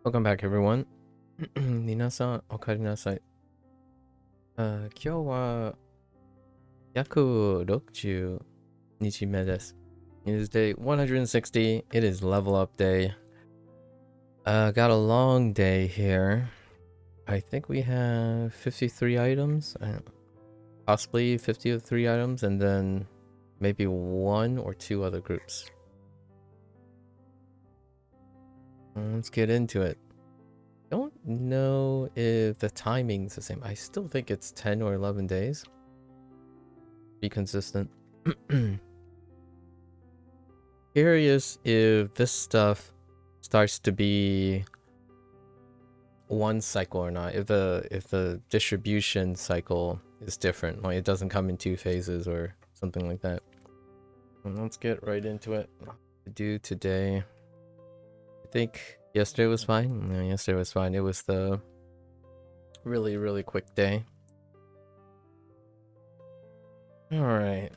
Welcome back, everyone. 皆さん、お帰りなさい。今日は約60日目です。It is day 160. It is level up day. Got a long day here. I think we have 53 items, possibly 53 items, and then maybe one or two other groups. Let's get into it. Don't know if the timing's the same. I still think it's 10 or 11 days. Be consistent. Curious if this stuff starts to be one cycle or not. If the distribution cycle is different, like it doesn't come in two phases or something like that. Let's get right into it. To do today. I think yesterday was fine. Yeah, yesterday was fine. It was the really quick day. All right.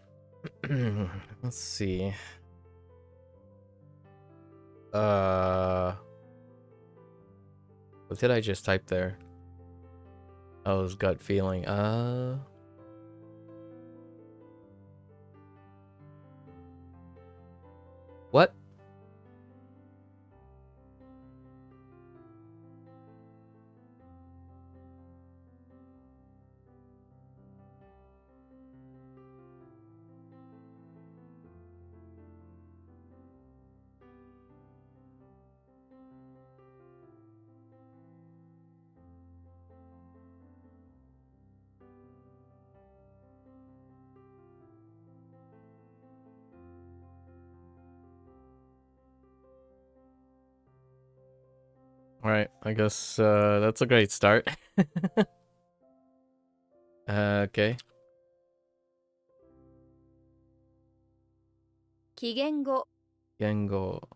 Let's see. What did I just type there? Oh, it was gut feeling. What? Alright, I guess that's a great start. Okay. 期限後 Gengo.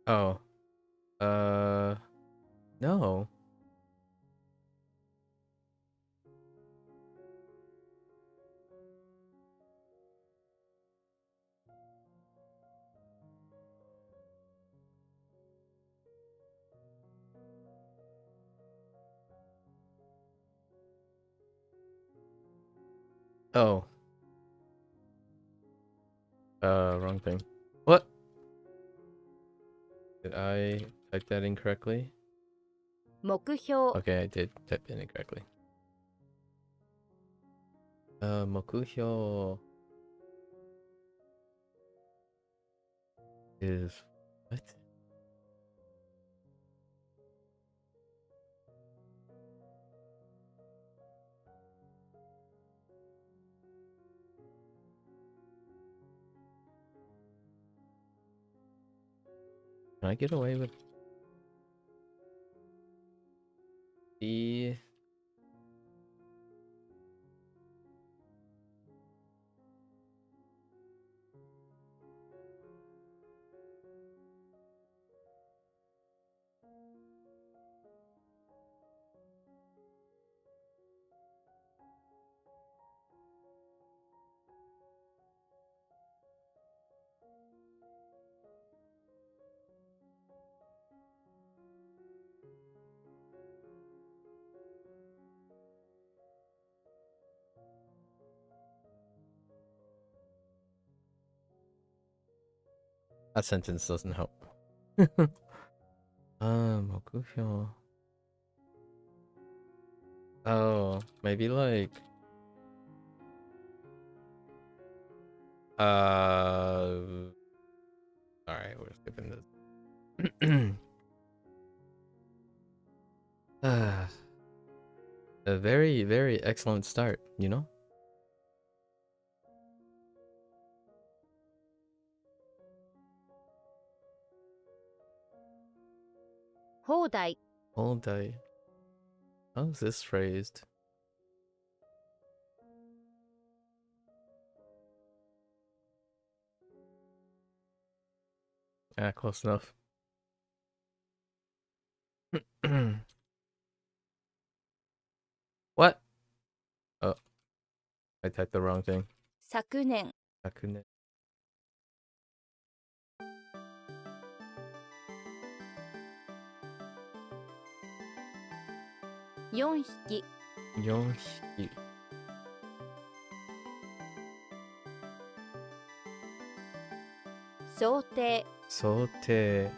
Oh. No. Oh. Wrong thing. What? Did I type that incorrectly? 目標 Okay, I did type it incorrectly. Mokuhyo is what? Can I get away with the that sentence doesn't help. Mokuhyo. Oh, maybe like all right, we're skipping this. A very excellent start, you know? 放題 All day. How's this phrased? Ah, close enough. What? Oh, I typed the wrong thing. 昨年、 Akune. 4匹、 4匹。想定、想定。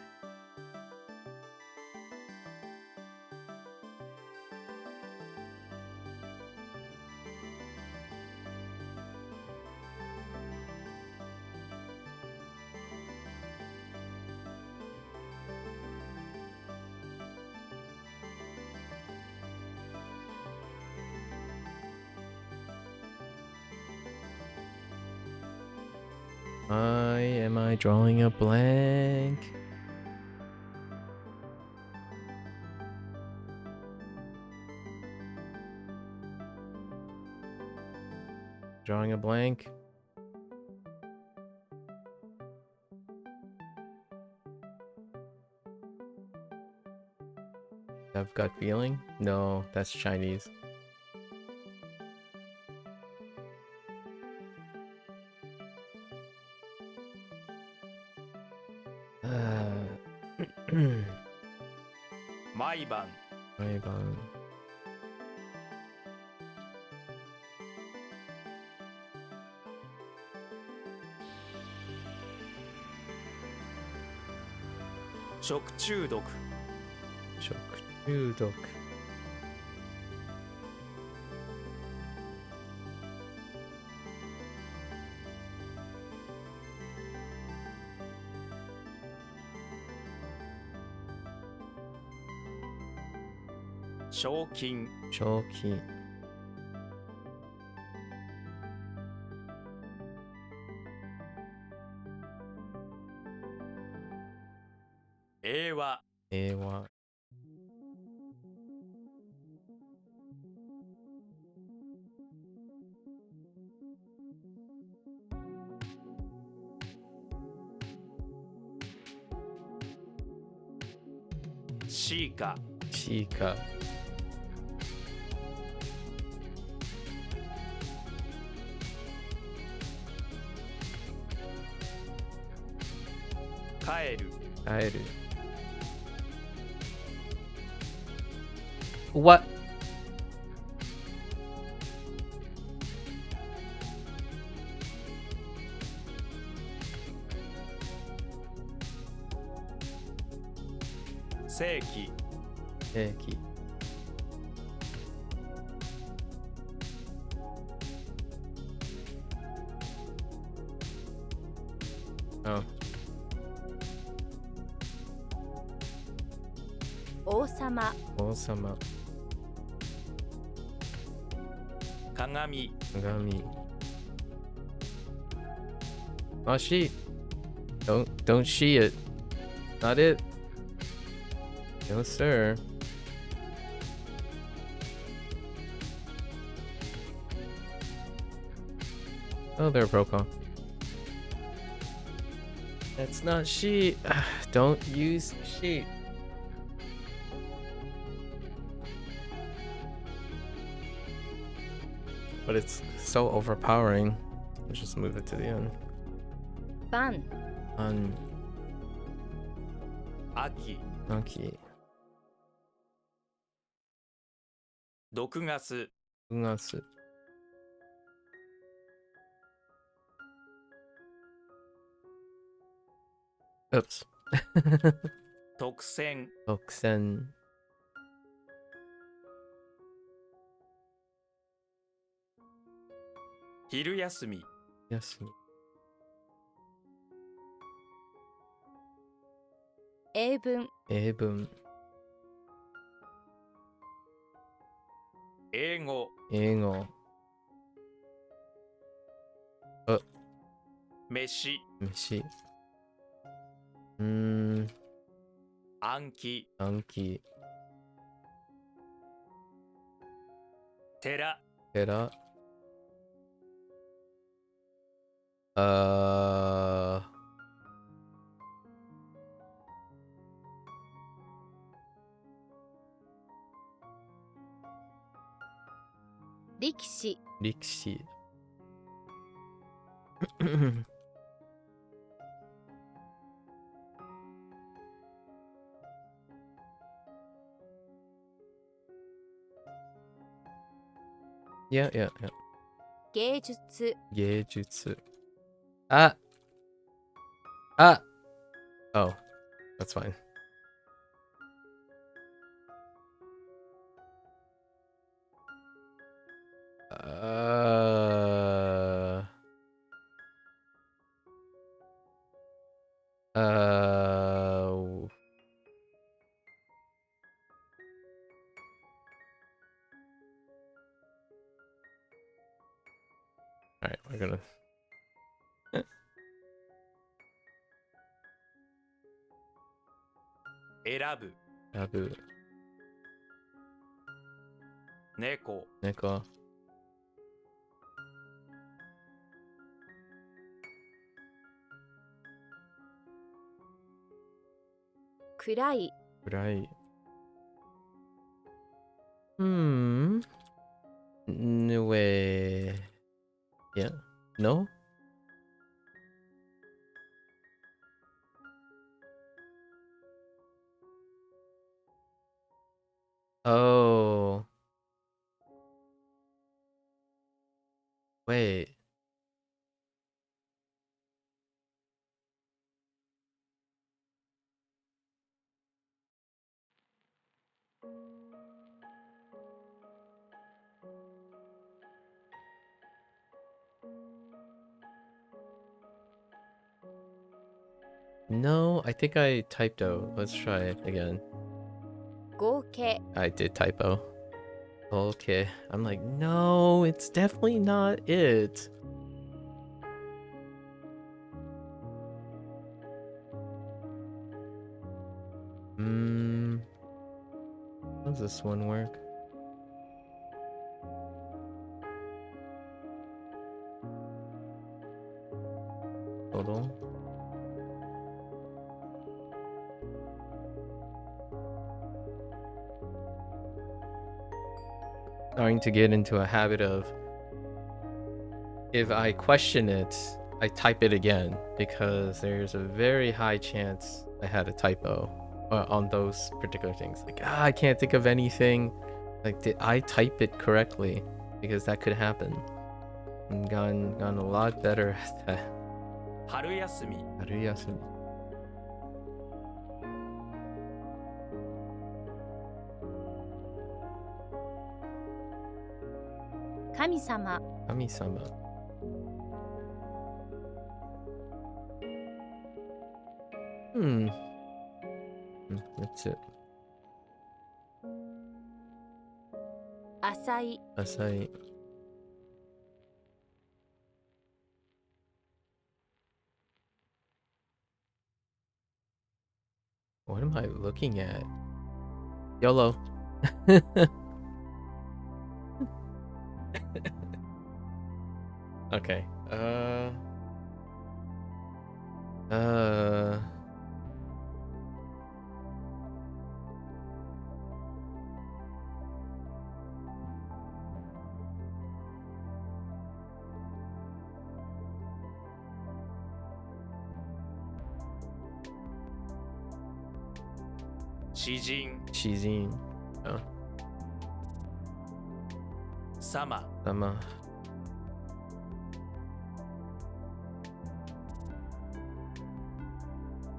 Why am I drawing a blank? Drawing a blank. I've got feeling? No, that's Chinese. Uh, 毎晩 Mayban. 食中毒 食中毒。賞金賞金。英和英和。シーカシーカ。帰る帰る。What? 世紀世紀。Oh. 王様、王様。鏡鏡。Oh, she. Don't she it. Not it. No, sir. Oh, they're broke off. That's not she. Don't use she. But it's so overpowering. Let's just move it to the end. 晩、 On 秋 Aki. 毒ガス Ungasu. Oops. 特選 Oksen. 昼休み Yes. 英文、英文。英語英語。飯飯。暗記暗記。寺寺。力士、力士。Yeah, yeah, yeah. 芸術、芸術。Ah! Ah! Oh, that's fine. Alright, we're gonna... 選ぶ、選ぶ。猫、猫。暗い、暗い。Hmm. No way. Yeah. No? Oh. Wait. No, I think I typed. Let's try it again. 合計、 I did typo. Okay. I'm like, no, it's definitely not it. How does this one work? Total. Starting to get into a habit of, if I question it, I type it again, because there's a very high chance I had a typo on those particular things. Like, I can't think of anything. Like, did I type it correctly? Because that could happen. And gotten a lot better at that. 春休み、春休み。神様、神様。That's it. 浅い、浅い。What am I looking at? YOLO. Okay.詩人、詩人。Oh. 様、様。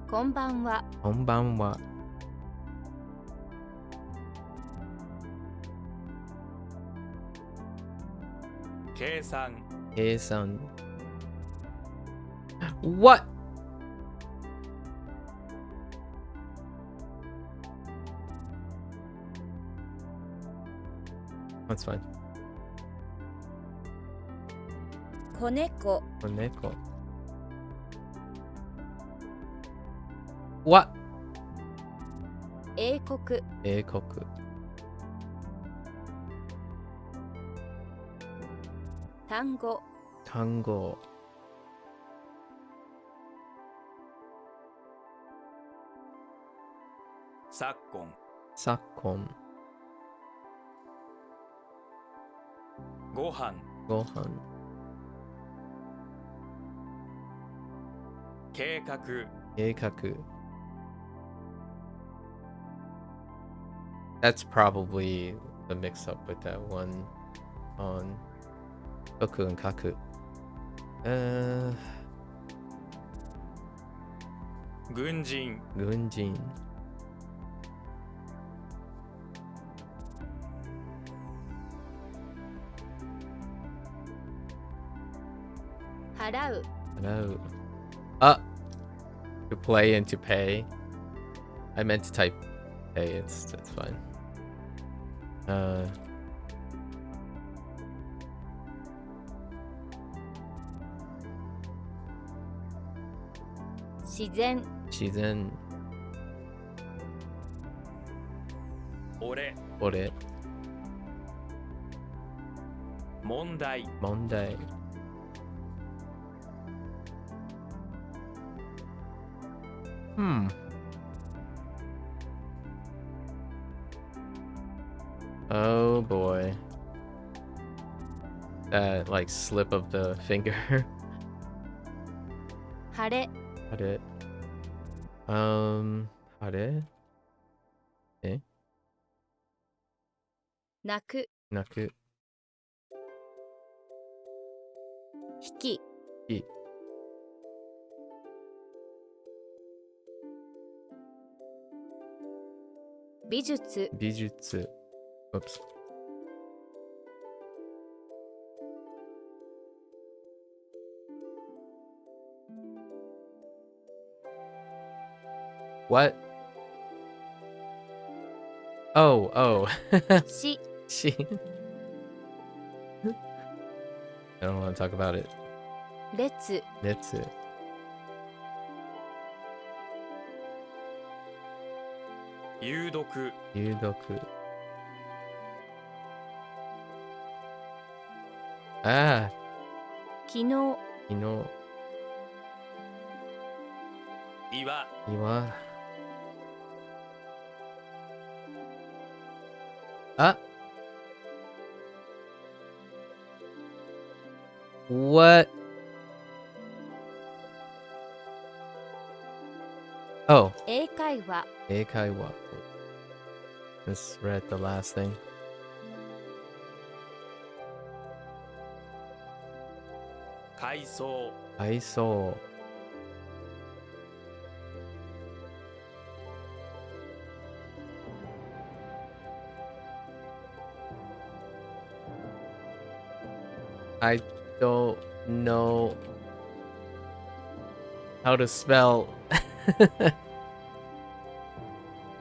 こんばんは、こんばんは。計算、計算。What? That's fine. 子猫、猫。What? 英国、英国。単語、単語。昨今、昨今。ご飯 Gohan. 計画 Keikaku. That's probably the mix up with that one on Goku and Kaku. 軍人 Gunjin. 払う No. Ah! To play and to pay. I meant to type pay, it's fine. 自然 Shizen. 俺 Ore. 問題 Monday. Oh boy. That like slip of the finger. 晴れ Hare. Hare? Eh? 泣く Naku. 引き Ki. 美術 Bijutsu. Oops. What? Oh. し She. I don't want to talk about it. 列 Netsu. 有毒 Yudoku. Ah. 昨日 Ino. 岩 Iwa. Ah. What? Oh. 英会話 Eikaiwa. Just read the last thing. 海藻 I saw. I don't know how to spell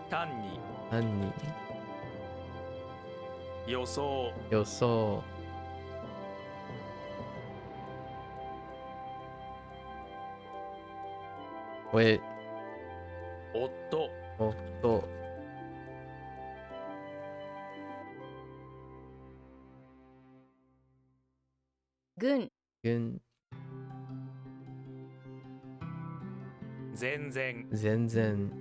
単に honey. 予想 Yoso. Wait. 夫 Otto. 軍 Gun. 全然 Zenzen.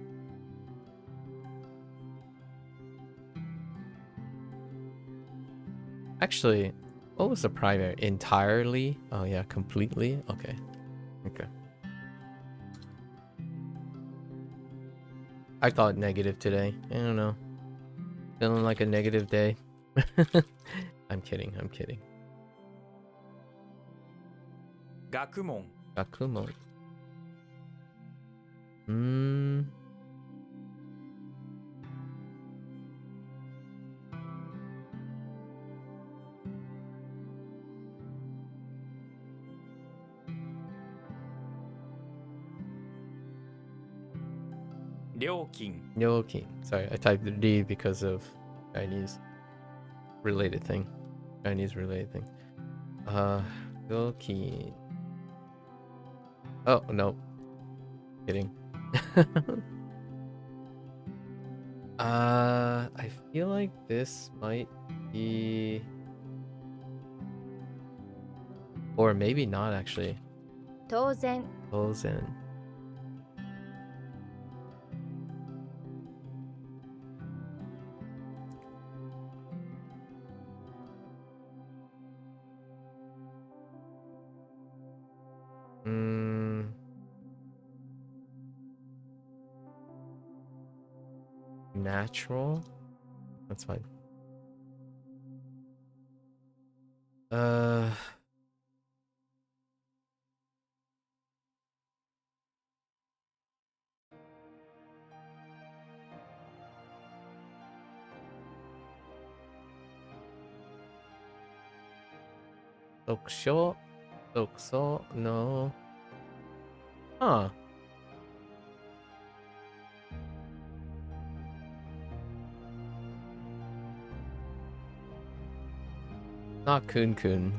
Actually, what was the primary? Entirely? Oh yeah, completely? Okay. Okay. I thought negative today. I don't know. Feeling like a negative day. I'm kidding. 学問 Gakumon. – 料金 Yoki. Sorry, I typed the D because of Chinese related thing. Yoki. Oh, no. Kidding. I feel like this might be... Or maybe not, actually. 当然 Tozen. Natural. That's fine. Uh. Oksho. Okso. No. Huh. Not Kun Kun.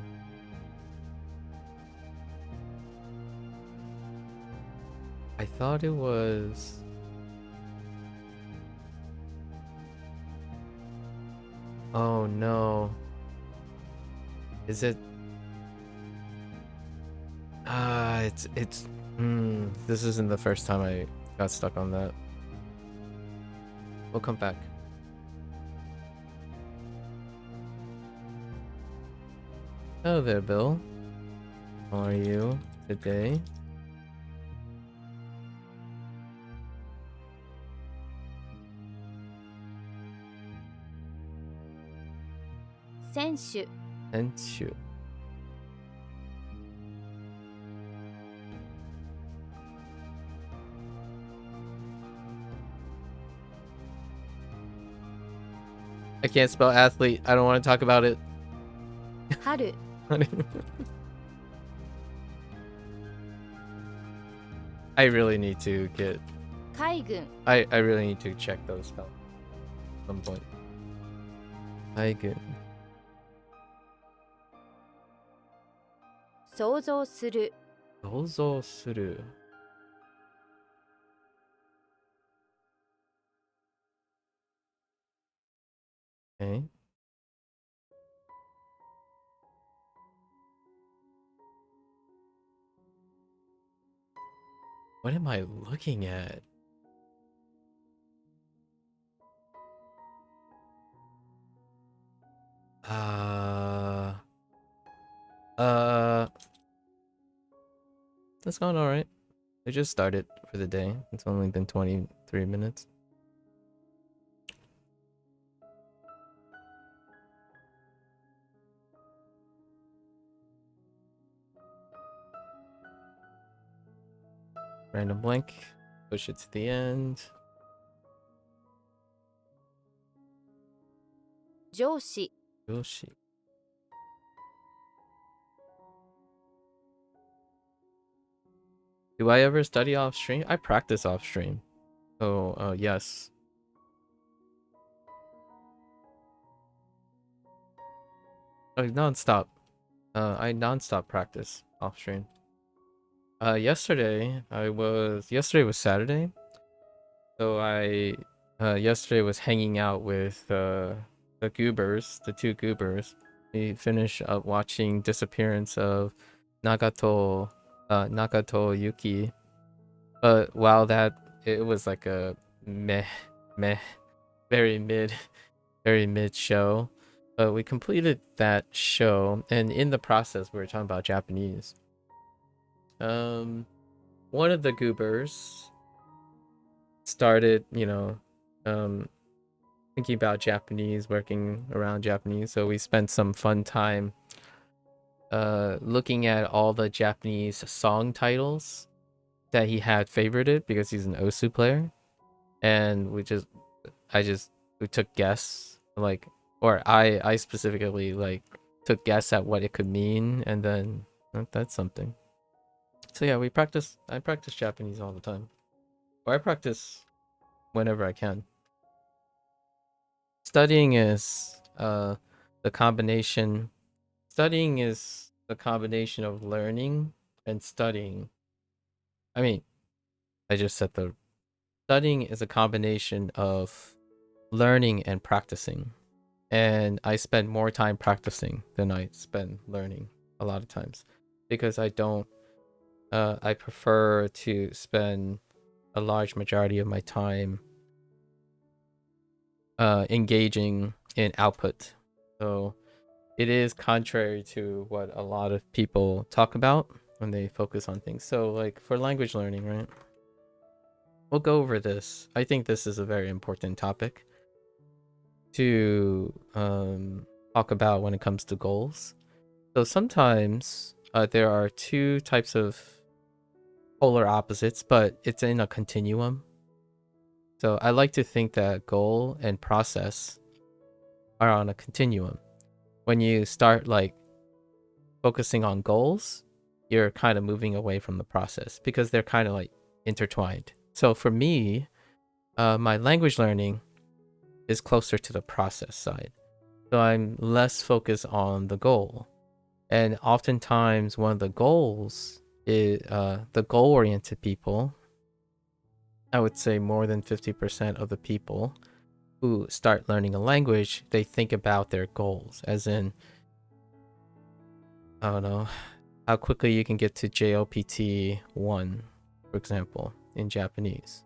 I thought it was. Oh no. Is it? It's. This isn't the first time I got stuck on that. We'll come back. Hello there, Bill. How are you today? Senshu. Senshu. I can't spell athlete. I don't want to talk about it. Haru. I really need to get. Kaigun. I really need to check those spells at some point. Kaigun. 想像する。想像する. Okay. What am I looking at? That's gone alright. I just started for the day. It's only been 23 minutes. Random blank. Push it to the end. 上司。 Yoshi. Do I ever study off stream? I practice off stream. So, yes. Oh, non-stop. I non-stop practice off stream. Yesterday was Saturday. So yesterday was hanging out with the goobers, the two goobers. We finished up watching Disappearance of Nagato Yuki. But while that, it was like a meh, very mid show. But we completed that show, and in the process, we were talking about Japanese. One of the goobers started, thinking about Japanese, working around Japanese. So we spent some fun time looking at all the Japanese song titles that he had favorited because he's an Osu player. And we took guess, or I specifically took guess at what it could mean, and then that's something. So yeah, I practice Japanese all the time. Or I practice whenever I can. Studying is the combination of learning and studying. I mean, I just said studying is a combination of learning and practicing. And I spend more time practicing than I spend learning a lot of times, because I prefer to spend a large majority of my time engaging in output. So it is contrary to what a lot of people talk about when they focus on things. So like for language learning, right? we'll go over this. I think this is a very important topic to talk about when it comes to goals. So sometimes there are two types of polar opposites, but it's in a continuum. So I like to think that goal and process are on a continuum. When you start like focusing on goals, you're kind of moving away from the process because they're kind of like intertwined. So for me, my language learning is closer to the process side. So I'm less focused on the goal. And oftentimes one of the goals is the goal-oriented people, I would say more than 50% of the people who start learning a language, they think about their goals, as in, I don't know, how quickly you can get to JLPT 1, for example, in Japanese,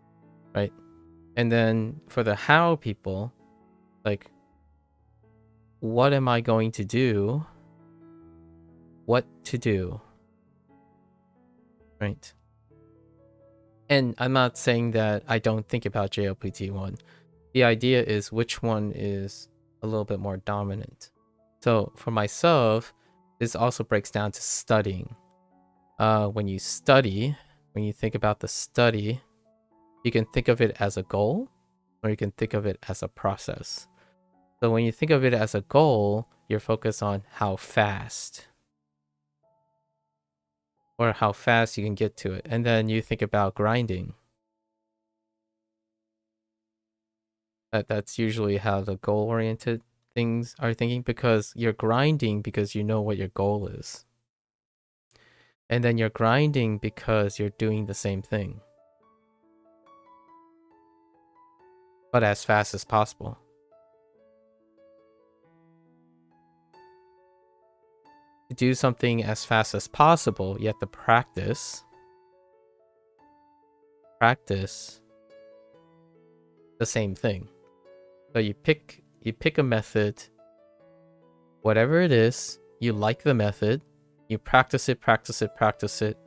right? And then for the how people, like, what am I going to do? What to do, right? And I'm not saying that I don't think about JLPT 1. The idea is which one is a little bit more dominant. So for myself, this also breaks down to studying. When you study, when you think about the study, you can think of it as a goal, or you can think of it as a process. So when you think of it as a goal, you're focused on how fast, or how fast you can get to it. And then you think about grinding. That's usually how the goal-oriented things are thinking, because you're grinding because you know what your goal is. And then you're grinding because you're doing the same thing, but as fast as possible. To do something as fast as possible, you have to practice the same thing. So you pick a method, whatever it is, you like the method, you practice it,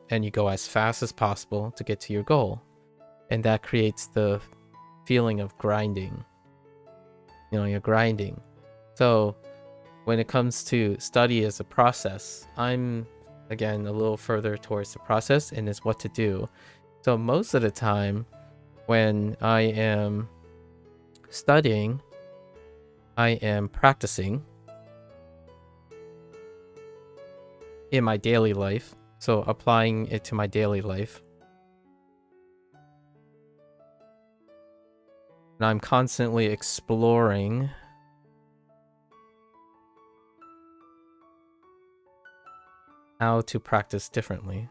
and you go as fast as possible to get to your goal. And that creates the feeling of grinding. You know, you're grinding. So when it comes to study as a process, I'm, again, a little further towards the process and is what to do. So most of the time when I am studying, I am practicing in my daily life. So applying it to my daily life. And I'm constantly exploring how to practice differently.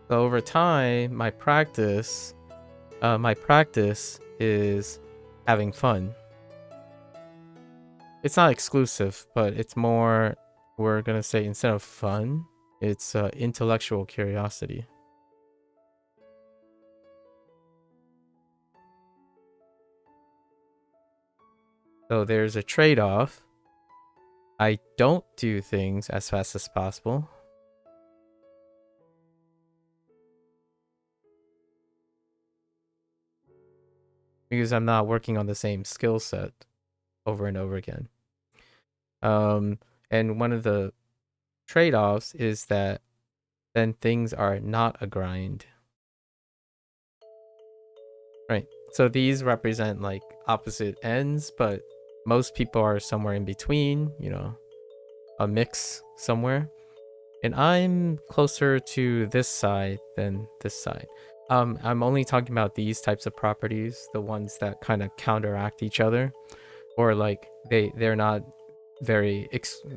So over time, my practice is having fun. It's not exclusive, but it's more, we're gonna say, instead of fun, it's intellectual curiosity. So there's a trade-off. I don't do things as fast as possible. Because I'm not working on the same skill set over and over again. And one of the trade-offs is that then things are not a grind. Right. So these represent like opposite ends, but most people are somewhere in between, you know, a mix somewhere. And I'm closer to this side than this side. I'm only talking about these types of properties, the ones that kind of counteract each other, or like they're not very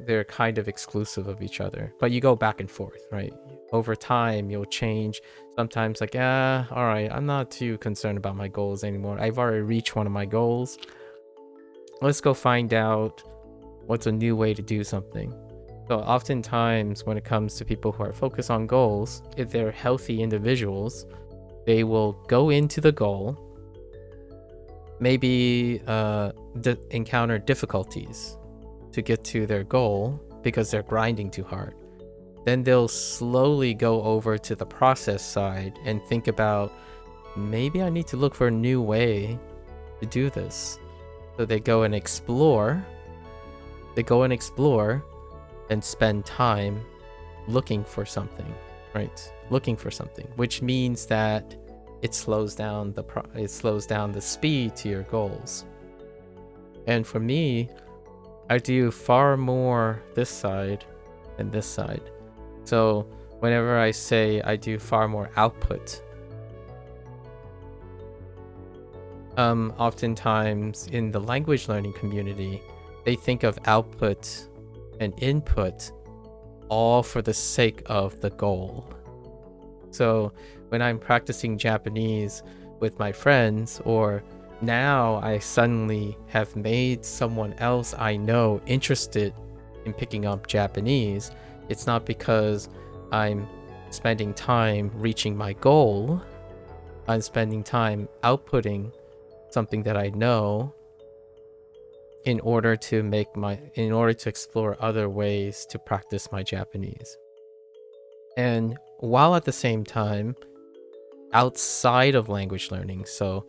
they're kind of exclusive of each other, but you go back and forth, right? Over time you'll change. Sometimes like, all right, I'm not too concerned about my goals anymore. I've already reached one of my goals. Let's go find out what's a new way to do something. So oftentimes when it comes to people who are focused on goals, if they're healthy individuals, they will go into the goal, maybe encounter difficulties, to get to their goal because they're grinding too hard. Then they'll slowly go over to the process side and think about, maybe I need to look for a new way to do this. So they go and explore. And spend time looking for something, right? Looking for something, which means that it slows down the speed to your goals. And for me, I do far more this side than this side. So whenever I say I do far more output, oftentimes in the language learning community, they think of output and input all for the sake of the goal. So when I'm practicing Japanese with my friends, or now I suddenly have made someone else I know interested in picking up Japanese, it's not because I'm spending time reaching my goal. I'm spending time outputting something that I know in order to explore other ways to practice my Japanese. And while at the same time, outside of language learning, so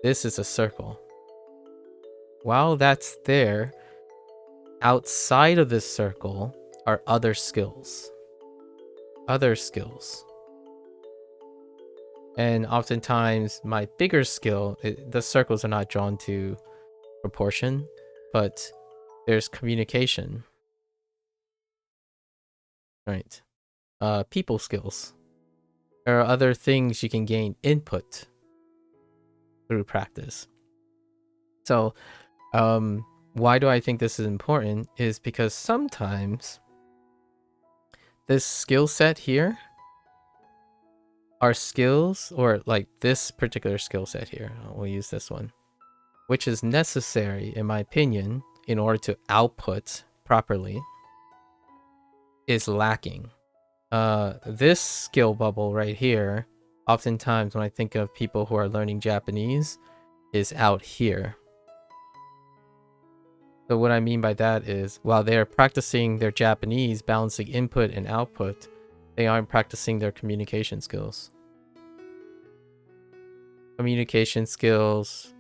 this is a circle. While that's there, outside of this circle are other skills. And oftentimes my bigger skill, the circles are not drawn to proportion, but there's communication, right? People skills. There are other things you can gain input through practice. So, why do I think this is important? Is because sometimes this skill set here are skills, or like this particular skill set here, we'll use this one, which is necessary, in my opinion, in order to output properly, is lacking. This skill bubble right here, oftentimes when I think of people who are learning Japanese, is out here. So what I mean by that is, while they're practicing their Japanese, balancing input and output, they aren't practicing their communication skills. Communication skills,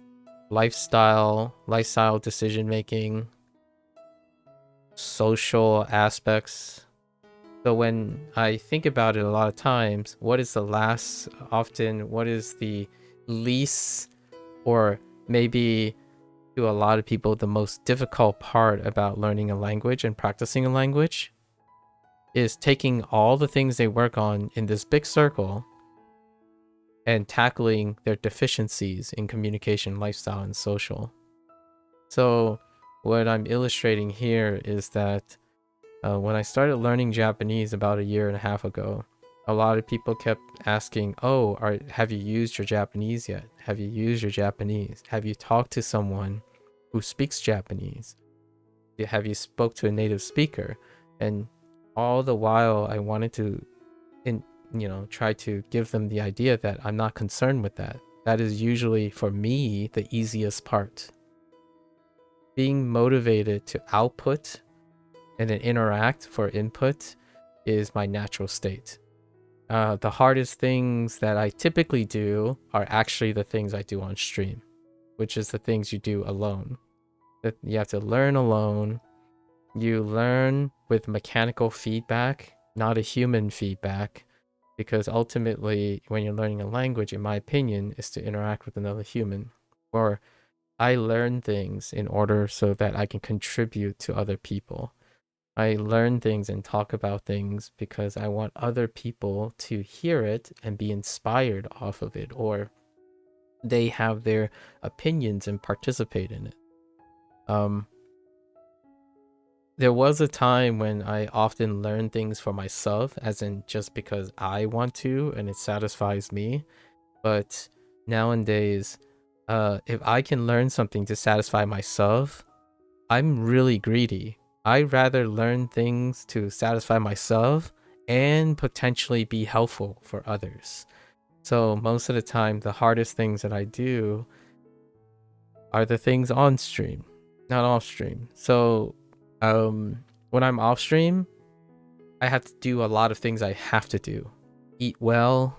lifestyle decision making, social aspects. So when I think about it a lot of times, what is the least, or maybe to a lot of people, the most difficult part about learning a language and practicing a language is taking all the things they work on in this big circle and tackling their deficiencies in communication, lifestyle, and social. So what I'm illustrating here is that when I started learning Japanese about 1.5 years ago, a lot of people kept asking, have you used your Japanese yet? Have you used your Japanese? Have you talked to someone who speaks Japanese? Have you spoke to a native speaker? And all the while I wanted to try to give them the idea that I'm not concerned with that. That is usually, for me, the easiest part. Being motivated to output and then interact for input is my natural state. The hardest things that I typically do are actually the things I do on stream, which is the things you do alone. That you have to learn alone. You learn with mechanical feedback, not a human feedback, because ultimately when you're learning a language, in my opinion, is to interact with another human. Or I learn things in order so that I can contribute to other people. I learn things and talk about things because I want other people to hear it and be inspired off of it, or they have their opinions and participate in it. There was a time when I often learn things for myself, as in just because I want to and it satisfies me. But nowadays, if I can learn something to satisfy myself, I'm really greedy. I'd rather learn things to satisfy myself and potentially be helpful for others. So most of the time, the hardest things that I do are the things on stream, not off stream. So When I'm off stream, I have to do a lot of things I have to do. Eat well,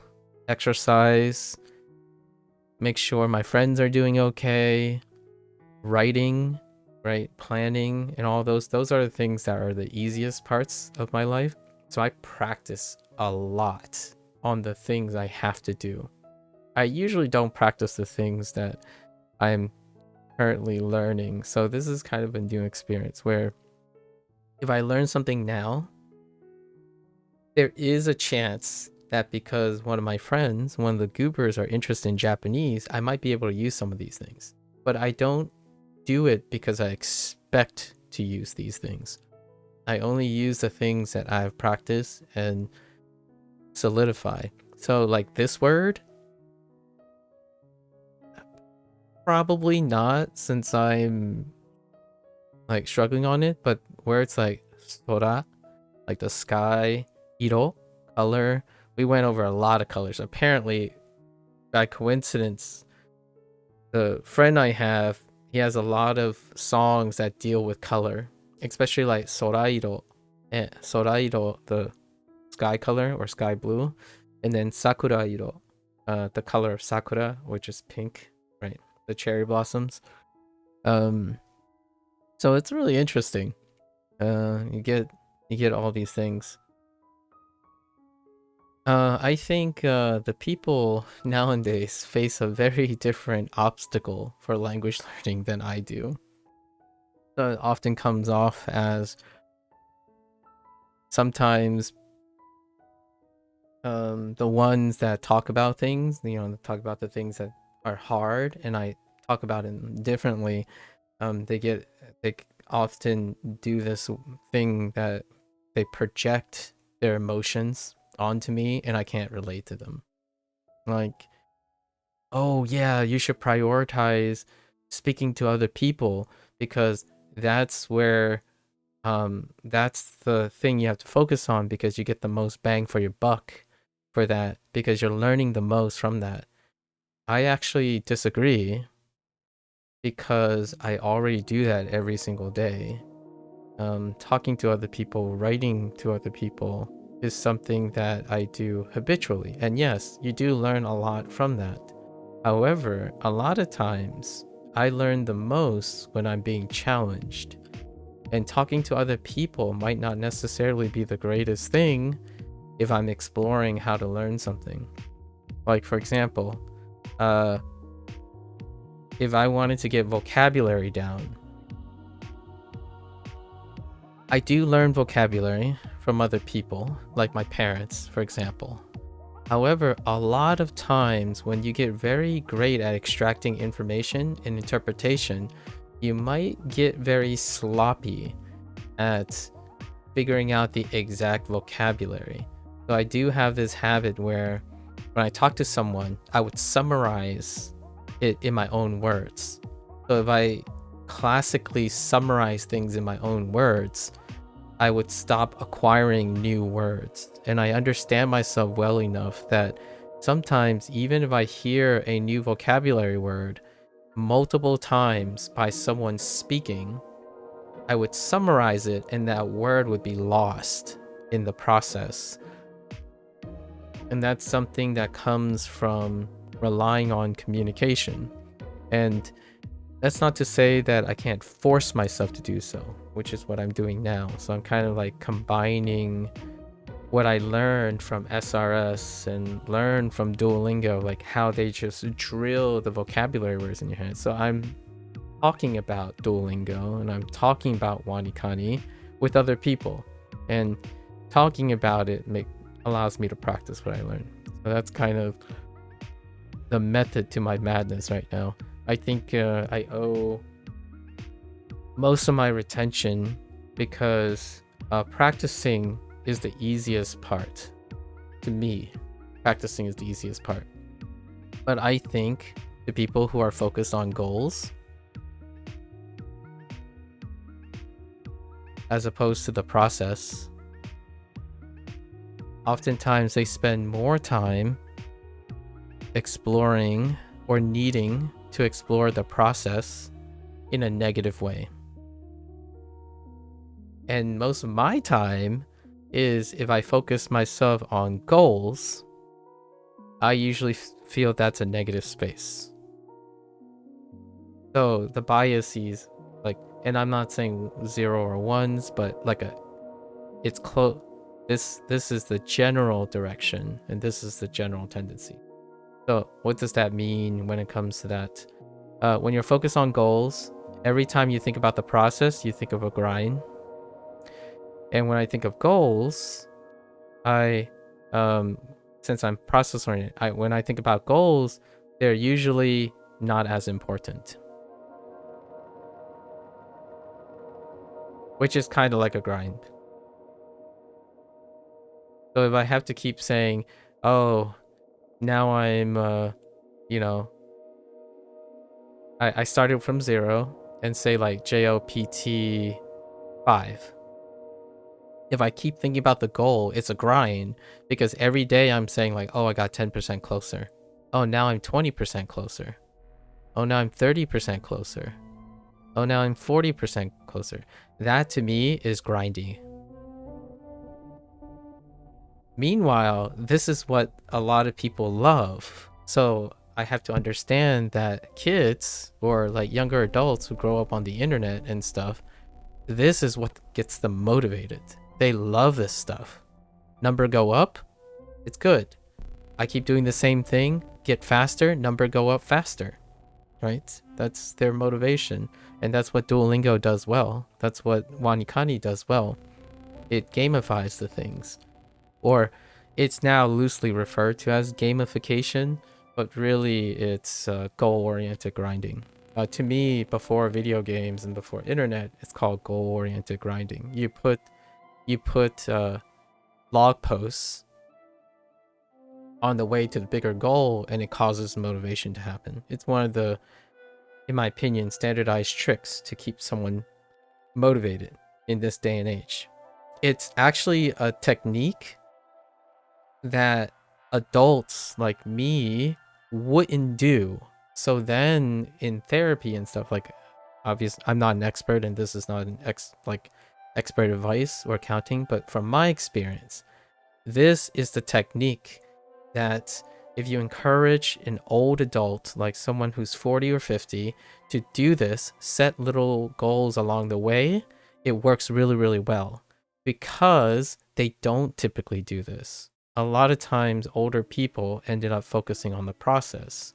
exercise, make sure my friends are doing okay, writing, right? Planning and all those are the things that are the easiest parts of my life. So I practice a lot on the things I have to do. I usually don't practice the things that I'm currently learning. So this is kind of a new experience where if I learn something now, there is a chance that because one of my friends, one of the goobers, are interested in Japanese, I might be able to use some of these things. But I don't do it because I expect to use these things. I only use the things that I've practiced and solidify. So like this word, probably not, since I'm like struggling on it, but words like sora, like the sky, iro, color, we went over a lot of colors. Apparently, by coincidence, the friend I have, he has a lot of songs that deal with color, especially like sorairo, sorairo, the sky color or sky blue, and then sakurairo, the color of sakura, which is pink, right? The cherry blossoms. So it's really interesting. You get all these things. I think the people nowadays face a very different obstacle for language learning than I do. So it often comes off as sometimes the ones that talk about things, talk about the things that are hard, and I talk about it differently. They often do this thing that they project their emotions onto me, and I can't relate to them. Like, oh yeah, you should prioritize speaking to other people because that's where that's the thing you have to focus on because you get the most bang for your buck for that, because you're learning the most from that. I actually disagree because I already do that every single day. Talking to other people, writing to other people is something that I do habitually. And yes, you do learn a lot from that. However, a lot of times I learn the most when I'm being challenged. And talking to other people might not necessarily be the greatest thing if I'm exploring how to learn something. Like, for example, if I wanted to get vocabulary down, I do learn vocabulary from other people, like my parents, for example. However, a lot of times when you get very great at extracting information and interpretation, you might get very sloppy at figuring out the exact vocabulary. So I do have this habit where when I talk to someone, I would summarize it in my own words. So if I classically summarize things in my own words, I would stop acquiring new words. And I understand myself well enough that sometimes even if I hear a new vocabulary word multiple times by someone speaking, I would summarize it and that word would be lost in the process. And that's something that comes from relying on communication. And that's not to say that I can't force myself to do so, which is what I'm doing now. So I'm kind of like combining what I learned from SRS and learned from Duolingo, like how they just drill the vocabulary words in your head. So I'm talking about Duolingo and I'm talking about WaniKani with other people, and talking about it allows me to practice what I learned. So that's kind of the method to my madness right now. I think I owe most of my retention because practicing is the easiest part. To me, practicing is the easiest part. But I think the people who are focused on goals as opposed to the process, oftentimes they spend more time exploring or needing to explore the process in a negative way. And most of my time is if I focus myself on goals, I usually feel that's a negative space. So the biases, like, and I'm not saying 0 or 1s, but like it's close. This is the general direction, and this is the general tendency. So what does that mean when it comes to that? When you're focused on goals, every time you think about the process, you think of a grind. And when I think of goals, I since I'm process oriented, when I think about goals, they're usually not as important, which is kind of like a grind. So if I have to keep saying, oh, now I'm you know, I started from 0 and say like JOPT 5. If I keep thinking about the goal, it's a grind, because every day I'm saying like, oh, I got 10% closer. Oh, now I'm 20% closer. Oh, now I'm 30% closer. Oh, now I'm 40% closer. That to me is grinding. Meanwhile, this is what a lot of people love. So I have to understand that kids or like younger adults who grow up on the internet and stuff, this is what gets them motivated. They love this stuff. Number go up, it's good. I keep doing the same thing, get faster, number go up faster, right? That's their motivation. And that's what Duolingo does well. That's what WaniKani does well. It gamifies the things. Or it's now loosely referred to as gamification, but really it's goal-oriented grinding. To me, before video games and before internet, it's called goal-oriented grinding. You put log posts on the way to the bigger goal, and it causes motivation to happen. It's one of the, in my opinion, standardized tricks to keep someone motivated in this day and age. It's actually a technique that adults like me wouldn't do. So then in therapy and stuff, like, obviously I'm not an expert and this is not an expert advice or counting, but from my experience, this is the technique that if you encourage an old adult, like someone who's 40 or 50, to do this, set little goals along the way, it works really, really well, because they don't typically do this. A lot of times older people ended up focusing on the process,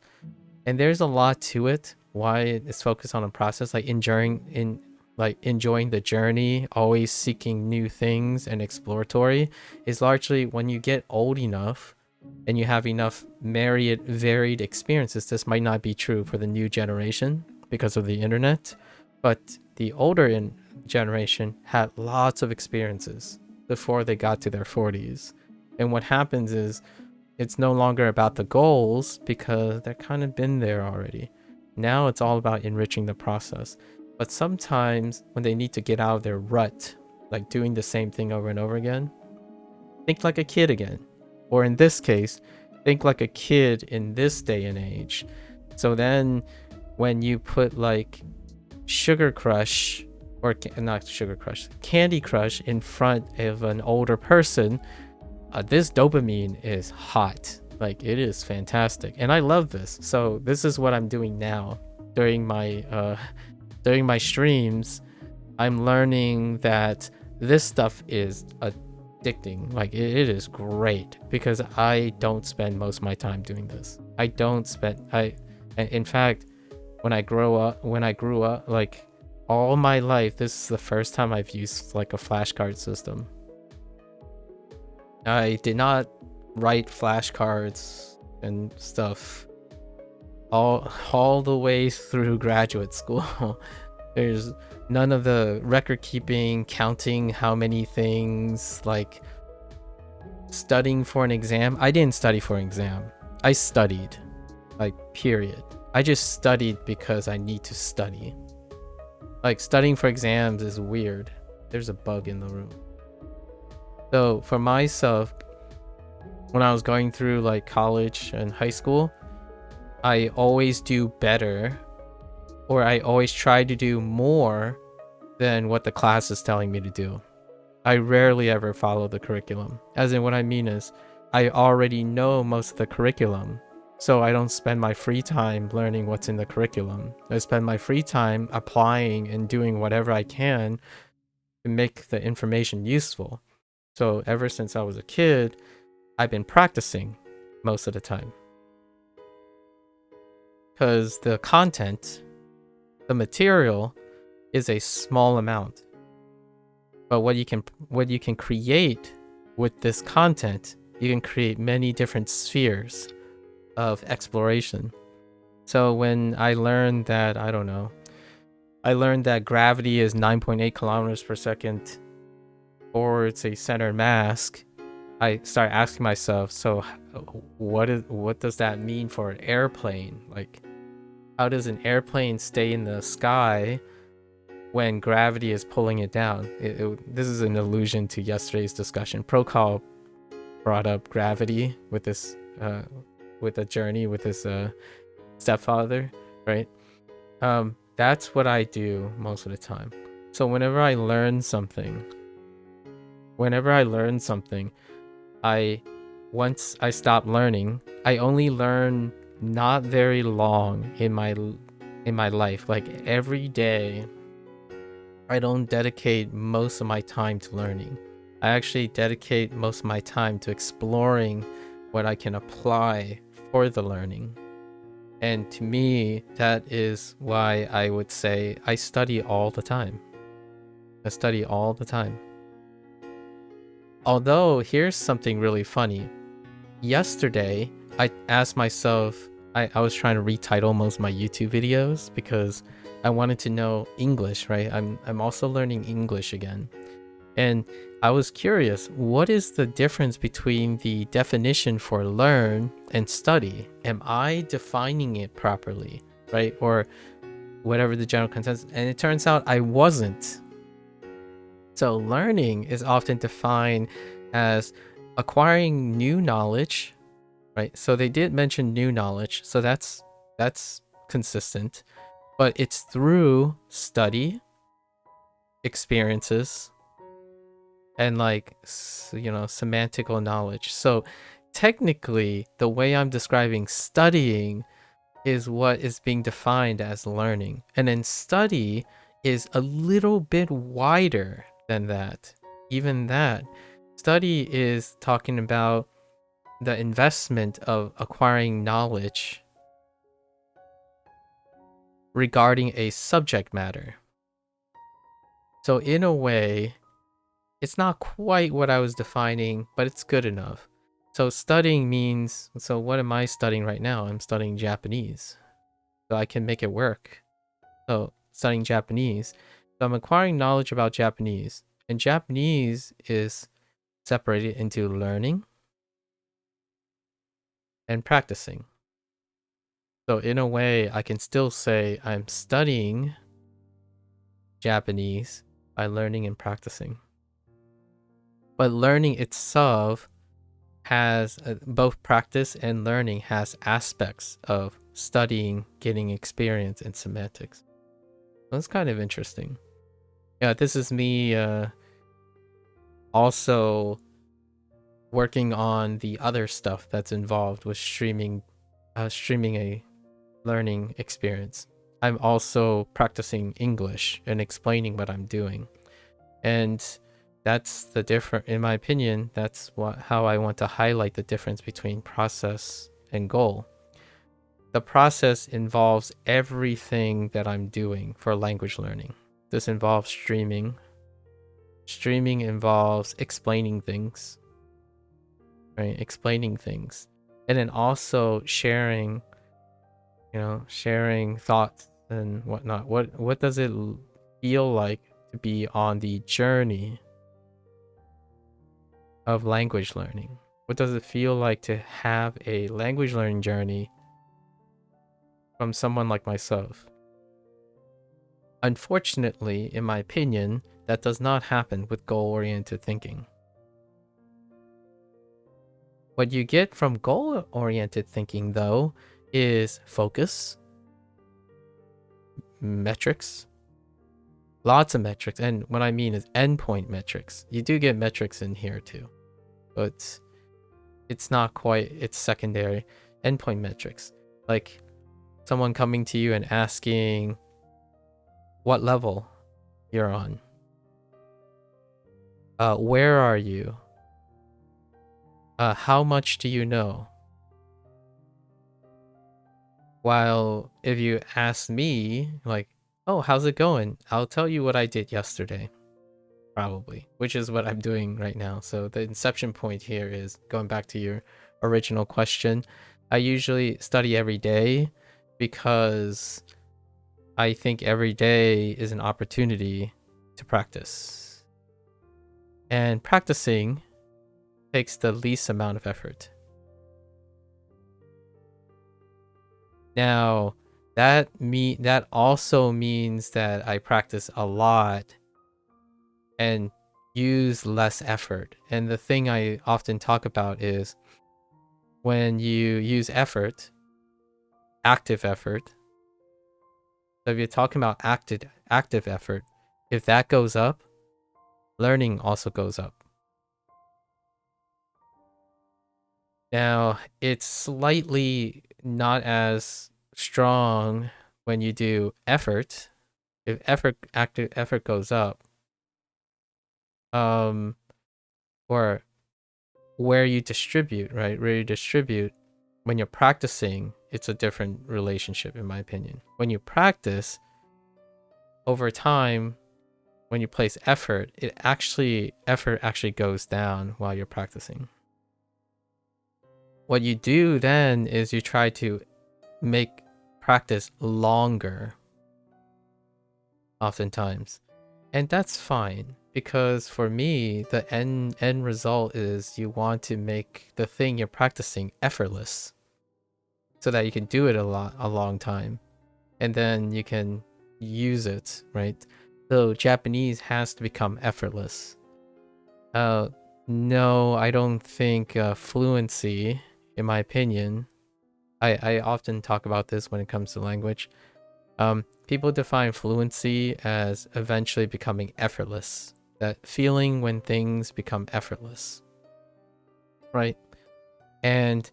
and there's a lot to it why it's focused on the process, like enjoying the journey, always seeking new things and exploratory, is largely when you get old enough and you have enough varied experiences. This might not be true for the new generation because of the internet, but the older generation had lots of experiences before they got to their 40s. And what happens is it's no longer about the goals because they're kind of been there already. Now it's all about enriching the process. But sometimes when they need to get out of their rut, like doing the same thing over and over again, think like a kid again. Or in this case, think like a kid in this day and age. So then when you put like Sugar Crush, or not Sugar Crush, Candy Crush in front of an older person, this dopamine is hot. Like, it is fantastic. And I love this. So this is what I'm doing now during my streams. I'm learning that this stuff is addicting. Like, it is great, because I don't spend most of my time doing this. In fact, when I grew up, like all my life, this is the first time I've used like a flashcard system. I did not write flashcards and stuff all the way through graduate school. There's none of the record keeping, counting how many things, like studying for an exam. I didn't study for an exam. I studied, like, period. I just studied because I need to study. Like, studying for exams is weird. There's a bug in the room. So for myself, when I was going through like college and high school, I always do better, or I always try to do more than what the class is telling me to do. I rarely ever follow the curriculum. As in, what I mean is, I already know most of the curriculum, so I don't spend my free time learning what's in the curriculum. I spend my free time applying and doing whatever I can to make the information useful. So ever since I was a kid, I've been practicing most of the time. Because the content, the material, is a small amount. But what you can create with this content, you can create many different spheres of exploration. So when I learned that, I don't know, I learned that gravity is 9.8 kilometers per second, or it's a center mass, I start asking myself, so what does that mean for an airplane? Like, how does an airplane stay in the sky when gravity is pulling it down? This is an allusion to yesterday's discussion. Prokal brought up gravity with this, with a journey with his stepfather, right? That's what I do most of the time. So whenever I learn something, once I stop learning, I only learn not very long in my life. Like every day, I don't dedicate most of my time to learning. I actually dedicate most of my time to exploring what I can apply for the learning. And to me, that is why I would say I study all the time. I study all the time. Although, here's something really funny. Yesterday, I asked myself, I was trying to retitle most of my YouTube videos because I wanted to know English, right? I'm also learning English again. And I was curious, what is the difference between the definition for learn and study? Am I defining it properly, right? Or whatever the general consensus. And it turns out I wasn't. So learning is often defined as acquiring new knowledge, right? So they did mention new knowledge, so that's consistent, but it's through study, experiences, and like, you know, semantical knowledge. So technically, the way I'm describing studying is what is being defined as learning, and then study is a little bit wider than that. Even that, study is talking about the investment of acquiring knowledge regarding a subject matter. So in a way, it's not quite what I was defining, but it's good enough. So studying means, so what am I studying right now? I'm studying Japanese, so I can make it work. So studying Japanese, so I'm acquiring knowledge about Japanese, and Japanese is separated into learning and practicing. So in a way, I can still say I'm studying Japanese by learning and practicing. But learning itself has both practice and learning has aspects of studying, getting experience, and semantics. That's kind of interesting. Yeah, this is me also working on the other stuff that's involved with streaming a learning experience. I'm also practicing English and explaining what I'm doing. And that's the difference, in my opinion, that's how I want to highlight the difference between process and goal. The process involves everything that I'm doing for language learning. This involves streaming. Streaming involves explaining things, right? Explaining things. And then also sharing, sharing thoughts and whatnot. What does it feel like to be on the journey of language learning? What does it feel like to have a language learning journey from someone like myself? Unfortunately, in my opinion, that does not happen with goal-oriented thinking. What you get from goal-oriented thinking, though, is focus, metrics, Lots of metrics. And what I mean is endpoint metrics. You do get metrics in here too, but it's not quite, it's secondary. Endpoint metrics. Like someone coming to you and asking what level you're on. Where are you? How much do you know? While if you ask me, like, oh, how's it going? I'll tell you what I did yesterday, probably, which is what I'm doing right now. So the inception point here is going back to your original question. I usually study every day because I think every day is an opportunity to practice. And practicing takes the least amount of effort. Now, that also means that I practice a lot and use less effort. And the thing I often talk about is when you use effort, active effort. So if you're talking about active effort, if that goes up, learning also goes up. Now, it's slightly not as strong when you do effort. If active effort goes up, or where you distribute, right? Where you distribute, when you're practicing, it's a different relationship, in my opinion. When you practice, over time, when you place effort, effort actually goes down while you're practicing. What you do then is you try to make practice longer, oftentimes. And that's fine, because for me, the end result is you want to make the thing you're practicing effortless so that you can do it a long time. And then you can use it, right? So Japanese has to become effortless. No, I don't think fluency, in my opinion, I often talk about this when it comes to language. People define fluency as eventually becoming effortless. That feeling when things become effortless, right? And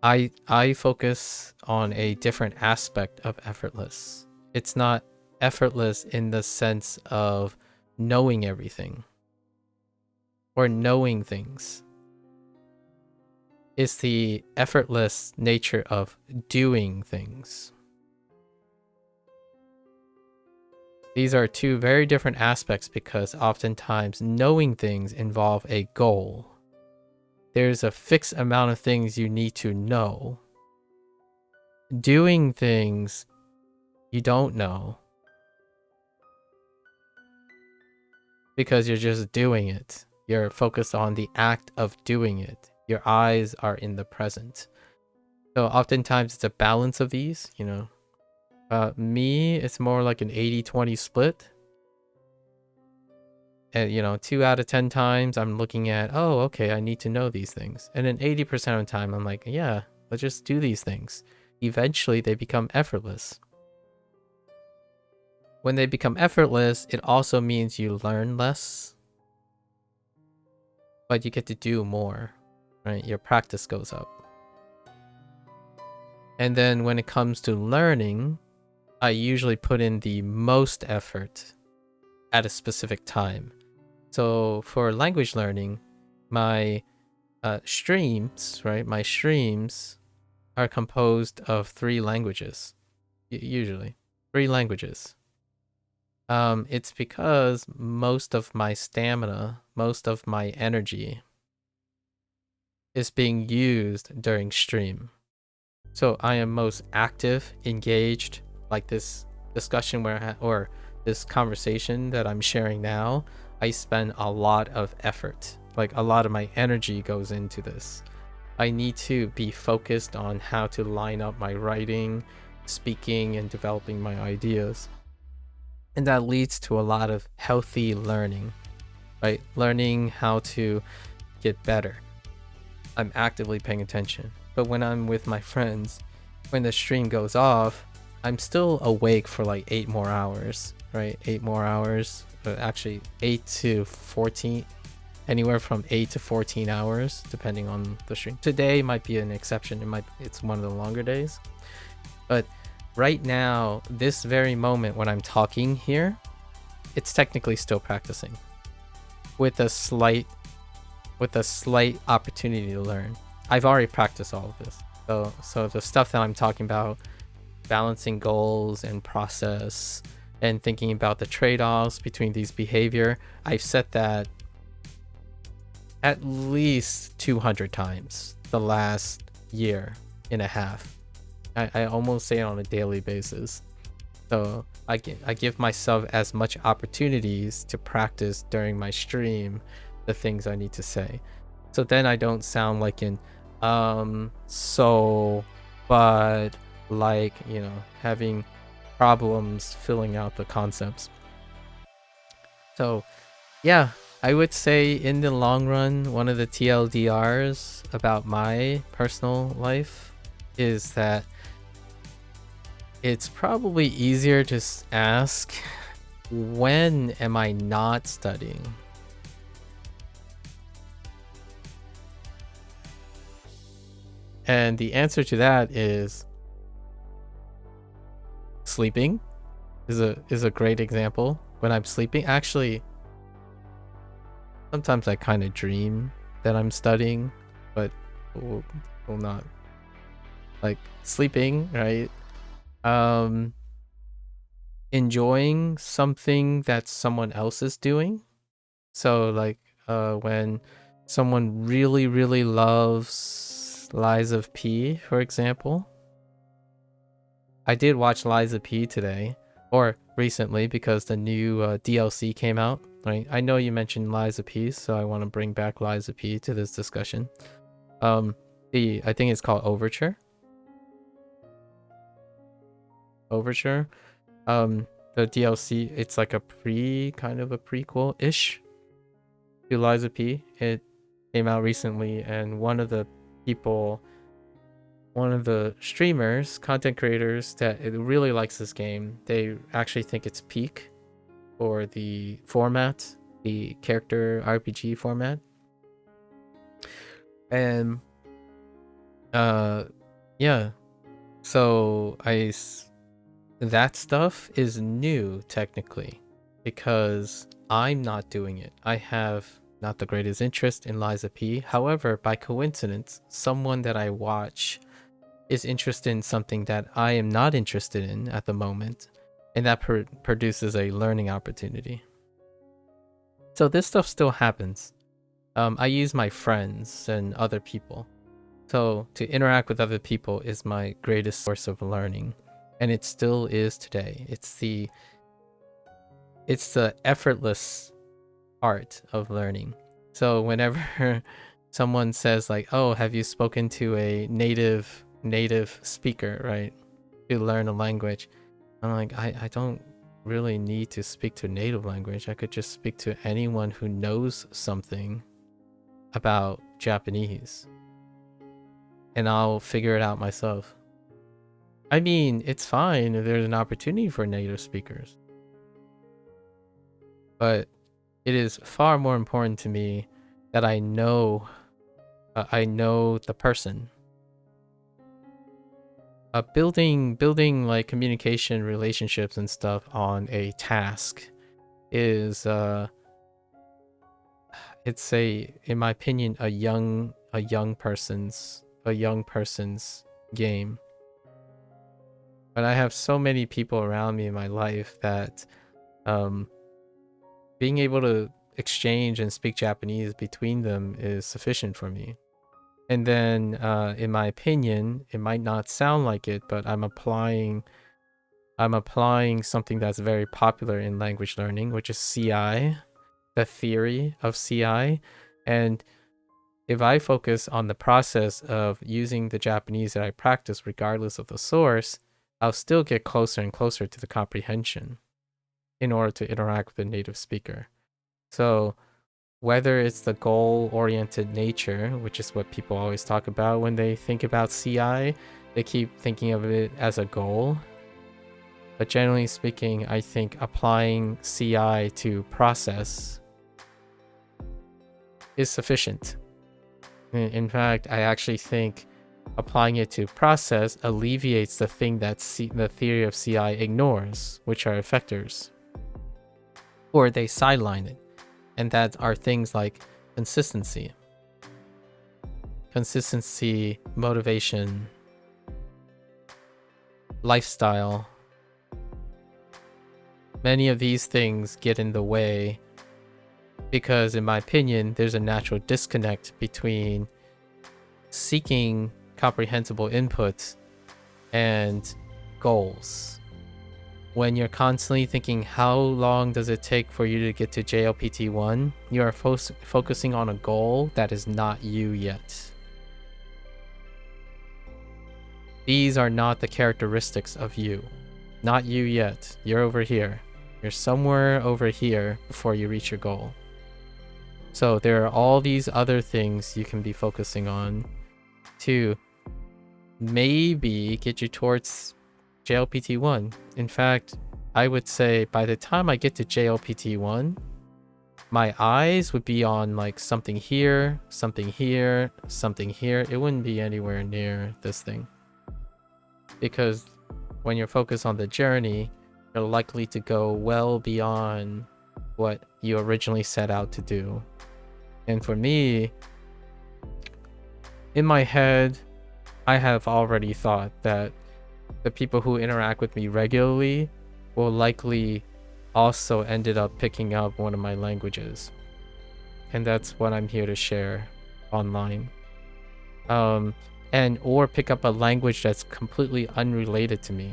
I focus on a different aspect of effortless. It's not effortless in the sense of knowing everything or knowing things. It's the effortless nature of doing things. These are two very different aspects because oftentimes knowing things involve a goal. There's a fixed amount of things you need to know. Doing things you don't know because you're just doing it. You're focused on the act of doing it. Your eyes are in the present. So oftentimes it's a balance of these, you know. Me, it's more like an 80-20 split. And, you know, 2 out of 10 times I'm looking at, oh, okay, I need to know these things. And then 80% of the time I'm like, yeah, let's just do these things. Eventually they become effortless. When they become effortless, it also means you learn less, but you get to do more, right? Your practice goes up. And then when it comes to learning, I usually put in the most effort at a specific time. So for language learning, my streams, right? My streams are composed of 3 languages, usually 3 languages. It's because most of my stamina, most of my energy is being used during stream. So I am most active, engaged, like this discussion or this conversation that I'm sharing now. I spend a lot of effort, like a lot of my energy goes into this. I need to be focused on how to line up my writing, speaking, and developing my ideas. And that leads to a lot of healthy learning, right? Learning how to get better. I'm actively paying attention. But when I'm with my friends, when the stream goes off, I'm still awake for like 8 more hours, right? 8 more hours, actually 8 to 14, anywhere from 8 to 14 hours, depending on the stream. Today might be an exception. It's one of the longer days. But right now, this very moment when I'm talking here, it's technically still practicing with a slight opportunity to learn. I've already practiced all of this. So the stuff that I'm talking about, balancing goals and process and thinking about the trade-offs between these behavior, I've said that at least 200 times the last year and a half. I almost say it on a daily basis. So I give myself as much opportunities to practice during my stream the things I need to say. So then I don't sound like an so, but, like, you know, having problems filling out the concepts. So yeah, I would say in the long run, one of the TLDRs about my personal life is that it's probably easier to ask, when am I not studying? And the answer to that is sleeping is a great example. When I'm sleeping, actually, sometimes I kind of dream that I'm studying, but will not. Like sleeping, right? Enjoying something that someone else is doing. So like when someone really, really loves Lies of P, for example. I did watch Lies of P today, or recently, because the new DLC came out. Right? I know you mentioned Lies of P, so I want to bring back Lies of P to this discussion. I think it's called Overture. The DLC, it's like a kind of a prequel-ish to Lies of P. It came out recently, and one of the streamers, content creators that really likes this game, they actually think it's peak for the format, the character RPG format. And yeah, so that stuff is new technically because I'm not doing it. I have not the greatest interest in Lies of P. However, by coincidence, someone that I watch is interested in something that I am not interested in at the moment, and that produces a learning opportunity. So this stuff still happens. I use my friends and other people. So to interact with other people is my greatest source of learning. And it still is today. It's the effortless art of learning. So whenever someone says like, "Oh, have you spoken to a native speaker, right, to learn a language?" I'm like, I don't really need to speak to native language. I could just speak to anyone who knows something about Japanese, and I'll figure it out myself. I mean, it's fine if there's an opportunity for native speakers, but it is far more important to me that I know the person. Building like communication, relationships, and stuff on a task is it's in my opinion, a young person's game. But I have so many people around me in my life that being able to exchange and speak Japanese between them is sufficient for me. And then in my opinion, it might not sound like it, but I'm applying something that's very popular in language learning, which is CI, the theory of CI. And if I focus on the process of using the Japanese that I practice regardless of the source, I'll still get closer and closer to the comprehension in order to interact with a native speaker. So whether it's the goal-oriented nature, which is what people always talk about when they think about CI, they keep thinking of it as a goal. But generally speaking, I think applying CI to process is sufficient. In fact, I actually think applying it to process alleviates the thing that the theory of CI ignores, which are effectors. Or they sideline it. And that are things like consistency. Consistency, motivation, lifestyle. Many of these things get in the way because, in my opinion, there's a natural disconnect between seeking comprehensible inputs and goals. When you're constantly thinking, how long does it take for you to get to JLPT1, you are focusing on a goal that is not you yet. These are not the characteristics of you. Not you yet. You're over here. You're somewhere over here before you reach your goal. So there are all these other things you can be focusing on to maybe get you towards JLPT1. In fact, I would say by the time I get to JLPT1, my eyes would be on like something here, something here, something here. It wouldn't be anywhere near this thing. Because when you're focused on the journey, you're likely to go well beyond what you originally set out to do. And for me, in my head, I have already thought that the people who interact with me regularly will likely also ended up picking up one of my languages. And that's what I'm here to share online. Or pick up a language that's completely unrelated to me,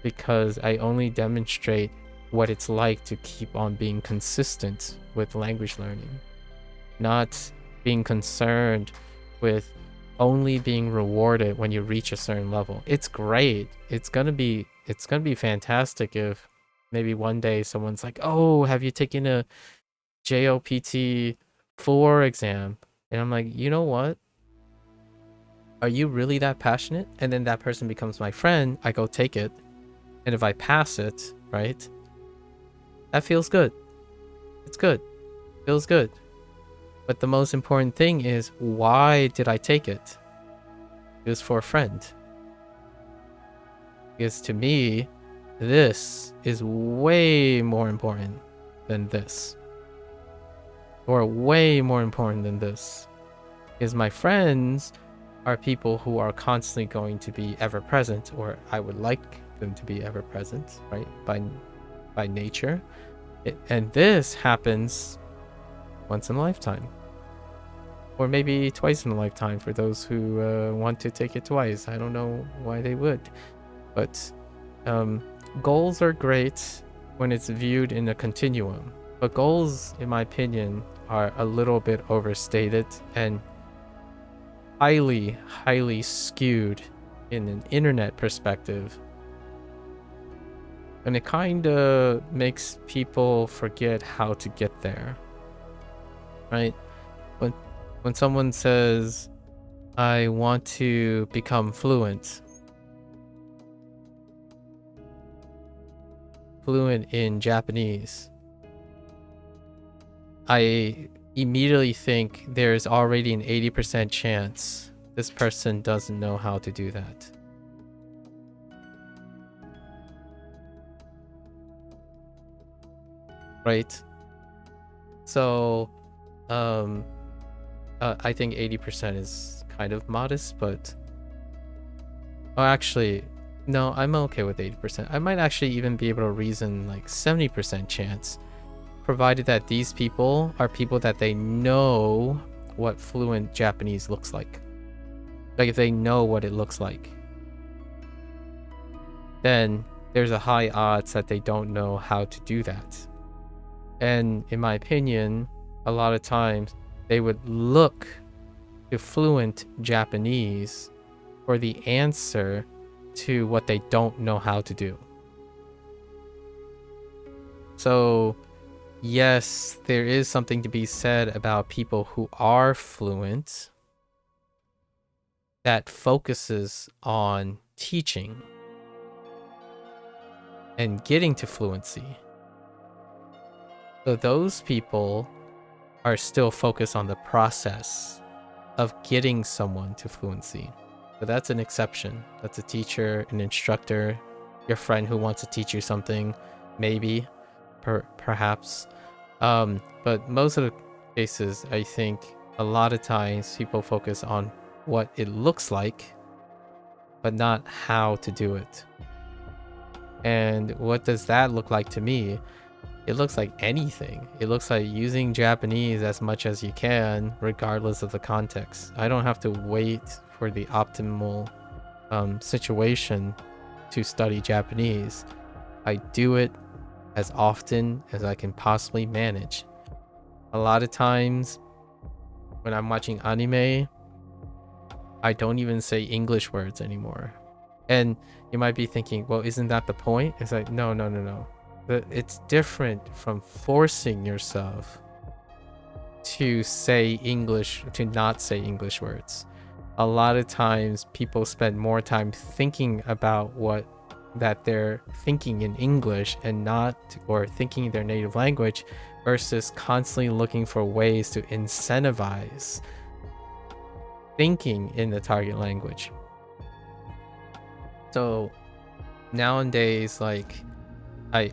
because I only demonstrate what it's like to keep on being consistent with language learning, not being concerned with only being rewarded when you reach a certain level. It's great. It's gonna be fantastic if maybe one day someone's like, oh, have you taken a JLPT 4 exam? And I'm like, you know what? Are you really that passionate? And then that person becomes my friend. I go take it. And if I pass it, right? That feels good. It's good. Feels good. But the most important thing is, why did I take it? It was for a friend. Because to me, this is way more important than this. Or way more important than this. Because my friends are people who are constantly going to be ever present, or I would like them to be ever present, right? By nature. And this happens once in a lifetime. Or maybe twice in a lifetime for those who want to take it twice. I don't know why they would. But goals are great when it's viewed in a continuum. But goals, in my opinion, are a little bit overstated and highly skewed in an internet perspective. And it kind of makes people forget how to get there. Right? When someone says, I want to become fluent in Japanese, I immediately think there's already an 80% chance this person doesn't know how to do that. Right? So, I think 80% is kind of modest, but... Oh, actually, no, I'm okay with 80%. I might actually even be able to reason like 70% chance, provided that these people are people that they know what fluent Japanese looks like. Like, if they know what it looks like, then there's a high odds that they don't know how to do that. And in my opinion, a lot of times they would look to fluent Japanese for the answer to what they don't know how to do. So, yes, there is something to be said about people who are fluent that focuses on teaching. and getting to fluency. So those people are still focused on the process of getting someone to fluency. But that's an exception. That's a teacher, an instructor, your friend who wants to teach you something, maybe, perhaps. But most of the cases, I think a lot of times people focus on what it looks like, but not how to do it. And what does that look like to me? It looks like anything. It looks like using Japanese as much as you can, regardless of the context. I don't have to wait for the optimal situation to study Japanese. I do it as often as I can possibly manage. A lot of times when I'm watching anime, I don't even say English words anymore. And you might be thinking, well, isn't that the point? It's like, no. It's different from forcing yourself to say English, to not say English words. A lot of times people spend more time thinking about what that they're thinking in English and not, or thinking their native language, versus constantly looking for ways to incentivize thinking in the target language. So nowadays, like, I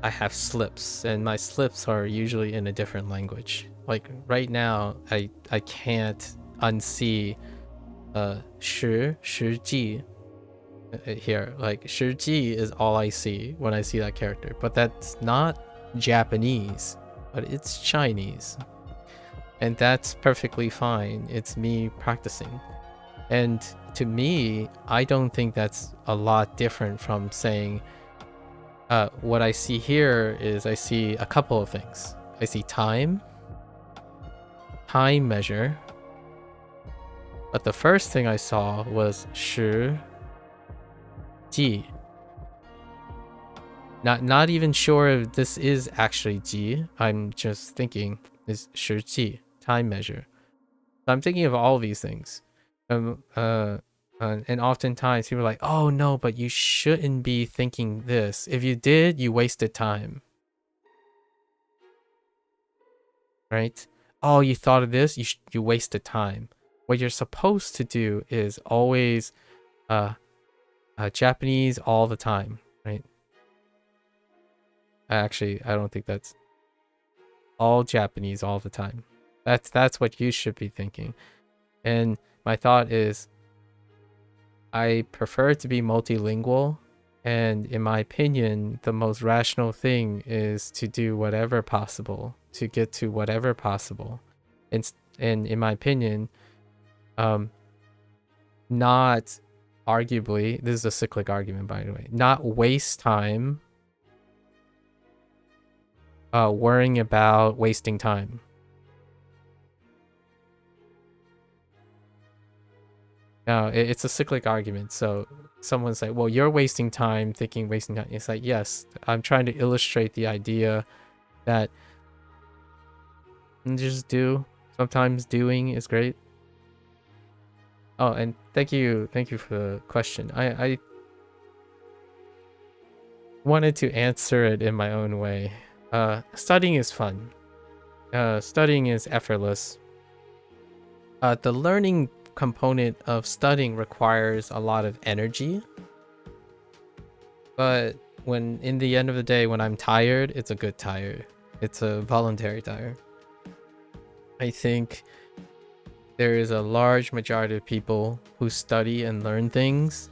have slips, and my slips are usually in a different language. Like right now, I can't unsee shi here. Like shi is all I see when I see that character, but that's not Japanese, but it's Chinese, and that's perfectly fine. It's me practicing, and to me, I don't think that's a lot different from saying what I see here is I see a couple of things. I see time measure, but the first thing I saw was shi ji. Not even sure if this is actually ji. I'm just thinking is shi ji, time measure. So I'm thinking of all these things. And oftentimes people are like, oh no, but you shouldn't be thinking this. If you did, you wasted time. Right? Oh, you thought of this, you wasted time. What you're supposed to do is always Japanese all the time, right? Actually, I don't think that's all Japanese all the time. That's what you should be thinking. And my thought is, I prefer to be multilingual, and in my opinion, the most rational thing is to do whatever possible to get to whatever possible. And in my opinion, not arguably, this is a cyclic argument, by the way, not waste time worrying about wasting time. Now, it's a cyclic argument. So someone's like, well, you're wasting time thinking wasting time. It's like, yes, I'm trying to illustrate the idea that just do. Sometimes doing is great. Oh, and thank you for the question. I wanted to answer it in my own way. Studying is fun. Studying is effortless. The learning component of studying requires a lot of energy, but when in the end of the day, when I'm tired, it's a good tired. It's a voluntary tired. I think there is a large majority of people who study and learn things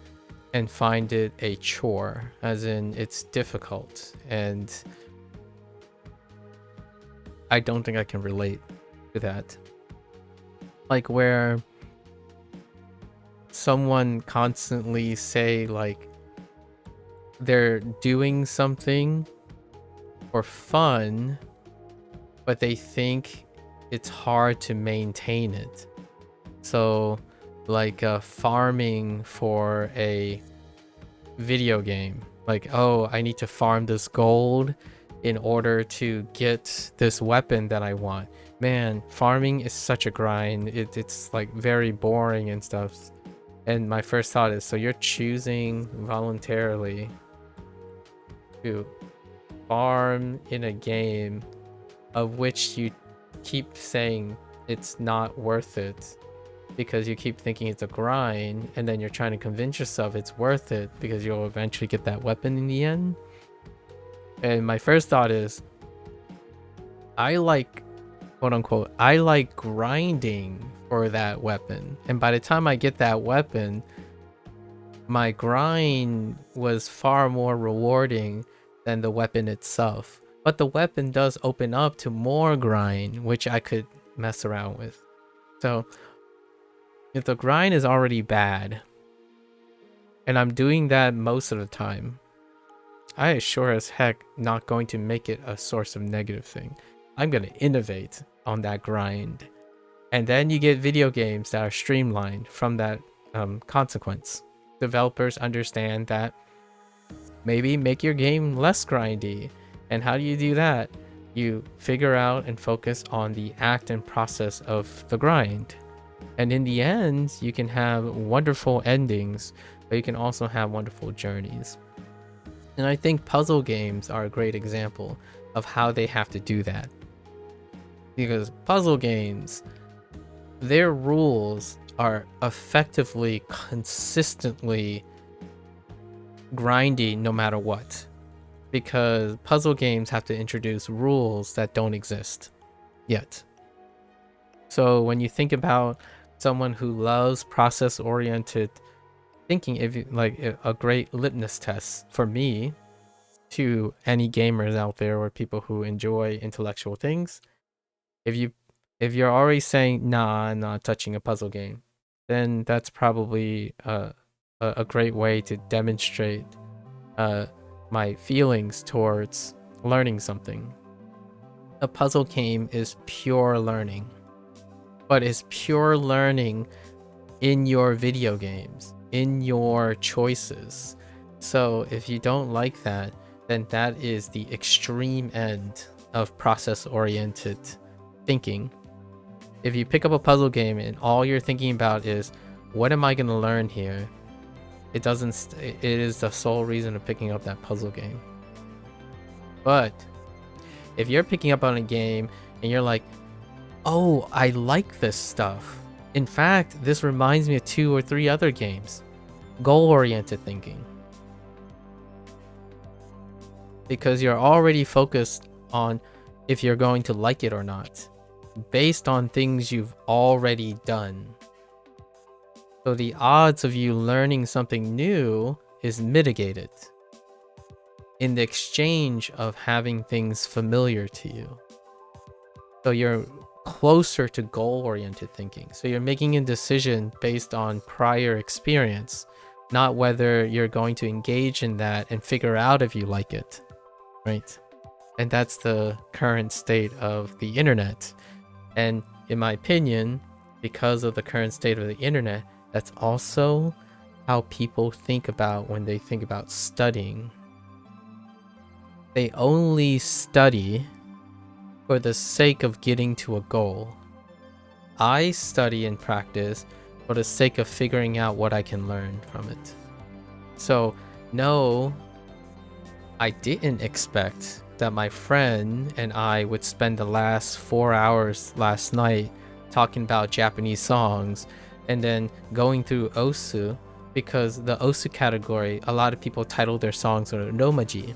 and find it a chore, as in it's difficult, and I don't think I can relate to that. Like where someone constantly say like they're doing something for fun, but they think it's hard to maintain it. So like farming for a video game, like, oh, I need to farm this gold in order to get this weapon that I want. Man, farming is such a grind. It's like very boring and stuff. And my first thought is, so you're choosing voluntarily to farm in a game of which you keep saying it's not worth it because you keep thinking it's a grind, and then you're trying to convince yourself it's worth it because you'll eventually get that weapon in the end. And my first thought is, I like, quote unquote, I like grinding for that weapon. And by the time I get that weapon, my grind was far more rewarding than the weapon itself. But the weapon does open up to more grind, which I could mess around with. So if the grind is already bad, and I'm doing that most of the time, I is sure as heck not going to make it a source of negative thing. I'm going to innovate on that grind. And then you get video games that are streamlined from that consequence. Developers understand that maybe make your game less grindy. And how do you do that? You figure out and focus on the act and process of the grind. And in the end, you can have wonderful endings, but you can also have wonderful journeys. And I think puzzle games are a great example of how they have to do that. Because puzzle games, their rules are effectively, consistently grindy no matter what. Because puzzle games have to introduce rules that don't exist yet. So when you think about someone who loves process-oriented thinking, if you, like a great litmus test for me to any gamers out there or people who enjoy intellectual things, if you're already saying, nah, I'm not touching a puzzle game, then that's probably a great way to demonstrate my feelings towards learning something. A puzzle game is pure learning, but it's pure learning in your video games, in your choices. So if you don't like that, then that is the extreme end of process-oriented thinking. If you pick up a puzzle game and all you're thinking about is, what am I going to learn here? It is the sole reason of picking up that puzzle game. But if you're picking up on a game and you're like, oh, I like this stuff. In fact, this reminds me of 2 or 3 other games. Goal-oriented thinking. Because you're already focused on if you're going to like it or not, based on things you've already done. So the odds of you learning something new is mitigated in the exchange of having things familiar to you. So you're closer to goal-oriented thinking. So you're making a decision based on prior experience, not whether you're going to engage in that and figure out if you like it, right? And that's the current state of the internet. And in my opinion, because of the current state of the internet, that's also how people think about when they think about studying. They only study for the sake of getting to a goal. I study and practice for the sake of figuring out what I can learn from it. So, no, I didn't expect that my friend and I would spend the last 4 hours last night talking about Japanese songs and then going through Osu, because the Osu category, a lot of people title their songs Romaji.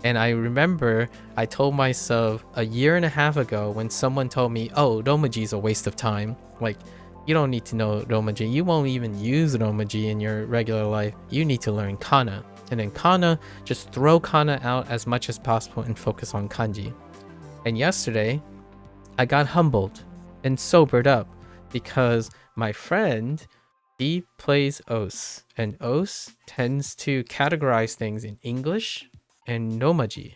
And I remember I told myself a year and a half ago when someone told me, oh, Romaji is a waste of time. Like, you don't need to know Romaji. You won't even use Romaji in your regular life. You need to learn kana. And in kana, just throw kana out as much as possible and focus on kanji. And yesterday, I got humbled and sobered up because my friend, he plays Os. And Os tends to categorize things in English and Romaji.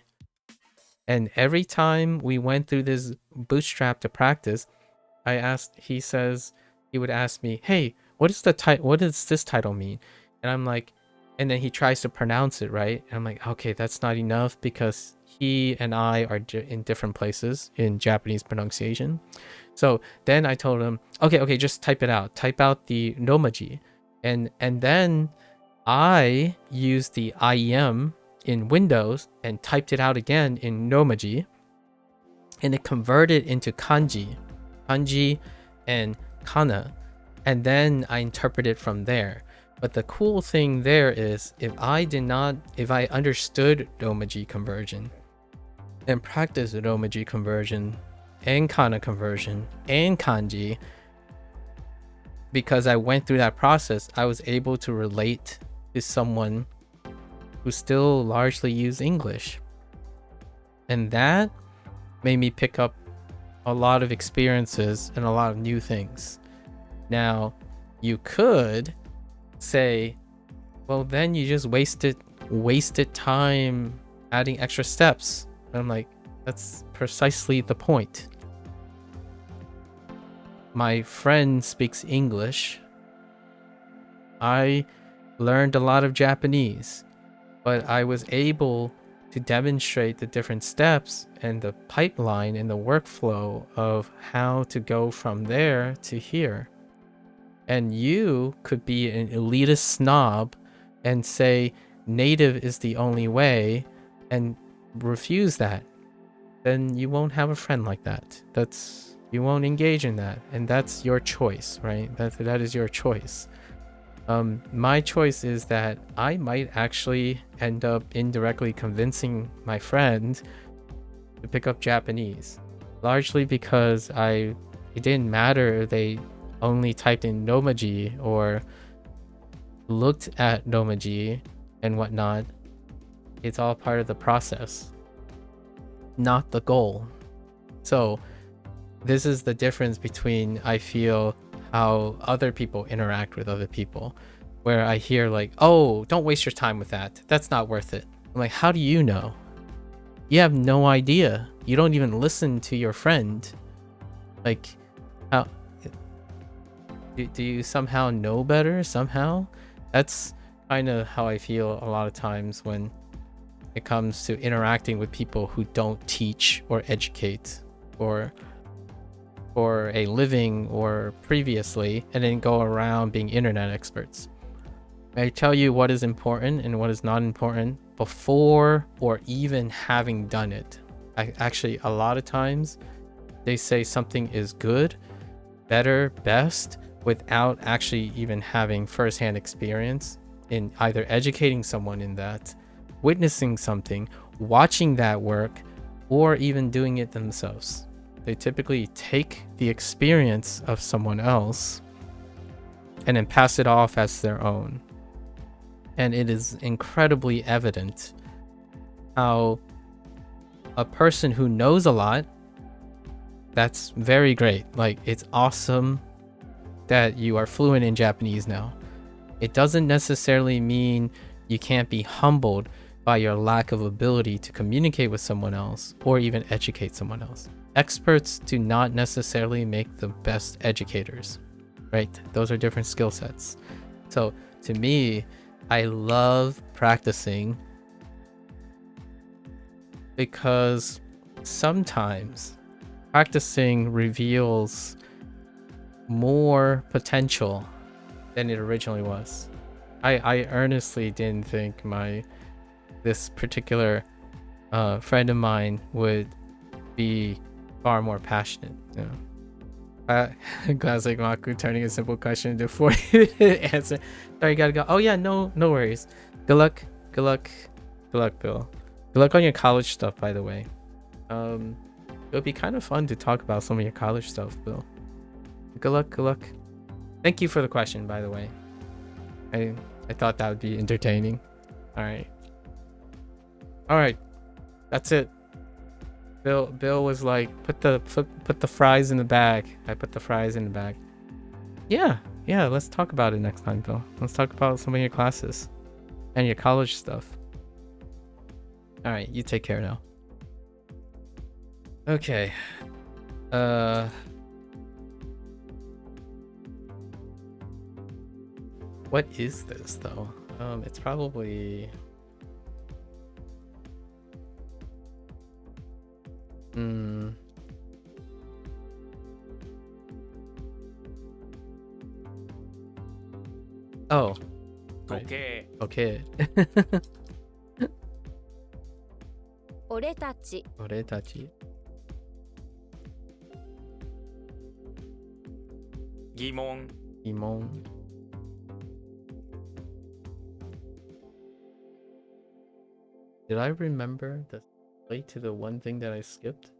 And every time we went through this bootstrap to practice, he would ask me, hey, what does this title mean? And I'm like, and then he tries to pronounce it right. And I'm like, okay, that's not enough because he and I are in different places in Japanese pronunciation. So then I told him, okay, just type it out. Type out the Romaji. And then I used the IEM in Windows and typed it out again in Romaji, and it converted into kanji and kana, and then I interpret it from there. But the cool thing there is if I understood Romaji conversion and practiced Romaji conversion and kana conversion and kanji, because I went through that process, I was able to relate to someone who still largely use English. And that made me pick up a lot of experiences and a lot of new things. Now, you could say, well, then you just wasted time adding extra steps. And I'm like, that's precisely the point. My friend speaks English. I learned a lot of Japanese, but I was able to demonstrate the different steps and the pipeline and the workflow of how to go from there to here. And you could be an elitist snob and say native is the only way and refuse that. Then you won't have a friend like that. You won't engage in that, and that's your choice, right? That is your choice. My choice is that I might actually end up indirectly convincing my friend to pick up Japanese, largely because it didn't matter if they only typed in Romaji or looked at Romaji and whatnot. It's all part of the process, not the goal. So this is the difference between, I feel, how other people interact with other people, where I hear like, oh, don't waste your time with that. That's not worth it. I'm like, how do you know? You have no idea. You don't even listen to your friend. Like, how do you somehow know better somehow? That's kind of how I feel a lot of times when it comes to interacting with people who don't teach or educate or for a living or previously, and then go around being internet experts. I tell you what is important and what is not important before or even having done it. Actually, a lot of times they say something is good, better, best, without actually even having firsthand experience in either educating someone in that, witnessing something, watching that work, or even doing it themselves. They typically take the experience of someone else and then pass it off as their own. And it is incredibly evident how a person who knows a lot, that's very great. Like, it's awesome that you are fluent in Japanese now. It doesn't necessarily mean you can't be humbled by your lack of ability to communicate with someone else or even educate someone else. Experts do not necessarily make the best educators, right? Those are different skill sets. So to me, I love practicing because sometimes practicing reveals more potential than it originally was. I earnestly didn't think this particular friend of mine would be far more passionate. You know? Classic MAKU, turning a simple question into a 40-minute answer. Sorry, gotta go. Oh yeah, no worries. Good luck, Bill. Good luck on your college stuff, by the way. It would be kind of fun to talk about some of your college stuff, Bill. Good luck. Thank you for the question, by the way. I thought that would be entertaining. All right, that's it. Bill was like, put the fries in the bag. I put the fries in the bag. Yeah, let's talk about it next time, Bill. Let's talk about some of your classes and your college stuff. All right, you take care now. Okay. What is this though? It's probably Oh. Right. Okay. Okay. 俺たち oretachi. 疑問 Imon. Did I remember the late to the one thing that I skipped?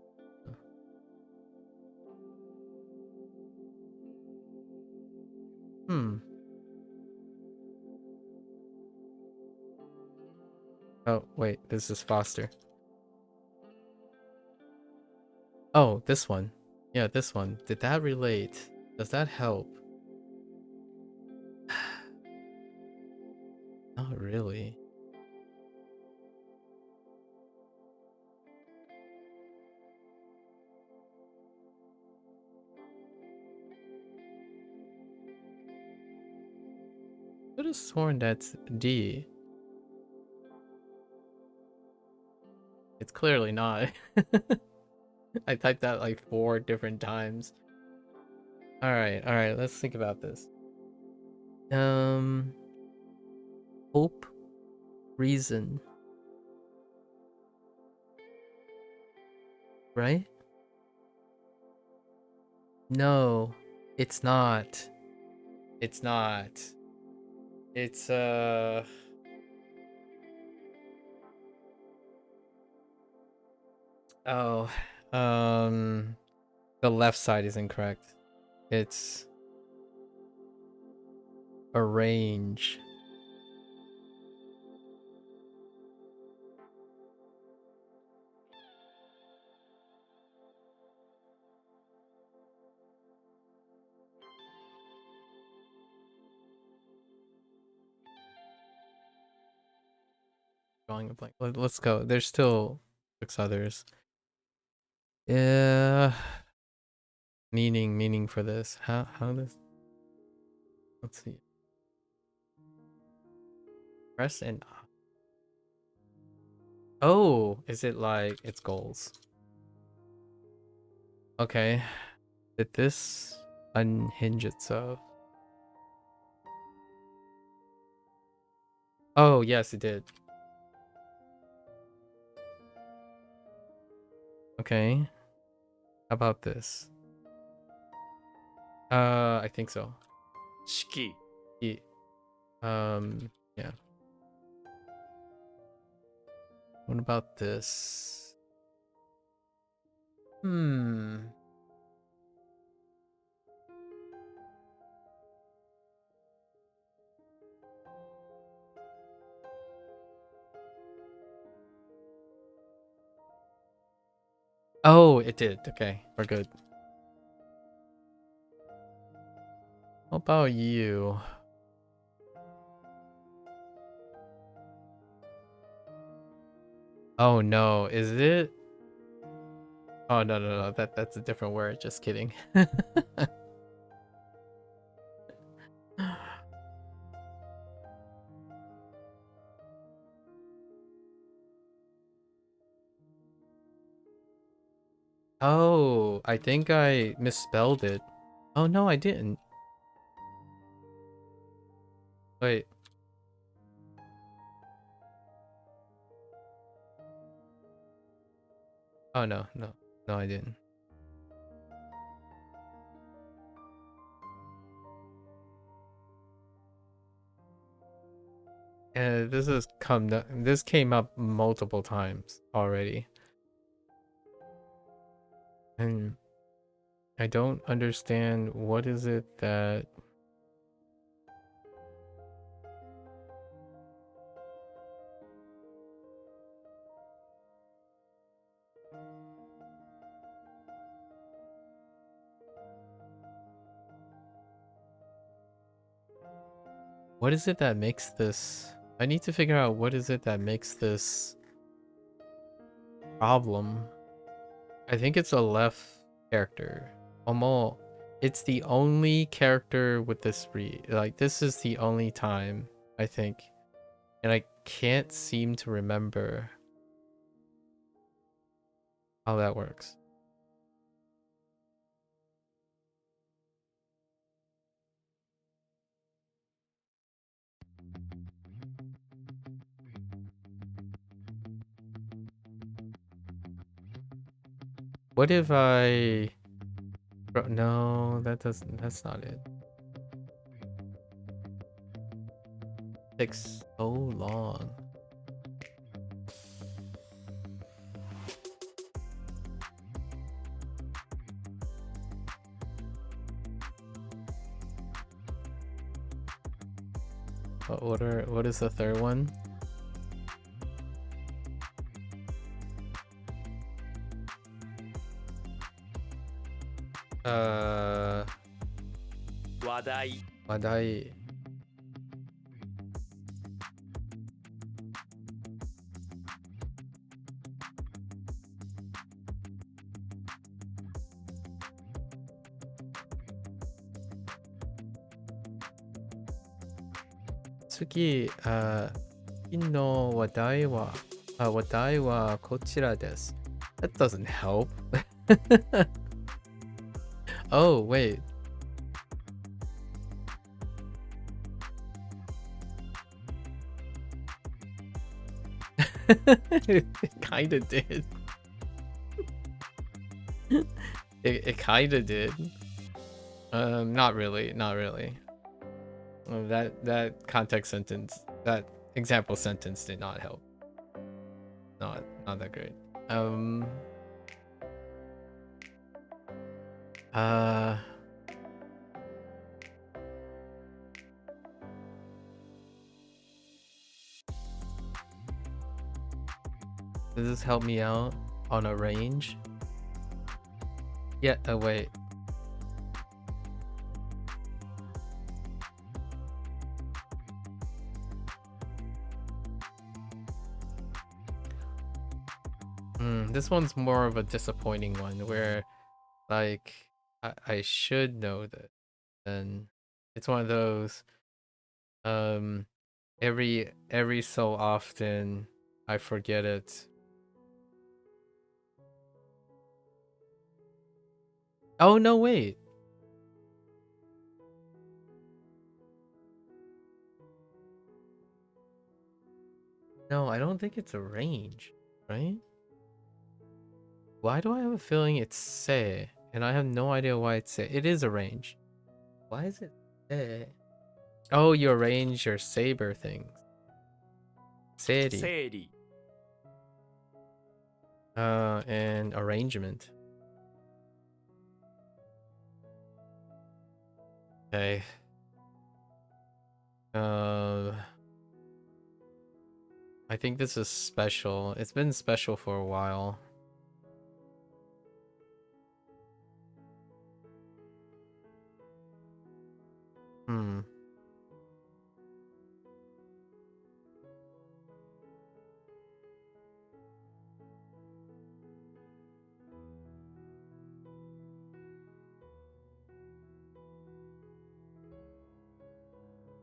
Oh, wait, this is Foster. Oh, this one. Yeah, this one. Did that relate? Does that help? Not really. Could have sworn that's D. It's clearly not. I typed that like 4 different times. Alright, let's think about this. Hope, reason. Right? No, it's not. It's not. It's oh, the left side is incorrect. It's arrange. Drawing a blank. Let's go. There's still 6 others. Yeah. Meaning for this. How does, let's see. Press and oh, is it like its goals? Okay. Did this unhinge itself? Oh, yes, it did. Okay. How about this? I think so. 式 Yeah. What about this? Oh, it did. Okay, we're good. How about you? Oh no, is it? Oh no. That's a different word. Just kidding. Oh, I think I misspelled it. Oh no, I didn't. Wait. Oh no, I didn't. This came up multiple times already. And I don't understand what is it that makes this. I need to figure out what is it that makes this problem. I think it's a left character. Almost, it's the only character with this read. Like, this is the only time, I think. And I can't seem to remember how that works. What if I... Bro, no, that's not it. Takes so long. What is the third one? Wadai. Wadai. Tsuki, 次の話題は、話題はこちらです. That doesn't help. Oh, wait. It kinda did. It kinda did. Not really. That context sentence, that example sentence did not help. Not that great. Does this help me out on a range? Yeah, wait. This one's more of a disappointing one where, like, I should know that. And it's one of those, every so often I forget it. Oh, no, wait. No, I don't think it's a range, right? Why do I have a feeling it's se? And I have no idea why it's se. It is a range. Why is it se? Oh, you arrange your saber things. Seri. Seiri. And arrangement. Okay. I think this is special. It's been special for a while.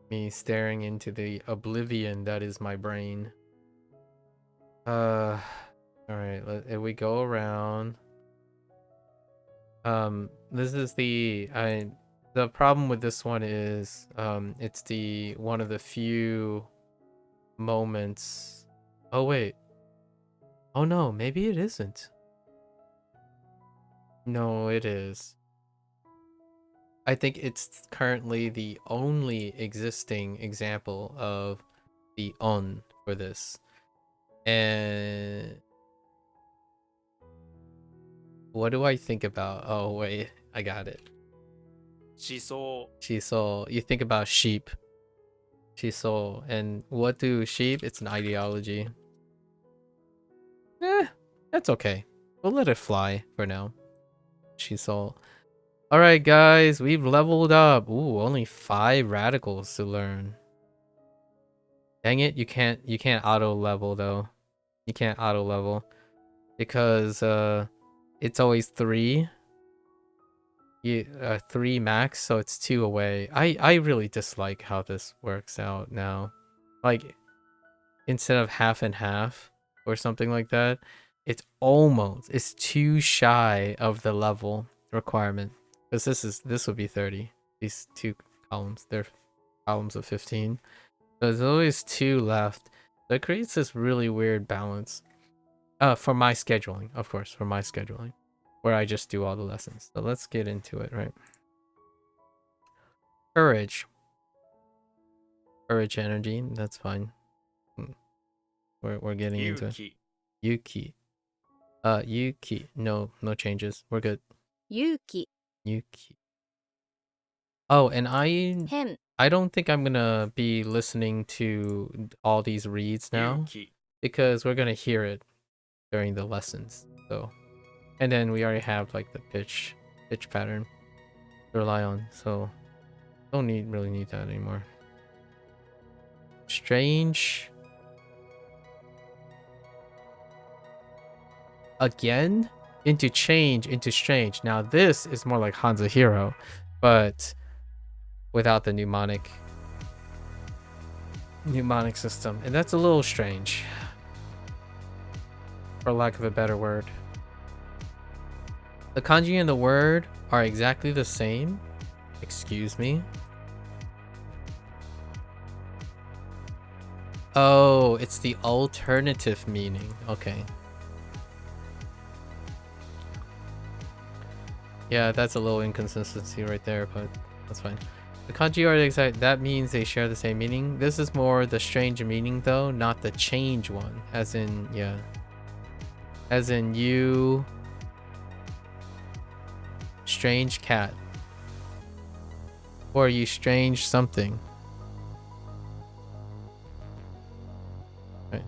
Me staring into the oblivion that is my brain. All right, if we go around. This is the problem with this one is it's the one of the few moments. Oh wait. Oh no, maybe it isn't. No, it is. I think it's currently the only existing example of the on for this. And what do I think about? Oh wait, I got it. Shiso. Shiso. You think about sheep. Shiso. And what do sheep? It's an ideology. That's okay. We'll let it fly for now. Shiso. Alright guys, we've leveled up. Ooh, only 5 radicals to learn. Dang it, you can't auto level though. You can't auto level. Because it's always 3. 3 max, so it's 2 away. I really dislike how this works out now. Like, instead of half and half or something like that, it's too shy of the level requirement. Because this would be 30. These 2 columns, they're columns of 15. So there's always 2 left. So it creates this really weird balance. For my scheduling, of course, for my scheduling. where I just do all the lessons. So let's get into it, right? Courage. Courage energy, that's fine. We're getting into it. Yuki. Yuki. Yuki. No changes. We're good. 勇気 Yuki. Oh, and I 変 don't think I'm gonna be listening to all these reads now Yuki. because we're gonna hear it during the lessons. So, and then we already have like the pitch pattern to rely on. So, don't really need that anymore. Strange. Again? Into change, into strange. Now this is more like Hanza Hero, but without the mnemonic system. And that's a little strange, for lack of a better word. The kanji and the word are exactly the same. Excuse me. Oh, it's the alternative meaning. Okay. Yeah, that's a little inconsistency right there, but that's fine. The kanji are exact. That means they share the same meaning. This is more the strange meaning though, not the change one. As in, yeah. As in you... strange cat. Or you strange something. Right.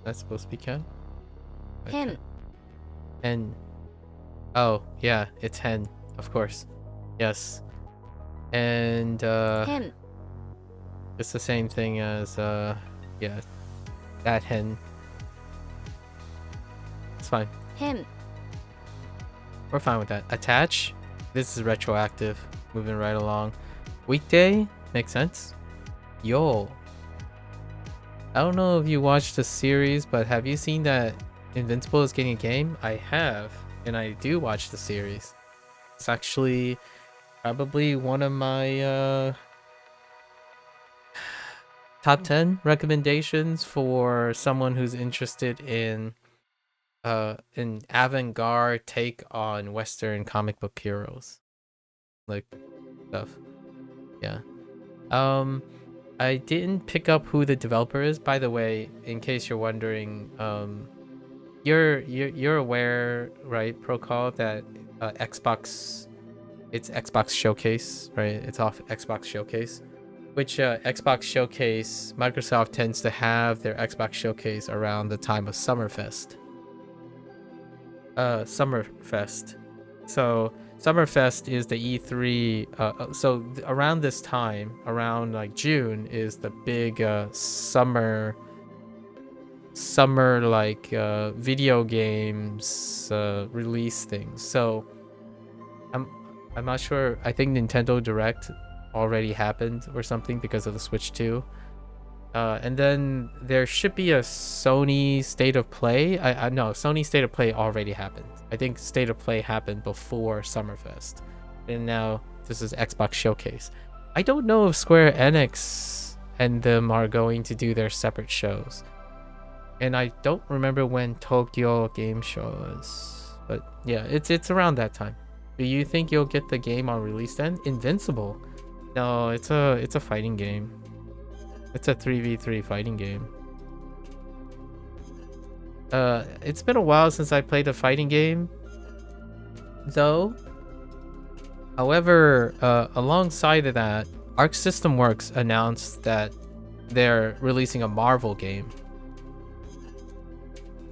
That's supposed to be cat? 変 Hen. Oh, yeah, it's hen, of course. Yes. And 変 it's the same thing as yeah, that hen. It's fine. 変 We're fine with that. Attach. This is retroactive. Moving right along. Weekday makes sense. Yo. I don't know if you watched the series, but have you seen that Invincible is getting a game? I have, and I do watch the series. It's actually probably one of my top 10 recommendations for someone who's interested in an avant-garde take on Western comic book heroes, like stuff. Yeah. I didn't pick up who the developer is, by the way, in case you're wondering. You're aware, right, Procall, that Xbox, it's Xbox Showcase, right? It's off Xbox Showcase, which Xbox Showcase, Microsoft tends to have their Xbox Showcase around the time of Summerfest. Summerfest. So Summerfest is the E3. So around this time, around like June, is the big summer like video games release things. So I'm not sure. I think Nintendo Direct already happened or something because of the Switch 2. And then there should be a Sony State of Play. No, Sony State of Play already happened. I think State of Play happened before Summerfest. And now this is Xbox Showcase. I don't know if Square Enix and them are going to do their separate shows. And I don't remember when Tokyo Game Show is. But yeah, it's around that time. Do you think you'll get the game on release then? Invincible? No, it's a fighting game. It's a 3v3 fighting game. It's been a while since I played a fighting game, though. However, alongside of that, Arc System Works announced that they're releasing a Marvel game.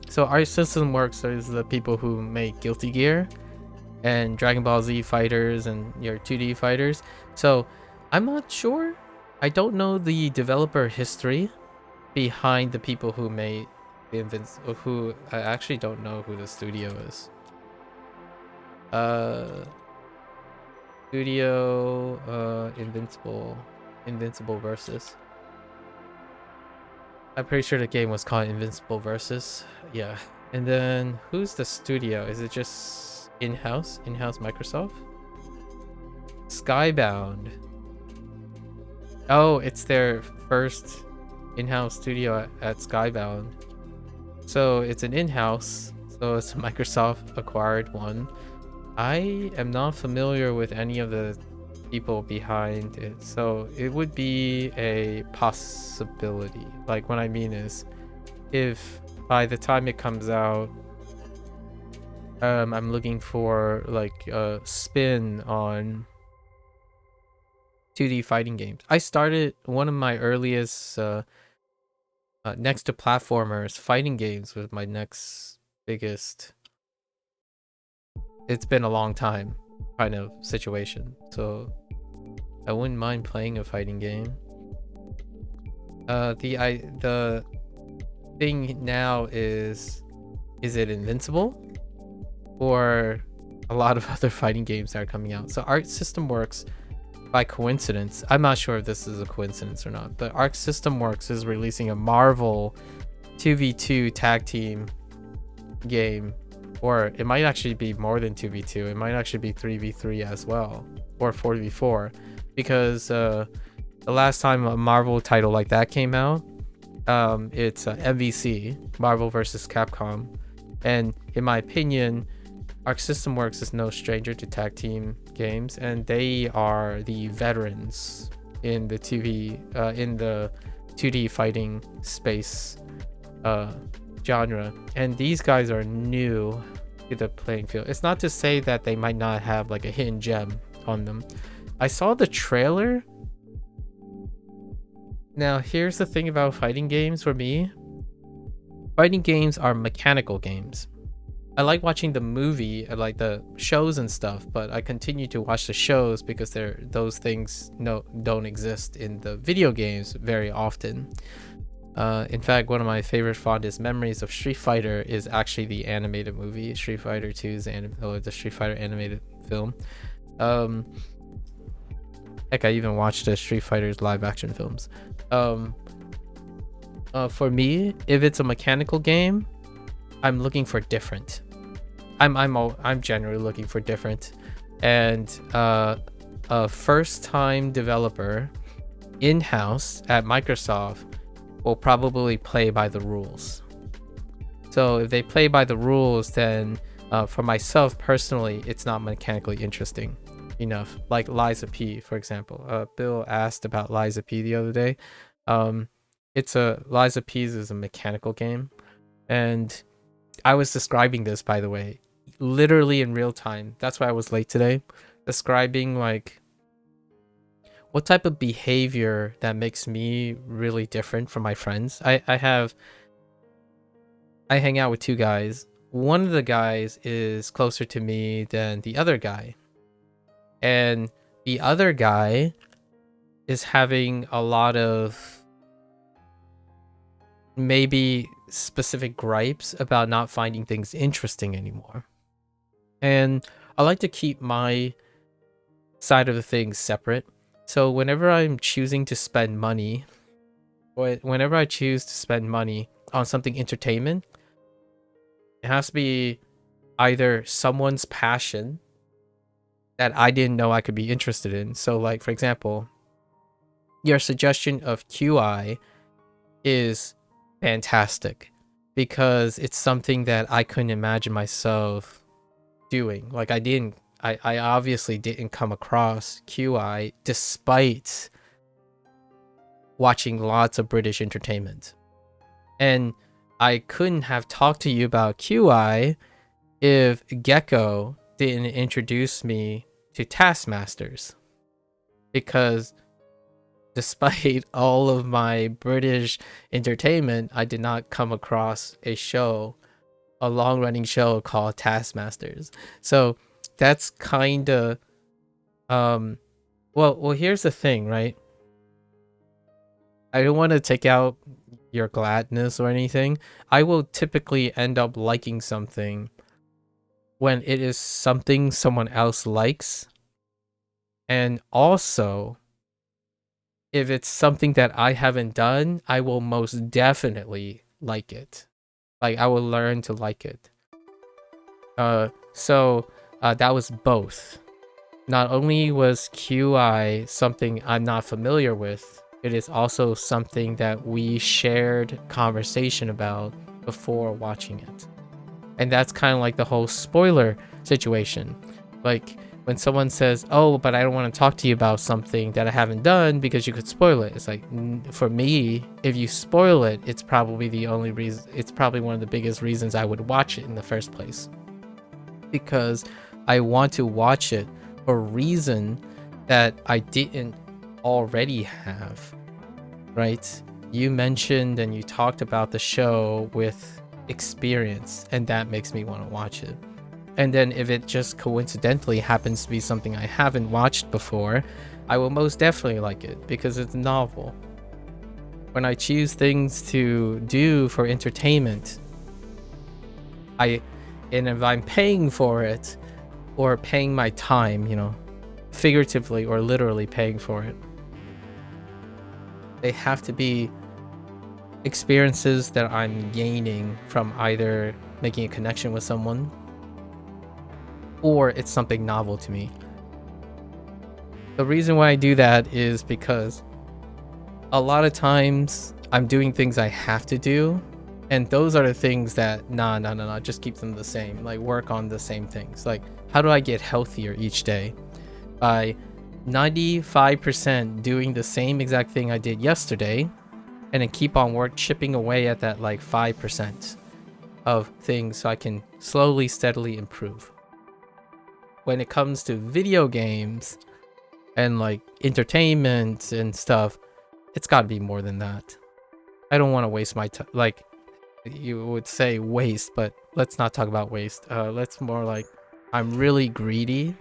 So Arc System Works is the people who make Guilty Gear and Dragon Ball Z Fighters and your 2D fighters. So I'm not sure. I don't know the developer history behind the people who made the Invincible. I actually don't know who the studio is. Studio Invincible Versus. I'm pretty sure the game was called Invincible Versus. Yeah. And then who's the studio? Is it just in-house Microsoft? Skybound. Oh, it's their first in-house studio at Skybound. So it's an in-house. So So it's a Microsoft acquired one. I am not familiar with any of the people behind it, so it would be a possibility. Like, what I mean is, if by the time it comes out, I'm looking for like a spin on 2D fighting games. I started one of my earliest next to platformers fighting games with my next biggest. It's been a long time kind of situation, so I wouldn't mind playing a fighting game. The thing now is it Invincible or a lot of other fighting games that are coming out? So Arc System Works, by coincidence, I'm not sure if this is a coincidence or not, but Arc System Works is releasing a Marvel 2v2 tag team game, or it might actually be more than 2v2. It might actually be 3v3 as well, or 4v4, because the last time a Marvel title like that came out, it's MVC, Marvel vs. Capcom, and in my opinion, Arc System Works is no stranger to tag team games, and they are the veterans in the 2D fighting space genre, and these guys are new to the playing field. It's not to say that they might not have like a hidden gem on them. I saw the trailer. Now here's the thing about fighting games for me. Fighting games are mechanical games. I like watching the movie, I like the shows and stuff, but I continue to watch the shows because those things don't exist in the video games very often. In fact, one of my favorite fondest memories of Street Fighter is actually the animated movie, Street Fighter 2's the Street Fighter animated film. Heck, I even watched the Street Fighter's live action films. For me, if it's a mechanical game, I'm looking for different. I'm generally looking for different, and a first-time developer in-house at Microsoft will probably play by the rules. So if they play by the rules, then for myself personally, it's not mechanically interesting enough. Like Liza P, for example. Bill asked about Liza P the other day. Liza P's is a mechanical game, and I was describing this, by the way, literally in real time. That's why I was late today. Describing like what type of behavior that makes me really different from my friends. I hang out with two guys. One of the guys is closer to me than the other guy. And the other guy is having a lot of maybe specific gripes about not finding things interesting anymore. And I like to keep my side of the things separate. So whenever I'm choosing to spend money, or whenever I choose to spend money on something entertainment, it has to be either someone's passion that I didn't know I could be interested in. So like, for example, your suggestion of QI is fantastic because it's something that I couldn't imagine myself doing. Like I obviously didn't come across QI despite watching lots of British entertainment. And I couldn't have talked to you about QI if Gecko didn't introduce me to Taskmasters. Because despite all of my British entertainment, I did not come across a long-running show called Taskmasters. So that's kind of well here's the thing, right? I don't want to take out your gladness or anything. I will typically end up liking something when it is something someone else likes, and also if it's something that I haven't done, I will most definitely like it. Like I will learn to like it. So that was both. Not only was QI something I'm not familiar with, it is also something that we shared conversation about before watching it. And that's kind of like the whole spoiler situation. Like when someone says, oh, but I don't want to talk to you about something that I haven't done because you could spoil it. It's like, for me, if you spoil it, it's probably the only reason, it's probably one of the biggest reasons I would watch it in the first place. Because I want to watch it for a reason that I didn't already have, right? You mentioned and you talked about the show with experience, and that makes me want to watch it. And then if it just coincidentally happens to be something I haven't watched before, I will most definitely like it because it's novel. When I choose things to do for entertainment, and if I'm paying for it or paying my time, you know, figuratively or literally paying for it, they have to be experiences that I'm gaining from either making a connection with someone or it's something novel to me. The reason why I do that is because a lot of times I'm doing things I have to do, and those are the things that nah, just keep them the same. Like, work on the same things. Like, how do I get healthier each day? By 95% doing the same exact thing I did yesterday, and then keep on chipping away at that like 5% of things so I can slowly, steadily improve. When it comes to video games and like entertainment and stuff, it's got to be more than that. I don't want to waste my time. Like, you would say waste, but let's not talk about waste. Let's more like, I'm really greedy.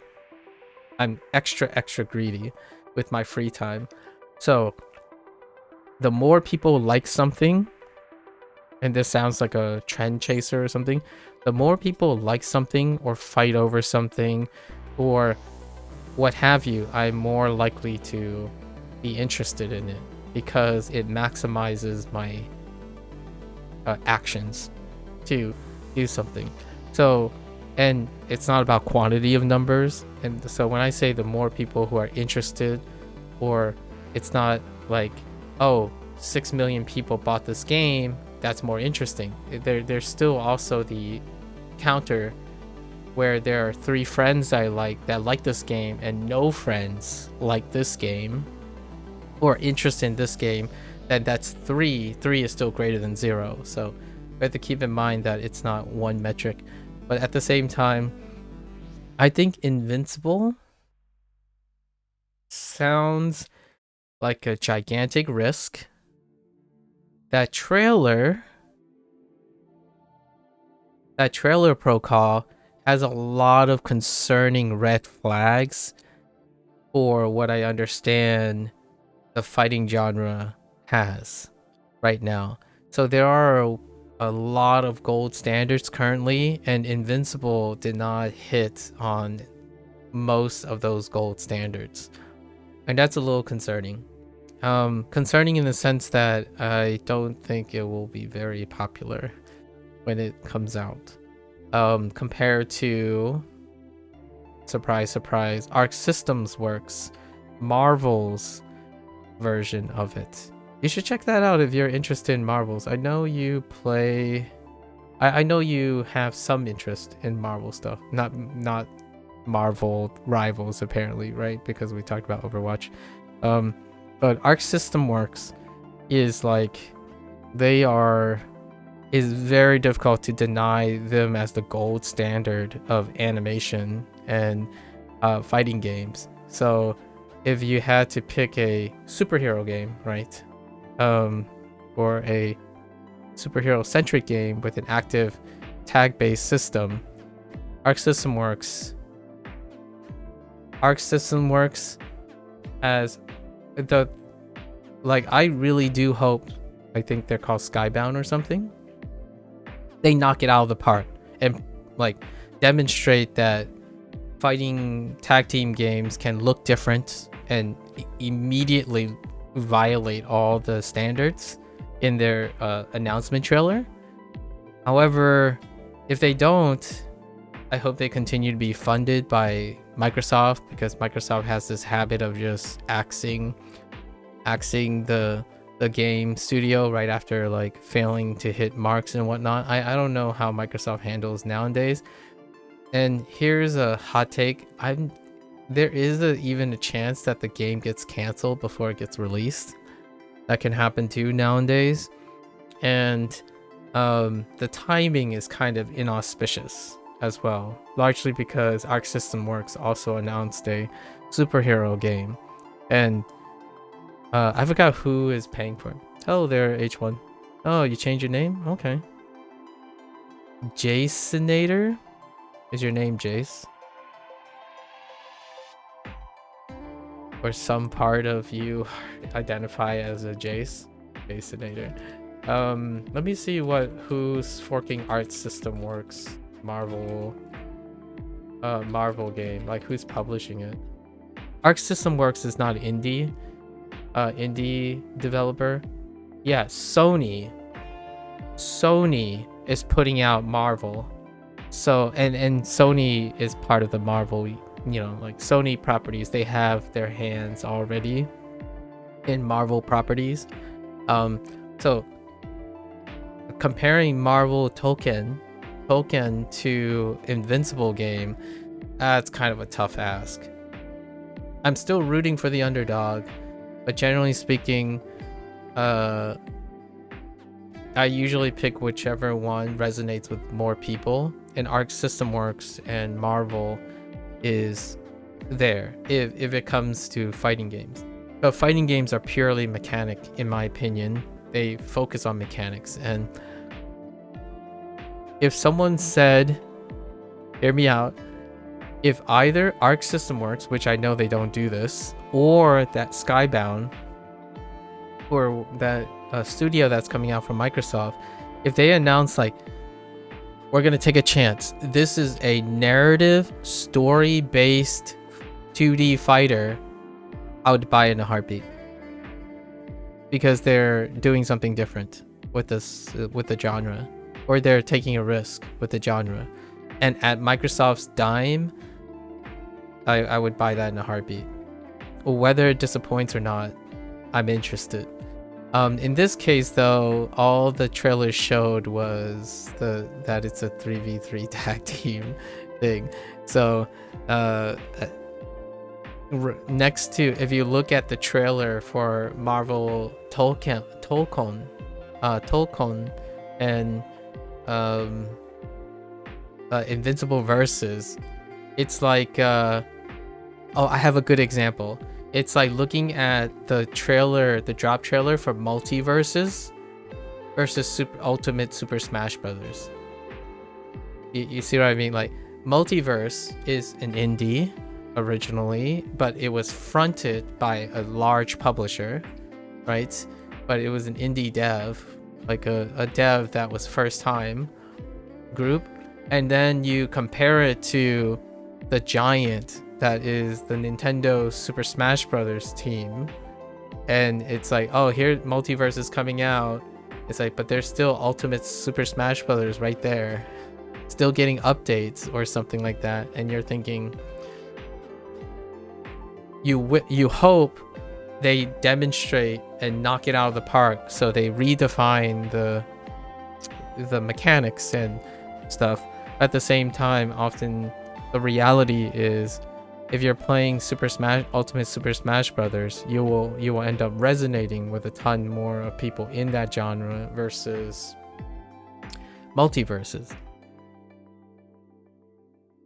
I'm extra greedy with my free time. So the more people like something, and this sounds like a trend chaser or something, the more people like something or fight over something or what have you, I'm more likely to be interested in it because it maximizes my actions to do something. So, and it's not about quantity of numbers. And so when I say the more people who are interested, or it's not like, oh, 6 million people bought this game, that's more interesting. There's still also the counter where there are 3 friends I like that like this game and no friends like this game or interest in this game, then that's 3 is still greater than 0. So we have to keep in mind that it's not one metric. But at the same time, I think Invincible sounds like a gigantic risk. That trailer protocol has a lot of concerning red flags for what I understand the fighting genre has right now. So there are a lot of gold standards currently, and Invincible did not hit on most of those gold standards. And that's a little concerning. Concerning in the sense that I don't think it will be very popular when it comes out. Compared to, surprise, surprise, Arc Systems Works, Marvel's version of it. You should check that out if you're interested in Marvels. I know you play... I know you have some interest in Marvel stuff. Not Marvel Rivals, apparently, right? Because we talked about Overwatch. But Arc System Works is like... It's very difficult to deny them as the gold standard of animation and fighting games. So if you had to pick a superhero game, right? Or a superhero-centric game with an active tag-based system, Arc System Works as the... Like, I really do hope, I think they're called Skybound or something, they knock it out of the park and like demonstrate that fighting tag team games can look different and immediately violate all the standards in their announcement trailer. However, if they don't, I hope they continue to be funded by Microsoft, because Microsoft has this habit of just axing the the game studio right after like failing to hit marks and whatnot. I don't know how Microsoft handles nowadays. And here's a hot take. There is even a chance that the game gets canceled before it gets released. That can happen too nowadays. And the timing is kind of inauspicious as well, largely because Arc System Works also announced a superhero game, and I forgot who is paying for it. Hello there, H1. Oh, you changed your name? Okay. Jasonator? Is your name Jace? Or some part of you identify as a Jace? Jasonator. Let me see who's forking Art System Works Marvel game, like who's publishing it. Arc System Works is not indie developer. Yeah, Sony is putting out Marvel. So and Sony is part of the Marvel, like Sony properties, they have their hands already in Marvel properties. So comparing Marvel Tolkien to Invincible game, that's kind of a tough ask. I'm still rooting for the underdog, but generally speaking, I usually pick whichever one resonates with more people, and Arc System Works and Marvel is there if it comes to fighting games. But fighting games are purely mechanic, in my opinion. They focus on mechanics, and if someone said, hear me out, if either Arc System Works, which I know they don't do this, or that Skybound, or that studio that's coming out from Microsoft, if they announce like, we're gonna take a chance, this is a narrative story-based 2D fighter, I would buy it in a heartbeat, because they're doing something different with this with the genre, or they're taking a risk with the genre, and at Microsoft's dime, I would buy that in a heartbeat. Whether it disappoints or not, I'm interested. In this case though, all the trailers showed was that it's a 3v3 tag team thing. So next to, if you look at the trailer for Marvel Tolkien and Invincible Versus, it's like oh, I have a good example. It's like looking at the drop trailer for Multiverses versus Ultimate Super Smash Brothers. You see what I mean? Like, Multiverse is an indie originally, but it was fronted by a large publisher, right? But it was an indie dev, like a dev that was first time group. And then you compare it to the giant that is the Nintendo Super Smash Brothers team, and it's like, oh, here Multiverse is coming out. It's like, but there's still Ultimate Super Smash Brothers right there, still getting updates or something like that. And you're thinking, you hope they demonstrate and knock it out of the park, so they redefine the mechanics and stuff. At the same time, often the reality is, if you're playing Ultimate Super Smash Brothers, you will end up resonating with a ton more of people in that genre versus Multiverses.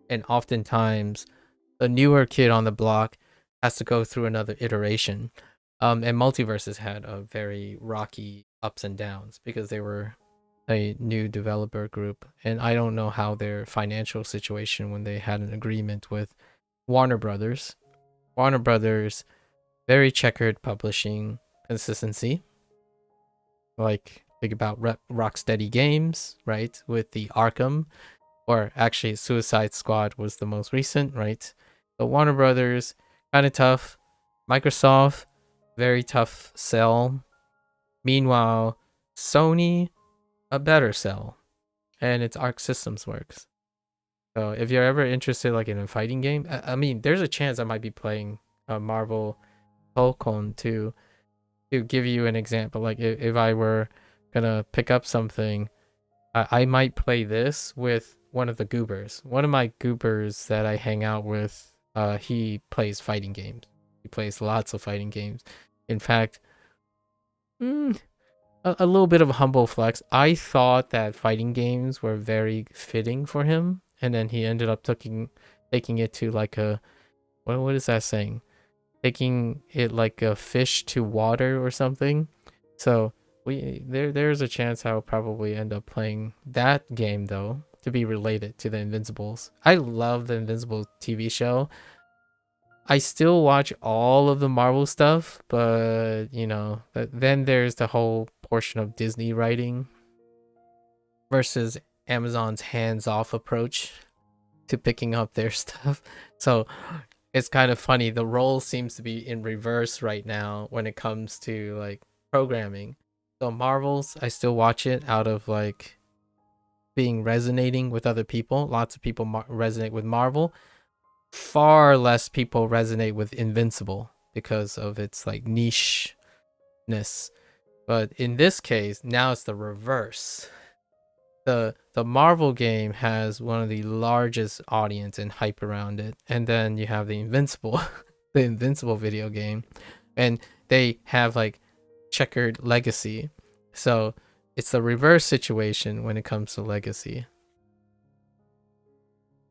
And oftentimes, the newer kid on the block has to go through another iteration. And Multiverses had a very rocky ups and downs because they were a new developer group, and I don't know how their financial situation when they had an agreement with Warner Brothers, very checkered publishing consistency. Like, think about Rocksteady Games, right? With the Arkham, or actually Suicide Squad was the most recent, right? But Warner Brothers, kind of tough. Microsoft, very tough sell. Meanwhile, Sony, a better sell. And it's Arc Systems Works. So if you're ever interested like in a fighting game, I mean, there's a chance I might be playing Marvel Tolkien too. to give you an example, like if I were gonna pick up something, I might play this with one of the goobers. One of my goobers that I hang out with, he plays fighting games. He plays lots of fighting games. In fact, a little bit of a humble flex. I thought that fighting games were very fitting for him, and then he ended up taking it to like a what is that saying? Taking it like a fish to water or something. So there's a chance I'll probably end up playing that game though, to be related to the Invincibles. I love the Invincible TV show. I still watch all of the Marvel stuff, but you know, then there's the whole portion of Disney writing versus Amazon's hands-off approach to picking up their stuff. So it's kind of funny. The role seems to be in reverse right now when it comes to like programming. So Marvel's, I still watch it out of like being resonating with other people. Lots of people resonate with Marvel. Far less people resonate with Invincible because of its like nicheness. But in this case, now it's the reverse. The Marvel game has one of the largest audience and hype around it, and then you have the Invincible, the Invincible video game, and they have like checkered legacy. So it's the reverse situation when it comes to legacy.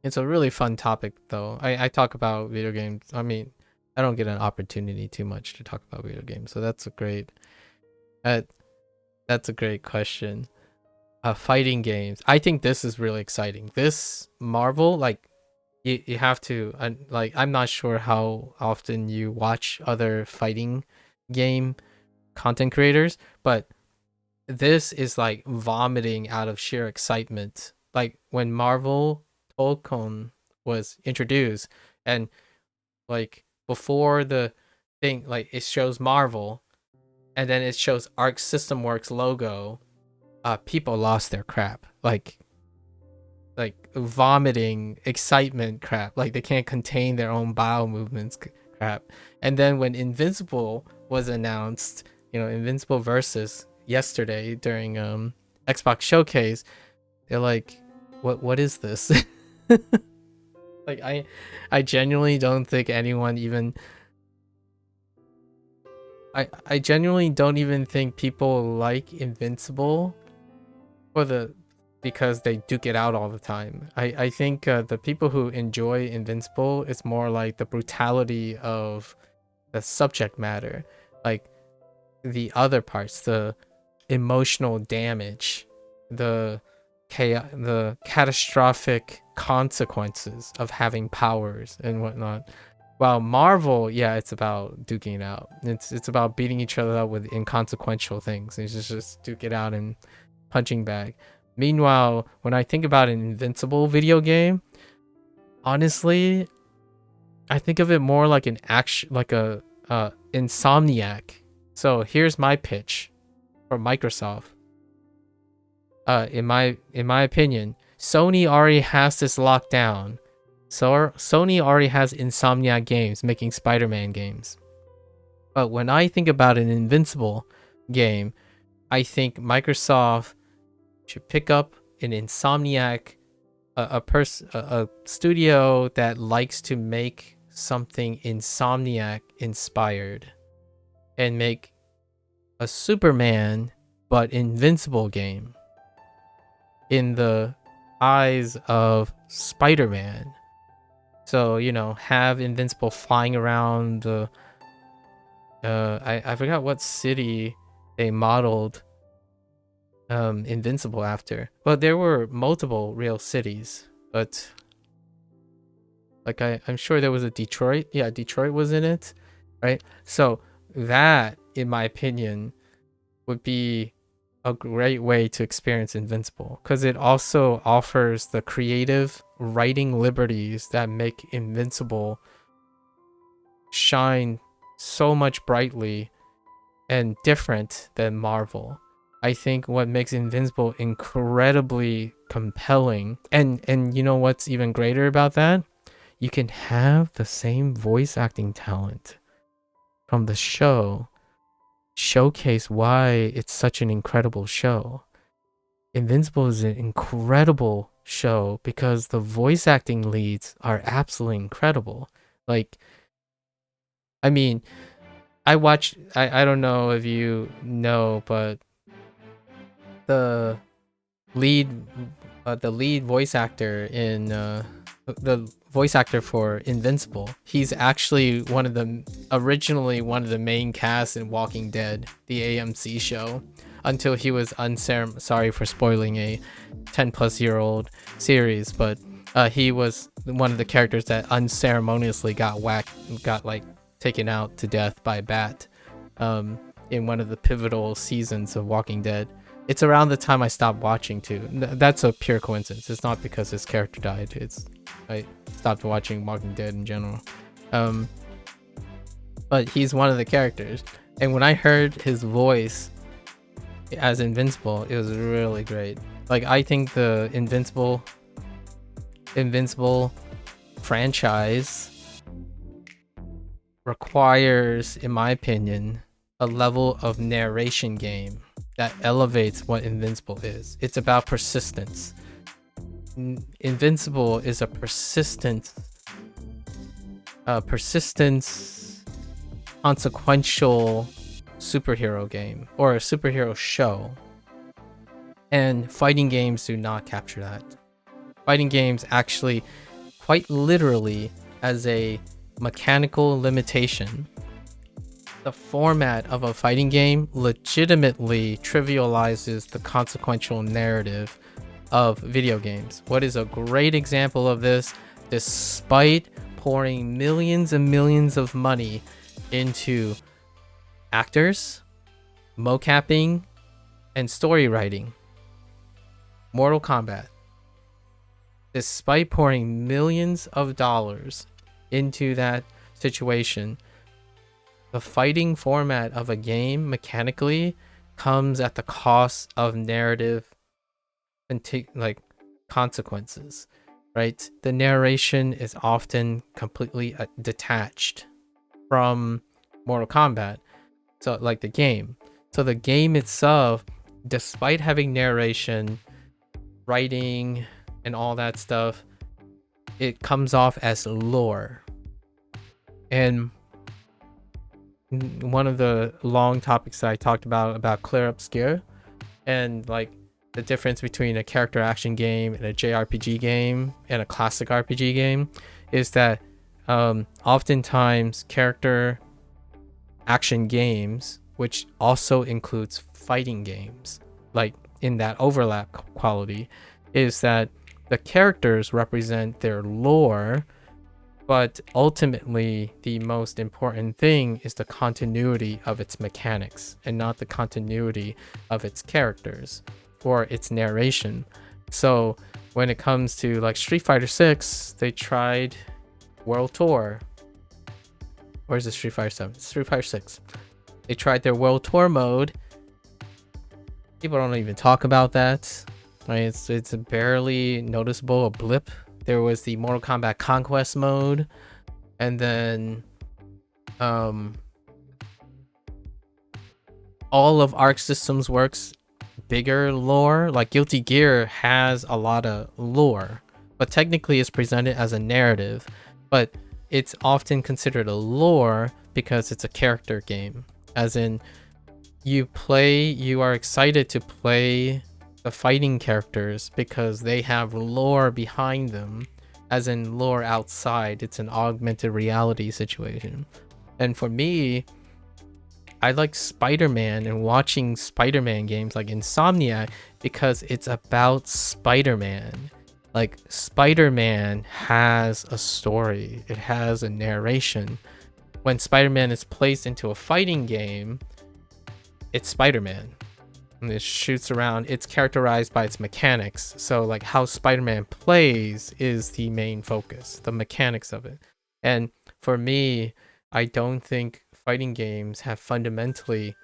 It's a really fun topic though. I talk about video games. I mean, I don't get an opportunity too much to talk about video games, so that's a great question. Fighting games. I think this is really exciting. This Marvel, like you have to like, I'm not sure how often you watch other fighting game content creators, but this is like vomiting out of sheer excitement. Like when Marvel Tolkien was introduced, and like before the thing, like it shows Marvel and then it shows Arc System Works logo, people lost their crap. Like vomiting excitement crap. Like they can't contain their own bowel movements crap. And then when Invincible was announced, you know, Invincible Versus yesterday during Xbox Showcase, they're like, what is this? Like I genuinely don't think anyone even I genuinely don't even think people like Invincible because they duke it out all the time. I think the people who enjoy Invincible, it's more like the brutality of the subject matter, like the other parts, the emotional damage, the catastrophic consequences of having powers and whatnot. While Marvel, yeah, it's about duking it out. It's about beating each other up with inconsequential things. It's just duke it out and punching bag. Meanwhile, when I think about an Invincible video game, honestly, I think of it more like an action, like a Insomniac. So here's my pitch for Microsoft. In my opinion, Sony already has this locked down. So Sony already has Insomniac Games making Spider-Man games. But when I think about an Invincible game, I think Microsoft should pick up an Insomniac, a studio that likes to make something Insomniac inspired, and make a Superman but Invincible game in the eyes of Spider-Man. So, you know, have Invincible flying around the I forgot what city they modeled Invincible after. Well, there were multiple real cities, but like I'm sure there was a Detroit. Yeah, Detroit was in it, right? So that, in my opinion, would be a great way to experience Invincible, because it also offers the creative writing liberties that make Invincible shine so much brightly and different than Marvel. I think what makes Invincible incredibly compelling, and you know what's even greater about that? You can have the same voice acting talent from the show showcase why it's such an incredible show. Invincible is an incredible show because the voice acting leads are absolutely incredible. Like, I mean, I don't know if you know, but the lead voice actor in the voice actor for Invincible, he's actually originally one of the main cast in Walking Dead, the AMC show, until he was sorry for spoiling a 10-plus-year-old series, but he was one of the characters that unceremoniously got taken out to death by a bat in one of the pivotal seasons of Walking Dead. It's around the time I stopped watching too. That's a pure coincidence. It's not because his character died. I stopped watching Walking Dead in general. But he's one of the characters. And when I heard his voice as Invincible, it was really great. Like, I think the Invincible franchise requires, in my opinion, a level of narration game that elevates what Invincible is. It's about persistence. Invincible is a persistence consequential superhero game, or a superhero show. And fighting games do not capture that. Fighting games actually, quite literally, as a mechanical limitation, the format of a fighting game legitimately trivializes the consequential narrative of video games. What is a great example of this, despite pouring millions and millions of money into actors, mocapping, and story writing? Mortal Kombat. Despite pouring millions of dollars into that situation, the fighting format of a game mechanically comes at the cost of narrative and consequences, right? The narration is often completely detached from Mortal Kombat, so like the game. So the game itself, despite having narration, writing, and all that stuff, it comes off as lore. And one of the long topics that I talked about Clair Obscur, and like the difference between a character action game and a JRPG game and a classic RPG game, is that oftentimes character action games, which also includes fighting games, like in that overlap quality, is that the characters represent their lore, but ultimately the most important thing is the continuity of its mechanics and not the continuity of its characters or its narration. So when it comes to like Street Fighter 6, they tried World Tour. Where's the Street Fighter 7? Street Fighter 6. They tried their World Tour mode. People don't even talk about that. Right? It's a barely noticeable, a blip. There was the Mortal Kombat Conquest mode, and then all of Arc Systems Works' bigger lore, like Guilty Gear, has a lot of lore, but technically it's presented as a narrative, but it's often considered a lore because it's a character game, as in you are excited to play the fighting characters because they have lore behind them, as in lore outside. It's an augmented reality situation. And for me, I like Spider-Man and watching Spider-Man games like Insomniac because it's about Spider-Man. Like, Spider-Man has a story, it has a narration. When Spider-Man is placed into a fighting game, it's Spider-Man. And it shoots around. It's characterized by its mechanics. So like how Spider-Man plays is the main focus, the mechanics of it. And for me, I don't think fighting games have fundamentally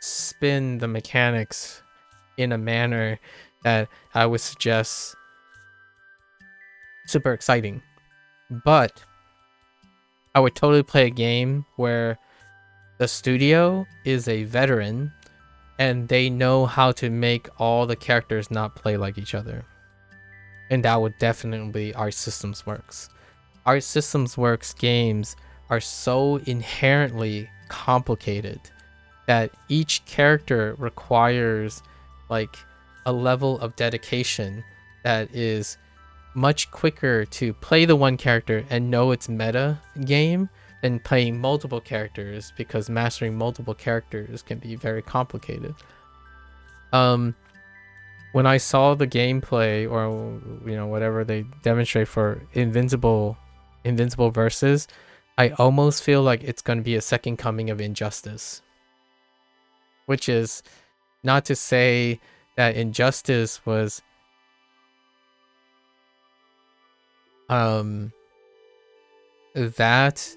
spin the mechanics in a manner that I would suggest super exciting. But I would totally play a game where the studio is a veteran and they know how to make all the characters not play like each other. And that would definitely be Arc Systems Works. Arc Systems Works games are so inherently complicated that each character requires like a level of dedication that is much quicker to play the one character and know its meta game than playing multiple characters, because mastering multiple characters can be very complicated. When I saw the gameplay, or whatever they demonstrate for Invincible Versus, I almost feel like it's going to be a second coming of Injustice. Which is not to say that Injustice was that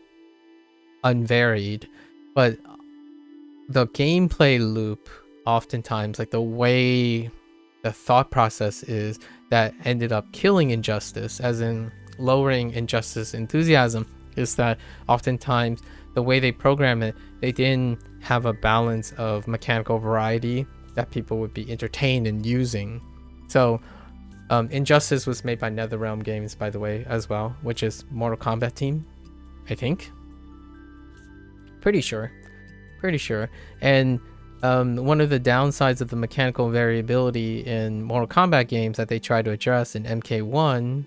unvaried, but the gameplay loop oftentimes, like the way the thought process is that ended up killing Injustice, as in lowering Injustice enthusiasm, is that oftentimes the way they program it, they didn't have a balance of mechanical variety that people would be entertained in using. So Injustice was made by NetherRealm Games, by the way, as well, which is Mortal Kombat team, I think. Pretty sure. And one of the downsides of the mechanical variability in Mortal Kombat games that they try to address in MK1,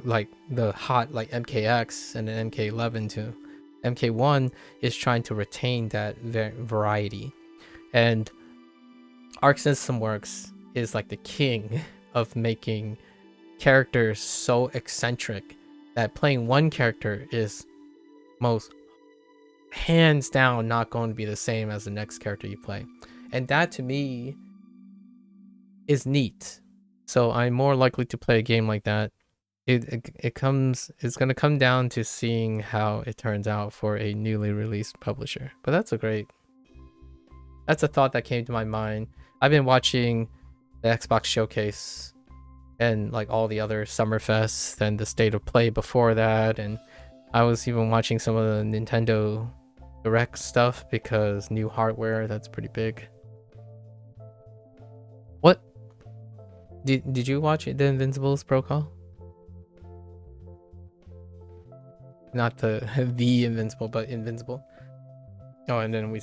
like the hot like MKX and then MK11 too, MK1 is trying to retain that variety. And Arc System Works is like the king of making characters so eccentric that playing one character is most hands down not going to be the same as the next character you play. And that to me is neat. So I'm more likely to play a game like that. It's going to come down to seeing how it turns out for a newly released publisher. But that's a thought that came to my mind. I've been watching the Xbox Showcase and like all the other Summerfests and the State of Play before that, and I was even watching some of the Nintendo Direct stuff because new hardware, that's pretty big. What? Did you watch the Invincibles Pro Call? Not the Invincible, but Invincible. Oh, and then we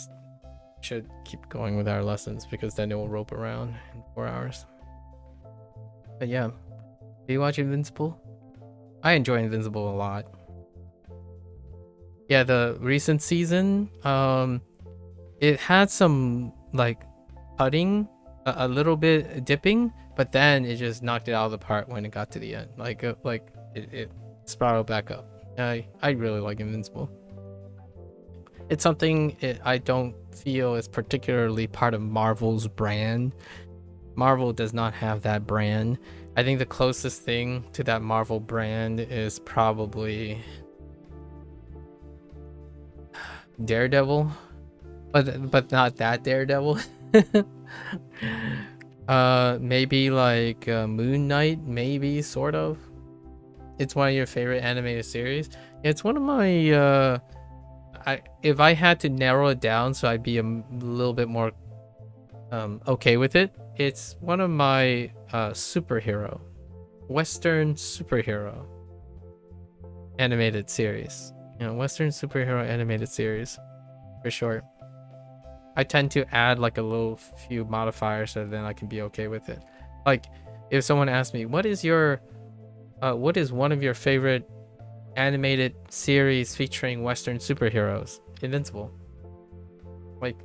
should keep going with our lessons because then it will rope around in 4 hours. But yeah, do you watch Invincible? I enjoy Invincible a lot. Yeah, the recent season, it had some like putting, a little bit dipping, but then it just knocked it out of the park when it got to the end. Like it spiraled back up. I really like Invincible. It's something I don't feel is particularly part of Marvel's brand. Marvel does not have that brand. I think the closest thing to that Marvel brand is probably Daredevil, but not that Daredevil. Maybe like Moon Knight, maybe, sort of. It's one of your favorite animated series. It's one of my if I had to narrow it down so I'd be a little bit more okay with it, it's one of my Western superhero animated series. Western superhero animated series, for sure. I tend to add like a little few modifiers so then I can be okay with it. Like, if someone asks me, what is one of your favorite animated series featuring Western superheroes? Invincible. Like,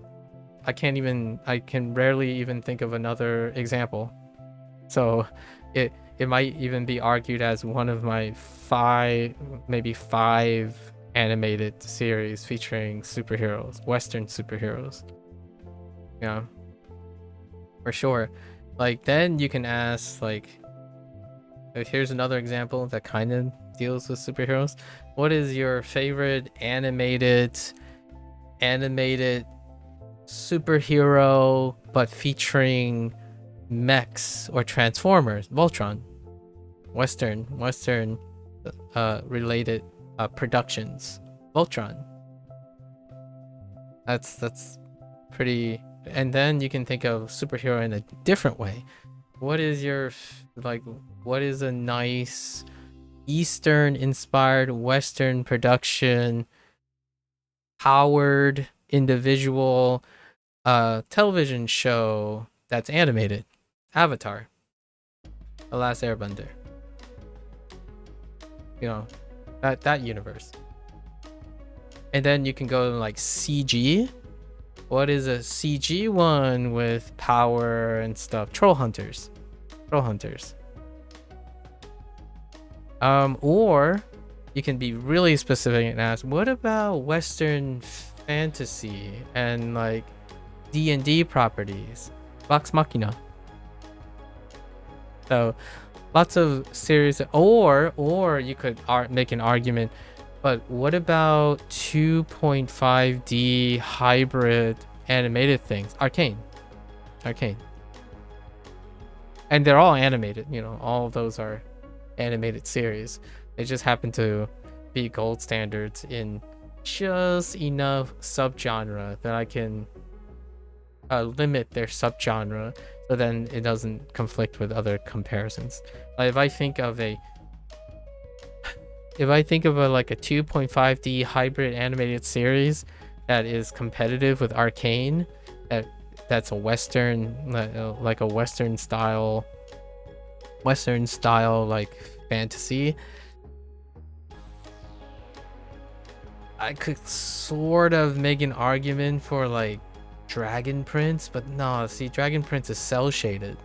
I can rarely even think of another example. So it might even be argued as one of my maybe five animated series featuring superheroes, Western superheroes. Yeah, for sure. Like, then you can ask, like, here's another example that kind of deals with superheroes. What is your favorite animated superhero but featuring mechs or transformers? Voltron. Western related productions. Voltron. That's pretty. And then you can think of superhero in a different way. What is your what is a nice Eastern inspired Western production powered individual television show that's animated? Avatar, The Last Airbender. You know, that universe. And then you can go to like CG. What is a CG one with power and stuff? Troll Hunters. Or you can be really specific and ask, what about Western fantasy and like D&D properties? Vox Machina. So lots of series. Or you could make an argument, but what about 2.5D hybrid animated things? Arcane. And they're all animated, you know, all of those are animated series. They just happen to be gold standards in just enough subgenre that I can limit their subgenre, so then it doesn't conflict with other comparisons. Like if I think of a like a 2.5D hybrid animated series that is competitive with Arcane, that's a Western, like a Western style like fantasy, I could sort of make an argument for like Dragon Prince, but no, see, Dragon Prince is cell shaded,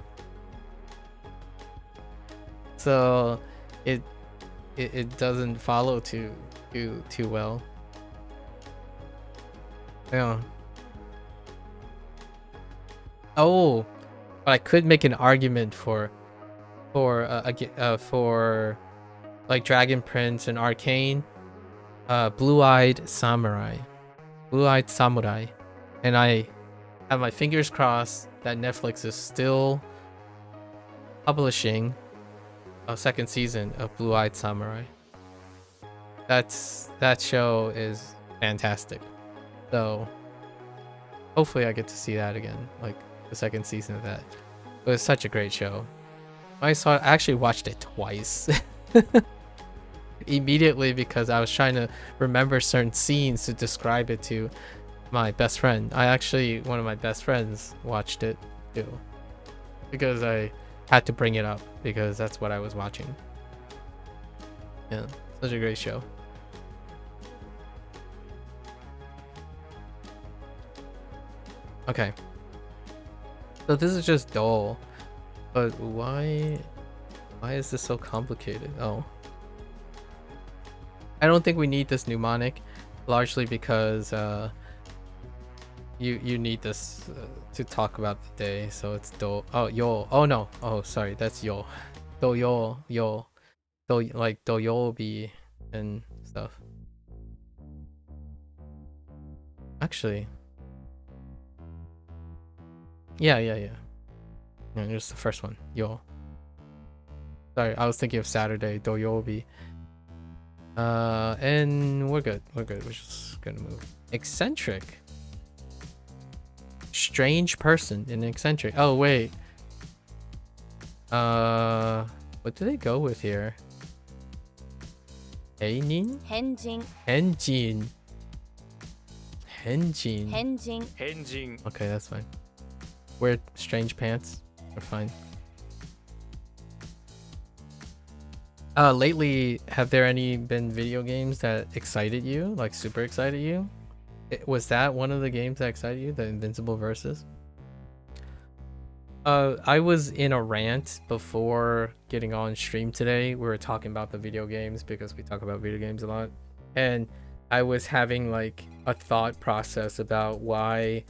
so it doesn't follow too well. Yeah. Oh, but I could make an argument for like Dragon Prince and Arcane, Blue-Eyed Samurai, and I have my fingers crossed that Netflix is still publishing a second season of Blue-Eyed Samurai. That show is fantastic, so hopefully I get to see that again, like the second season of that. It was such a great show. I actually watched it twice immediately because I was trying to remember certain scenes to describe it to my best friend. One of my best friends watched it too, because I had to bring it up because that's what I was watching. Yeah, such a great show. Okay, so this is just dull, but why is this so complicated? Oh, I don't think we need this mnemonic, largely because you need this to talk about the day. So it's do. Oh, yo. Oh no. Oh, sorry, that's yo. Do like doyobi and stuff. Actually, yeah, just the first one, yo. Sorry, I was thinking of Saturday, doyobi. And we're good. We're just gonna move. Eccentric. Strange person in eccentric. Oh wait. What do they go with here? Heinin? Henjin. Okay, that's fine. Wear strange pants. We're fine. Lately, have there been video games that excited you? Like super excited you? Was that one of the games that excited you? The Invincible Versus? I was in a rant before getting on stream today. We were talking about the video games because we talk about video games a lot. And I was having like a thought process about why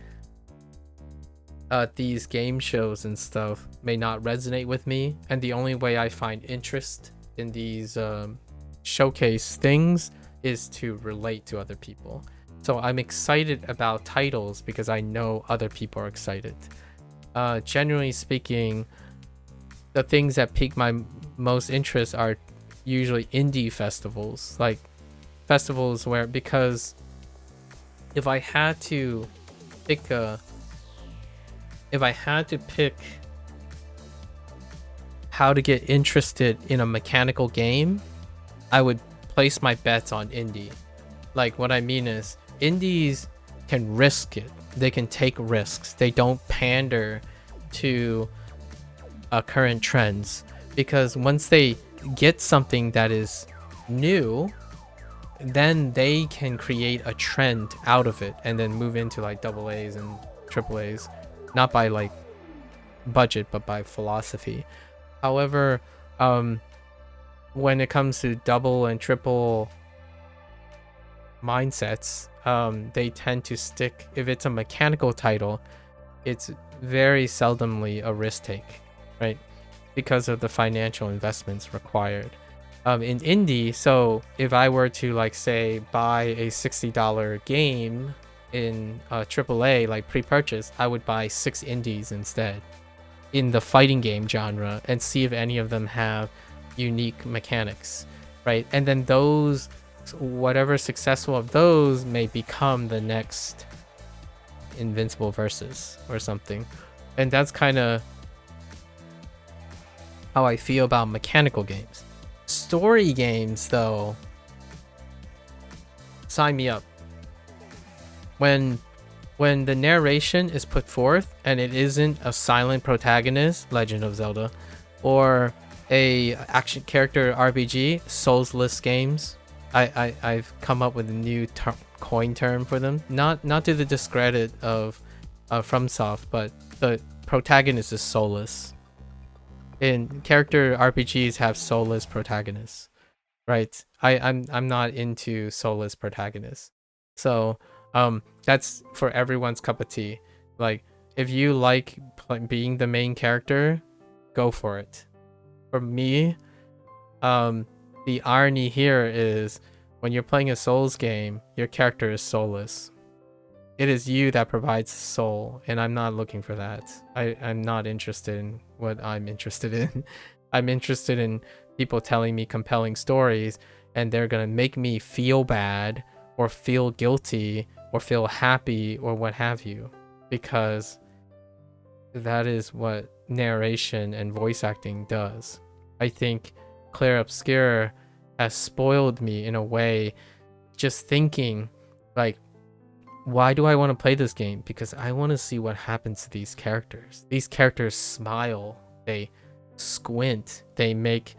these game shows and stuff may not resonate with me. And the only way I find interest in these showcase things is to relate to other people. So I'm excited about titles because I know other people are excited. Generally speaking, the things that pique my most interest are usually indie festivals, like festivals where, because if I had to pick how to get interested in a mechanical game, I would place my bets on indie. Like, what I mean is, indies can risk it. They can take risks. They don't pander to current trends, because once they get something that is new, then they can create a trend out of it and then move into like double A's and triple A's, not by like budget but by philosophy. However, when it comes to double and triple mindsets, they tend to stick. If it's a mechanical title, it's very seldomly a risk take, right? Because of the financial investments required. In indie, so if I were to like say buy a $60 game in AAA, like pre-purchase, I would buy 6 indies instead in the fighting game genre and see if any of them have unique mechanics, right? And then those, whatever successful of those may become the next Invincible Versus or something. And that's kind of how I feel about mechanical games. Story games, though, sign me up. When the narration is put forth and it isn't a silent protagonist, Legend of Zelda, or a action character RPG, soulless games, I've come up with a new coin term for them. Not to the discredit of FromSoft, but the protagonist is soulless. In character RPGs have soulless protagonists, right? I'm not into soulless protagonists. So that's for everyone's cup of tea. Like, if you like being the main character, go for it. For me, the irony here is when you're playing a Souls game, your character is soulless. It is you that provides soul, and I'm not looking for that. I'm not interested in what I'm interested in. I'm interested in people telling me compelling stories, and they're gonna make me feel bad or feel guilty or feel happy or what have you, because that is what narration and voice acting does. I think Clair Obscur has spoiled me in a way, just thinking like, why do I want to play this game? Because I want to see what happens to these characters. These characters smile, they squint, they make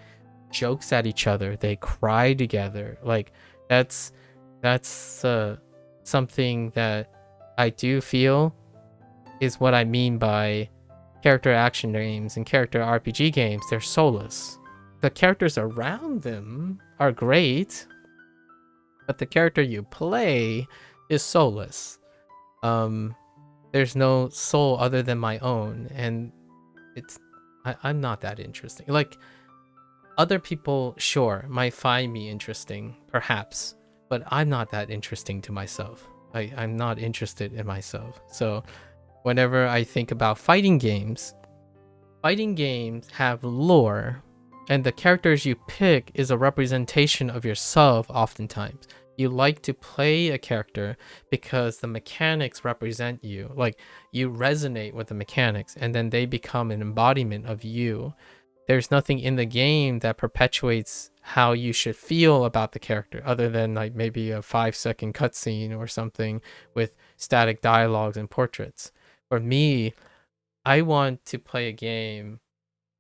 jokes at each other, they cry together. Like, that's something that I do feel is what I mean by character action games and character RPG games. They're soulless. The characters around them are great, but the character you play is soulless. There's no soul other than my own, and I'm not that interesting. Like, other people, sure, might find me interesting, perhaps, but I'm not that interesting to myself. I'm not interested in myself. So whenever I think about fighting games have lore, and the characters you pick is a representation of yourself oftentimes. You like to play a character because the mechanics represent you. Like, you resonate with the mechanics, and then they become an embodiment of you. There's nothing in the game that perpetuates how you should feel about the character, other than like maybe a 5-second cutscene or something with static dialogues and portraits. For me, I want to play a game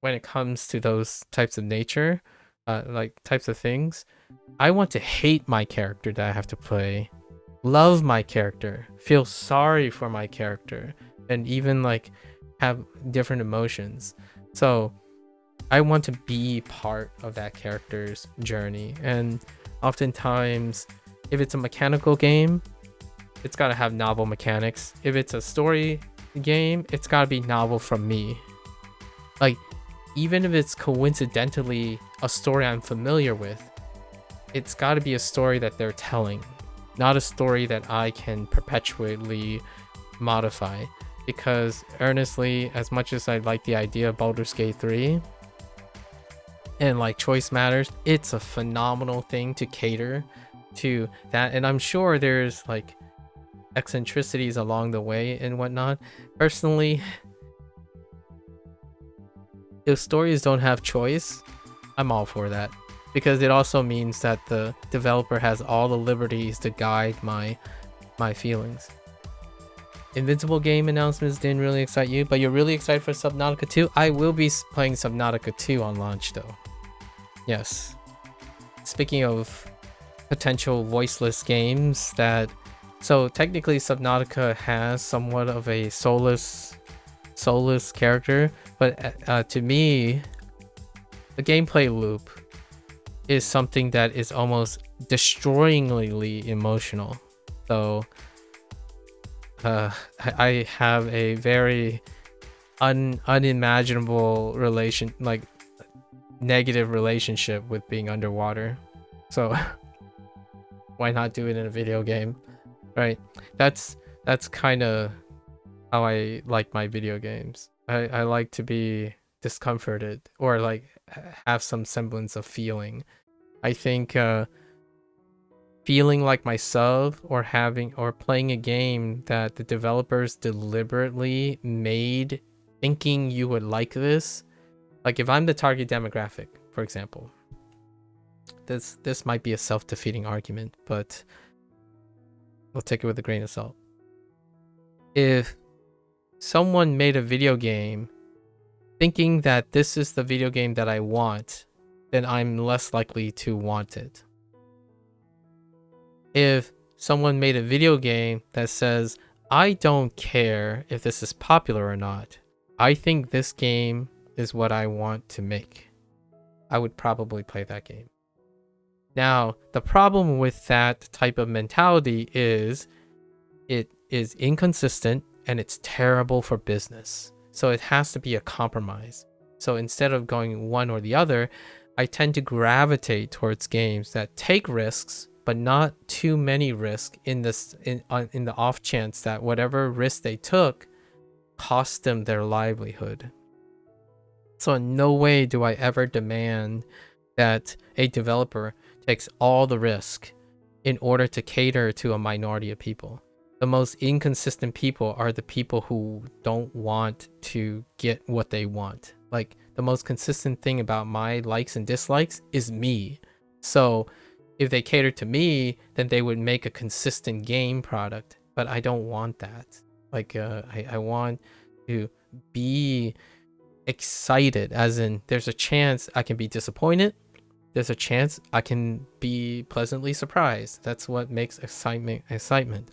when it comes to those types of nature, like types of things. I want to hate my character that I have to play, love my character, feel sorry for my character, and even like have different emotions. So I want to be part of that character's journey. And oftentimes, if it's a mechanical game, it's got to have novel mechanics. If it's a story game, it's got to be novel from me. Like, even if it's coincidentally a story I'm familiar with, it's got to be a story that they're telling, not a story that I can perpetually modify. Because earnestly, as much as I like the idea of Baldur's Gate 3 and like choice matters, it's a phenomenal thing to cater to that. And I'm sure there's like eccentricities along the way and whatnot. Personally, if stories don't have choice, I'm all for that, because it also means that the developer has all the liberties to guide my feelings. Invincible game announcements didn't really excite you, but you're really excited for Subnautica 2? I will be playing Subnautica 2 on launch though. Yes. Speaking of potential voiceless games that... So technically Subnautica has somewhat of a soulless character, but to me, the gameplay loop is something that is almost destroyingly emotional. So I have a very unimaginable negative relationship with being underwater. So why not do it in a video game, right? That's kind of how I like my video games. I like to be discomforted or like have some semblance of feeling. I think feeling like myself or playing a game that the developers deliberately made thinking you would like this. Like if I'm the target demographic, for example, this might be a self-defeating argument, but we'll take it with a grain of salt. If someone made a video game thinking that this is the video game that I want, then I'm less likely to want it. If someone made a video game that says, I don't care if this is popular or not, I think this game is what I want to make, I would probably play that game. Now, the problem with that type of mentality is it is inconsistent and it's terrible for business. So it has to be a compromise. So instead of going one or the other, I tend to gravitate towards games that take risks, but not too many risks in the off chance that whatever risk they took cost them their livelihood. So in no way do I ever demand that a developer takes all the risk in order to cater to a minority of people. The most inconsistent people are the people who don't want to get what they want. Like, the most consistent thing about my likes and dislikes is me. So if they cater to me, then they would make a consistent game product. But I don't want that. Like, I want to be excited, as in there's a chance I can be disappointed. There's a chance I can be pleasantly surprised. That's what makes excitement.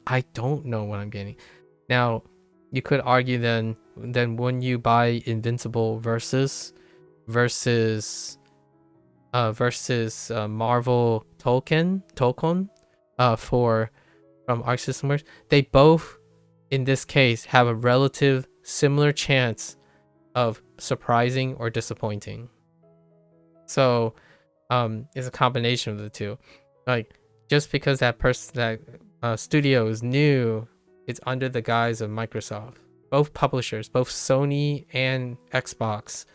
I don't know what I'm getting. Now, you could argue then when you buy Invincible versus Marvel Tolkien from Arc System Works, they both in this case have a relative similar chance of surprising or disappointing. So it's a combination of the two. Like, just because that studio is new, it's under the guise of Microsoft. Both publishers, both Sony and Xbox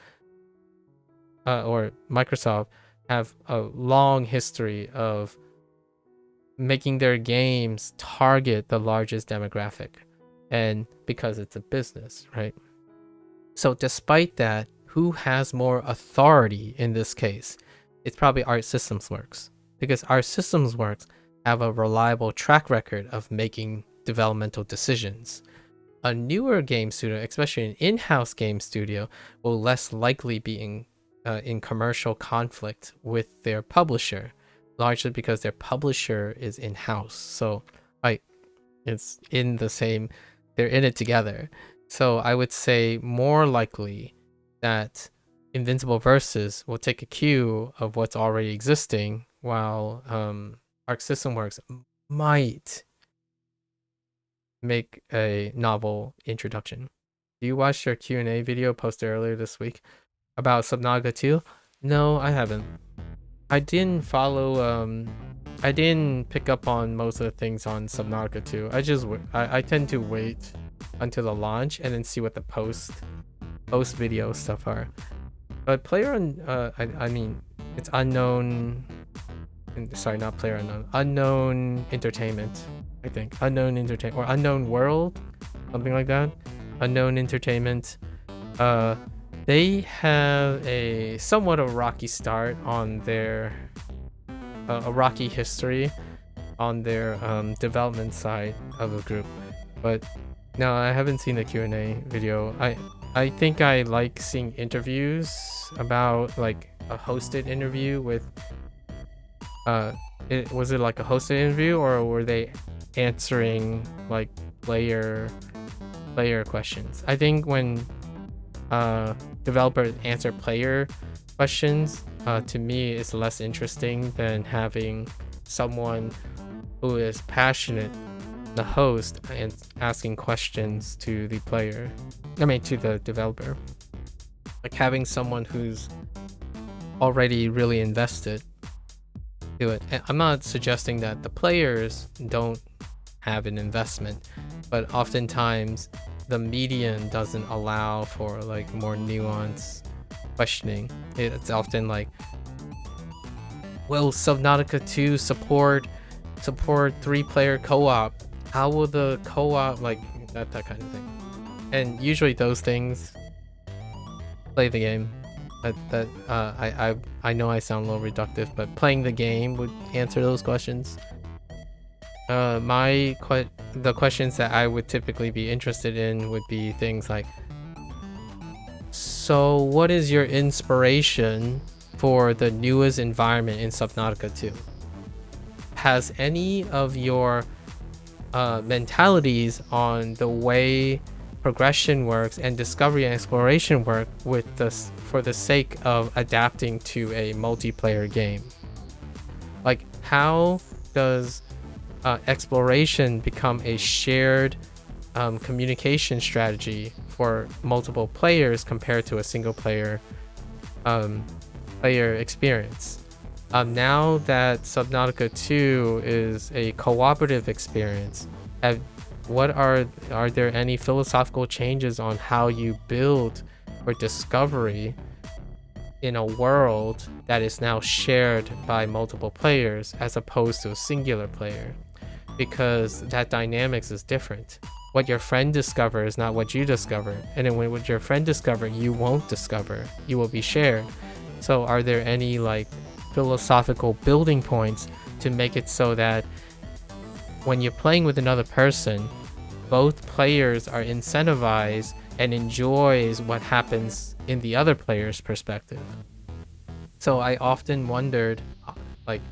or Microsoft, have a long history of making their games target the largest demographic, and because it's a business, right? So despite that, who has more authority in this case? It's probably Arc Systems Works, because Arc Systems Works have a reliable track record of making developmental decisions. A newer game studio, especially an in-house game studio, will less likely be in commercial conflict with their publisher, largely because their publisher is in-house. So like, it's in the same, they're in it together. So I would say more likely that Invincible Versus will take a cue of what's already existing, while Arc System Works might make a novel introduction. Do you watch their Q&A video posted earlier this week about Subnautica 2? No, I haven't. I didn't follow, I didn't pick up on most of the things on Subnautica 2. I tend to wait until the launch and then see what the post video stuff are. But player on, I mean, it's unknown sorry, not player unknown. Unknown Entertainment, I think. Unknown Entertainment or Unknown World, something like that. Unknown Entertainment. They have a somewhat of a rocky start on their a rocky history on their development side of the group, but no, I haven't seen the Q&A video. I think I like seeing interviews about like a hosted interview with was it like a hosted interview, or were they answering like player questions? I think when developers answer player questions, to me it's less interesting than having someone who is passionate, the host, and asking questions to the player, to the developer. Like having someone who's already really invested to it. And I'm not suggesting that the players don't have an investment, but oftentimes the medium doesn't allow for like more nuanced questioning. It's often like, will Subnautica 2 support 3-player co-op? How will the co-op, like that kind of thing? And usually those things play the game. I know I sound a little reductive, but playing the game would answer those questions. The questions that I would typically be interested in would be things like, so what is your inspiration for the newest environment in Subnautica 2? Has any of your mentalities on the way progression works and discovery and exploration work for the sake of adapting to a multiplayer game? Like, how does exploration become a shared communication strategy for multiple players compared to a single player experience? Now that Subnautica 2 is a cooperative experience, are there any philosophical changes on how you build for discovery in a world that is now shared by multiple players as opposed to a singular player? Because that dynamics is different. What your friend discovers is not what you discover, and then what your friend discovers, you won't discover. You will be shared. So are there any like philosophical building points to make it so that when you're playing with another person, both players are incentivized and enjoys what happens in the other player's perspective? So I often wondered, like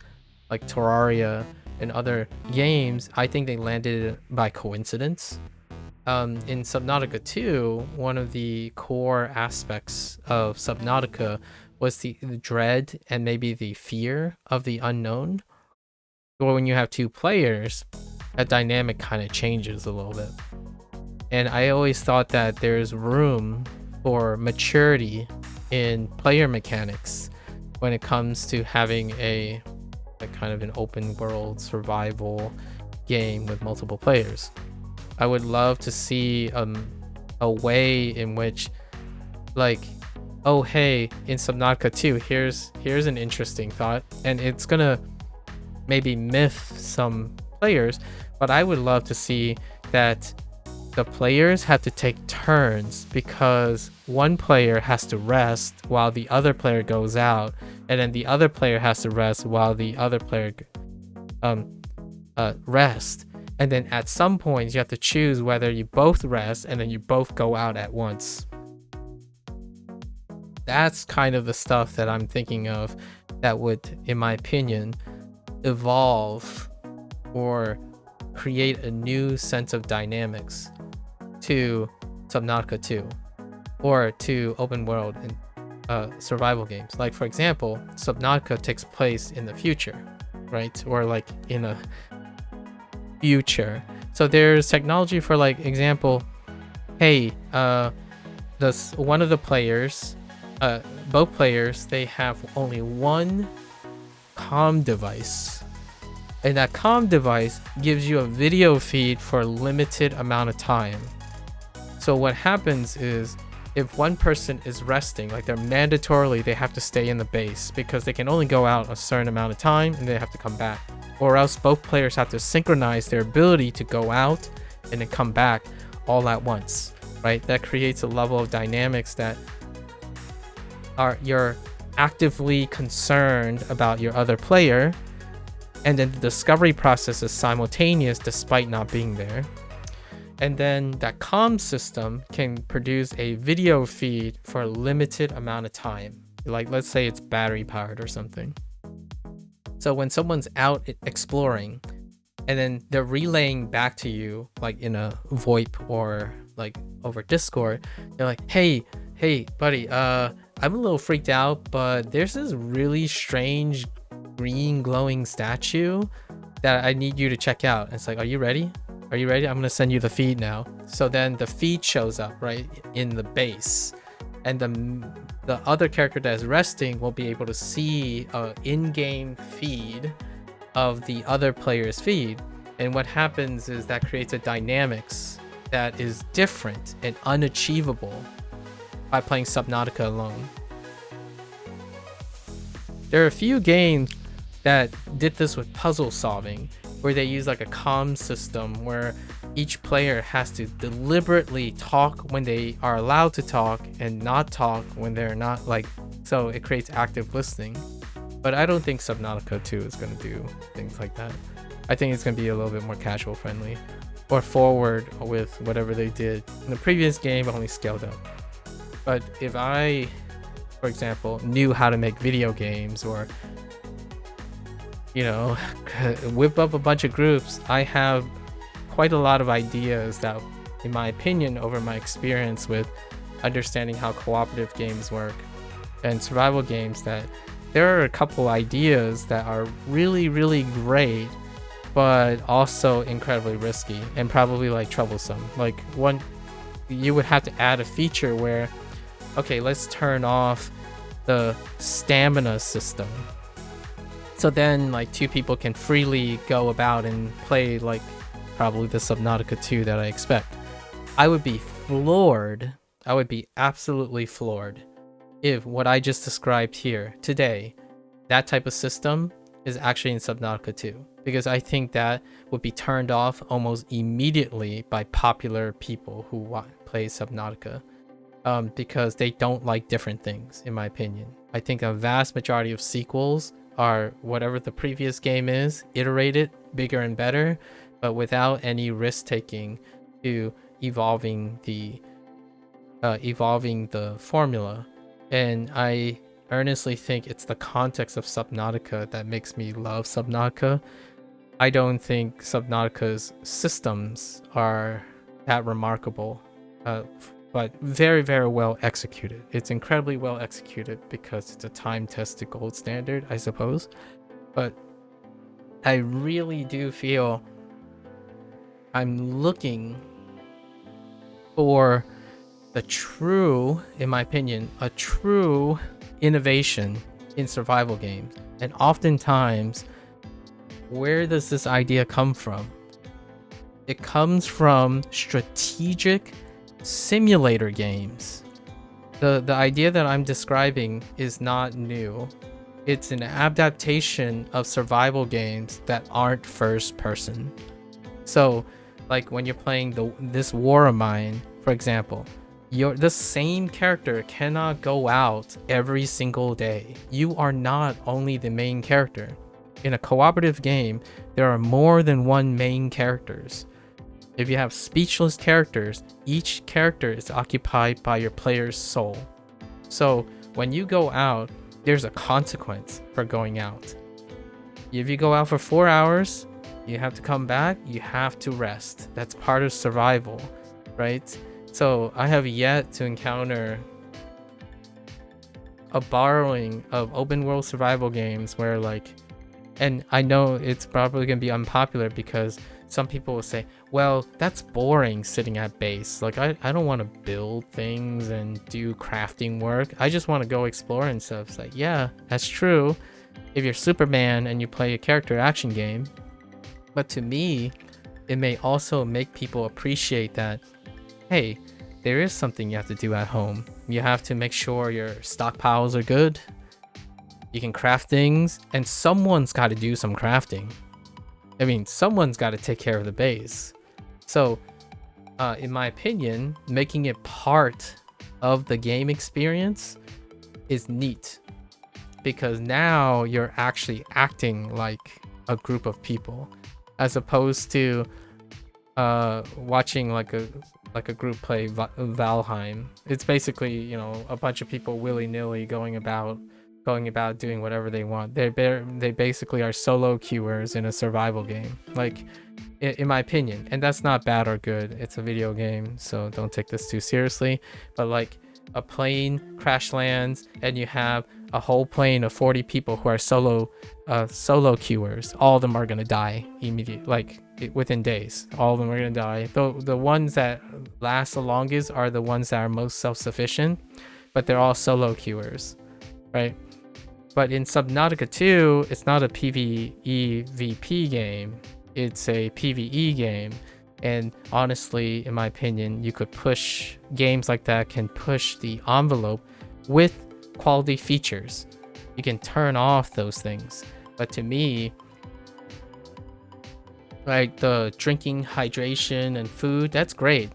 Terraria and other games, I think they landed it by coincidence. In Subnautica 2, one of the core aspects of Subnautica was the dread and maybe the fear of the unknown. But when you have two players, that dynamic kind of changes a little bit. And I always thought that there's room for maturity in player mechanics when it comes to having a kind of an open world survival game with multiple players. I would love to see a way in which, like, oh hey, in Subnautica 2, here's an interesting thought, and it's gonna maybe miff some players, but I would love to see that the players have to take turns, because one player has to rest while the other player goes out, and then the other player has to rest while the other player rest, and then at some point you have to choose whether you both rest and then you both go out at once. That's kind of the stuff that I'm thinking of that would, in my opinion, evolve or create a new sense of dynamics to Subnautica 2 or to open world and survival games. Like, for example, Subnautica takes place in the future, right? Or like in a future. So there's technology for, like, example, hey, one of the players, both players, they have only one comm device, and that comm device gives you a video feed for a limited amount of time. So what happens is if one person is resting, like they're mandatorily, they have to stay in the base because they can only go out a certain amount of time and they have to come back. Or else both players have to synchronize their ability to go out and then come back all at once, right? That creates a level of dynamics that you're actively concerned about your other player, and then the discovery process is simultaneous despite not being there. And then that comm system can produce a video feed for a limited amount of time. Like let's say it's battery powered or something. So when someone's out exploring and then they're relaying back to you, like in a VoIP or like over Discord, they're like, hey buddy, I'm a little freaked out, but there's this really strange green glowing statue that I need you to check out. And it's like, are you ready? I'm gonna send you the feed now. So then the feed shows up right in the base, and the other character that is resting will be able to see a in-game feed of the other player's feed. And what happens is that creates a dynamics that is different and unachievable by playing Subnautica alone. There are a few games that did this with puzzle solving, where they use like a comm system where each player has to deliberately talk when they are allowed to talk and not talk when they're not, like, so it creates active listening. But I don't think Subnautica 2 is going to do things like that. I think it's going to be a little bit more casual friendly or forward with whatever they did in the previous game, only scaled up. But if I, for example, knew how to make video games, or you know, whip up a bunch of groups, I have quite a lot of ideas that, in my opinion, over my experience with understanding how cooperative games work and survival games, that there are a couple ideas that are really, really great, but also incredibly risky and probably like troublesome. Like one, you would have to add a feature where, okay, let's turn off the stamina system. So then like two people can freely go about and play like probably the Subnautica 2 that I expect. I would be floored. I would be absolutely floored if what I just described here today, that type of system is actually in Subnautica 2. Because I think that would be turned off almost immediately by popular people who play Subnautica. Because they don't like different things, in my opinion. I think a vast majority of sequels are whatever the previous game is, iterated, bigger and better, but without any risk taking to evolving the formula. And I earnestly think it's the context of Subnautica that makes me love Subnautica. I don't think Subnautica's systems are that remarkable, but very, very well executed. It's incredibly well executed because it's a time-tested gold standard, I suppose. But I really do feel I'm looking for the true, in my opinion, a true innovation in survival games. And oftentimes, where does this idea come from? It comes from strategic simulator games. The idea that I'm describing is not new. It's an adaptation of survival games that aren't first person. So like when you're playing this War of Mine, for example, the same character cannot go out every single day. You are not only the main character. In a cooperative game, there are more than one main characters. If you have speechless characters, each character is occupied by your player's soul. So when you go out, there's a consequence for going out. If you go out for 4 hours, you have to come back, you have to rest. That's part of survival, right? So I have yet to encounter a borrowing of open world survival games where like, and I know it's probably going to be unpopular because some people will say, well, that's boring sitting at base. Like, I don't want to build things and do crafting work. I just want to go explore and stuff. It's like, yeah, that's true if you're Superman and you play a character action game. But to me, it may also make people appreciate that, hey, there is something you have to do at home. You have to make sure your stockpiles are good. You can craft things, and someone's got to do some crafting. I mean, someone's got to take care of the base. So, in my opinion, making it part of the game experience is neat, because now you're actually acting like a group of people, as opposed to watching like a group play Valheim. It's basically, you know, a bunch of people willy-nilly going about doing whatever they want. They basically are solo queuers in a survival game, like, in my opinion. And that's not bad or good. It's a video game, so don't take this too seriously. But like, a plane crash lands and you have a whole plane of 40 people who are solo queuers. All of them are gonna die immediately, like within days. All of them are gonna die. The ones that last the longest are the ones that are most self-sufficient, but they're all solo queuers, right? But in Subnautica 2, it's not a PvE game, it's a PvE game. And honestly, in my opinion, you could push games like that, can push the envelope with quality features. You can turn off those things. But to me, like the drinking, hydration, and food, that's great.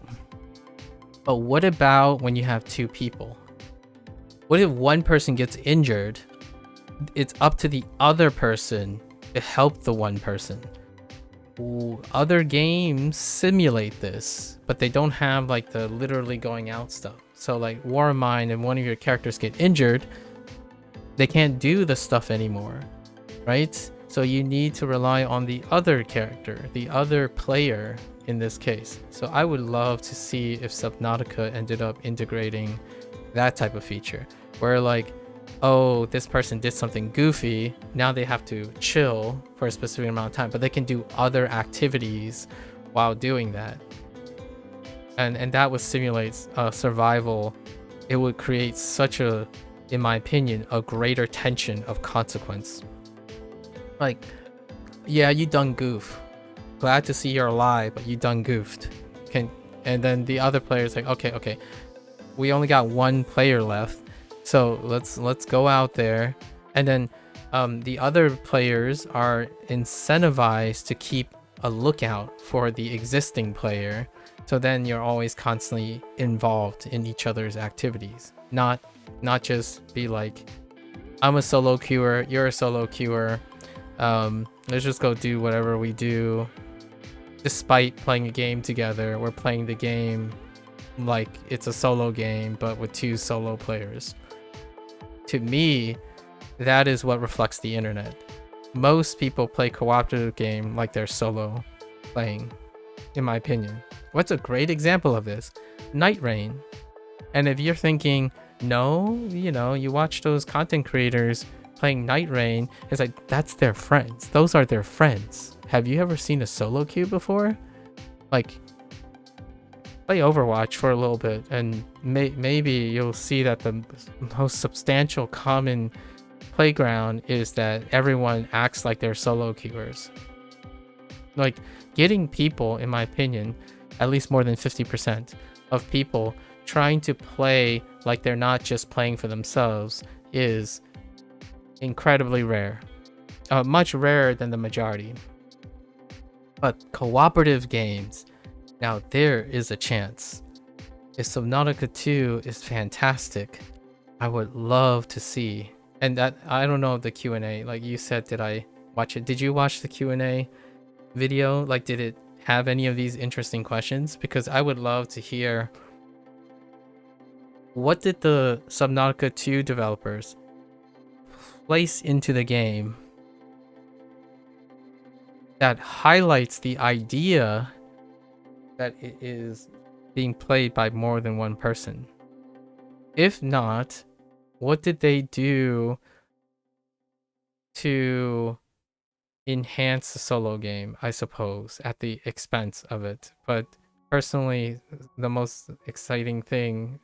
But what about when you have two people? What if one person gets injured? It's up to the other person to help the one person. Other games simulate this, but they don't have like the literally going out stuff. So like War of Mine, and one of your characters get injured, they can't do the stuff anymore, right? So you need to rely on the other character, the other player in this case. So I would love to see if Subnautica ended up integrating that type of feature, where like, oh, this person did something goofy, now they have to chill for a specific amount of time, but they can do other activities while doing that. And that would simulate survival. It would create such a, in my opinion, a greater tension of consequence. Like, yeah, you done goof. Glad to see you're alive, but you done goofed. And then the other player's like, okay, we only got one player left. So let's go out there, and then the other players are incentivized to keep a lookout for the existing player. So then you're always constantly involved in each other's activities, not just be like, I'm a solo queuer, you're a solo queuer. Let's just go do whatever we do. Despite playing a game together, we're playing the game like it's a solo game, but with two solo players. To me, that is what reflects the internet. Most people play cooperative game like they're solo playing, in my opinion. What's a great example of this? Night Rain. And if you're thinking, no, you know, you watch those content creators playing Night Rain, it's like, that's their friends. Those are their friends. Have you ever seen a solo queue before? Like, play Overwatch for a little bit, and maybe you'll see that the most substantial common playground is that everyone acts like they're solo queuers. Like, getting people, in my opinion, at least more than 50% of people trying to play like they're not just playing for themselves is incredibly rare. Much rarer than the majority. But cooperative games, now there is a chance. If Subnautica 2 is fantastic, I would love to see. And that, I don't know, the Q&A, like you said, did I watch it? Did you watch the Q&A video? Like, did it have any of these interesting questions? Because I would love to hear, what did the Subnautica 2 developers place into the game that highlights the idea that it is being played by more than one person? If not, what did they do to enhance the solo game, I suppose, at the expense of it? But personally, the most exciting thing,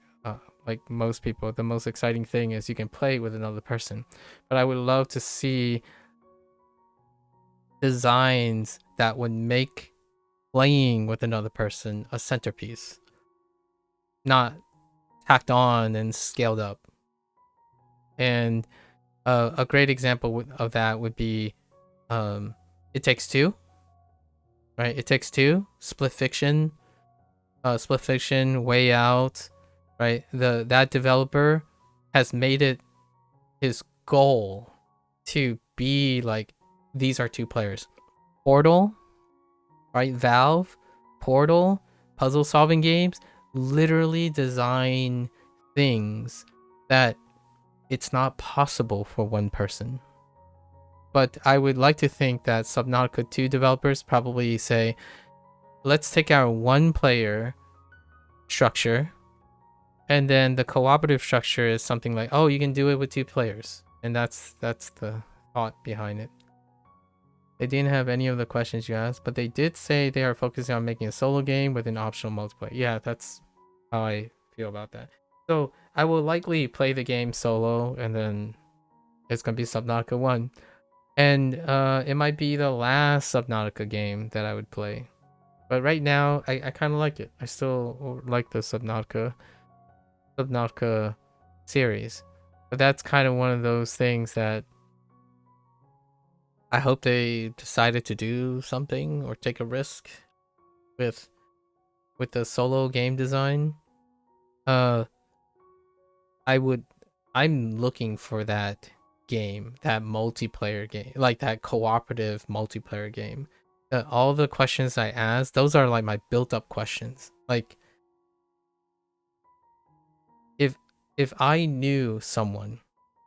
like most people, the most exciting thing is you can play with another person. But I would love to see designs that would make playing with another person a centerpiece. not tacked on and scaled up. And a great example of that would be It Takes Two, right? It Takes Two, Split Fiction, Way Out, right? That developer has made it his goal to be like, these are two players. Portal, right? Valve, Portal, puzzle solving games, literally design things that it's not possible for one person. But I would like to think that Subnautica 2 developers probably say, let's take our one player structure, and then the cooperative structure is something like, oh, you can do it with two players. And that's the thought behind it. They didn't have any of the questions you asked, but they did say they are focusing on making a solo game with an optional multiplayer. Yeah, that's how I feel about that. So I will likely play the game solo, and then it's gonna be Subnautica 1. And it might be the last Subnautica game that I would play. But right now, I kind of like it. I still like the Subnautica series. But that's kind of one of those things that I hope they decided to do something or take a risk with the solo game design. I'm looking for that game, that multiplayer game, like that cooperative multiplayer game. All the questions I asked, those are like my built-up questions. Like, if I knew someone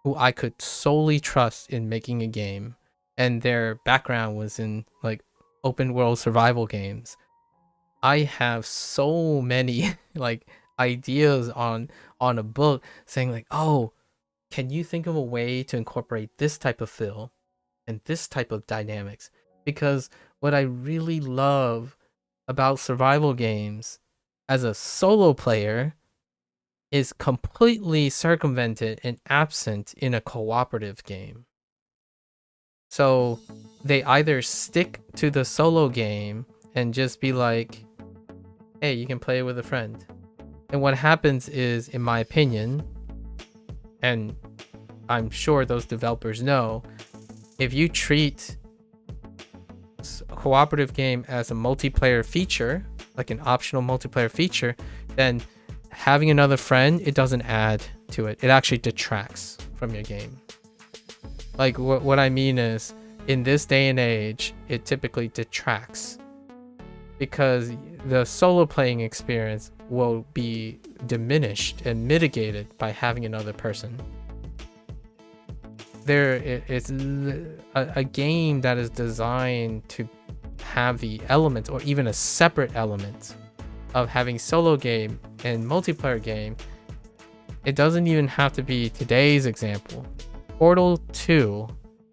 who I could solely trust in making a game, and their background was in like open world survival games, I have so many like ideas on a book saying like, oh, can you think of a way to incorporate this type of feel and this type of dynamics? Because what I really love about survival games as a solo player is completely circumvented and absent in a cooperative game. So they either stick to the solo game and just be like, hey, you can play with a friend. And what happens is, in my opinion, and I'm sure those developers know, if you treat a cooperative game as a multiplayer feature, like an optional multiplayer feature, then having another friend, it doesn't add to it. It actually detracts from your game. Like what I mean is, in this day and age, it typically detracts because the solo playing experience will be diminished and mitigated by having another person. It's a game that is designed to have the element, or even a separate element, of having solo game and multiplayer game. It doesn't even have to be today's example. Portal 2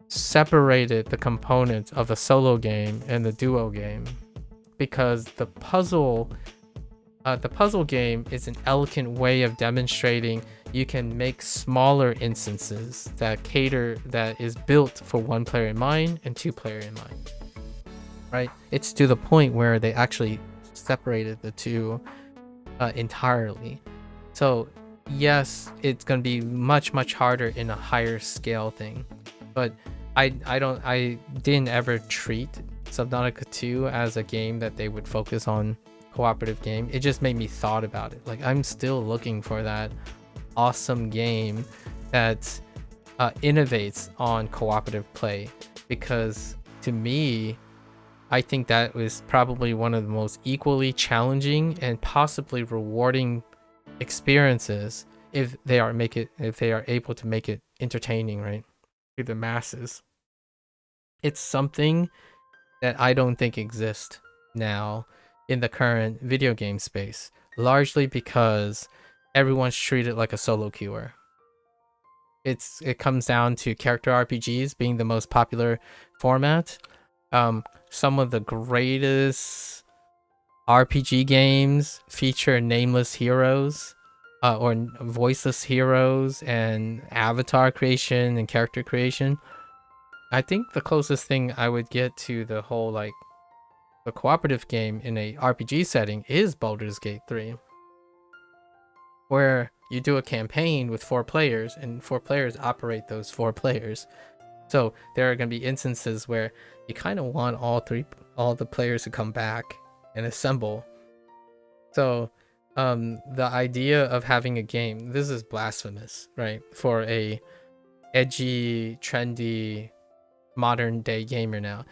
separated the components of the solo game and the duo game because the puzzle game is an elegant way of demonstrating you can make smaller instances that is built for one player in mind and two player in mind, right? It's to the point where they actually separated the two entirely. So yes, it's gonna be much harder in a higher scale thing, but I didn't ever treat Subnautica 2 as a game that they would focus on cooperative game. It just made me thought about it. Like, I'm still looking for that awesome game that innovates on cooperative play, because to me, I think that was probably one of the most equally challenging and possibly rewarding experiences if they are able to make it entertaining, right, to the masses. It's something that I don't think exists now in the current video game space, largely because everyone's treated like a solo queuer. It comes down to character RPGs being the most popular format. Some of the greatest RPG games feature nameless heroes, or voiceless heroes, and avatar creation and character creation. I think the closest thing I would get to the whole like the cooperative game in a RPG setting is Baldur's Gate 3. where you do a campaign with 4 players and 4 players operate those 4 players. So there are going to be instances where you kind of want all the players to come back and assemble. So the idea of having a game, this is blasphemous, right? For a edgy, trendy, modern day gamer now.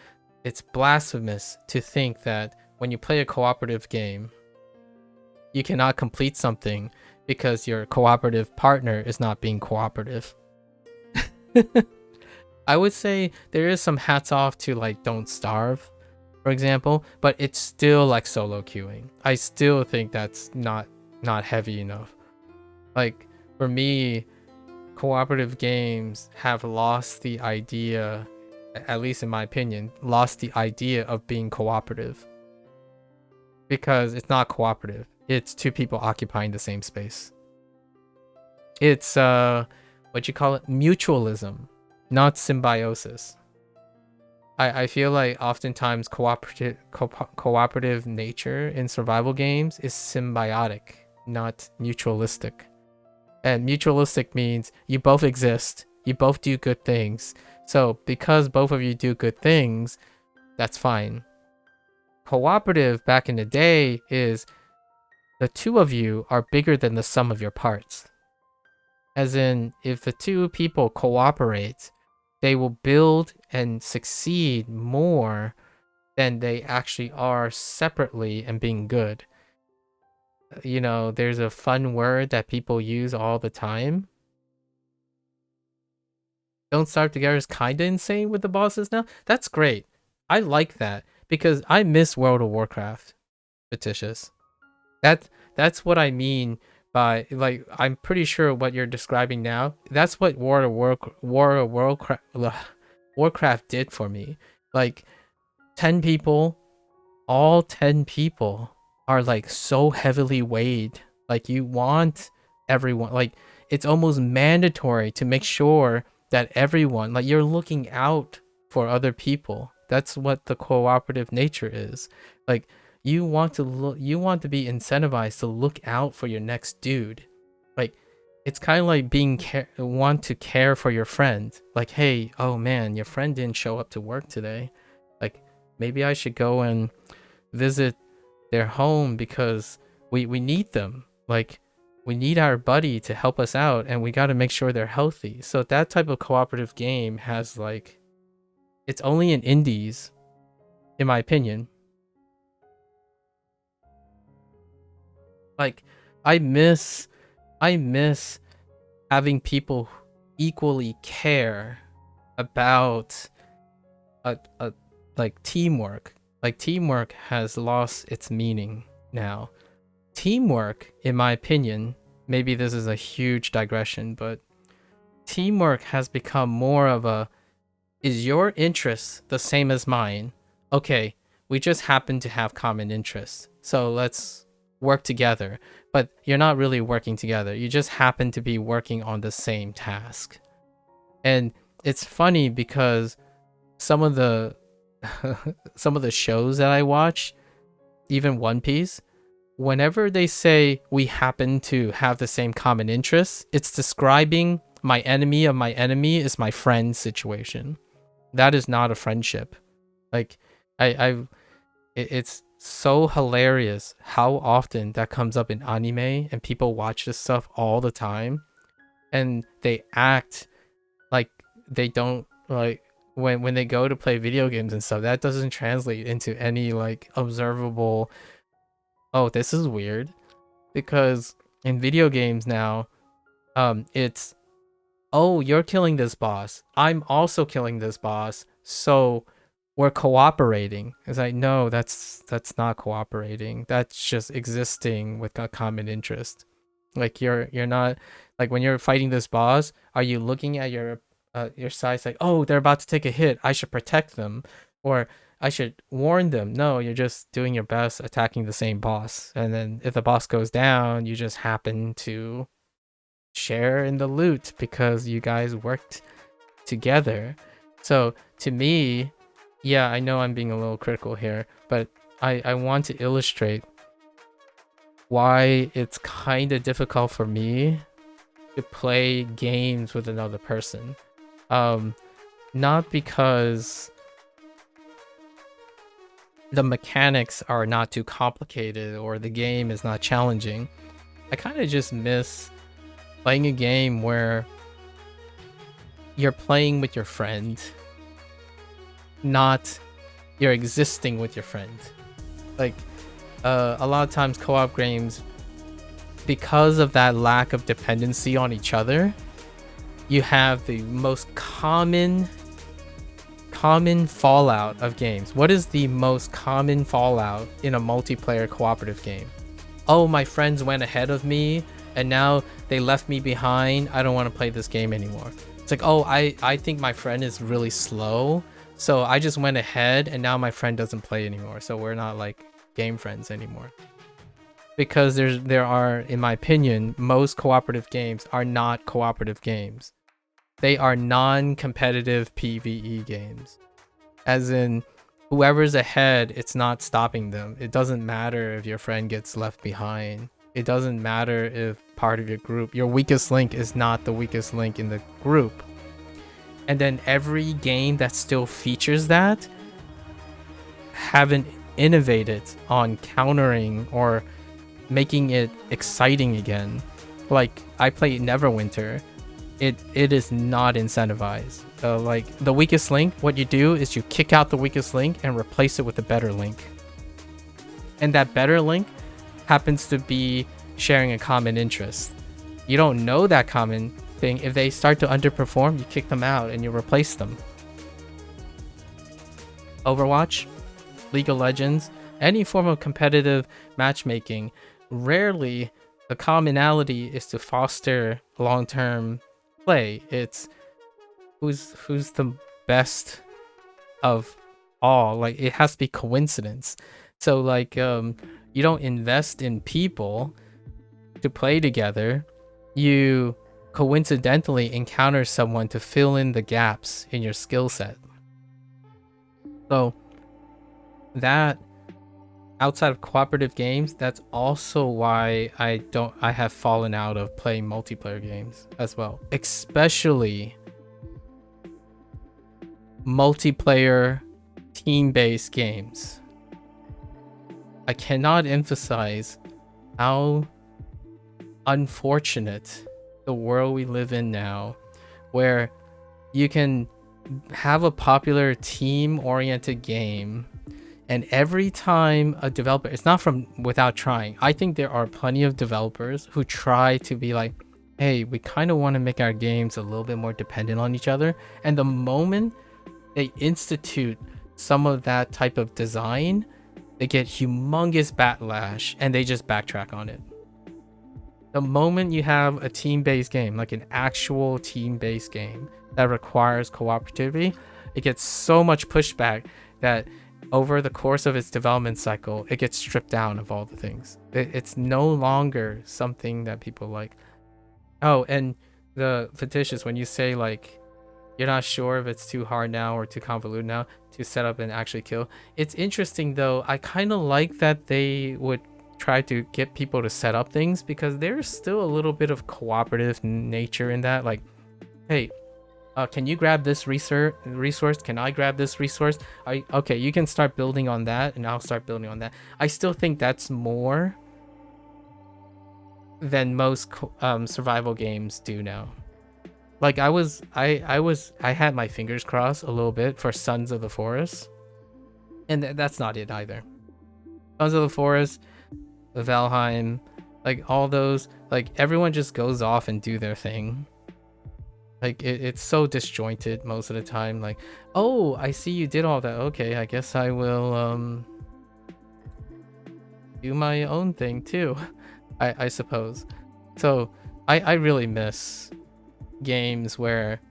It's blasphemous to think that when you play a cooperative game, you cannot complete something because your cooperative partner is not being cooperative. I would say there is some hats off to like Don't Starve, for example, but it's still like solo queuing. I still think that's not heavy enough. Like for me, cooperative games have lost the idea, at least in my opinion, lost the idea of being cooperative. Because it's not cooperative. It's 2 people occupying the same space. It's what you call it? Mutualism, not symbiosis. I feel like oftentimes cooperative nature in survival games is symbiotic, not mutualistic. And mutualistic means you both exist, you both do good things. So because both of you do good things, that's fine. Cooperative back in the day is the 2 of you are bigger than the sum of your parts. As in, if the 2 people cooperate, they will build and succeed more than they actually are separately and being good. You know, there's a fun word that people use all the time. Don't Starve Together is kinda insane with the bosses now. That's great. I like that because I miss World of Warcraft, Fictitious. That's what I mean by, like, I'm pretty sure what you're describing now, that's what Warcraft did for me. Like 10 people, all 10 people are like so heavily weighed. Like you want everyone, like it's almost mandatory to make sure that everyone, like you're looking out for other people. That's what the cooperative nature is. Like you want to be incentivized to look out for your next dude. Like it's kind of like want to care for your friend. Like, hey, oh man, your friend didn't show up to work today. Like maybe I should go and visit their home because we need them. Like we need our buddy to help us out and we got to make sure they're healthy. So that type of cooperative game has like, it's only in indies, in my opinion. Like I miss having people equally care about a like teamwork. Like teamwork has lost its meaning now. Teamwork, in my opinion, maybe this is a huge digression, but teamwork has become more of a, is your interest the same as mine? Okay, we just happen to have common interests, so let's work together. But you're not really working together. You just happen to be working on the same task. And it's funny because some of the shows that I watch, even One Piece, whenever they say we happen to have the same common interests, it's describing my enemy of my enemy is my friend situation. That is not a friendship. Like it's so hilarious how often that comes up in anime and people watch this stuff all the time and they act like they don't, like when they go to play video games and stuff, that doesn't translate into any like observable, oh, this is weird. Because in video games now, it's, oh, you're killing this boss, I'm also killing this boss, so we're cooperating. It's like, no, that's not cooperating. That's just existing with a common interest. Like you're not, like when you're fighting this boss, are you looking at your side's like, oh, they're about to take a hit, I should protect them, or I should warn them? No, you're just doing your best attacking the same boss. And then if the boss goes down, you just happen to share in the loot because you guys worked together. So to me, yeah, I know I'm being a little critical here, but I want to illustrate why it's kind of difficult for me to play games with another person. Not because the mechanics are not too complicated or the game is not challenging. I kind of just miss playing a game where you're playing with your friend, not you're existing with your friend. Like, a lot of times co-op games, because of that lack of dependency on each other, you have the most common fallout of games. What is the most common fallout in a multiplayer cooperative game? Oh, my friends went ahead of me and now they left me behind. I don't want to play this game anymore. It's like, oh, I think my friend is really slow, so I just went ahead and now my friend doesn't play anymore, so we're not like game friends anymore. Because there are, in my opinion, most cooperative games are not cooperative games. They are non-competitive PvE games. As in, whoever's ahead, it's not stopping them. It doesn't matter if your friend gets left behind. It doesn't matter if part of your group, your weakest link is not the weakest link in the group. And then every game that still features that haven't innovated on countering or making it exciting again. Like, I play Neverwinter. It is not incentivized. Like, the weakest link, what you do is you kick out the weakest link and replace it with a better link. And that better link happens to be sharing a common interest. You don't know that common thing. If they start to underperform, you kick them out and you replace them. Overwatch, League of Legends, any form of competitive matchmaking, rarely the commonality is to foster long-term play. It's who's the best of all. Like, it has to be coincidence. So like, you don't invest in people to play together. You coincidentally encounter someone to fill in the gaps in your skill set. So that, outside of cooperative games, that's also why I have fallen out of playing multiplayer games as well, especially multiplayer team-based games. I cannot emphasize how unfortunate the world we live in now, where you can have a popular team-oriented game, and every time a developer, it's not from without trying. I think there are plenty of developers who try to be like, hey, we kind of want to make our games a little bit more dependent on each other. And the moment they institute some of that type of design, they get humongous backlash and they just backtrack on it. The moment you have a team-based game, like an actual team-based game that requires cooperativity, it gets so much pushback that over the course of its development cycle, it gets stripped down of all the things. It's no longer something that people like. Oh, and the fictitious, when you say like, you're not sure if it's too hard now or too convoluted now to set up and actually kill. It's interesting though. I kind of like that they would try to get people to set up things, because there's still a little bit of cooperative nature in that. Like, hey, can you grab this resource? Can I grab this resource? Okay, you can start building on that and I'll start building on that. I still think that's more than most survival games do now. Like, I had my fingers crossed a little bit for Sons of the Forest, and that's not it either. Sons of the Forest, Valheim, like all those, like everyone just goes off and do their thing. Like, it's so disjointed most of the time. Like, oh, I see you did all that. Okay, I guess I will do my own thing too. I suppose. So I really miss games where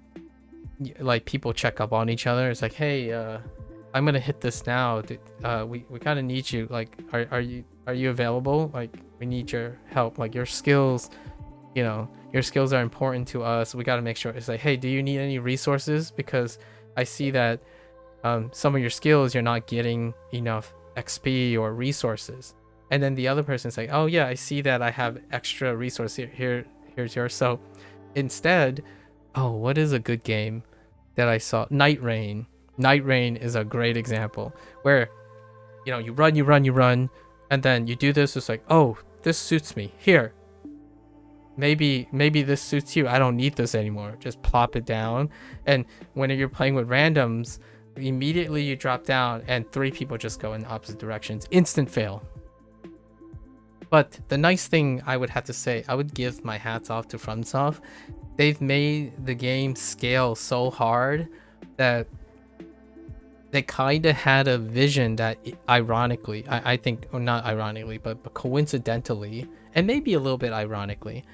like people check up on each other. It's like, hey, I'm gonna hit this now. We kind of need you. Like, are you available? Like, we need your help. Like, your skills, you know, your skills are important to us. We got to make sure. It's like, hey, do you need any resources? Because I see that some of your skills, you're not getting enough XP or resources. And then the other person's like, oh yeah, I see that I have extra resource here's yours. So instead, oh, what is a good game that I saw? Night Rain. Night Rain is a great example where, you know, you run, and then you do this. It's like, oh, this suits me. Here, maybe this suits you. I don't need this anymore. Just plop it down. And when you're playing with randoms, immediately you drop down and 3 people just go in opposite directions. Instant fail. But the nice thing I would have to say, I would give my hats off to FromSoft. They've made the game scale so hard that they kind of had a vision that, ironically, I think, or not ironically, but coincidentally, and maybe a little bit ironically,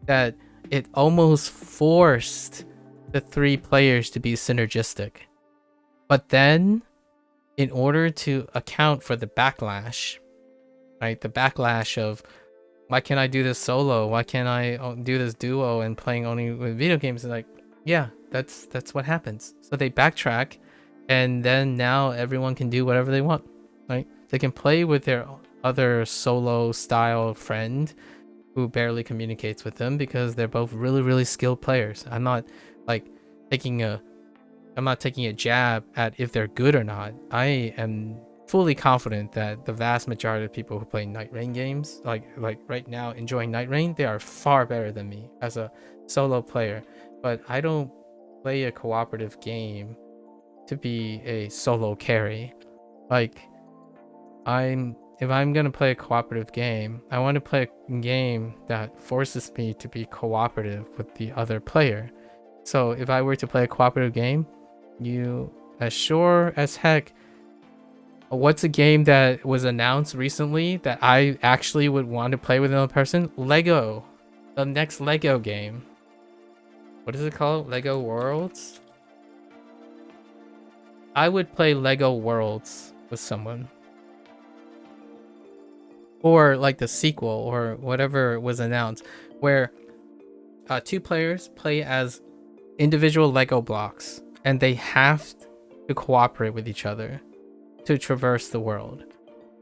that it almost forced the 3 players to be synergistic. But then, in order to account for the backlash, right? The backlash of, why can't I do this solo? Why can't I do this duo and playing only with video games? Is like, yeah, that's what happens. So they backtrack, and then now everyone can do whatever they want, right? They can play with their other solo style friend who barely communicates with them because they're both really, really skilled players. I'm not like taking a jab at if they're good or not. I am fully confident that the vast majority of people who play Night Rain games, like right now enjoying Night Rain, they are far better than me as a solo player. But I don't play a cooperative game to be a solo carry. Like, if I'm gonna play a cooperative game, I want to play a game that forces me to be cooperative with the other player. So if I were to play a cooperative game, you, as sure as heck, what's a game that was announced recently that I actually would want to play with another person? Lego. The next Lego game. What is it called? Lego Worlds? I would play Lego Worlds with someone. Or like the sequel or whatever was announced, where 2 players play as individual Lego blocks and they have to cooperate with each other to traverse the world.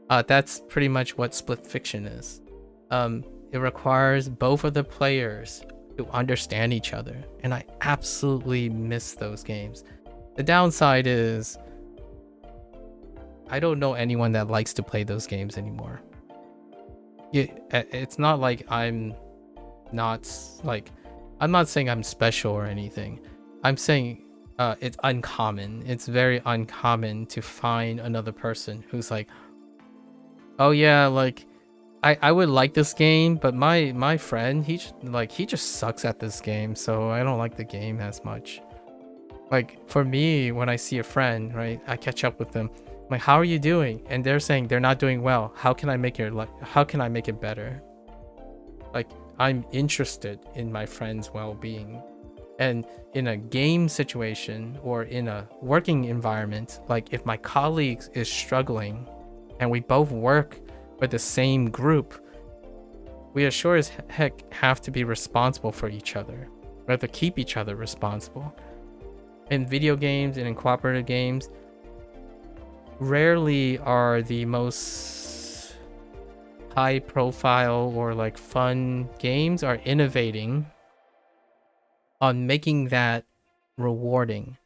That's pretty much what split fiction is. It requires both of the players to understand each other, and I absolutely miss those games. The downside is I don't know anyone that likes to play those games anymore. It's not like I'm not saying I'm special or anything. I'm saying it's uncommon. It's very uncommon to find another person who's like, oh yeah, like I would like this game, but my friend, he just sucks at this game, so I don't like the game as much. Like, for me, when I see a friend, right, I catch up with them, I'm like, how are you doing? And they're saying they're not doing well. How can I make it better? Like, I'm interested in my friend's well-being. And in a game situation or in a working environment, like if my colleague is struggling and we both work with the same group, we as sure as heck have to be responsible for each other. We have to keep each other responsible. In video games and in cooperative games, rarely are the most high profile or like fun games are innovating on making that rewarding.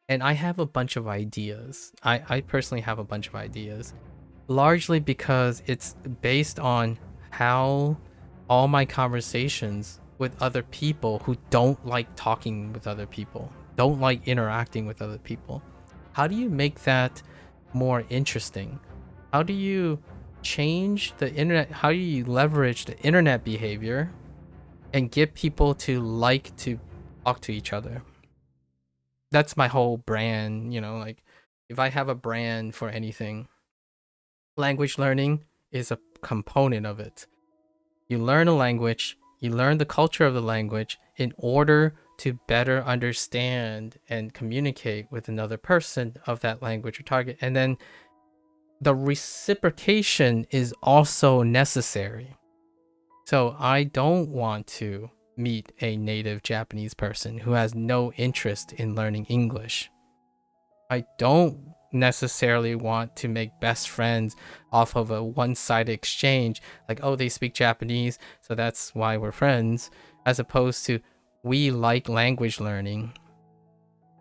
And I have a bunch of ideas. I personally have a bunch of ideas, largely because it's based on how all my conversations with other people who don't like talking with other people, don't like interacting with other people, how do you make that more interesting? How do you change the internet? How do you leverage the internet behavior and get people to like to talk to each other? That's my whole brand, you know, like if I have a brand for anything, language learning is a component of it. You learn a language, you learn the culture of the language in order to better understand and communicate with another person of that language or target. And then the reciprocation is also necessary. So I don't want to meet a native Japanese person who has no interest in learning English. I don't necessarily want to make best friends off of a one-sided exchange, like, oh, they speak Japanese, so that's why we're friends, as opposed to we like language learning,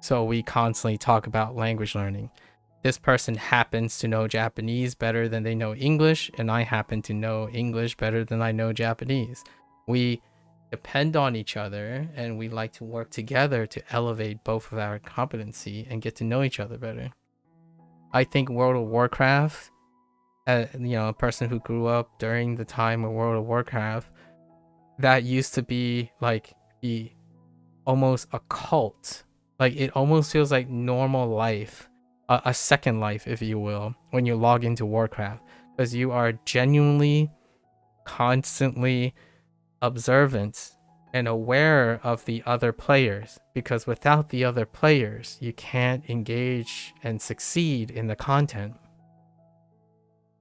so we constantly talk about language learning. This person happens to know Japanese better than they know English, and I happen to know English better than I know Japanese. We depend on each other, and we like to work together to elevate both of our competency and get to know each other better. I think World of Warcraft, a person who grew up during the time of World of Warcraft, that used to be like almost a cult. Like, it almost feels like normal life, a second life, if you will, when you log into Warcraft, because you are genuinely, constantly observant and aware of the other players, because without the other players, you can't engage and succeed in the content.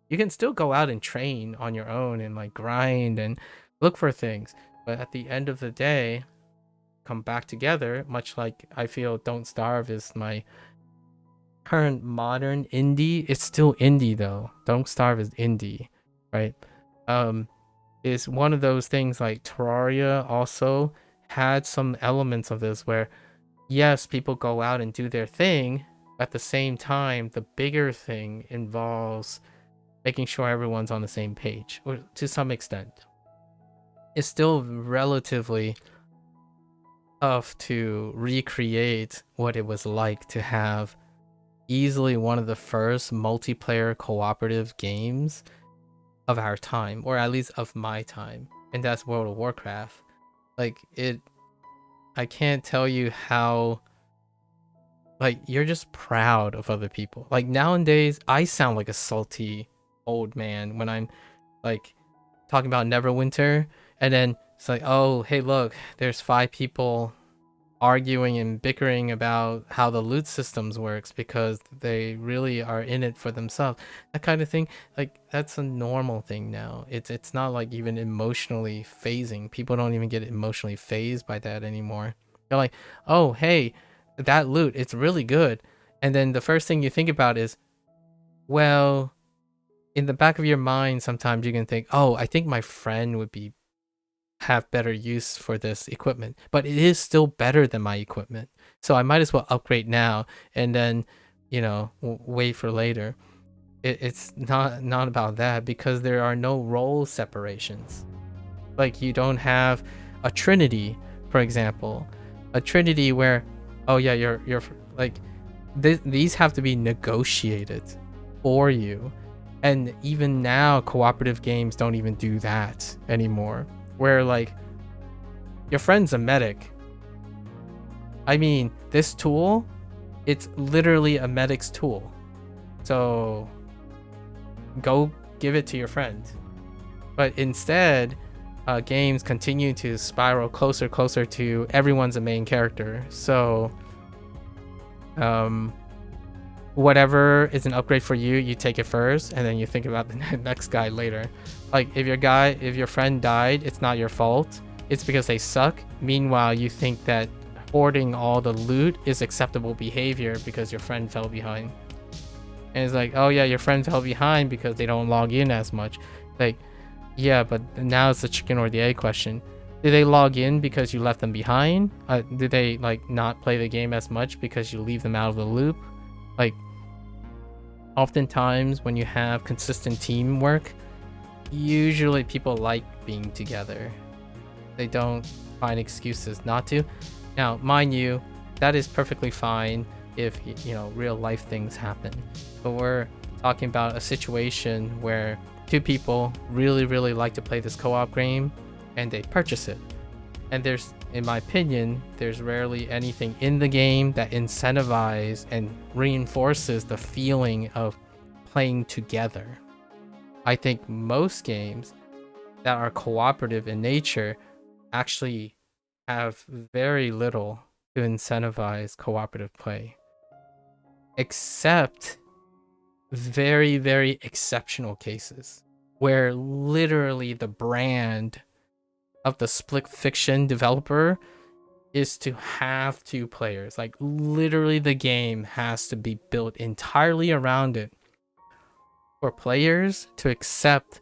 You can still go out and train on your own and like grind and look for things, but at the end of the day, come back together, much like I feel Don't Starve is my current modern indie. It's still indie though. Don't Starve is indie, right? Is one of those things. Like Terraria also had some elements of this where, yes, people go out and do their thing. At the same time, the bigger thing involves making sure everyone's on the same page, or to some extent. It's still relatively tough to recreate what it was like to have easily one of the first multiplayer cooperative games of our time, or at least of my time, and that's World of Warcraft. Like, I can't tell you how, like, you're just proud of other people. Like, nowadays I sound like a salty old man when I'm like talking about Neverwinter, and then it's like, oh, hey, look, there's 5 people arguing and bickering about how the loot systems works because they really are in it for themselves. That kind of thing, like, that's a normal thing now. It's not like even emotionally phasing. People don't even get emotionally phased by that anymore. They're like, oh, hey, that loot, it's really good. And then the first thing you think about is, well, in the back of your mind, sometimes you can think, oh, I think my friend would have better use for this equipment, but it is still better than my equipment, so I might as well upgrade now and then, wait for later. It's not about that, because there are no role separations. Like, you don't have a trinity, for example, a trinity where, oh yeah, you're like, these have to be negotiated for you. And even now, cooperative games don't even do that anymore, where like, your friend's a medic. I mean, this tool, it's literally a medic's tool, so go give it to your friend. But instead, games continue to spiral closer to everyone's a main character. So whatever is an upgrade for you, you take it first, and then you think about the next guy later. Like, if your friend died, it's not your fault. It's because they suck. Meanwhile, you think that hoarding all the loot is acceptable behavior because your friend fell behind. And it's like, oh yeah, your friend fell behind because they don't log in as much. Like, yeah, but now it's the chicken or the egg question. Did they log in because you left them behind? Did they like not play the game as much because you leave them out of the loop? Like, oftentimes when you have consistent teamwork, usually people like being together. They don't find excuses not to. Now, mind you, that is perfectly fine if, real life things happen. But we're talking about a situation where 2 people really like to play this co-op game, and they purchase it. And there's, in my opinion, there's rarely anything in the game that incentivizes and reinforces the feeling of playing together. I think most games that are cooperative in nature actually have very little to incentivize cooperative play, except very exceptional cases where literally the brand of the split fiction developer is to have 2 players. Like literally the game has to be built entirely around it for players to accept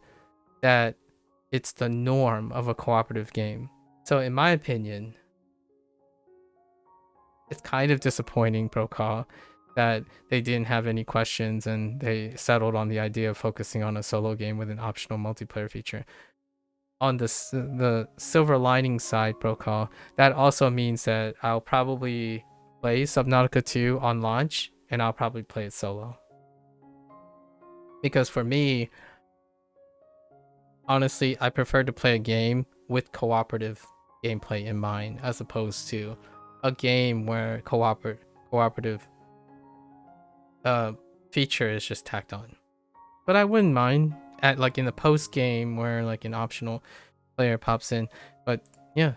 that it's the norm of a cooperative game. So in my opinion, it's kind of disappointing, Procall, that they didn't have any questions and they settled on the idea of focusing on a solo game with an optional multiplayer feature. On the silver lining side, Procall, that also means that I'll probably play Subnautica 2 on launch and I'll probably play it solo. Because for me, honestly, I prefer to play a game with cooperative gameplay in mind as opposed to a game where cooperative feature is just tacked on. But I wouldn't mind at like in the post game where like an optional player pops in. But yeah,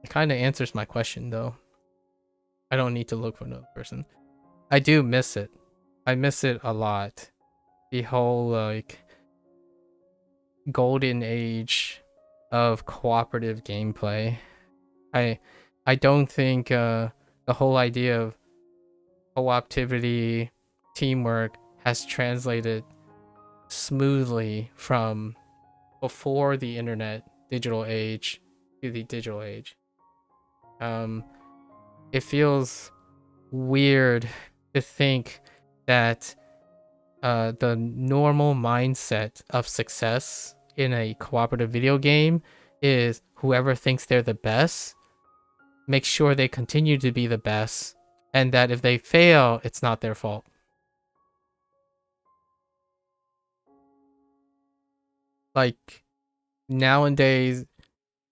it kind of answers my question though. I don't need to look for another person. I do miss it. I miss it a lot. The whole like golden age of cooperative gameplay. I don't think the whole idea of cooperativity, teamwork has translated smoothly from before the internet digital age to the digital age. It feels weird to think that the normal mindset of success in a cooperative video game is whoever thinks they're the best, make sure they continue to be the best, and that if they fail, it's not their fault. Like nowadays,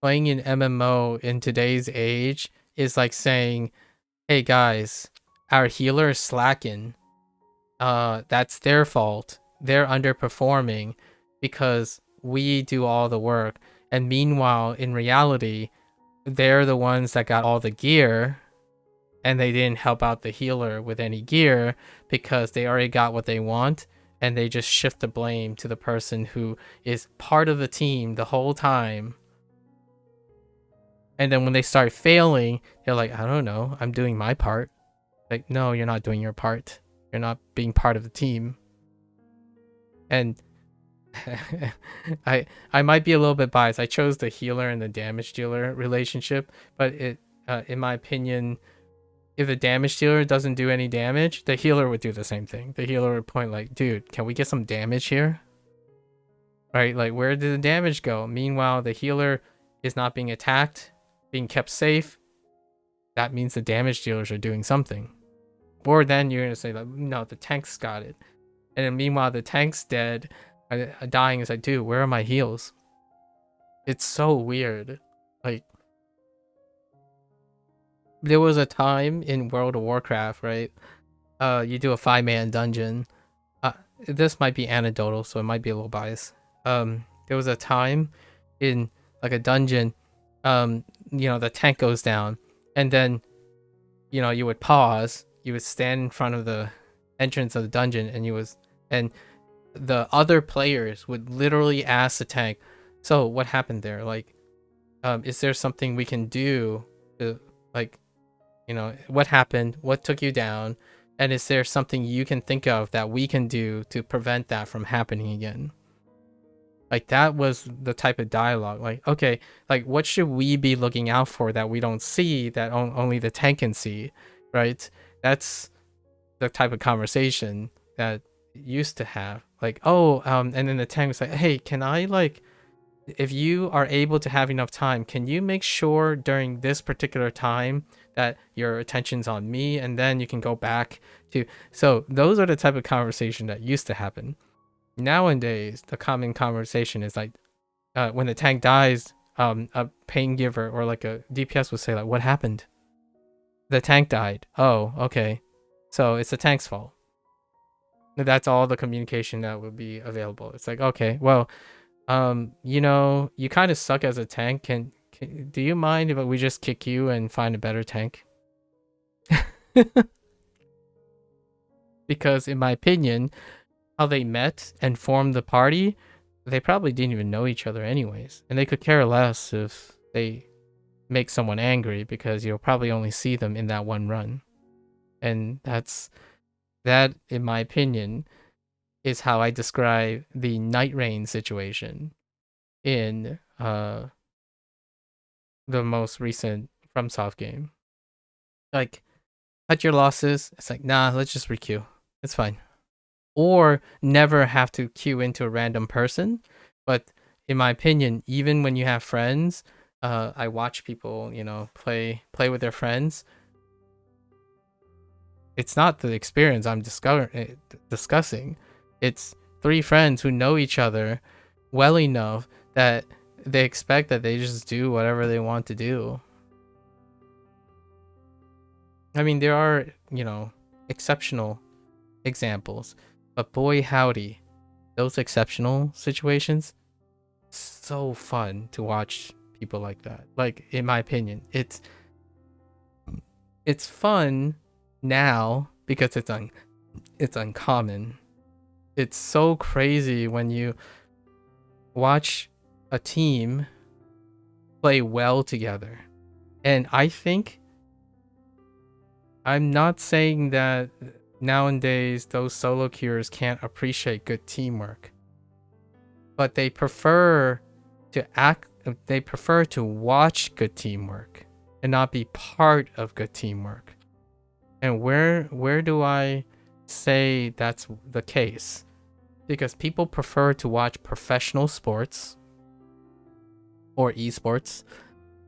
playing an MMO in today's age is like saying, hey guys, our healer is slacking. That's their fault. They're underperforming because we do all the work. And meanwhile, in reality, they're the ones that got all the gear and they didn't help out the healer with any gear because they already got what they want, and they just shift the blame to the person who is part of the team the whole time. And then when they start failing, they're like, I don't know, I'm doing my part. Like, no, you're not doing your part. You're not being part of the team. And I might be a little bit biased. I chose the healer and the damage dealer relationship, but it in my opinion, if the damage dealer doesn't do any damage, the healer would do the same thing. The healer would point like, dude, can we get some damage here? Right? Like, where did the damage go? Meanwhile, the healer is not being attacked, being kept safe. That means the damage dealers are doing something. Or then you're going to say, like, no, the tank's got it. And then meanwhile, the tank's dead, dying. Is like, dude, where are my heals? It's so weird. Like, there was a time in World of Warcraft, right? You do a 5-man dungeon. This might be anecdotal, so it might be a little biased. There was a time in like a dungeon, the tank goes down, and then, you would pause. You would stand in front of the entrance of the dungeon, and the other players would literally ask the tank, so what happened there? Like, is there something we can do to, like, what happened? What took you down? And is there something you can think of that we can do to prevent that from happening again? Like, that was the type of dialogue. Like, okay, like, what should we be looking out for that we don't see, that only the tank can see, right? That's the type of conversation that used to have. Like, and then the tank was like, hey, can I, like, if you are able to have enough time, can you make sure during this particular time that your attention's on me, and then you can go back to... So those are the type of conversation that used to happen. Nowadays, the common conversation is like, when the tank dies, a pain giver or like a DPS would say, like, what happened? The tank died. Oh, okay. So it's the tank's fault. That's all the communication that would be available. It's like, okay, well, you kind of suck as a tank. Do you mind if we just kick you and find a better tank? Because in my opinion, how they met and formed the party, they probably didn't even know each other anyways. And they could care less if they make someone angry because you'll probably only see them in that one run. And that, in my opinion, is how I describe the Night Rain situation in the most recent FromSoft game. Like, cut your losses. It's like, nah, let's just requeue. It's fine. Or never have to queue into a random person. But in my opinion, even when you have friends, I watch people, play with their friends. It's not the experience I'm discussing. It's 3 friends who know each other well enough that they expect that they just do whatever they want to do. I mean, there are, exceptional examples, but boy howdy, those exceptional situations, so fun to watch people like that. Like, in my opinion, it's fun now because it's uncommon. It's so crazy when you watch a team play well together. And I think, I'm not saying that nowadays those solo queuers can't appreciate good teamwork, but they prefer to watch good teamwork and not be part of good teamwork. And where do I say that's the case? Because people prefer to watch professional sports or esports,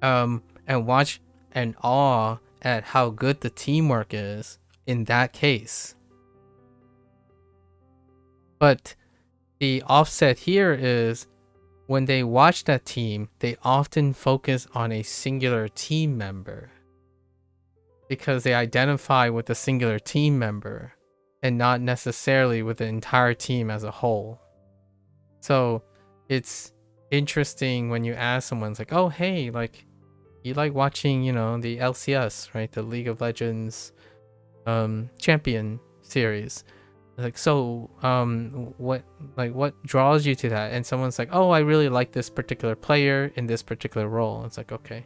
and watch and awe at how good the teamwork is in that case. But the offset here is, when they watch that team, they often focus on a singular team member because they identify with a singular team member and not necessarily with the entire team as a whole. So it's interesting when you ask someone, it's like, oh, hey, like, you like watching, the LCS, right? The League of Legends champion series. Like, so, what draws you to that? And someone's like, oh, I really like this particular player in this particular role. It's like, okay.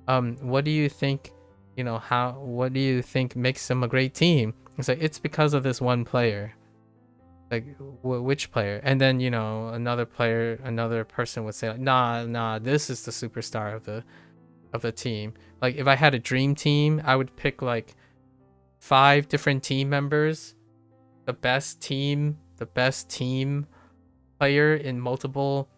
What do you think, what do you think makes them a great team? It's like, it's because of this one player. Like, which player? And then, another person would say, like, nah, this is the superstar of the team. Like, if I had a dream team, I would pick like 5 different team members, the best team player in multiple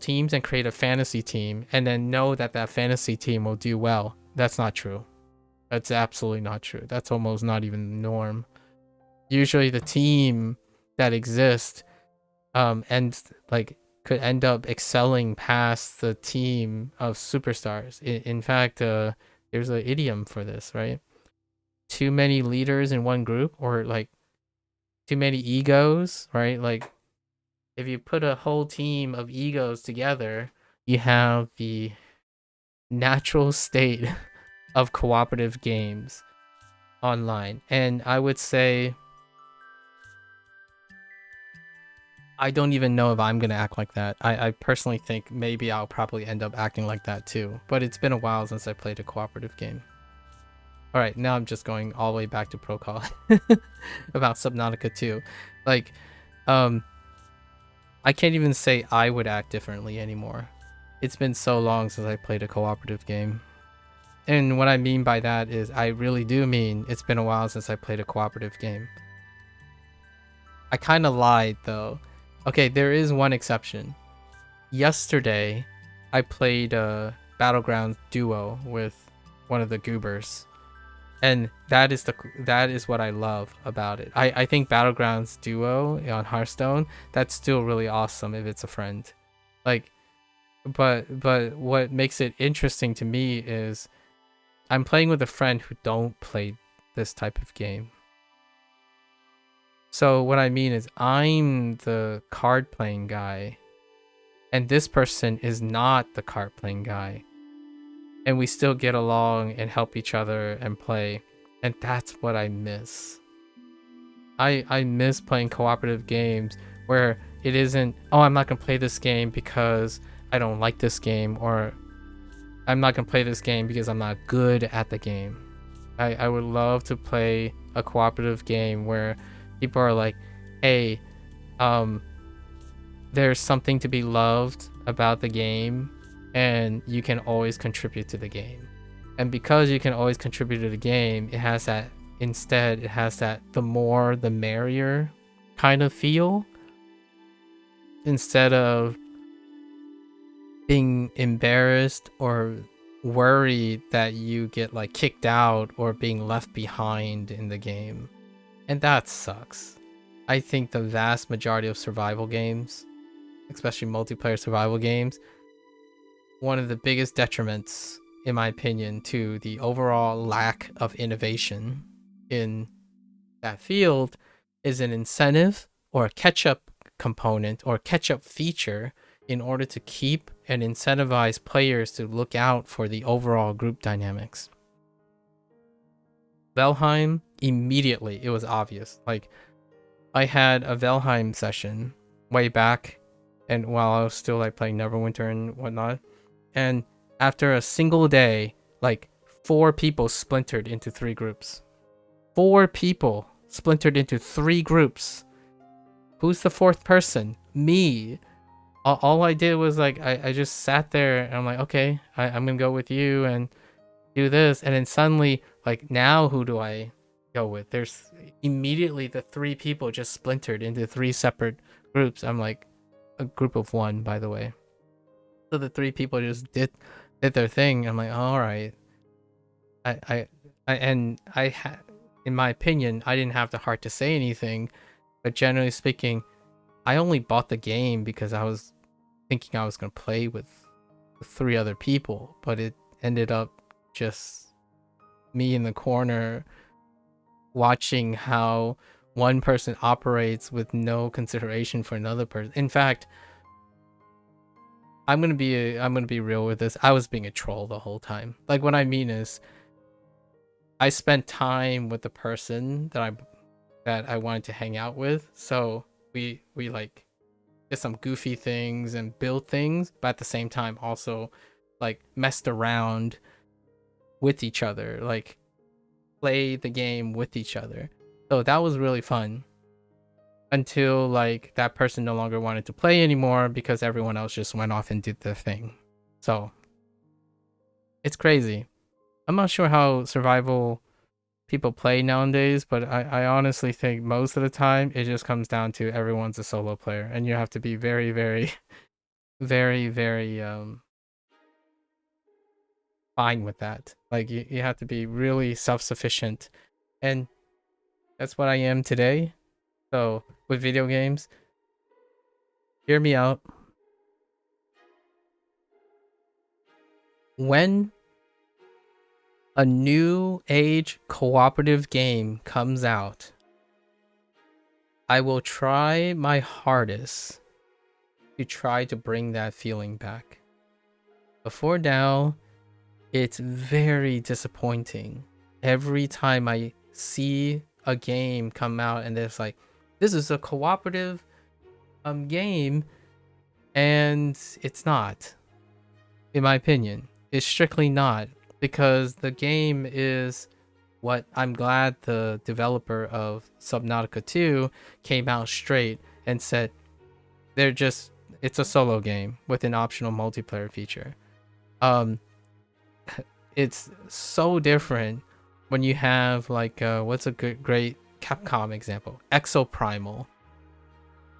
teams, and create a fantasy team, and then know that fantasy team will do well. That's not true. That's absolutely not true. That's almost not even the norm. Usually the team that exists and like could end up excelling past the team of superstars. In fact, there's an idiom for this, right? Too many leaders in one group, or like too many egos, right? Like, if you put a whole team of egos together, you have the natural state of cooperative games online. And I would say, I don't even know if I'm going to act like that. I personally think maybe I'll probably end up acting like that too. But it's been a while since I played a cooperative game. Alright, now I'm just going all the way back to Pro Call about Subnautica 2. Like, I can't even say I would act differently anymore. It's been so long since I played a cooperative game. And what I mean by that is, I really do mean it's been a while since I played a cooperative game. I kind of lied though. Okay, there is one exception. Yesterday, I played a Battlegrounds duo with one of the goobers. And that is what I love about it. I think Battlegrounds duo on Hearthstone, that's still really awesome if it's a friend. Like, but what makes it interesting to me is I'm playing with a friend who don't play this type of game. So what I mean is, I'm the card playing guy, and this person is not the card playing guy. And we still get along and help each other and play. And that's what I miss. I miss playing cooperative games where it isn't, oh, I'm not going to play this game because I don't like this game, or I'm not gonna play this game because I'm not good at the game. I would love to play a cooperative game where people are like, hey, there's something to be loved about the game and you can always contribute to the game. And because you can always contribute to the game, it has that the more the merrier kind of feel, instead of being embarrassed or worried that you get like kicked out or being left behind in the game. And that sucks. I think the vast majority of survival games, especially multiplayer survival games, one of the biggest detriments, in my opinion, to the overall lack of innovation in that field is an incentive or a catch-up component or catch-up feature in order to keep and incentivize players to look out for the overall group dynamics. Valheim, immediately, it was obvious. Like, I had a Valheim session way back, and while I was still like playing Neverwinter and whatnot, and after a single day, like 4 people splintered into 3 groups. 4 people splintered into 3 groups. Who's the 4th person? Me. All I did was like, I just sat there and I'm like, okay, I'm gonna go with you and do this. And then suddenly, like, now who do I go with? There's immediately the 3 people just splintered into 3 separate groups. I'm like, a group of 1, by the way. So the 3 people just did their thing. I'm like, all right. In my opinion, I didn't have the heart to say anything, but generally speaking, I only bought the game because I was thinking I was going to play with 3 other people, but it ended up just me in the corner watching how one person operates with no consideration for another person. In fact, I'm gonna be real with this. I was being a troll the whole time. Like, what I mean is, I spent time with the person that I wanted to hang out with. So we like did some goofy things and build things, but at the same time also like messed around with each other, like play the game with each other. So that was really fun, until like that person no longer wanted to play anymore because everyone else just went off and did their thing. So it's crazy. I'm not sure how survival people play nowadays, but I honestly think most of the time it just comes down to everyone's a solo player, and you have to be very, very, very, very fine with that. Like, you have to be really self-sufficient, and that's what I am today. So with video games, hear me out. When a new age cooperative game comes out, I will try my hardest to try to bring that feeling back. Before now, it's very disappointing every time I see a game come out and there's like, this is a cooperative game, and it's not. In my opinion, it's strictly not, because the game is what I'm glad the developer of Subnautica 2 came out straight and said it's a solo game with an optional multiplayer feature. It's so different when you have like what's a great Capcom example? Exoprimal.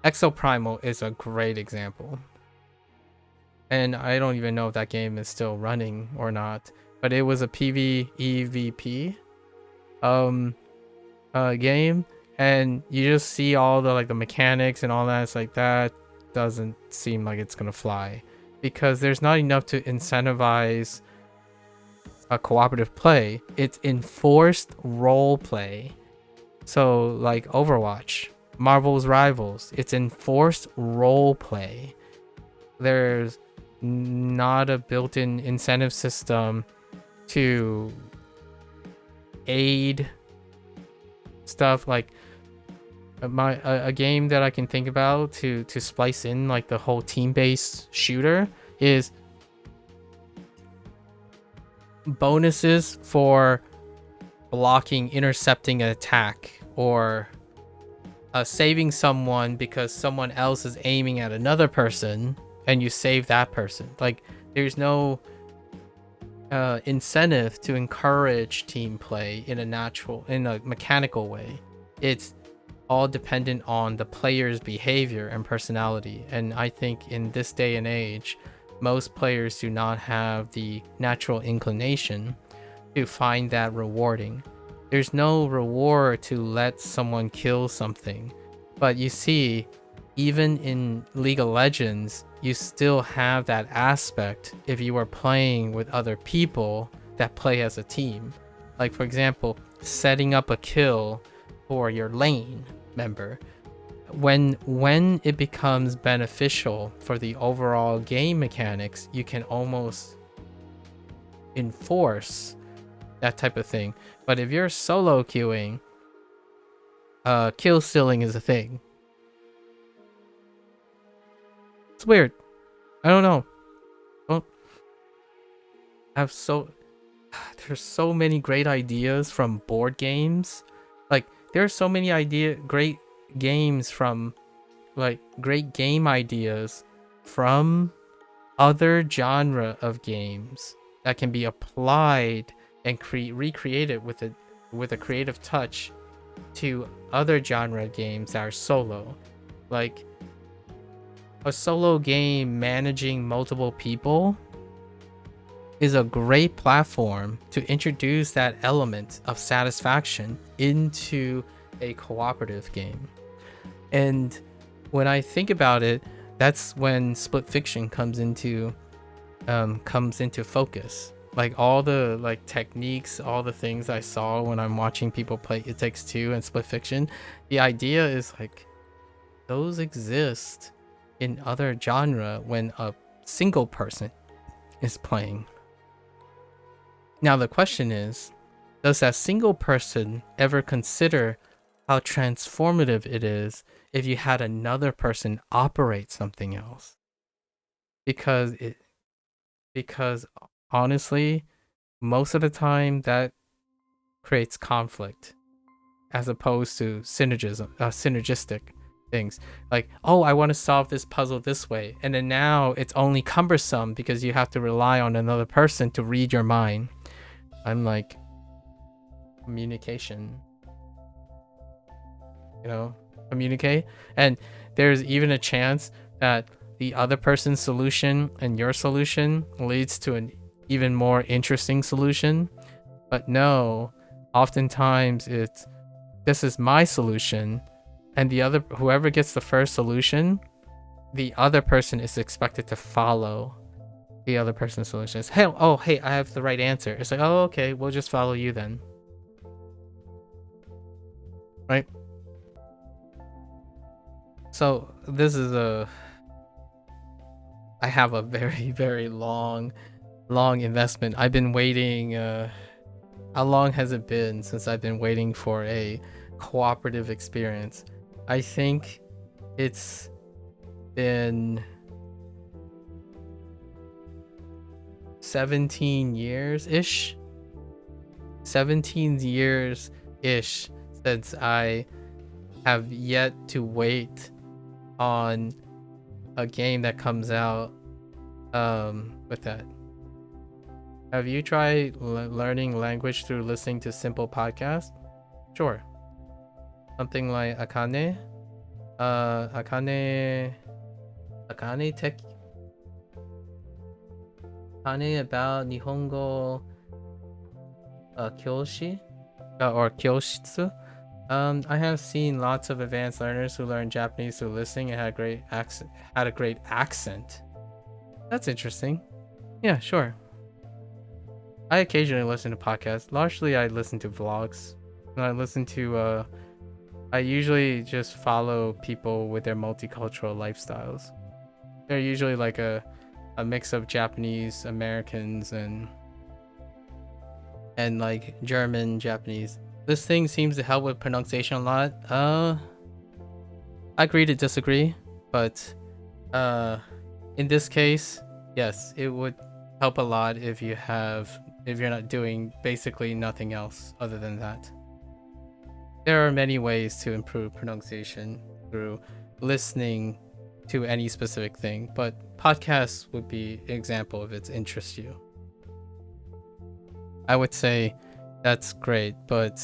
Exoprimal is a great example. And I don't even know if that game is still running or not, but it was a PvEVP game, and you just see all the like the mechanics and all that. It's like, that doesn't seem like it's gonna fly, because there's not enough to incentivize a cooperative play. It's enforced role play. So like Overwatch, Marvel's Rivals, it's enforced role play. There's not a built-in incentive system to aid stuff. Like a game that I can think about to splice in like the whole team-based shooter is bonuses for blocking, intercepting an attack, or saving someone because someone else is aiming at another person and you save that person. Like, there's no incentive to encourage team play in a mechanical way. It's all dependent on the player's behavior and personality. And I think in this day and age, most players do not have the natural inclination to find that rewarding. There's no reward to let someone kill something. But you see, even in League of Legends, you still have that aspect if you are playing with other people that play as a team. Like, for example, setting up a kill for your lane member. When it becomes beneficial for the overall game mechanics, you can almost enforce that type of thing. But if you're solo queuing, kill stealing is a thing. It's weird. I don't know. There's so many great ideas from board games. Like, there's so many great games from, like, great game ideas from other genre of games that can be applied and recreated with a creative touch to other genre games that are solo. Like, a solo game managing multiple people is a great platform to introduce that element of satisfaction into a cooperative game. And when I think about it, that's when split fiction comes into focus. Like, all the like techniques, all the things I saw when I'm watching people play It Takes Two and split fiction, the idea is like those exist in other genre when a single person is playing. Now the question is, does that single person ever consider how transformative it is if you had another person operate something else? Because honestly, most of the time that creates conflict as opposed to synergistic things. Like, oh, I want to solve this puzzle this way, and then now it's only cumbersome because you have to rely on another person to read your mind. I'm like, communication, communicate. And there's even a chance that the other person's solution and your solution leads to an even more interesting solution. But no, oftentimes it's, this is my solution, and whoever gets the first solution, the other person is expected to follow the other person's solution. It's, hey, I have the right answer. It's like, oh, okay, we'll just follow you then. Right? So this is I have a very, very long investment. I've been waiting, how long has it been since I've been waiting for a cooperative experience? I think it's been 17 years-ish. 17 years-ish since I have yet to wait on a game that comes out with that. Have you tried learning language through listening to simple podcasts? Sure. Something like Akane Tech. Akane about Nihongo Kyoshi or Kyoshitsu. I have seen lots of advanced learners who learn Japanese through listening and had a great accent. That's interesting. Yeah, sure. I occasionally listen to podcasts. Largely, I listen to vlogs. And I usually just follow people with their multicultural lifestyles. They're usually like a mix of Japanese, Americans, and like German, Japanese. This thing seems to help with pronunciation a lot. I agree to disagree, but in this case, yes, it would help a lot if you have if you're not doing basically nothing else other than that. There are many ways to improve pronunciation through listening to any specific thing, but podcasts would be an example if it interests you. I would say that's great, but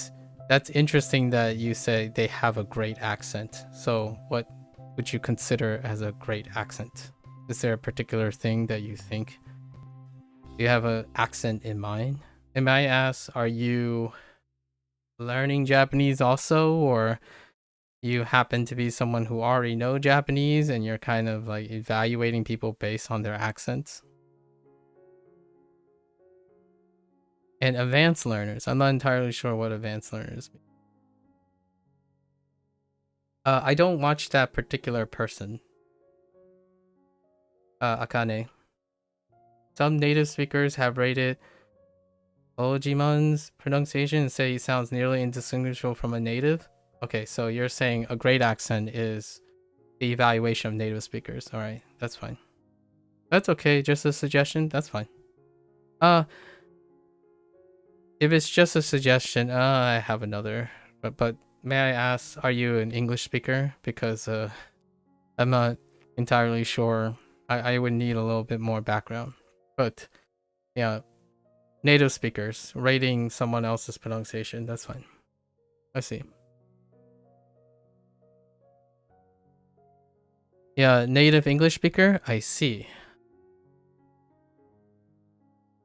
that's interesting that you say they have a great accent. So what would you consider as a great accent? Is there a particular thing that you think? Do you have an accent in mind? And may I ask, are you learning Japanese also, or you happen to be someone who already know Japanese and you're kind of like evaluating people based on their accents? And advanced learners, I'm not entirely sure what advanced learners mean. I don't watch that particular person. Akane. Some native speakers have rated Ojiman's pronunciation and say he sounds nearly indistinguishable from a native. Okay, so you're saying a great accent is the evaluation of native speakers. All right, that's fine. That's okay, just a suggestion. That's fine. If it's just a suggestion, I have another. But may I ask, are you an English speaker? Because I'm not entirely sure. I would need a little bit more background. But yeah, native speakers rating someone else's pronunciation, that's fine. I see. Yeah, native English speaker, I see.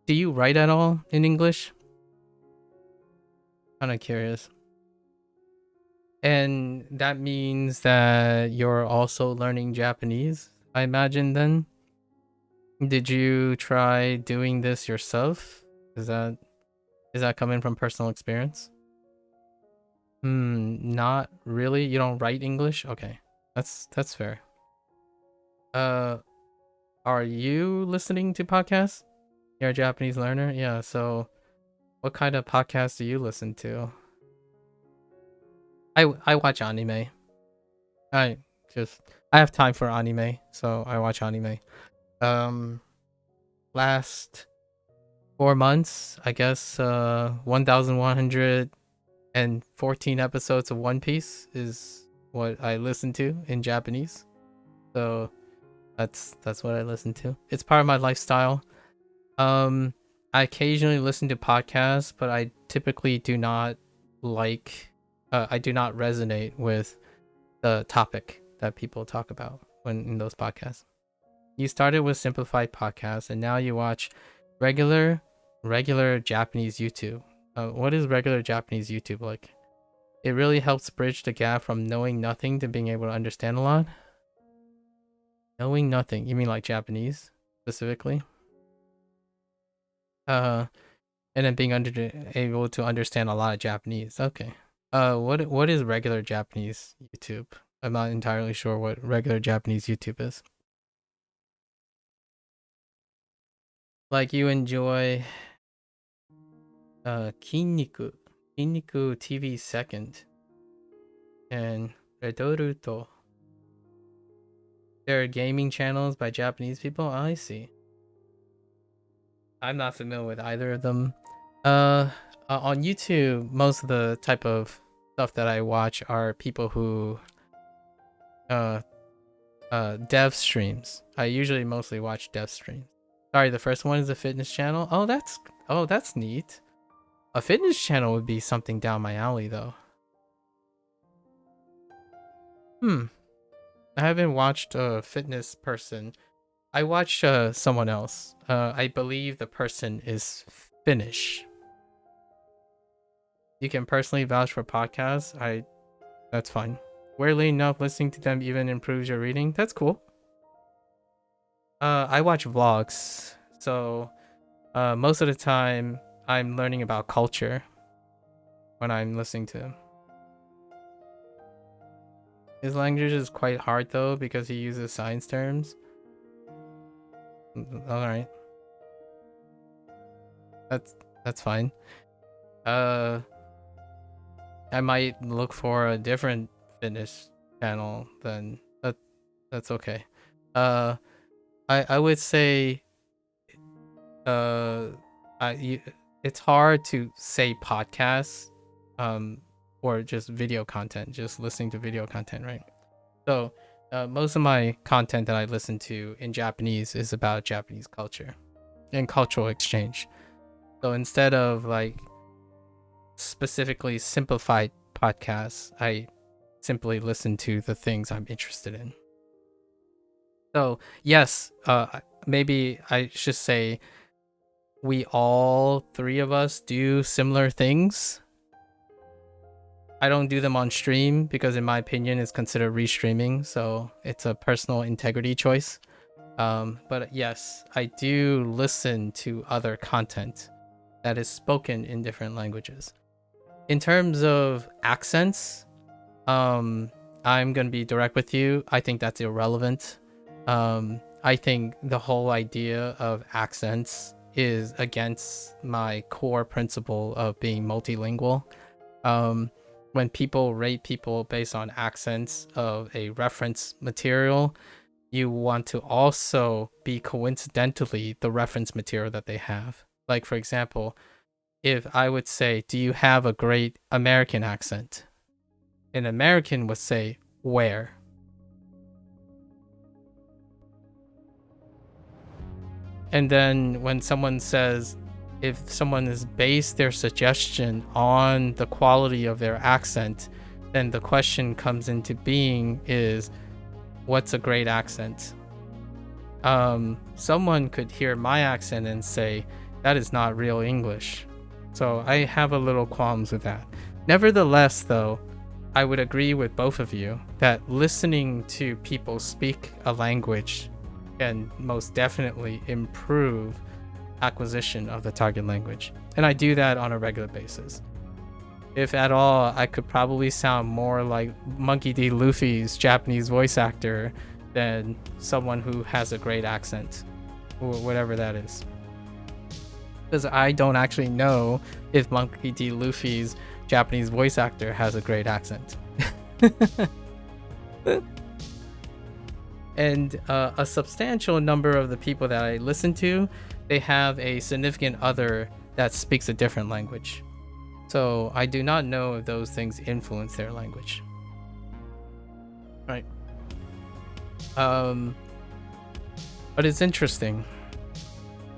Do you write at all in English? Kind of curious. And that means that you're also learning Japanese, I imagine then? Did you try doing this yourself? Is that coming from personal experience? Not really. You don't write English? Okay. That's fair. Are you listening to podcasts? You're a Japanese learner? Yeah, so what kind of podcasts do you listen to? I watch anime. I have time for anime, so I watch anime. Last 4 months, I guess 1114 episodes of One Piece is what I listen to in Japanese. So that's what I listen to. It's part of my lifestyle. I occasionally listen to podcasts, but I typically do not resonate with the topic that people talk about when in those podcasts. You started with simplified podcasts and now you watch regular Japanese YouTube. What is regular Japanese YouTube like? It really helps bridge the gap from knowing nothing to being able to understand a lot. Knowing nothing, you mean like Japanese specifically? And then being able to understand a lot of Japanese. Okay. What is regular Japanese YouTube? I'm not entirely sure what regular Japanese YouTube is. Like you enjoy Kinniku TV Second and Redoruto. There are gaming channels by Japanese people. Oh, I see. I'm not familiar with either of them. On YouTube, most of the type of stuff that I watch are people who dev streams. I usually mostly watch dev streams. Sorry, the first one is a fitness channel. Oh, that's neat. A fitness channel would be something down my alley though. I haven't watched a fitness person. I watched someone else. I believe the person is Finnish. You can personally vouch for podcasts. That's fine. Weirdly enough, listening to them even improves your reading. That's cool. I watch vlogs, so most of the time I'm learning about culture when I'm listening to him. His language is quite hard though because he uses science terms. All right, that's fine. I might look for a different fitness channel then. That's okay. I would say it's hard to say podcasts, or just video content, just listening to video content, right? So most of my content that I listen to in Japanese is about Japanese culture and cultural exchange. So instead of like specifically simplified podcasts, I simply listen to the things I'm interested in. So yes, maybe I should say we all three of us do similar things. I don't do them on stream because in my opinion it's considered restreaming, so it's a personal integrity choice. But yes, I do listen to other content that is spoken in different languages. In terms of accents, I'm gonna be direct with you. I think that's irrelevant. I think the whole idea of accents is against my core principle of being multilingual. When people rate people based on accents of a reference material, you want to also be coincidentally the reference material that they have. Like, for example, if I would say, do you have a great American accent? An American would say, where? And then when someone says, if someone has based their suggestion on the quality of their accent, then the question comes into being is, what's a great accent? Someone could hear my accent and say, that is not real English. So I have a little qualms with that. Nevertheless, though, I would agree with both of you that listening to people speak a language can most definitely improve acquisition of the target language. And I do that on a regular basis. If at all, I could probably sound more like Monkey D. Luffy's Japanese voice actor than someone who has a great accent, or whatever that is. Because I don't actually know if Monkey D. Luffy's Japanese voice actor has a great accent. And a substantial number of the people that I listen to, they have a significant other that speaks a different language. So I do not know if those things influence their language. Right. But it's interesting.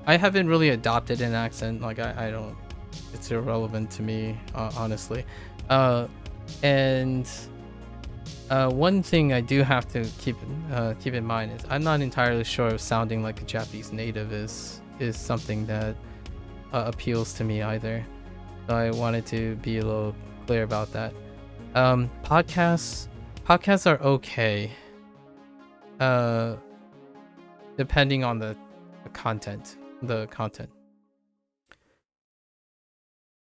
I haven't really adopted an accent. Like I don't. It's irrelevant to me, honestly. And one thing I do have to keep in mind is I'm not entirely sure if sounding like a Japanese native is something that appeals to me either. So I wanted to be a little clear about that. Podcasts are okay, depending on the content.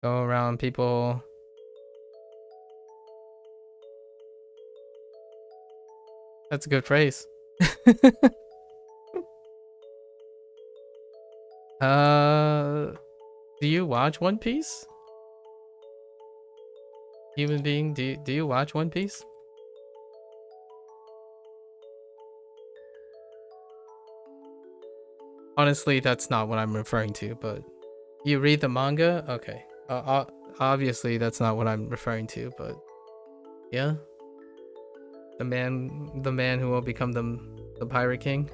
Go around people. That's a good phrase. Do you watch One Piece? Human being, do you watch One Piece? Honestly, that's not what I'm referring to, but you read the manga? Okay. Obviously, that's not what I'm referring to, but yeah. The man who will become the Pirate King,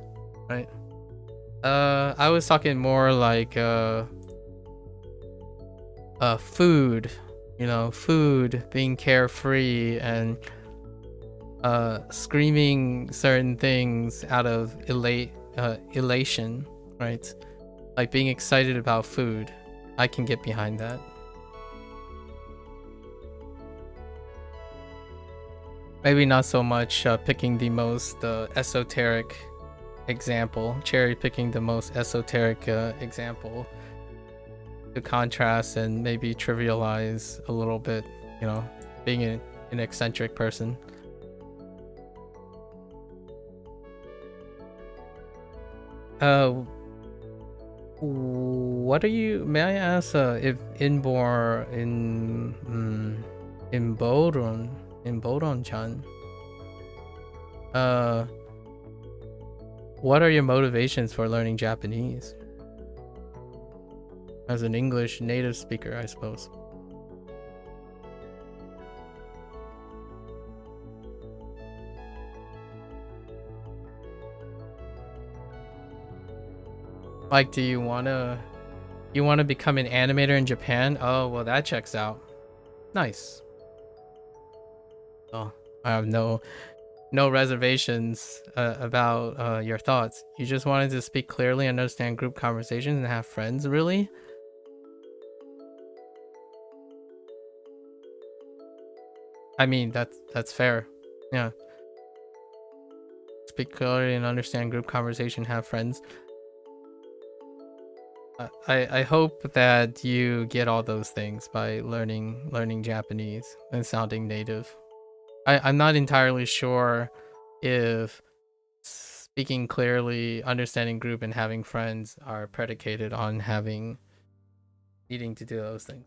right? I was talking more like food, food, being carefree and screaming certain things out of elation, right? Like being excited about food. I can get behind that. Maybe not so much picking the most esoteric example, cherry picking the most esoteric example to contrast and maybe trivialize a little bit, being an eccentric person. What are you, may I ask if in Boron-chan, what are your motivations for learning Japanese? as an English native speaker, I suppose. Like, do you wanna become an animator in Japan? Oh, well, that checks out. Nice. Oh, I have no reservations about your thoughts. You just wanted to speak clearly, understand group conversations, and have friends, really? I mean, that's fair. Yeah. Speak clearly and understand group conversation, have friends. I hope that you get all those things by learning Japanese and sounding native. I'm not entirely sure if speaking clearly, understanding group, and having friends are predicated on needing to do those things.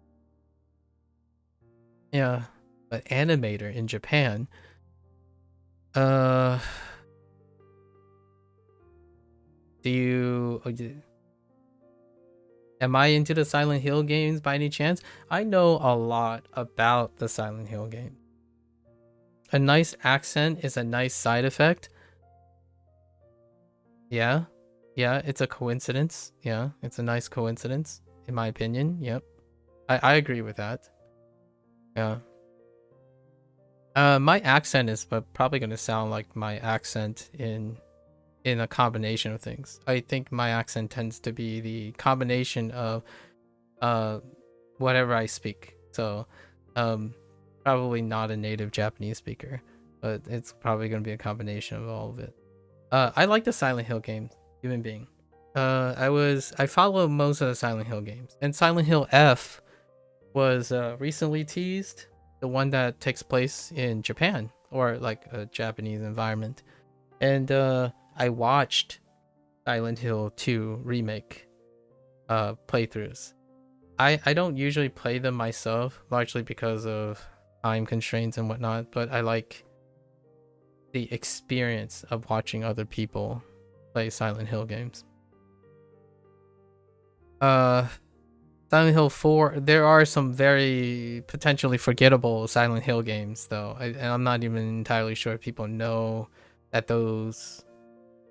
Yeah, but animator in Japan. Do you? Am I into the Silent Hill games by any chance? I know a lot about the Silent Hill game. A nice accent is a nice side effect. Yeah, it's a coincidence. Yeah, it's a nice coincidence, in my opinion. Yep, I agree with that. Yeah. My accent is probably gonna sound like my accent in a combination of things. I think my accent tends to be the combination of whatever I speak. So probably not a native Japanese speaker, but it's probably gonna be a combination of all of it. I like the Silent Hill games, human being. I follow most of the Silent Hill games, and Silent Hill F was recently teased, the one that takes place in Japan, or like a Japanese environment. And I watched Silent Hill 2 remake playthroughs. I don't usually play them myself, largely because of time constraints and whatnot, but I like the experience of watching other people play Silent Hill games. Silent Hill 4, there are some very potentially forgettable Silent Hill games, though. And I'm not even entirely sure if people know that those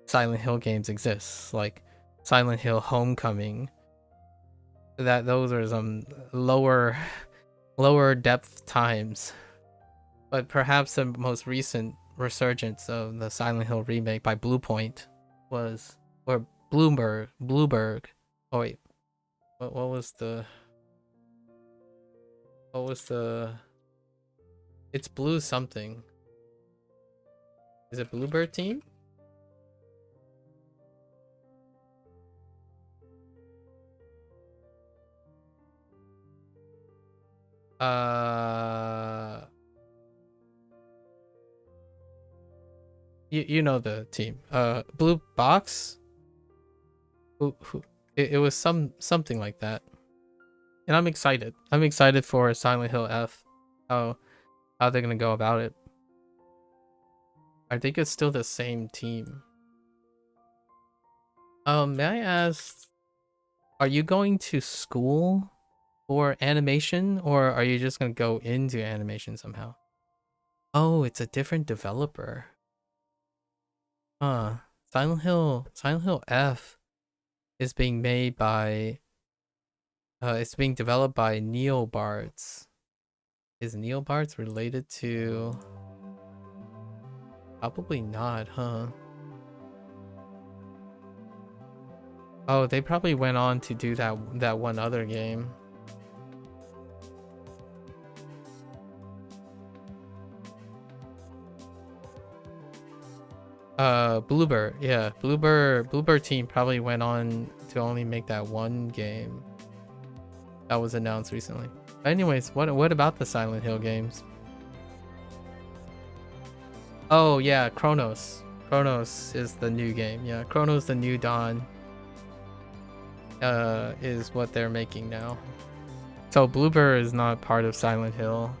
Silent Hill games exist. Like Silent Hill Homecoming. That those are some lower depth times. But perhaps the most recent resurgence of the Silent Hill remake by Bluepoint was, or Blueberg. Oh wait. What was the it's Blue something. Is it Bluebird Team? You know the team. Blue Box? It was something like that. And I'm excited. I'm excited for Silent Hill F. How they're gonna go about it. I think it's still the same team. May I ask, are you going to school for animation, or are you just gonna go into animation somehow? Oh, it's a different developer. Huh. Silent Hill F is being made by it's being developed by Neobards. Is Neobards related to? Probably not, huh? Oh, they probably went on to do that one other game. Bluebird, yeah. Bluebird team probably went on to only make that one game that was announced recently. Anyways, what about the Silent Hill games? Oh yeah, Chronos. Chronos is the new game. Yeah, Chronos the New Dawn is what they're making now. So Bluebird is not part of Silent Hill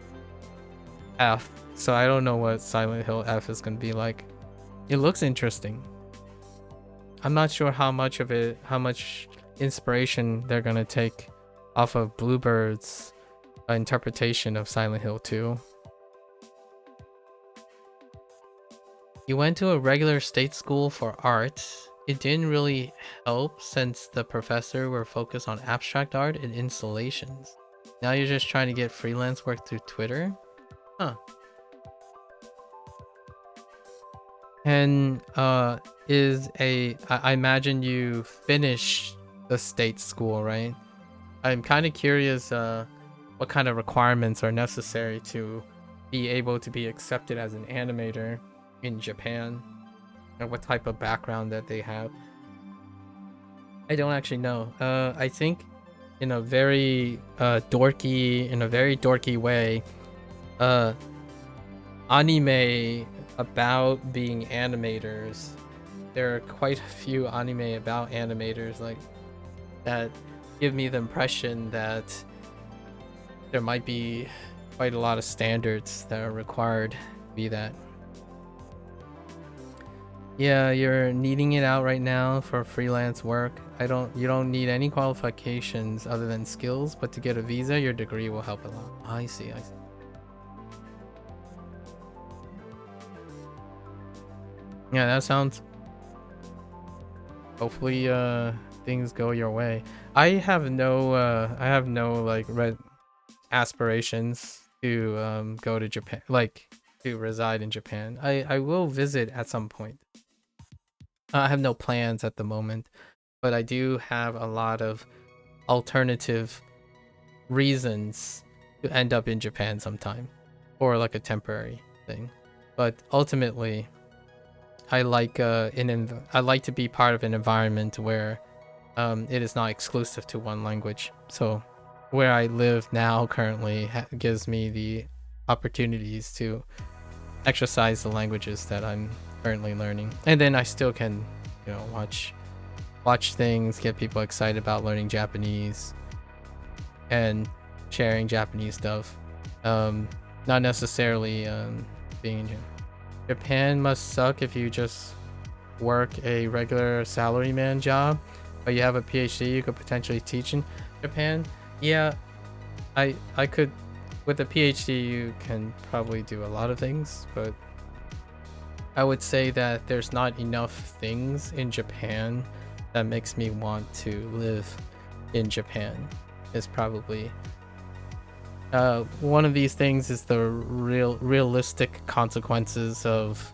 F, so I don't know what Silent Hill F is gonna be like. It looks interesting. I'm not sure how much inspiration they're gonna take off of Bluebird's interpretation of Silent Hill 2. You went to a regular state school for art. It didn't really help since the professor were focused on abstract art and installations. Now you're just trying to get freelance work through Twitter? Huh. And I imagine you finished the state school, right? I'm kind of curious what kind of requirements are necessary to be able to be accepted as an animator in Japan, and what type of background that they have. I don't actually know. I think in a very dorky way, anime about being animators. There are quite a few anime about animators like that give me the impression that there might be quite a lot of standards that are required to be that. Yeah, you're needing it out right now for freelance work. You don't need any qualifications other than skills, but to get a visa, your degree will help a lot. I see. Yeah, that sounds. Hopefully, things go your way. I have no like red aspirations to go to Japan, like to reside in Japan. I will visit at some point. I have no plans at the moment, but I do have a lot of alternative reasons to end up in Japan sometime, or like a temporary thing. But ultimately, I like I like to be part of an environment where it is not exclusive to one language. So where I live now currently gives me the opportunities to exercise the languages that I'm currently learning, and then I still can, you know, watch things, get people excited about learning Japanese and sharing Japanese stuff. Not necessarily being in Japan must suck if you just work a regular salaryman job, but you have a PhD you could potentially teach in Japan. Yeah, I could. With a PhD, you can probably do a lot of things, but I would say that there's not enough things in Japan that makes me want to live in Japan. Is probably one of these things is the realistic consequences of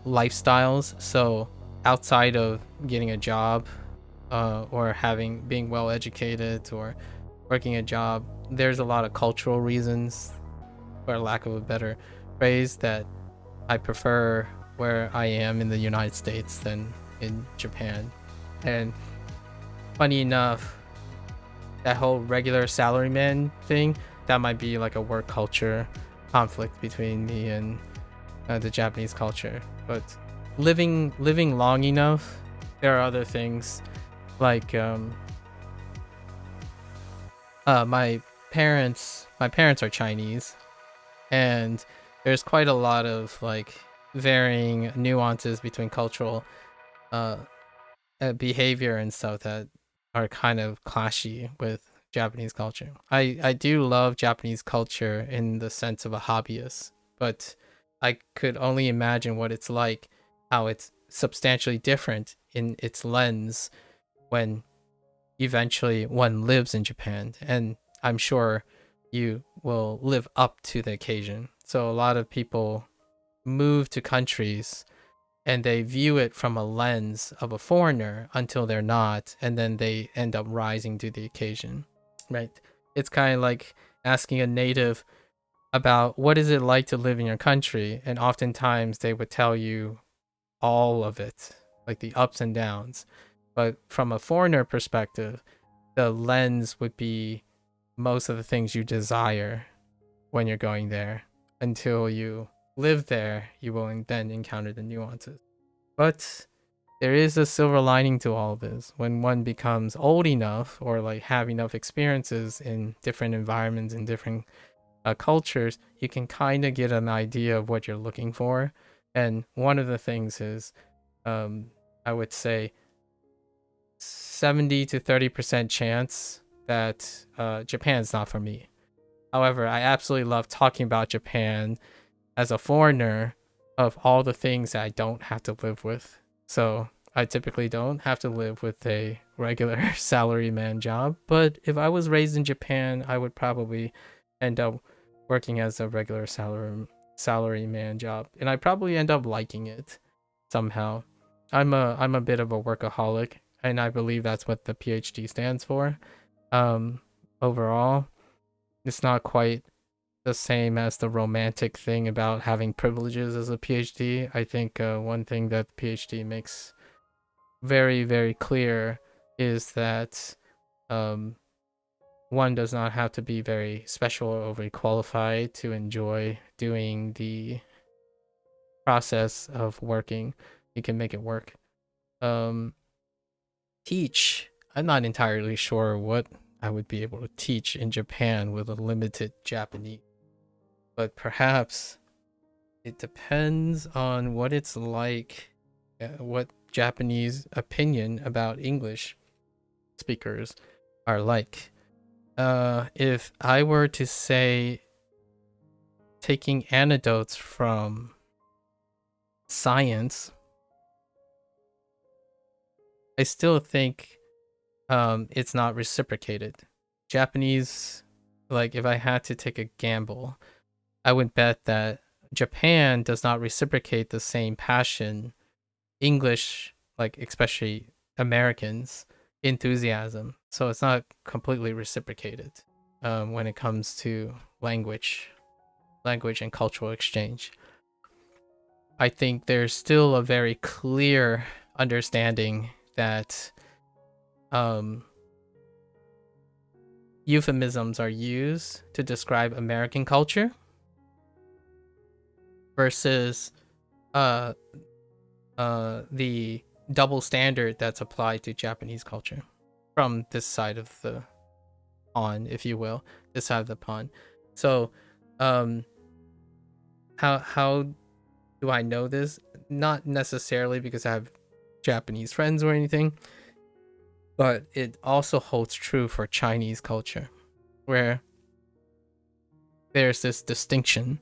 lifestyles. So outside of getting a job or being well educated or working a job, there's a lot of cultural reasons, for lack of a better phrase, that I prefer where I am in the United States than in Japan. And funny enough, that whole regular salaryman thing, that might be like a work culture conflict between me and the Japanese culture. But living long enough, there are other things like my parents are Chinese, and there's quite a lot of like varying nuances between cultural behavior and stuff that are kind of clashy with Japanese culture. I do love Japanese culture in the sense of a hobbyist, but I could only imagine what it's like, how it's substantially different in its lens when eventually one lives in Japan, and I'm sure you will live up to the occasion. So a lot of people move to countries and they view it from a lens of a foreigner until they're not, and then they end up rising to the occasion, right? It's kind of like asking a native about what is it like to live in your country, and oftentimes they would tell you all of it, like the ups and downs. But from a foreigner perspective, the lens would be most of the things you desire when you're going there. Until you live there, you will then encounter the nuances. But there is a silver lining to all of this. When one becomes old enough, or like have enough experiences in different environments and different cultures, you can kind of get an idea of what you're looking for. And one of the things is, I would say 70 to 30% chance that Japan's not for me. However, I absolutely love talking about Japan as a foreigner of all the things that I don't have to live with. So I typically don't have to live with a regular salaryman job. But if I was raised in Japan, I would probably end up working as a regular salaryman job, and I probably end up liking it somehow. I'm a bit of a workaholic, and I believe that's what the PhD stands for. Overall, it's not quite the same as the romantic thing about having privileges as a PhD. I think one thing that the PhD makes very, very clear is that one does not have to be very special or overly qualified to enjoy doing the process of working. You can make it work. Teach. I'm not entirely sure what I would be able to teach in Japan with a limited Japanese. But perhaps it depends on what it's like, what Japanese opinion about English speakers are like. If I were to say taking anecdotes from science, I still think it's not reciprocated. Japanese, like if I had to take a gamble, I would bet that Japan does not reciprocate the same passion English, like especially Americans, enthusiasm. So it's not completely reciprocated when it comes to language and cultural exchange. I think there's still a very clear understanding that euphemisms are used to describe American culture versus the double standard that's applied to Japanese culture from this side of the pond, if you will, this side of the pond. So how do I know this? Not necessarily because I have Japanese friends or anything, but it also holds true for Chinese culture, where there's this distinction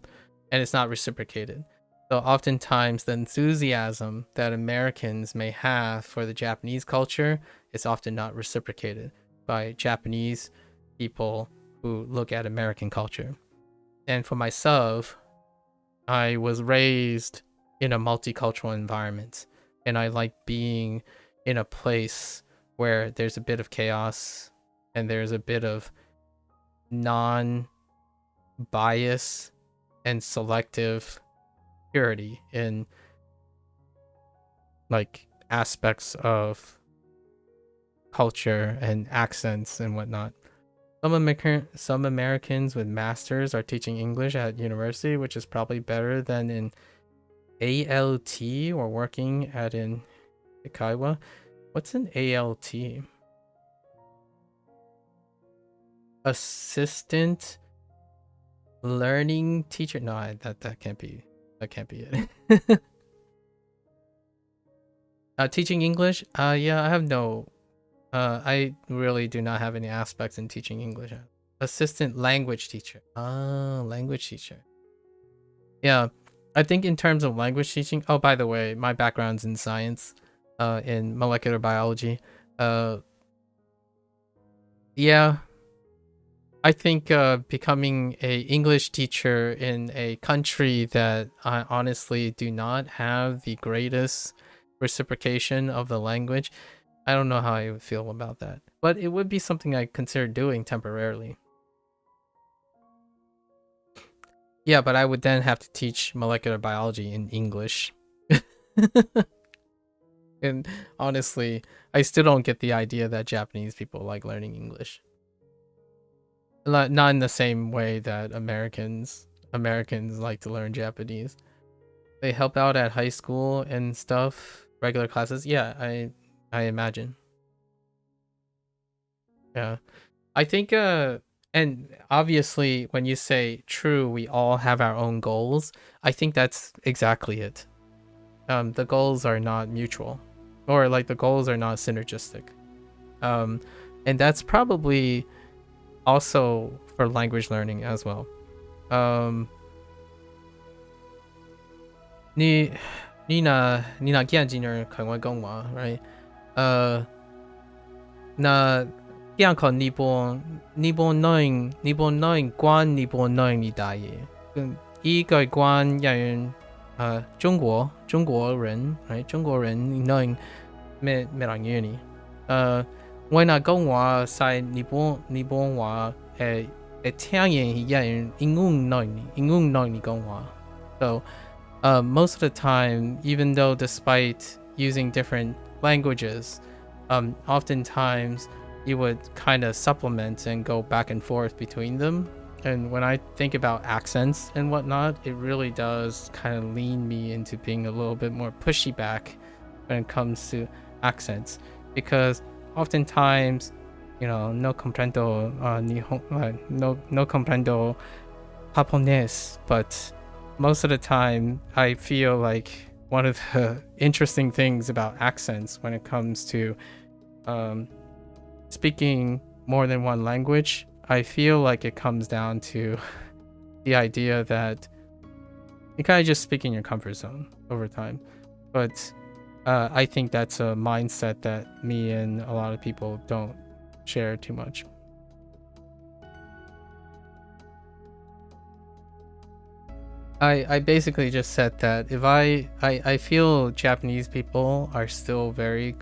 and it's not reciprocated. So oftentimes the enthusiasm that Americans may have for the Japanese culture is often not reciprocated by Japanese people who look at American culture. And for myself, I was raised in a multicultural environment, and I like being in a place where there's a bit of chaos and there's a bit of non-bias and selective purity in like aspects of culture and accents and whatnot. Some Americans with masters are teaching English at university, which is probably better than in ALT or working at an Ikaiwa. What's an ALT? Assistant learning teacher? No, that can't be it. Teaching English? Yeah, I have no. I really do not have any aspects in teaching English. Assistant language teacher. Language teacher. Yeah, I think in terms of language teaching. Oh, by the way, my background's in science, in molecular biology. Yeah. I think becoming a English teacher in a country that I honestly do not have the greatest reciprocation of the language, I don't know how I would feel about that. But it would be something I consider doing temporarily. Yeah, but I would then have to teach molecular biology in English. And honestly, I still don't get the idea that Japanese people like learning English. Not in the same way that Americans like to learn Japanese. They help out at high school and stuff, regular classes. Yeah, I imagine. Yeah. I think and obviously when you say true, we all have our own goals, I think that's exactly it. The goals are not mutual, or like the goals are not synergistic. And that's probably also for language learning as well. 你拿见今日看我讲话 right 那样看你不关你不能你大爷跟一个关人中国人 right 中国人你能没人约你我那讲话在日本话听人英文能你讲话 so most of the time, even though despite using different languages, oftentimes you would kind of supplement and go back and forth between them. And when I think about accents and whatnot, it really does kind of lean me into being a little bit more pushy back when it comes to accents. Because oftentimes, no comprendo no comprendo japonés, but most of the time, I feel like one of the interesting things about accents when it comes to speaking more than one language, I feel like it comes down to the idea that you kind of just speak in your comfort zone over time. But I think that's a mindset that me and a lot of people don't share too much. I basically just said that if I feel Japanese people are still very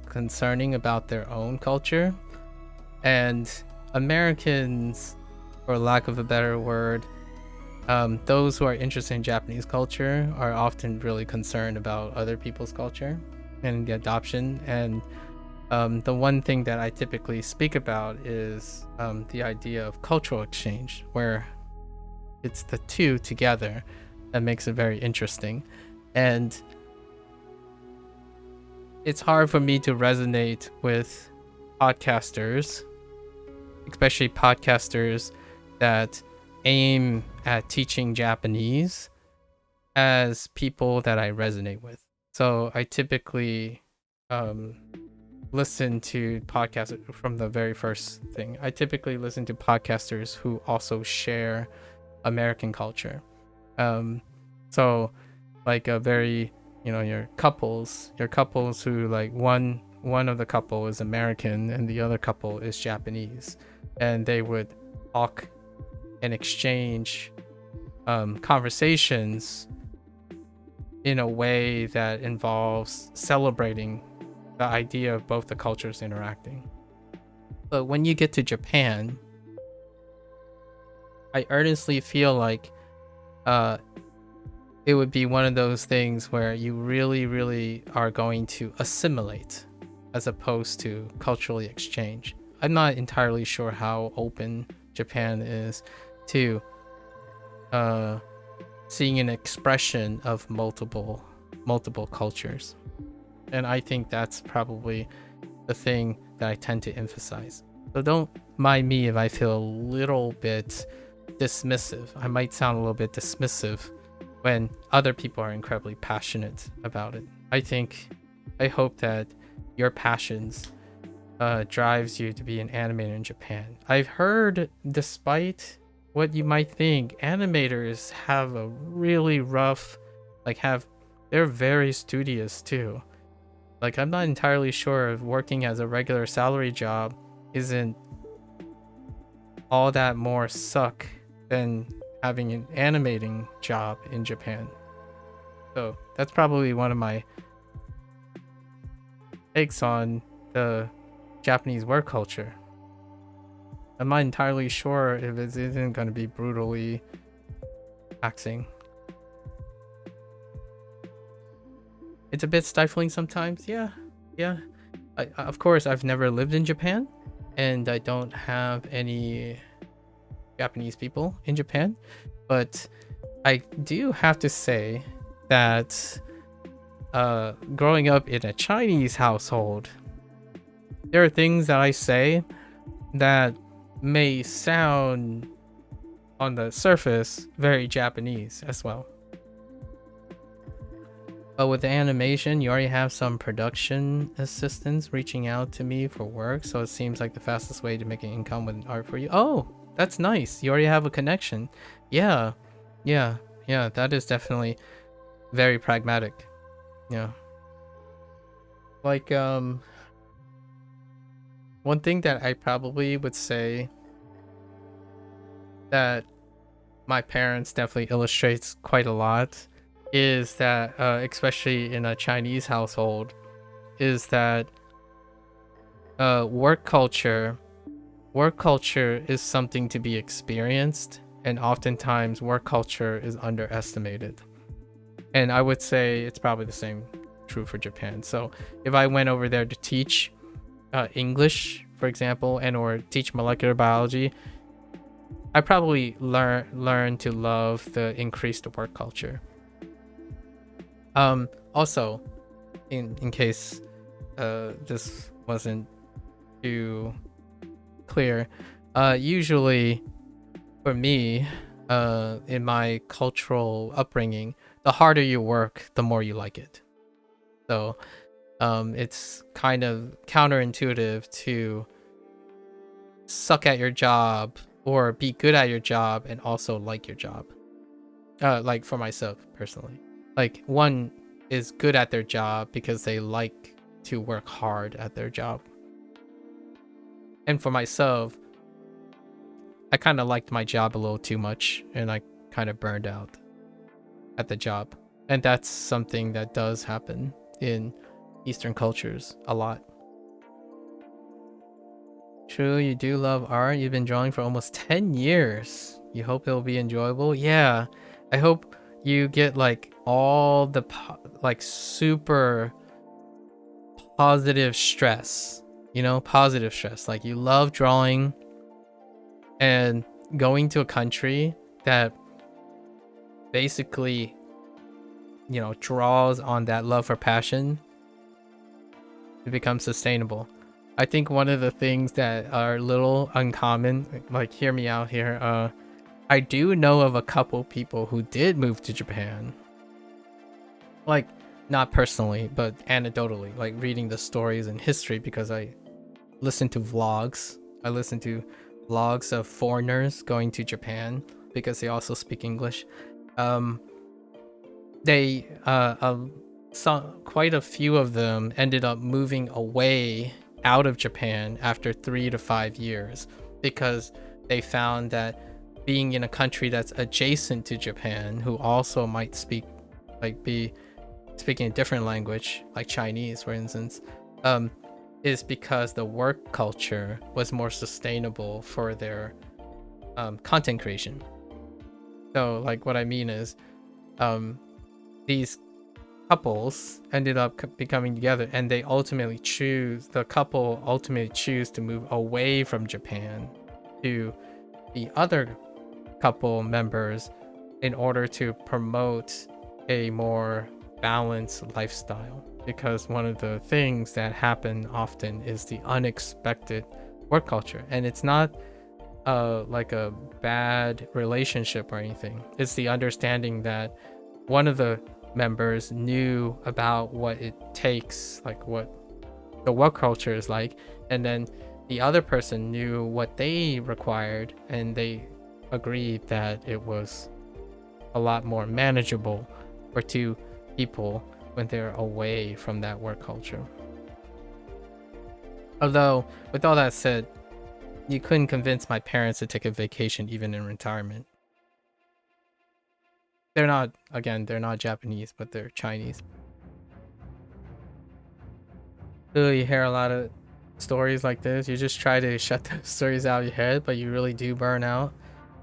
concerning about their own culture, and Americans, for lack of a better word, those who are interested in Japanese culture are often really concerned about other people's culture and the adoption. And the one thing that I typically speak about is the idea of cultural exchange, where it's the two together that makes it very interesting. And it's hard for me to resonate with podcasters, especially podcasters that aim at teaching Japanese, as people that I resonate with. So I typically listen to podcasts from the very first thing. I typically listen to podcasters who also share American culture. So like a very, your couples who like one of the couple is American and the other couple is Japanese, and they would talk and exchange conversations in a way that involves celebrating the idea of both the cultures interacting. But when you get to Japan, I earnestly feel like it would be one of those things where you really, really are going to assimilate as opposed to culturally exchange. I'm not entirely sure how open Japan is to seeing an expression of multiple cultures. And I think that's probably the thing that I tend to emphasize. So don't mind me if I feel a little bit dismissive. I might sound a little bit dismissive when other people are incredibly passionate about it. I hope that your passions drives you to be an animator in Japan. I've heard, despite what you might think, animators have a really rough, they're very studious too. Like, I'm not entirely sure if working as a regular salary job isn't all that more suck than having an animating job in Japan. So that's probably one of my takes on the Japanese work culture. I'm not entirely sure if it isn't going to be brutally taxing. It's a bit stifling sometimes. Yeah. Of course, I've never lived in Japan, and I don't have any Japanese people in Japan, but I do have to say that growing up in a Chinese household, there are things that I say that may sound on the surface very Japanese as well. But with the animation, you already have some production assistants reaching out to me for work, so it seems like the fastest way to make an income with art for you. Oh, that's nice. You already have a connection. Yeah, yeah, yeah. That is definitely very pragmatic. Yeah. Like, one thing that I probably would say that my parents definitely illustrates quite a lot is that, especially in a Chinese household, is that work culture is something to be experienced, and oftentimes work culture is underestimated. And I would say it's probably the same true for Japan. So if I went over there to teach English, for example, and or teach molecular biology, I probably learn to love the increased work culture. Also, in case this wasn't too clear, usually for me, in my cultural upbringing, the harder you work, the more you like it. So it's kind of counterintuitive to suck at your job or be good at your job and also like your job. Like for myself personally, like one is good at their job because they like to work hard at their job. And for myself, I kind of liked my job a little too much and I kind of burned out at the job. And that's something that does happen in Eastern cultures a lot. True, you do love art. You've been drawing for almost 10 years. You hope it'll be enjoyable. Yeah, I hope you get like all the like super positive stress, you know, positive stress. Like you love drawing, and going to a country that basically, you know, draws on that love for passion to become sustainable. I think one of the things that are a little uncommon, like hear me out here, I do know of a couple people who did move to Japan. Like, not personally, but anecdotally, like reading the stories and history, because I listen to vlogs. I listen to vlogs of foreigners going to Japan because they also speak English. They saw quite a few of them ended up moving away out of Japan after 3 to 5 years because they found that being in a country that's adjacent to Japan, who also might speak, like be speaking a different language, like Chinese, for instance, is because the work culture was more sustainable for their content creation. So, like, what I mean is, these couples ended up becoming together, and the couple ultimately choose to move away from Japan to the other couple members in order to promote a more balanced lifestyle, because one of the things that happen often is the unexpected work culture, and it's not like a bad relationship or anything. It's the understanding that one of the members knew about what it takes, like what the work culture is like, and then the other person knew what they required, and they agreed that it was a lot more manageable for two people when they're away from that work culture. Although, with all that said, you couldn't convince my parents to take a vacation even in retirement. They're not Japanese, but they're Chinese. So you hear a lot of stories like this. You just try to shut those stories out of your head, but you really do burn out.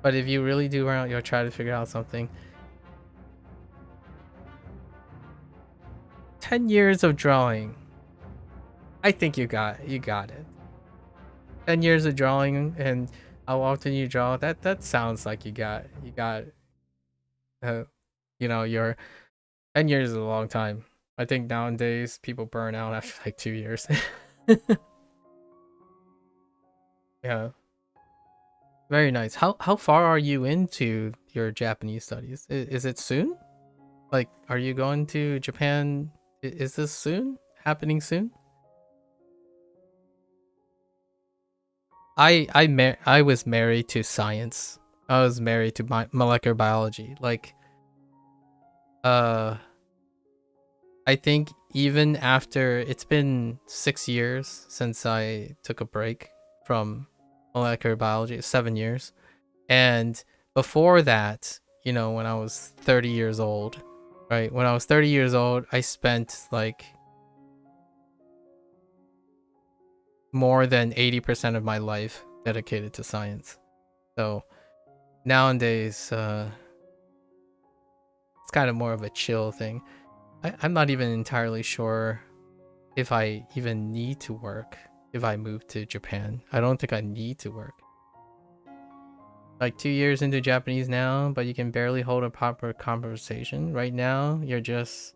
But if you really do burn out, you'll try to figure out something. 10 years of drawing. I think you got it. 10 years of drawing and how often you draw, that sounds like you got you know, your 10 years is a long time. I think nowadays people burn out after like 2 years. Yeah. Very nice. How far are you into your Japanese studies? Is it soon? Like, are you going to Japan? Is this soon? Happening soon? I was married to science. I was married to molecular biology. Like, I think even after it's been 6 years since I took a break from molecular biology, 7 years. And before that, you know, when I was 30 years old, right? When I was 30 years old, I spent like more than 80% of my life dedicated to science. So nowadays, it's kind of more of a chill thing. I'm not even entirely sure if I even need to work if I move to Japan. I don't think I need to work. Like 2 years into Japanese now, but you can barely hold a proper conversation. Right now, you're just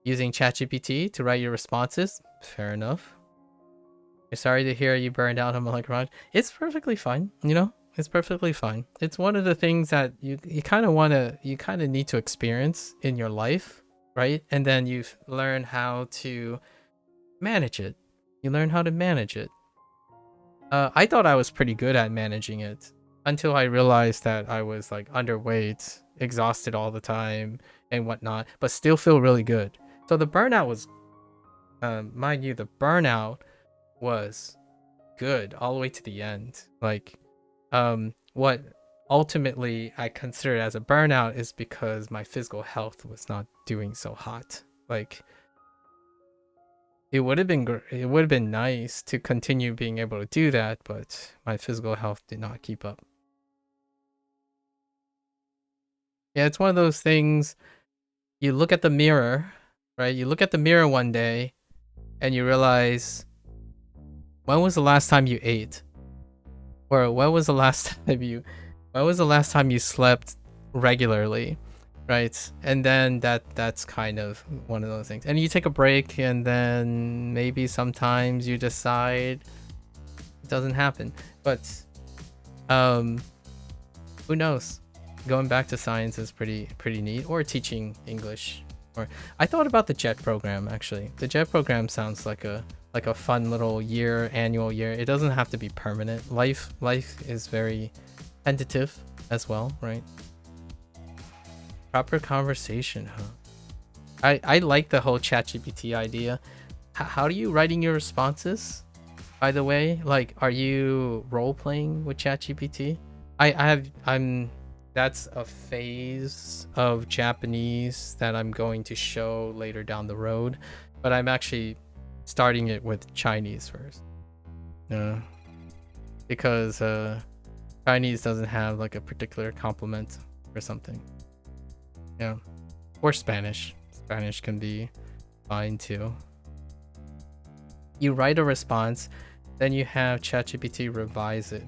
using ChatGPT to write your responses. Fair enough. You're sorry to hear you burned out on molecular biology. It's perfectly fine, you know? It's perfectly fine. It's one of the things that you kind of need to experience in your life, right? And then you learn how to manage it. You learn how to manage it. I thought I was pretty good at managing it until I realized that I was like underweight, exhausted all the time and whatnot, but still feel really good. So the burnout was, mind you, the burnout was good all the way to the end. Like, what ultimately I consider as a burnout is because my physical health was not doing so hot. Like, it would have been nice to continue being able to do that, but my physical health did not keep up. Yeah, it's one of those things. You look at the mirror, right? You look at the mirror one day and you realize, when was the last time you ate? Or when was the last time you slept regularly? Right? And then that's kind of one of those things. And you take a break and then maybe sometimes you decide it doesn't happen. But who knows? Going back to science is pretty neat, or teaching English. Or I thought about the JET program actually. The JET program sounds like a fun little annual year. It doesn't have to be permanent. Life is very tentative as well, right? Proper conversation, huh? I like the whole ChatGPT idea. How are you writing your responses? By the way, like, are you role playing with ChatGPT? That's a phase of Japanese that I'm going to show later down the road, but I'm actually starting it with Chinese first. Because Chinese doesn't have like a particular complement or something. Yeah. Or Spanish. Spanish can be fine too. You write a response, then you have ChatGPT revise it.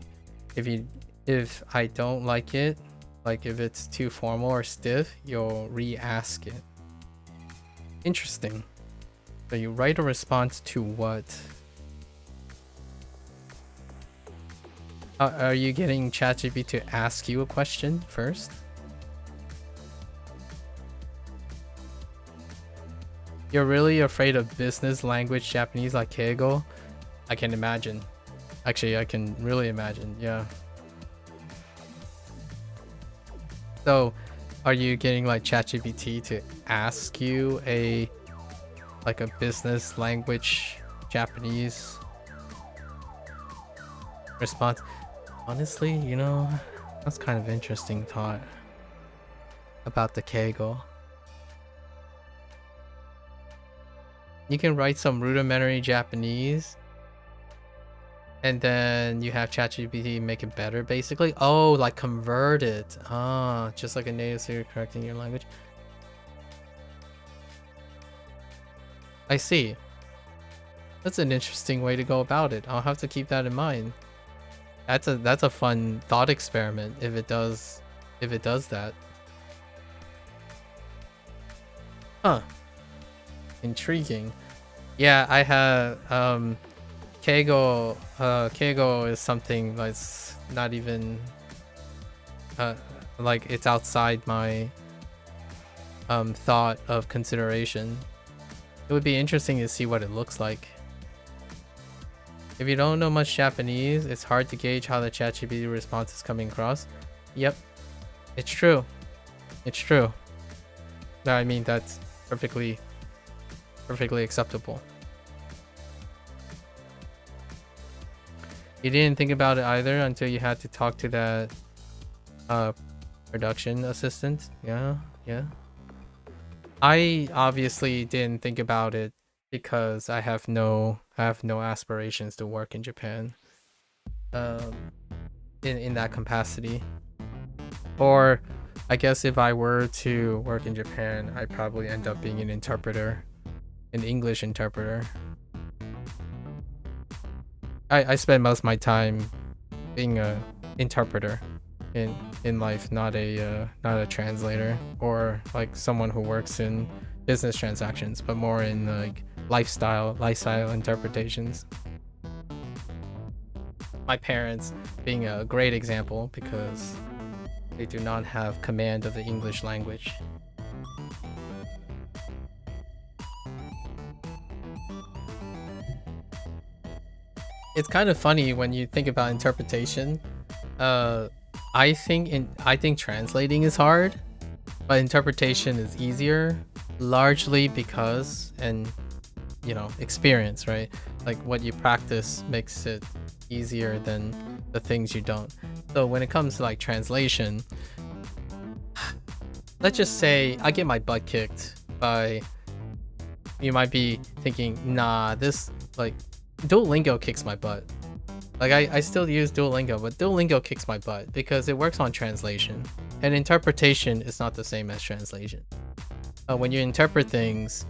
If I don't like it, like if it's too formal or stiff, you'll re-ask it. Interesting. So you write a response to what? Are you getting ChatGPT to ask you a question first? You're really afraid of business language Japanese like Keigo? I can imagine. Actually, I can really imagine, yeah. So, are you getting like ChatGPT to ask you a business language Japanese response? Honestly, you know, that's kind of interesting thought about the Keigo. You can write some rudimentary Japanese and then you have ChatGPT make it better, basically. Oh, like convert it. Ah, just like a native speaker correcting your language. I see. That's an interesting way to go about it. I'll have to keep that in mind. That's a fun thought experiment if it does that. Huh. Intriguing. Yeah, I have Keigo is something that's not even like it's outside my thought of consideration. It would be interesting to see what it looks like. If you don't know much Japanese, it's hard to gauge how the ChatGPT response is coming across. Yep, it's true. It's true. No, I mean, that's perfectly acceptable. You didn't think about it either until you had to talk to that production assistant. Yeah. I obviously didn't think about it because I have no aspirations to work in Japan in that capacity. Or I guess if I were to work in Japan, I'd probably end up being an interpreter, an English interpreter. I spend most of my time being a interpreter in life, not a translator or like someone who works in business transactions, but more in like lifestyle interpretations. My parents being a great example because they do not have command of the English language. It's kind of funny when you think about interpretation. I think translating is hard, but interpretation is easier, largely because, and you know, experience, right? Like what you practice makes it easier than the things you don't. So when it comes to like translation, let's just say I get my butt kicked by, you might be thinking, nah, this like Duolingo kicks my butt. Like I still use Duolingo, but Duolingo kicks my butt because it works on translation, and interpretation is not the same as translation. When you interpret things,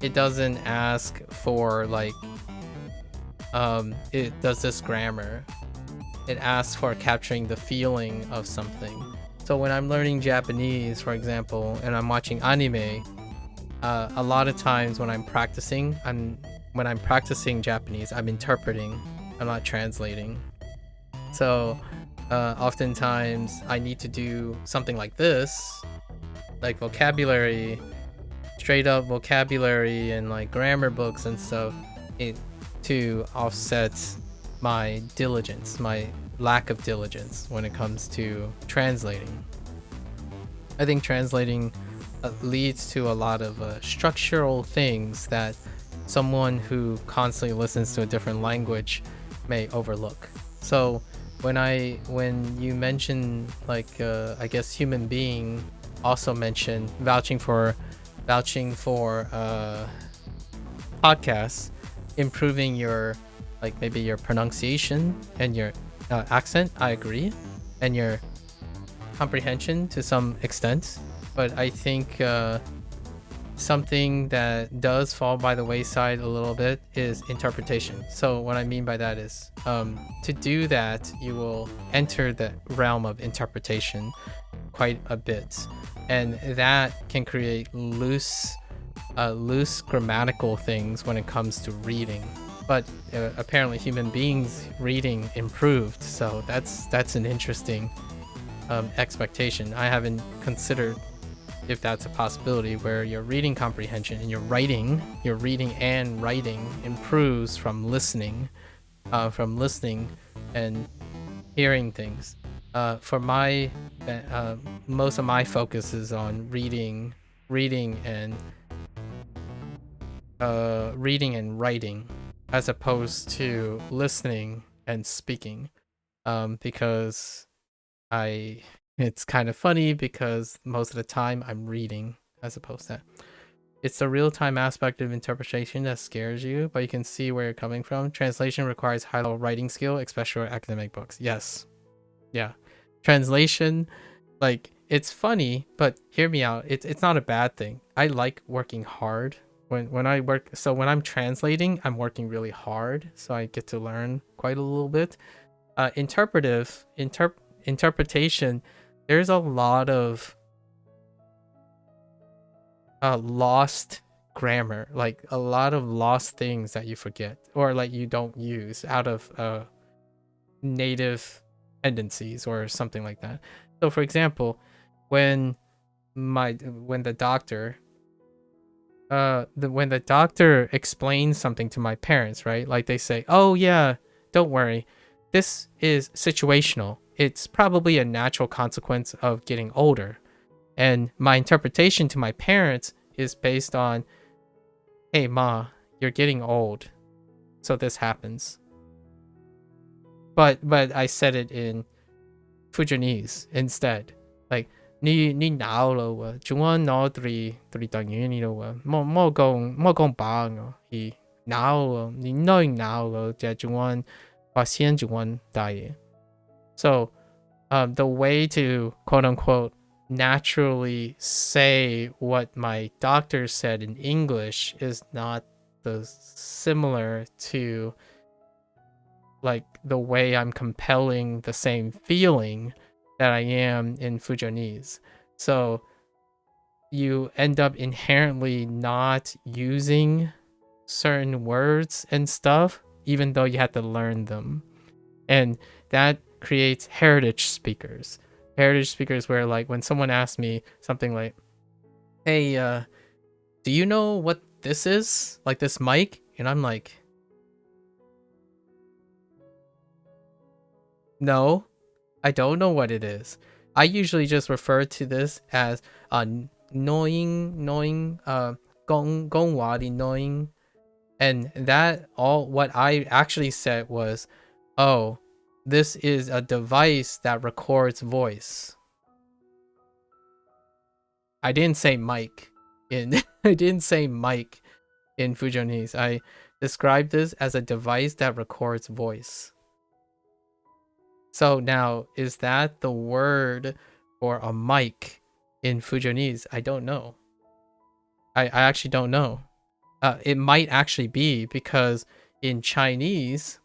it doesn't ask for like it does this grammar. It asks for capturing the feeling of something. So when I'm learning Japanese, for example, and I'm watching anime, a lot of times when I'm practicing Japanese, I'm interpreting. I'm not translating. So oftentimes I need to do something like this, like vocabulary, straight up vocabulary and like grammar books and stuff, to offset my diligence, my lack of diligence when it comes to translating. I think translating leads to a lot of structural things that someone who constantly listens to a different language may overlook. So when you mention like I guess human being, also mention vouching for podcasts, improving your like maybe your pronunciation and your accent, I agree, and your comprehension to some extent. But I think something that does fall by the wayside a little bit is interpretation. So what I mean by that is to do that, you will enter the realm of interpretation quite a bit, and that can create loose grammatical things when it comes to reading. But apparently human beings reading improved, so that's an interesting expectation. I haven't considered if that's a possibility, where your reading comprehension and your reading and writing improves from listening and hearing things. For my most of my focus is on reading and writing, as opposed to listening and speaking, because it's kind of funny because most of the time I'm reading as opposed to. It's the real-time aspect of interpretation that scares you, but you can see where you're coming from. Translation requires high-level writing skill, especially for academic books. Yes. Yeah. Translation, like, it's funny, but hear me out. It's not a bad thing. I like working hard. When I'm translating, I'm working really hard, so I get to learn quite a little bit. Interpretation, there's a lot of lost grammar, like a lot of lost things that you forget or like you don't use out of native tendencies or something like that. So for example, when when the doctor when the doctor explains something to my parents, right? Like they say, "Oh yeah, don't worry. This is situational. It's probably a natural consequence of getting older." And my interpretation to my parents is based on, "Hey ma, you're getting old. So this happens." But I said it in Fujianese instead. Like 你老了喎，仲安攞3等於你咯喎，莫講白啊，佢老啊，你老了，就仲安把先仲安大嘢。So, the way to quote unquote naturally say what my doctor said in English is not similar to like the way I'm compelling the same feeling that I am in Fujianese. So you end up inherently not using certain words and stuff, even though you have to learn them. And that creates heritage speakers. Heritage speakers where like when someone asks me something like, "Hey, do you know what this is? Like this mic?" And I'm like, "No, I don't know what it is." I usually just refer to this as knowing, gong wadi knowing. And that all what I actually said was, "Oh, this is a device that records voice." I didn't say mic in I didn't say mic in Fujianese. I described this as a device that records voice. So now, is that the word for a mic in Fujianese? I don't know. I actually don't know. It might actually be because in Chinese,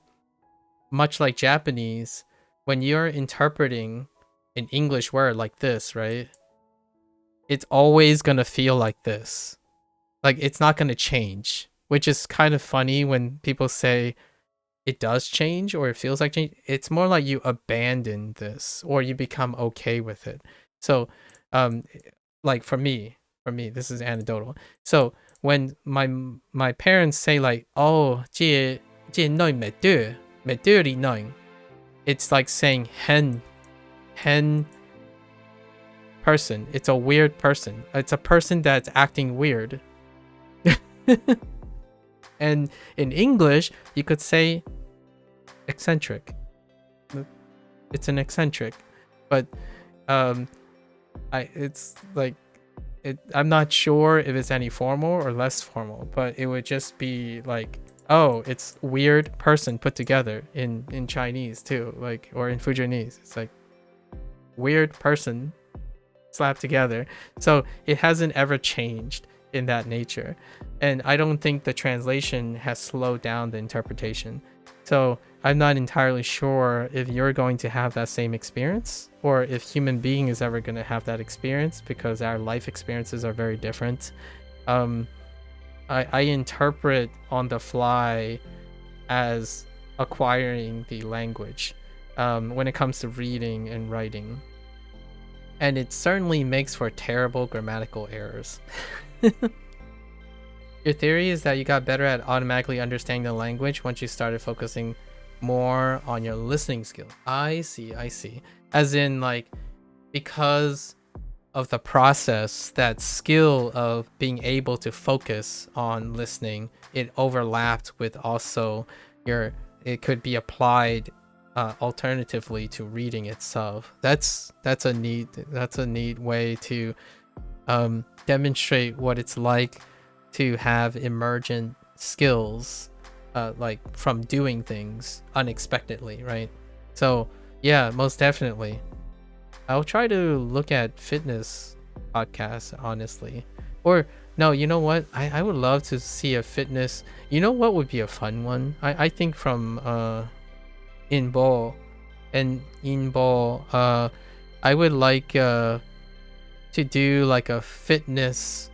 much like Japanese, when you're interpreting an English word like this, right? It's always gonna feel like this. Like it's not gonna change, which is kind of funny when people say it does change or it feels like change. It's more like you abandon this or you become okay with it. So, like for me, this is anecdotal. So when my parents say like, "Oh, 这内没对里内," it's like saying hen person. It's a weird person. It's a person that's acting weird. And in English, you could say eccentric. It's an eccentric, but it's like I'm not sure if it's any formal or less formal, but it would just be like, oh, it's weird person put together in Chinese too, like, or in Fujianese. It's like weird person slapped together. So it hasn't ever changed in that nature. And I don't think the translation has slowed down the interpretation. So I'm not entirely sure if you're going to have that same experience or if human being is ever going to have that experience because our life experiences are very different. I interpret on the fly as acquiring the language when it comes to reading and writing. And it certainly makes for terrible grammatical errors. Your theory is that you got better at automatically understanding the language once you started focusing more on your listening skill. I see. As in, like, because of the process, that skill of being able to focus on listening, it overlapped with also it could be applied alternatively to reading itself. That's a neat way to demonstrate what it's like to have emergent skills like from doing things unexpectedly, right? So yeah, most definitely I'll try to look at fitness podcasts, honestly. Or no, you know what, I would love to see a fitness, you know what would be a fun one? I think from Inbo I would like to do like a fitness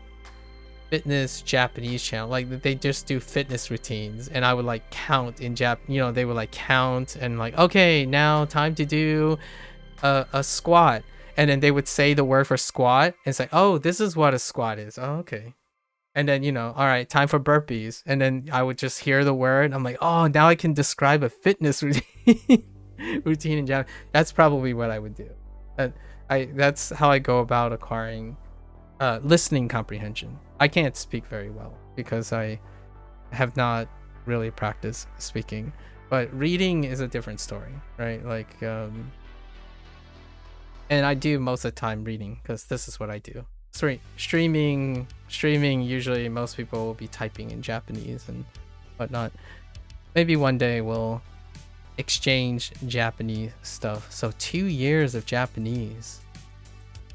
Japanese channel. Like they just do fitness routines and I would like count in they would like count and like, okay, now time to do a squat, and then they would say the word for squat and say, oh, this is what a squat is. Oh, okay. And then, you know, all right, time for burpees. And then I would just hear the word. I'm like, oh, now I can describe a fitness routine routine in Japanese. That's probably what I would do. That's how I go about acquiring listening comprehension. I can't speak very well because I have not really practiced speaking, but reading is a different story, right? Like, and I do most of the time reading because this is what I do. Streaming, usually most people will be typing in Japanese and whatnot. Maybe one day we'll exchange Japanese stuff. So 2 years of Japanese.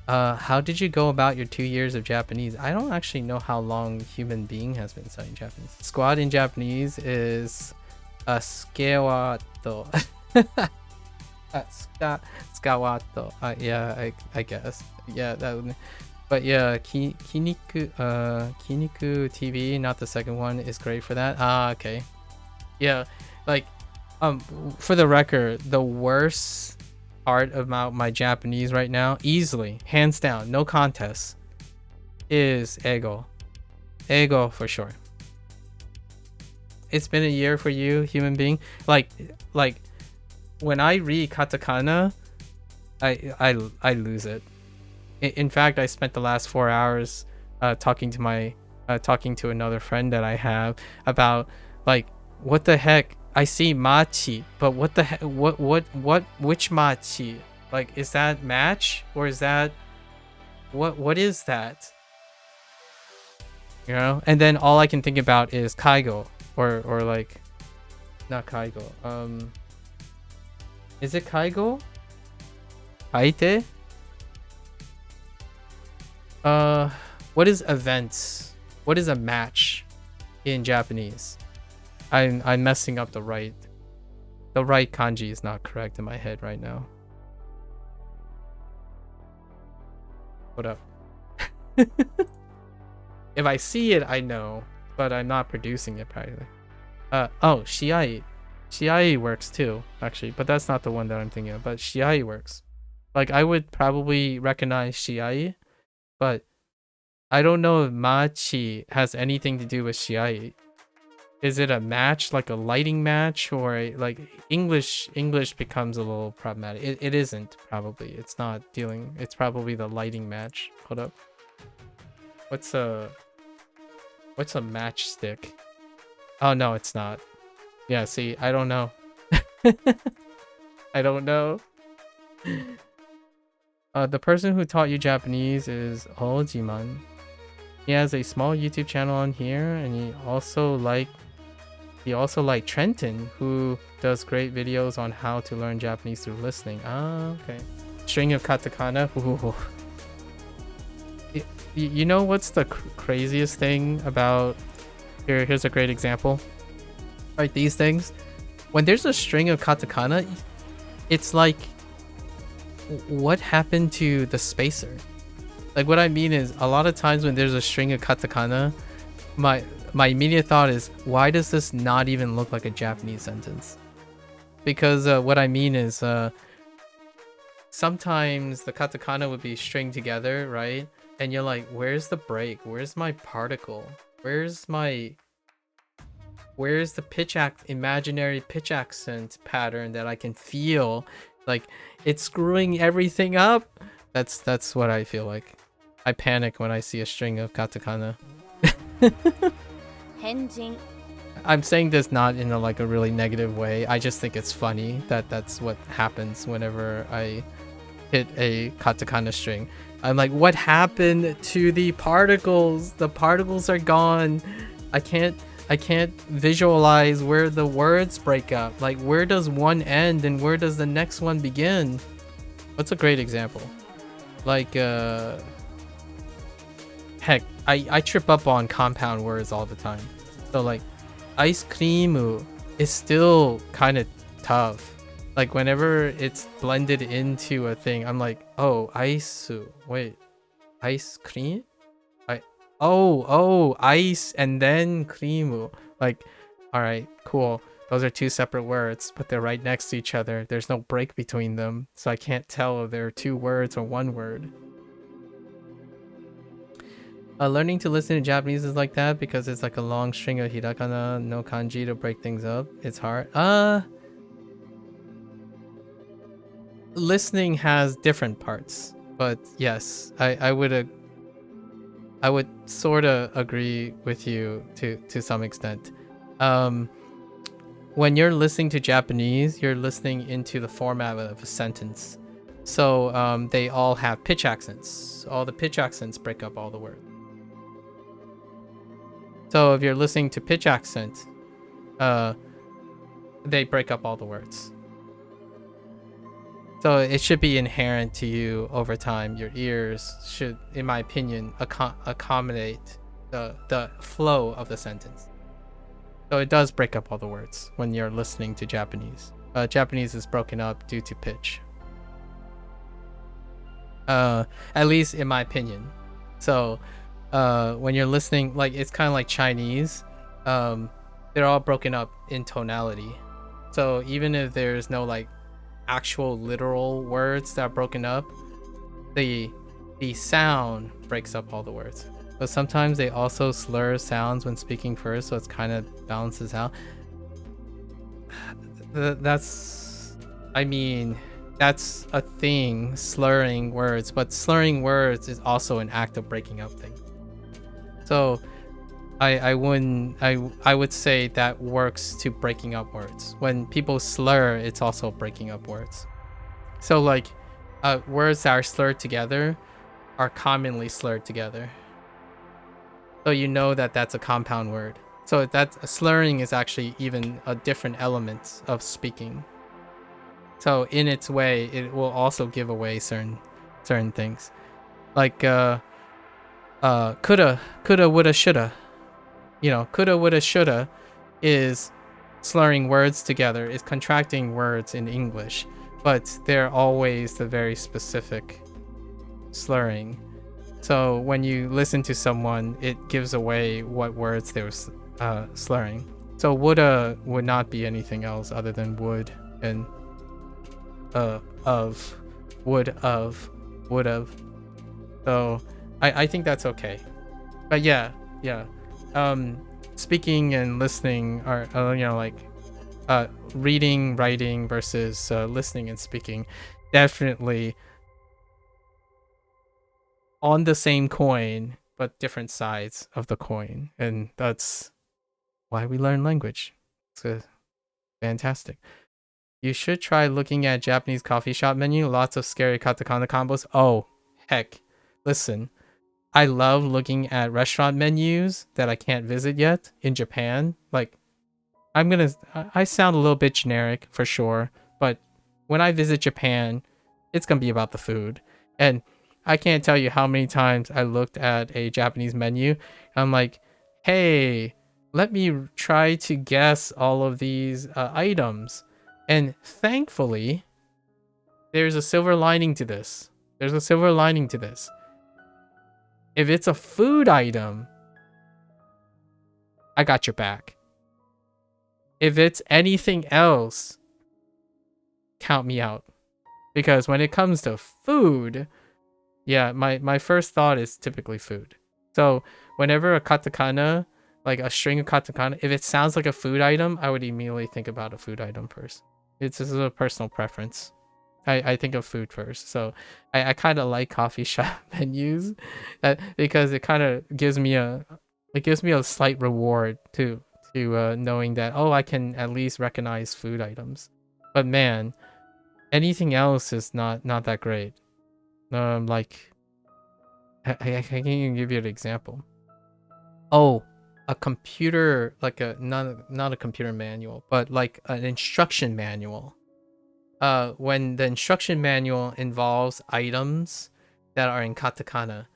How did you go about your 2 years of Japanese? I don't actually know how long human being has been studying Japanese. Squad in Japanese is skewato. Skawato. Yeah, I guess. Yeah, that would. But yeah, Kiniku TV, not the second one, is great for that. Ah, okay. Yeah, like, for the record, the worst part about my Japanese right now, easily, hands down, no contest, is ego. Ego for sure. It's been a year for you, human being. Like when I read katakana, I lose it. In fact, I spent the last 4 hours talking to another friend that I have about, like, what the heck. I see machi, but what the heck? Which machi? Like, is that match or is that what is that? You know? And then all I can think about is kaigo or like, not kaigo. Is it kaigo? Kaite? What is events? What is a match in Japanese? I'm messing up the right kanji is not correct in my head right now. What up? If I see it, I know, but I'm not producing it practically. Oh, shiai. Shiai works too, actually, but that's not the one that I'm thinking of, but shiai works. Like, I would probably recognize shiai, but I don't know if machi has anything to do with shiai. Is it a match, like a lighting match, or like English becomes a little problematic. It isn't, probably. It's not dealing. It's probably the lighting match. Hold up. What's a matchstick? Oh no, it's not. Yeah, see, I don't know. I don't know. The person who taught you Japanese is Ojiman. He has a small YouTube channel on here, and he also liked Trenton, who does great videos on how to learn Japanese through listening. Ah, okay. String of katakana. Ooh. You know what's the craziest thing about... Here's a great example. Right, these things. When there's a string of katakana, it's like, what happened to the spacer? Like, what I mean is, a lot of times when there's a string of katakana, my immediate thought is, why does this not even look like a Japanese sentence? Because what I mean is, sometimes the katakana would be stringed together, right? And you're like, where's the break? Where's my particle? Where's the imaginary pitch accent pattern that I can feel? Like, it's screwing everything up. That's what I feel like. I panic when I see a string of katakana. Henjin. I'm saying this not in a really negative way. I just think it's funny that that's what happens whenever I hit a katakana string. I'm like, what happened to the particles? The particles are gone. I can't visualize where the words break up. Like, where does one end and where does the next one begin? What's a great example? Like, heck, I trip up on compound words all the time. So like, ice cream is still kind of tough. Like, whenever it's blended into a thing, I'm like, oh, ice. Wait, ice cream? Oh, ice and then cream. Like, all right, cool. Those are two separate words, but they're right next to each other. There's no break between them, so I can't tell if they're two words or one word. Learning to listen to Japanese is like that because it's like a long string of hiragana, no kanji to break things up. It's hard. Listening has different parts, but yes, I would sort of agree with you to some extent. When you're listening to Japanese, you're listening into the format of a sentence. So they all have pitch accents. All the pitch accents break up all the words. So if you're listening to pitch accent, they break up all the words. So it should be inherent to you over time. Your ears should, in my opinion, accommodate the flow of the sentence. So it does break up all the words when you're listening to Japanese. Japanese is broken up due to pitch. At least in my opinion. So when you're listening, like it's kind of like Chinese. They're all broken up in tonality. So even if there's no like actual literal words that are broken up, the sound breaks up all the words. But sometimes they also slur sounds when speaking first, so it's kind of balances out. That's a thing, slurring words, but slurring words is also an act of breaking up things. So I would say that works to breaking up words. When people slur, it's also breaking up words. So like words that are slurred together are commonly slurred together. So you know that that's a compound word. So slurring is actually even a different element of speaking. So in its way, it will also give away certain things. Like coulda, woulda, shoulda. You know, coulda, woulda, shoulda is slurring words together, is contracting words in English, but they're always the very specific slurring. So when you listen to someone, it gives away what words they were slurring. So woulda would not be anything else other than would and of, would have. So I think that's okay. But yeah. Speaking and listening are like reading, writing versus listening and speaking, definitely on the same coin but different sides of the coin, and that's why we learn language. It's fantastic. You should try looking at Japanese coffee shop menu. Lots of scary katakana combos. Oh heck, listen, I love looking at restaurant menus that I can't visit yet in Japan. Like, I sound a little bit generic for sure, but when I visit Japan, it's gonna be about the food. And I can't tell you how many times I looked at a Japanese menu. I'm like, hey, let me try to guess all of these items. And thankfully, there's a silver lining to this. If it's a food item, I got your back. If it's anything else, count me out. Because when it comes to food, yeah, my first thought is typically food. So whenever a katakana, like a string of katakana, if it sounds like a food item, I would immediately think about a food item first. This is a personal preference. I think of food first. So I kind of like coffee shop menus because it kind of gives me a slight reward to knowing that, oh, I can at least recognize food items. But man, anything else is not that great. Like I can even give you an example. Oh, a computer, like not a computer manual, but like an instruction manual. When the instruction manual involves items that are in katakana,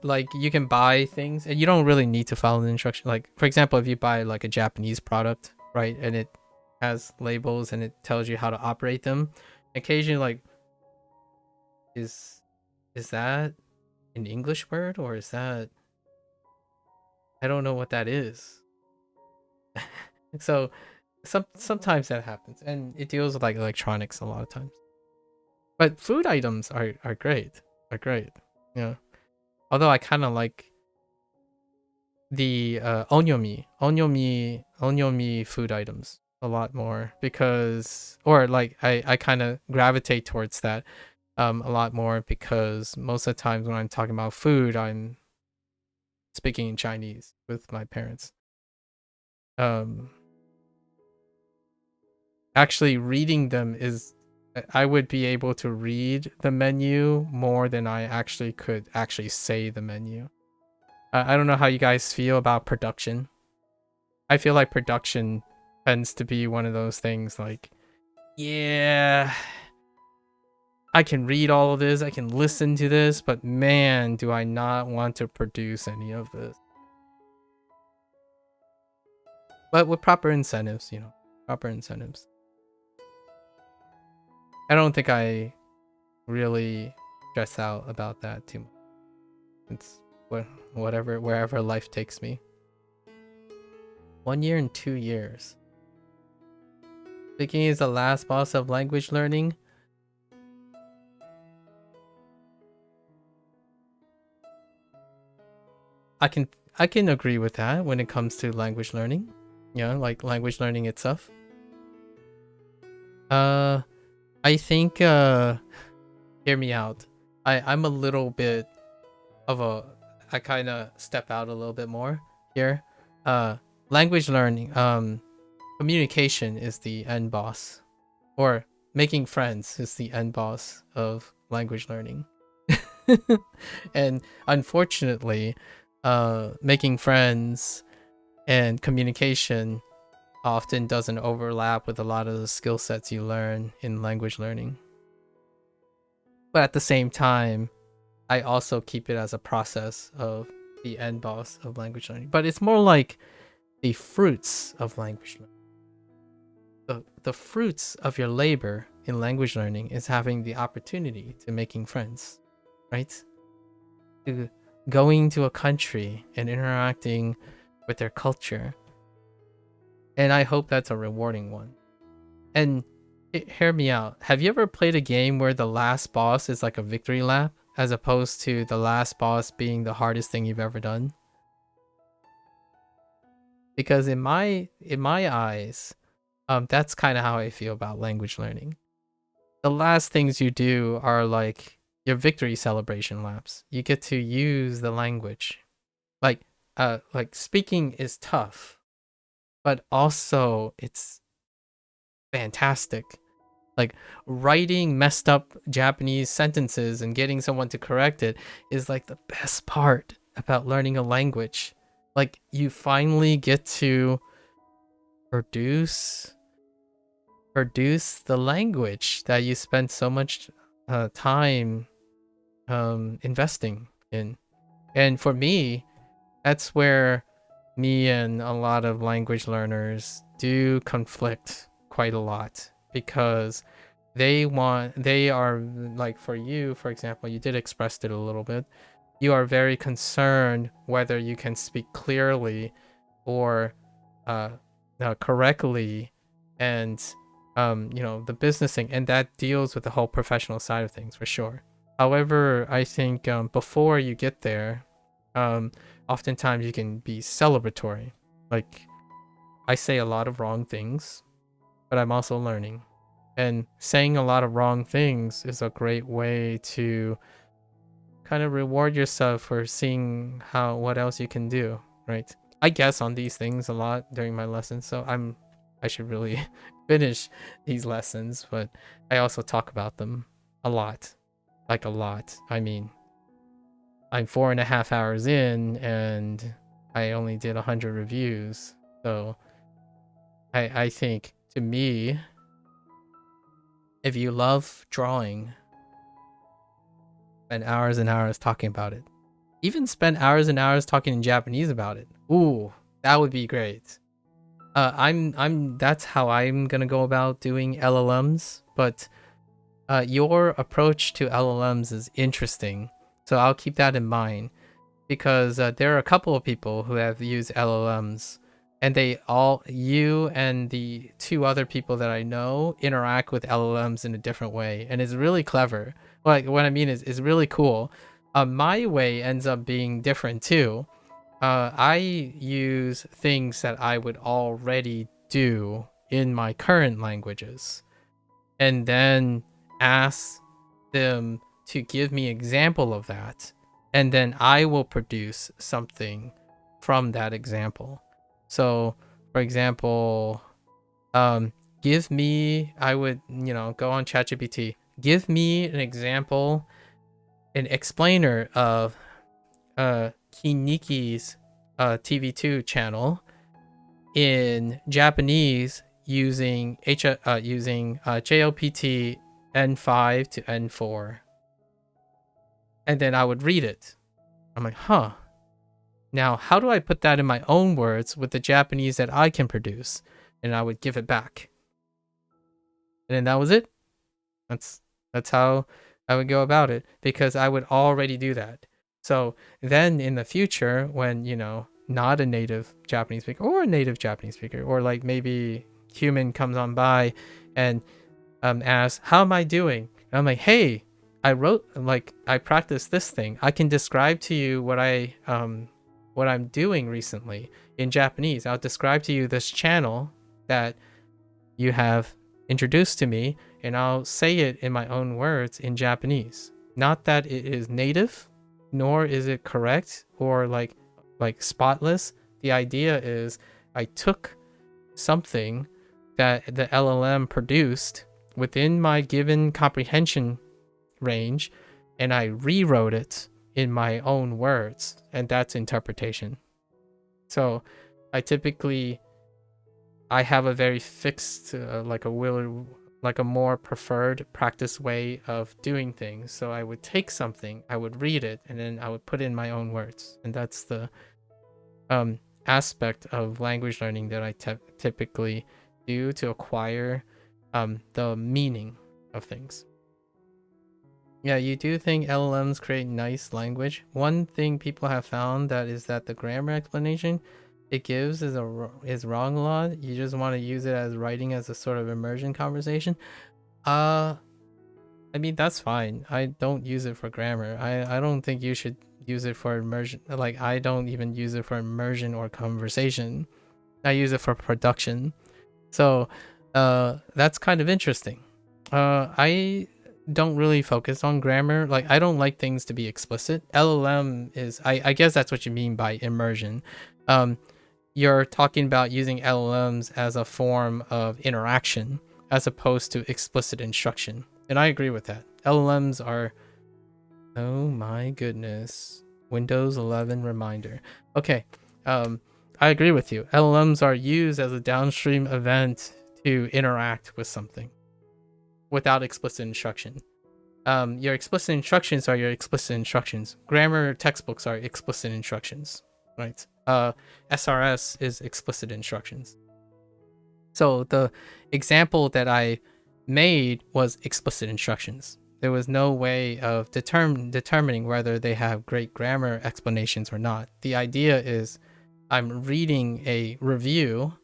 like you can buy things and you don't really need to follow the instruction. Like for example, if you buy like a Japanese product, right, and it has labels and it tells you how to operate them, occasionally like is that an English word or is that, I don't know what that is. So sometimes that happens, and it deals with like electronics a lot of times. But food items are great. Are great. Yeah. Although I kind of like the onyomi food items a lot more because, or like I kind of gravitate towards that a lot more because most of the times when I'm talking about food, I'm speaking in Chinese with my parents. Actually reading them is, I would be able to read the menu more than I actually could actually say the menu. I don't know how you guys feel about production. I feel like production tends to be one of those things like, yeah, I can read all of this, I can listen to this, but man, do I not want to produce any of this. But with proper incentives, you know, proper incentives. I don't think I really stress out about that too much. It's whatever, wherever life takes me. 1 year and 2 years. Speaking is the last boss of language learning. I can agree with that when it comes to language learning. You know, like language learning itself. I think hear me out. I'm a little bit of a, I kind of step out a little bit more here. Language learning, communication is the end boss, or making friends is the end boss of language learning. And unfortunately, making friends and communication often doesn't overlap with a lot of the skill sets you learn in language learning. But at the same time, I also keep it as a process of the end boss of language learning. But it's more like the fruits of language learning. The fruits of your labor in language learning is having the opportunity to making friends, right? To going to a country and interacting with their culture. And I hope that's a rewarding one. And hear me out. Have you ever played a game where the last boss is like a victory lap, as opposed to the last boss being the hardest thing you've ever done? Because in my eyes, that's kind of how I feel about language learning. The last things you do are like your victory celebration laps. You get to use the language. Like speaking is tough, but also it's fantastic. Like writing messed up Japanese sentences and getting someone to correct it is like the best part about learning a language. Like you finally get to produce the language that you spent so much time investing in. And for me, that's where me and a lot of language learners do conflict quite a lot, because they are like, for you, for example, you did express it a little bit. You are very concerned whether you can speak clearly or correctly, and you know, the business thing, and that deals with the whole professional side of things for sure. However, I think before you get there, oftentimes you can be celebratory. Like, I say a lot of wrong things, but I'm also learning. And saying a lot of wrong things is a great way to kind of reward yourself for seeing what else you can do, right? I guess on these things a lot during my lessons, so I should really finish these lessons, but I also talk about them a lot. Like a lot. I mean, I'm 4.5 hours in and I only did 100 reviews. So I think, to me, if you love drawing, spend hours and hours talking about it. Even spend hours and hours talking in Japanese about it. Ooh, that would be great. That's how I'm gonna go about doing LLMs, but your approach to LLMs is interesting, so I'll keep that in mind, because there are a couple of people who have used LLMs and you and the two other people that I know interact with LLMs in a different way, and it's really clever. Like, what I mean is really cool. My way ends up being different too. I use things that I would already do in my current languages, and then ask them to give me example of that, and then I will produce something from that example. So, for example, give me, I would, go on ChatGPT, give me an example, an explainer of Kiniki's TV2 channel in Japanese using JLPT N5 to N4. And then I would read it. I'm like, huh. Now, how do I put that in my own words with the Japanese that I can produce? And I would give it back. And then that was it. That's how I would go about it, because I would already do that. So then in the future, when, not a native Japanese speaker or a native Japanese speaker, or like maybe human comes on by and asks, how am I doing? And I'm like, hey, I practiced this thing. I can describe to you what I'm doing recently in Japanese. I'll describe to you this channel that you have introduced to me, and I'll say it in my own words in Japanese. Not that it is native, nor is it correct or like spotless. The idea is I took something that the LLM produced within my given comprehension range, and I rewrote it in my own words, and that's interpretation. So I have a very fixed like a more preferred practice way of doing things. So I would take something, I would read it, and then I would put in my own words. And that's the aspect of language learning that I typically do to acquire the meaning of things. Yeah, you do think LLMs create nice language? One thing people have found is that the grammar explanation it gives is wrong a lot. You just want to use it as writing as a sort of immersion conversation. I mean, that's fine. I don't use it for grammar. I don't think you should use it for immersion. Like, I don't even use it for immersion or conversation. I use it for production. So that's kind of interesting. I don't really focus on grammar. Like, I don't like things to be explicit. LLM is, I guess that's what you mean by immersion. You're talking about using LLMs as a form of interaction as opposed to explicit instruction. And I agree with that. LLMs are, oh my goodness, Windows 11 reminder. Okay, I agree with you. LLMs are used as a downstream event to interact with something without explicit instruction. Your explicit instructions are your explicit instructions. Grammar textbooks are explicit instructions, right? SRS is explicit instructions. So the example that I made was explicit instructions. There was no way of determining whether they have great grammar explanations or not. The idea is I'm reading a review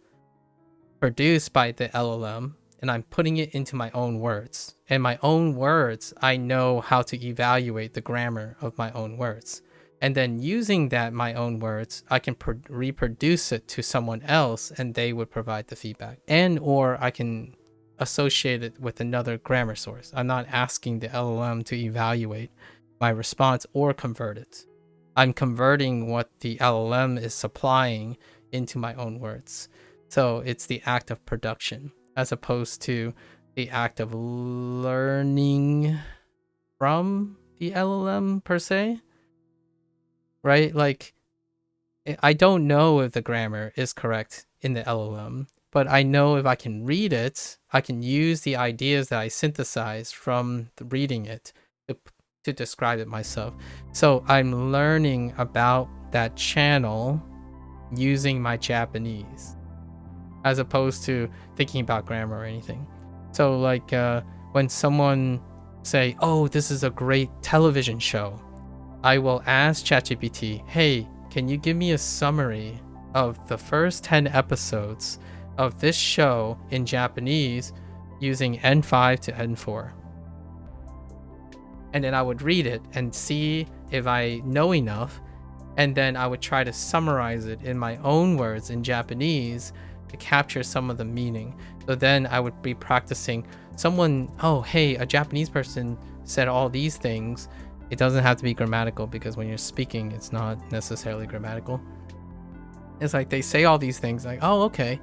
produced by the LLM, and I'm putting it into my own words. In my own words, I know how to evaluate the grammar of my own words. And then using that, my own words, I can reproduce it to someone else, and they would provide the feedback. Or I can associate it with another grammar source. I'm not asking the LLM to evaluate my response or convert it. I'm converting what the LLM is supplying into my own words. So it's the act of production as opposed to the act of learning from the LLM per se. Right? Like, I don't know if the grammar is correct in the LLM, but I know if I can read it, I can use the ideas that I synthesize from reading it to describe it myself. So I'm learning about that channel using my Japanese, as opposed to thinking about grammar or anything. So like when someone say, oh, this is a great television show, I will ask ChatGPT, hey, can you give me a summary of the first 10 episodes of this show in Japanese using N5 to N4. And then I would read it and see if I know enough, and then I would try to summarize it in my own words in Japanese to capture some of the meaning. So then I would be practicing oh, hey, a Japanese person said all these things. It doesn't have to be grammatical, because when you're speaking, it's not necessarily grammatical. It's like they say all these things, like, oh, okay.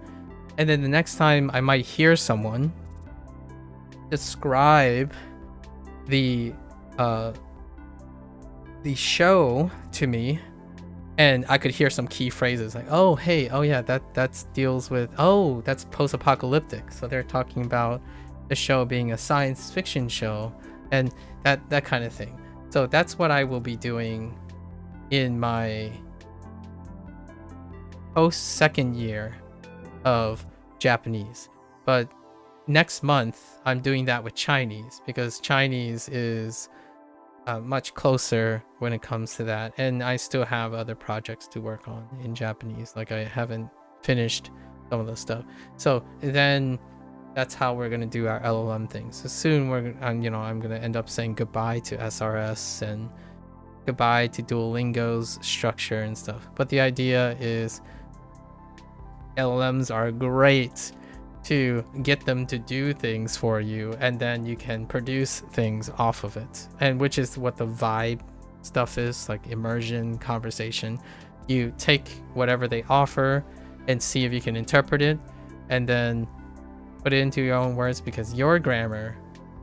And then the next time I might hear someone describe the show to me, and I could hear some key phrases like, oh, hey, oh yeah, that deals with, oh, that's post-apocalyptic. So they're talking about the show being a science fiction show, and that kind of thing. So that's what I will be doing in my post second year of Japanese. But next month I'm doing that with Chinese, because Chinese is much closer when it comes to that, and I still have other projects to work on in Japanese. Like, I haven't finished some of the stuff. So then that's how we're gonna do our LLM things. So soon I'm gonna end up saying goodbye to SRS and goodbye to Duolingo's structure and stuff. But the idea is LLMs are great to get them to do things for you, and then you can produce things off of it, and which is what the vibe stuff is, like immersion, conversation. You take whatever they offer and see if you can interpret it, and then put it into your own words, because your grammar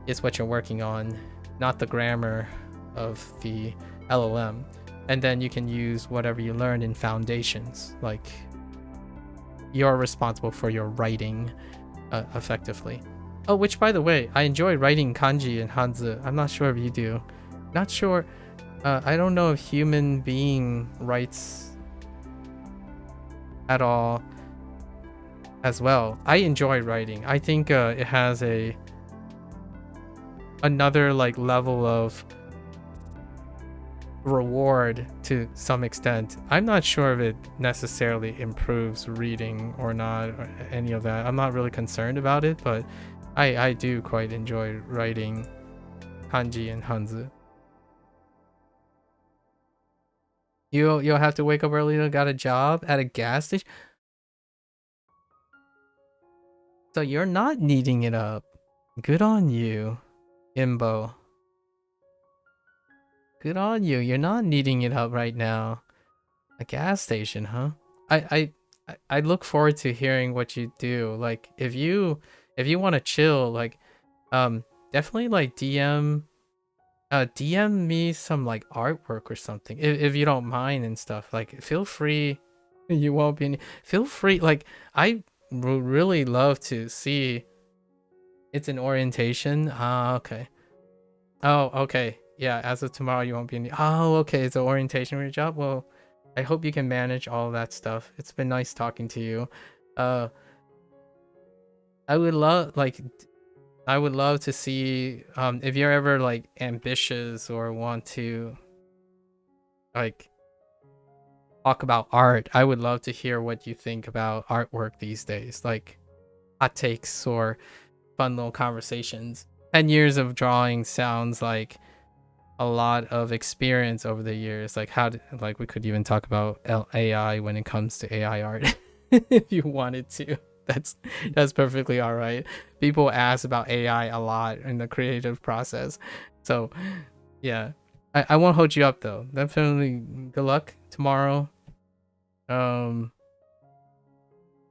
is what you're working on, not the grammar of the LLM. And then you can use whatever you learned in foundations, like you're responsible for your writing effectively. Oh, which, by the way, I enjoy writing kanji and hanzi. I'm not sure if you do. Not sure. I don't know if human being writes at all as well. I enjoy writing. I think it has another like level of reward to some extent. I'm not sure if it necessarily improves reading or not, or any of that. I'm not really concerned about it, but I do quite enjoy writing kanji and hanzi. You'll have to wake up early to got a job at a gas station. So you're not needing it up. Good on you, Imbo. Good on you. You're not needing it up right now. A gas station, huh? I look forward to hearing what you do. Like, if you want to chill, like definitely like DM me some like artwork or something, if you don't mind and stuff. Like, feel free. You won't be feel free. Like, I would really love to see. It's an orientation. Okay. Oh, okay. Yeah, as of tomorrow, you won't be in the... Oh, okay, it's an orientation for your job. Well, I hope you can manage all that stuff. It's been nice talking to you. I would love to see, if you're ever, like, ambitious or want to, like, talk about art, I would love to hear what you think about artwork these days. Like, hot takes or fun little conversations. 10 years of drawing sounds like a lot of experience over the years. Like, we could even talk about AI when it comes to AI art if you wanted to. That's perfectly all right. People ask about AI a lot in the creative process. So yeah, I won't hold you up though. Definitely good luck tomorrow.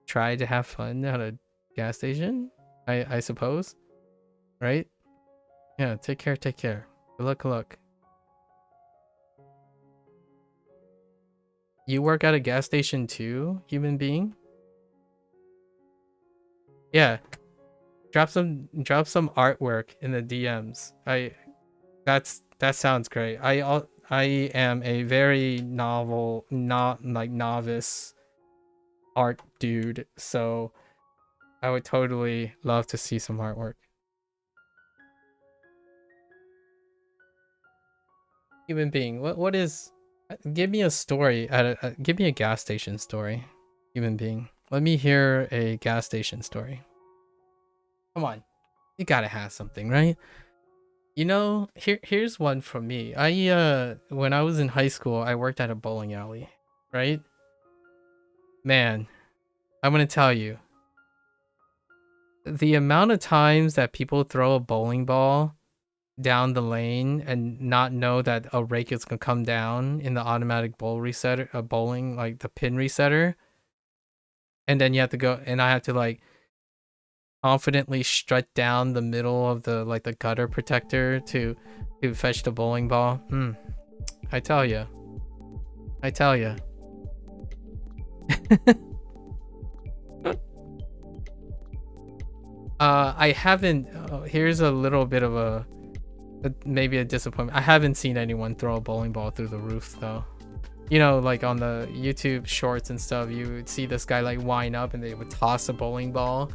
Try to have fun at a gas station, I suppose. Right? Yeah, take care. Good luck. You work at a gas station too, human being? Yeah. Drop some artwork in the DMs. That sounds great. I am a very novice art dude, so I would totally love to see some artwork. Human being, what is... Give me a story give me a gas station story. human being. Let me hear a gas station story. Come on. You gotta have something, right? You know, here's one from me. When I was in high school, I worked at a bowling alley, right? Man, I'm gonna tell you. The amount of times that people throw a bowling ball down the lane and not know that a rake is gonna come down in the automatic bowl resetter, bowling, like the pin resetter, and then you have to go, and I have to like confidently strut down the middle of the like the gutter protector to fetch the bowling ball. I tell you. I haven't. Here's a little bit of maybe a disappointment. I haven't seen anyone throw a bowling ball through the roof though. You know, like on the YouTube shorts and stuff, you would see this guy like wind up and they would toss a bowling ball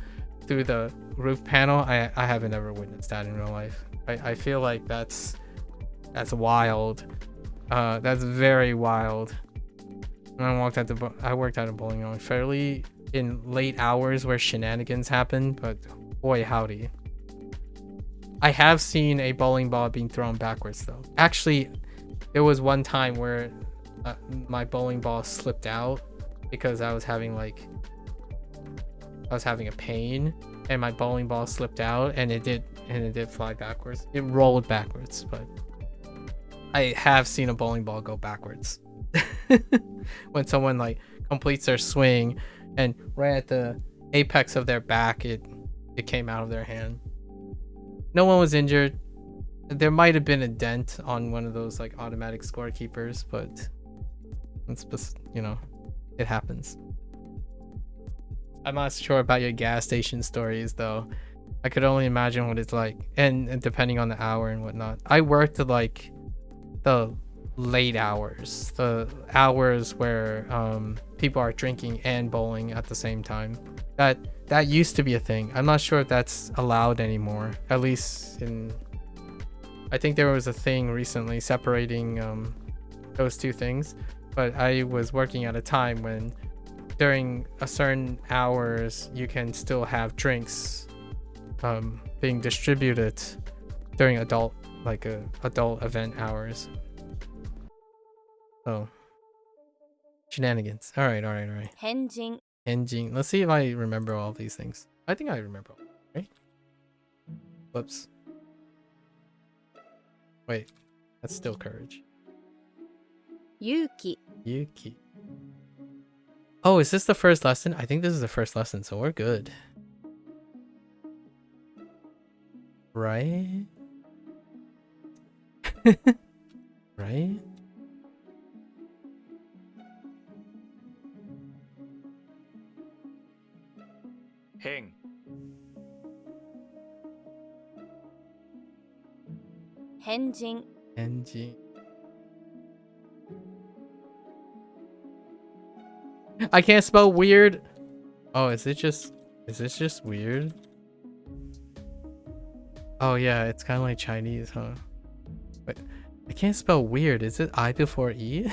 through the roof panel. I haven't ever witnessed that in real life. I feel like that's wild. That's very wild. When I worked at a bowling alley fairly in late hours where shenanigans happen, but boy howdy. I have seen a bowling ball being thrown backwards though. Actually, there was one time where my bowling ball slipped out because I was having a pain and my bowling ball slipped out and it did fly backwards. It rolled backwards, but I have seen a bowling ball go backwards. When someone like completes their swing and right at the apex of their back it came out of their hand. No one was injured. There might have been a dent on one of those like automatic scorekeepers, but it's just, you know, it happens. I'm not sure about your gas station stories though. I could only imagine what it's like, and depending on the hour and whatnot. I worked at like the late hours, the hours where people are drinking and bowling at the same time. That used to be a thing. I'm not sure if that's allowed anymore. At least I think there was a thing recently separating those two things. But I was working at a time when during a certain hours you can still have drinks being distributed during adult event hours. So shenanigans. All right. 変人 Engine. Let's see if I remember all these things. I think I remember. Right? Whoops. Wait. That's still courage. 勇気 Yuki. Oh, is this the first lesson? I think this is the first lesson, so we're good. Right? Right? Hen. 変人 Engine. I can't spell weird. Oh, is this just weird? Oh yeah, it's kind of like Chinese, huh? Wait, I can't spell weird. Is it I before E?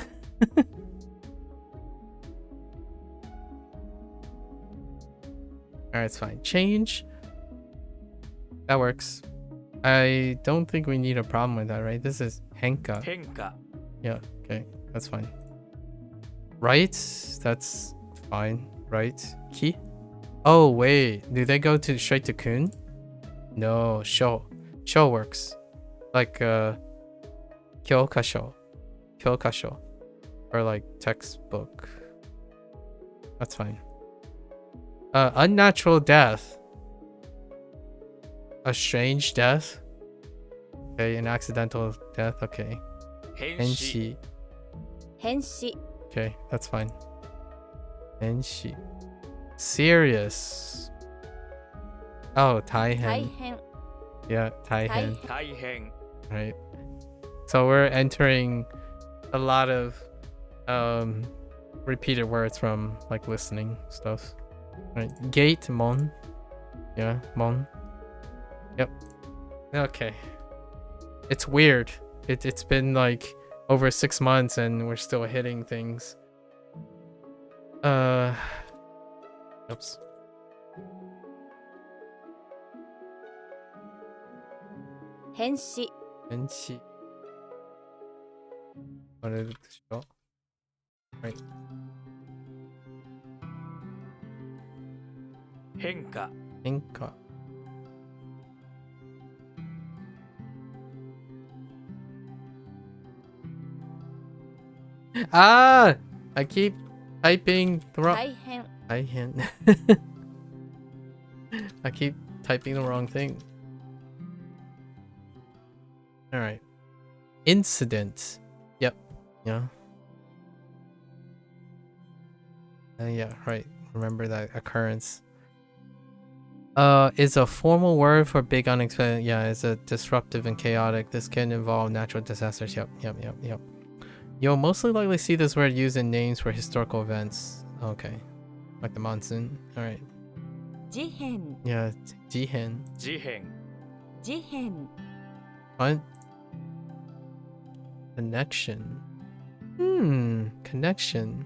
Alright, it's fine. Change. That works. I don't think we need a problem with that, right? This is henka. 変化 Yeah, okay. That's fine. Right? That's fine. Right? Ki? Oh, wait. Do they go to straight to kun? No, sho. Sho works. Like, kyokasho. Kyokasho. Or like textbook. That's fine. Unnatural death. A strange death. Okay, an accidental death. Okay. 変死 Enshi. 変死 Okay, that's fine. Enshi. Serious. Oh, 大 taihen. 変 Yeah, taihen. 大変 Right. So we're entering a lot of repeated words from like listening stuff. Right. Gate mon. Yeah, mon. Yep. Okay. It's weird. It's been like over 6 months and we're still hitting things. Oops. 変死 NC. What is it? Show? Right. 変化 Inka. Ah! I keep typing the wrong. 大変 I hint. I keep typing the wrong thing. All right. Incident. Yep. Yeah. Yeah. Right. Remember that occurrence. Is a formal word for big unexpected. Yeah, it's a disruptive and chaotic. This can involve natural disasters. Yep. You'll mostly likely see this word used in names for historical events. Okay. Like the monsoon. All right. 事変 Yeah. Jihen. 事変 事変 What? Connection. Connection.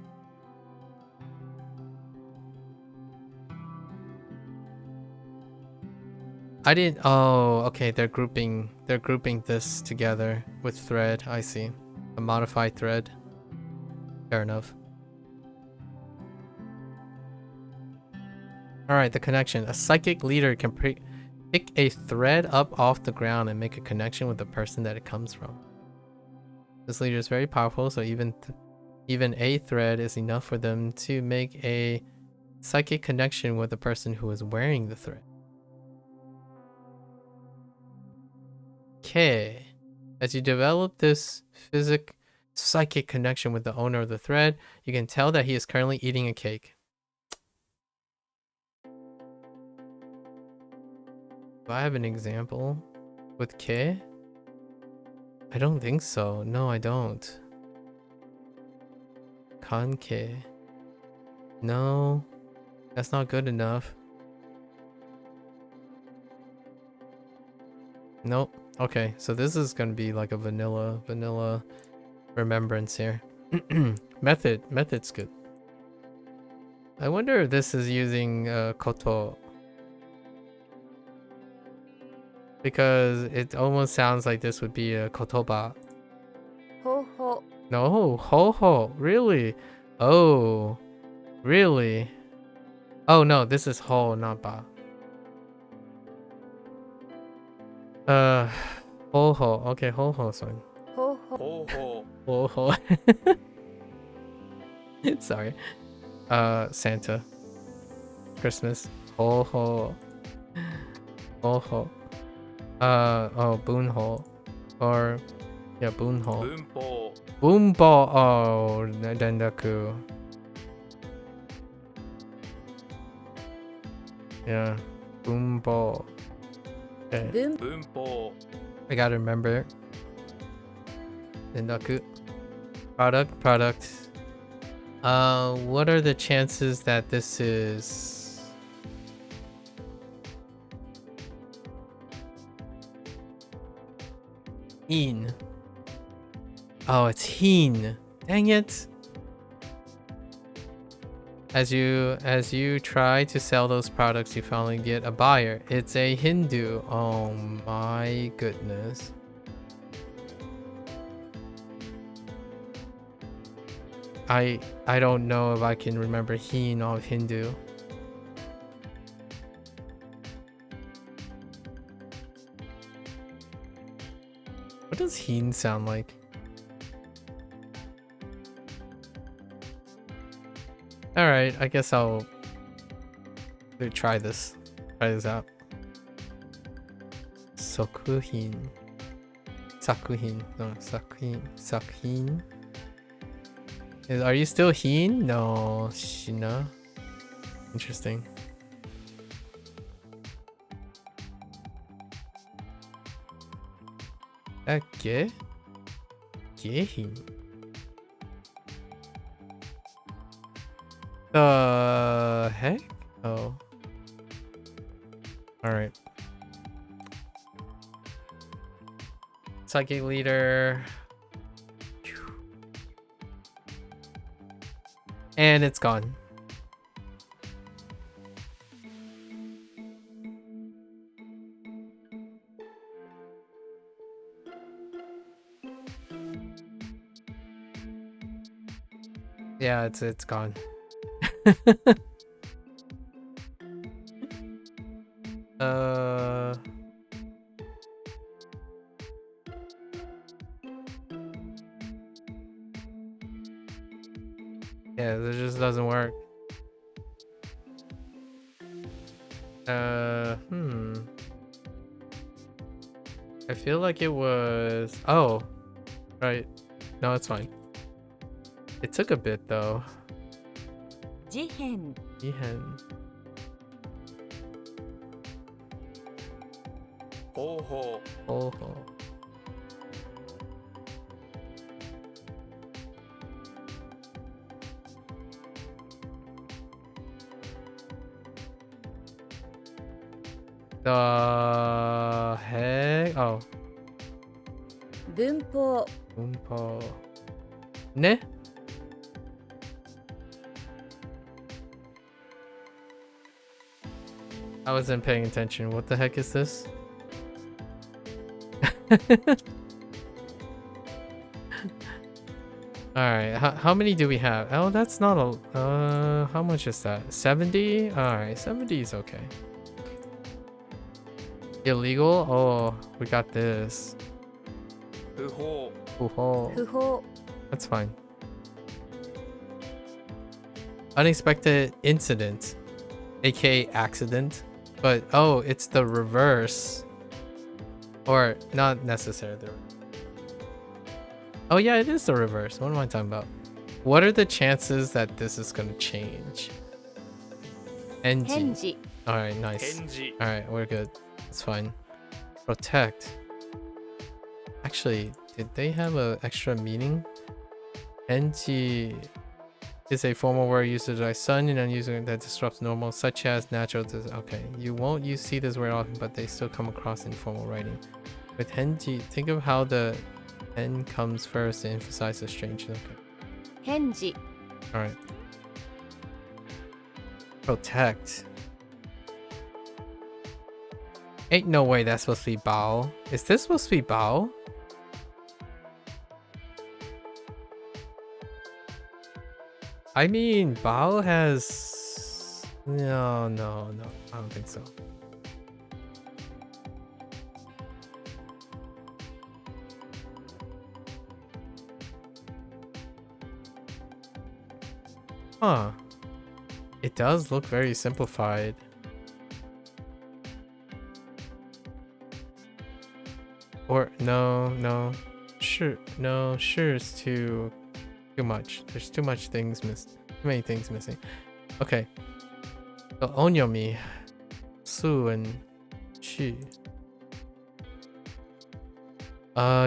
I didn't. Oh, okay. They're grouping this together with thread. I see. A modified thread. Fair enough. All right, the connection. A psychic leader can pick a thread up off the ground and make a connection with the person that it comes from. This leader is very powerful, so even a thread is enough for them to make a psychic connection with the person who is wearing the thread. Okay. As you develop this psychic connection with the owner of the thread, you can tell that he is currently eating a cake. Do I have an example with K? I don't think so. No, I don't. Kanke. No, that's not good enough. Nope. Okay, so this is gonna be like a vanilla remembrance here. Method's good. I wonder if this is using koto. Because it almost sounds like this would be a kotoba. 方法 No, ho. Really? Oh, really? Oh no, this is ho, not ba. Ho. Okay, ho, son. 方法方法 Ho. Sorry. Santa. Christmas. Ho. Oh, bunho. Or, yeah, bunho. 文法 Boombo. Oh, dendaku. Yeah, boombo. Okay, 文文法 I gotta remember. Dendaku. Product. What are the chances that this is? Heen. Oh, it's heen. Dang it. As you try to sell those products, you finally get a buyer. It's a Hindu. Oh my goodness. I don't know if I can remember heen of Hindu. What does heen sound like? Alright, I guess I'll try this. Try this out. Sokuhin. Sakuhin. No, Sakhin. Are you still heen? No, Shina. Interesting. Okay. Gehin. The heck? Oh. Alright. Psychic leader. And it's gone. Yeah, it's gone. uh Yeah, it just doesn't work. I feel like it was... Oh, right. No, it's fine. It took a bit though. 事変 Ihan. 方法 Oh. The heck? Oh. 文法 Umpo. Ne? I wasn't paying attention. What the heck is this? Alright, how many do we have? Oh, that's not a... how much is that? 70? Alright, 70 is okay. Illegal? Oh, we got this. 不法 Ooh, 不法 that's fine. Unexpected incident, aka accident, but oh, it's the reverse. Or not necessarily. Oh yeah, it is the reverse. What am I talking about? What are the chances that this is gonna change? NG. 返事 Alright, nice. 返事 Alright, we're good. It's fine. Protect. Actually, did they have an extra meaning? NG is a formal word used to describe sun and unusing that disrupts normal, such as natural. Okay, you won't see this word often, but they still come across in formal writing. With henji, think of how the N comes first to emphasize the strange. Okay. 返事 Alright. Protect. Ain't no way that's supposed to be Bao. Is this supposed to be Bao? I mean, Bao has... No. I don't think so. Huh. It does look very simplified. Or no. Sure is too much. There's too many things missing. Okay. So onyomi, su and chi.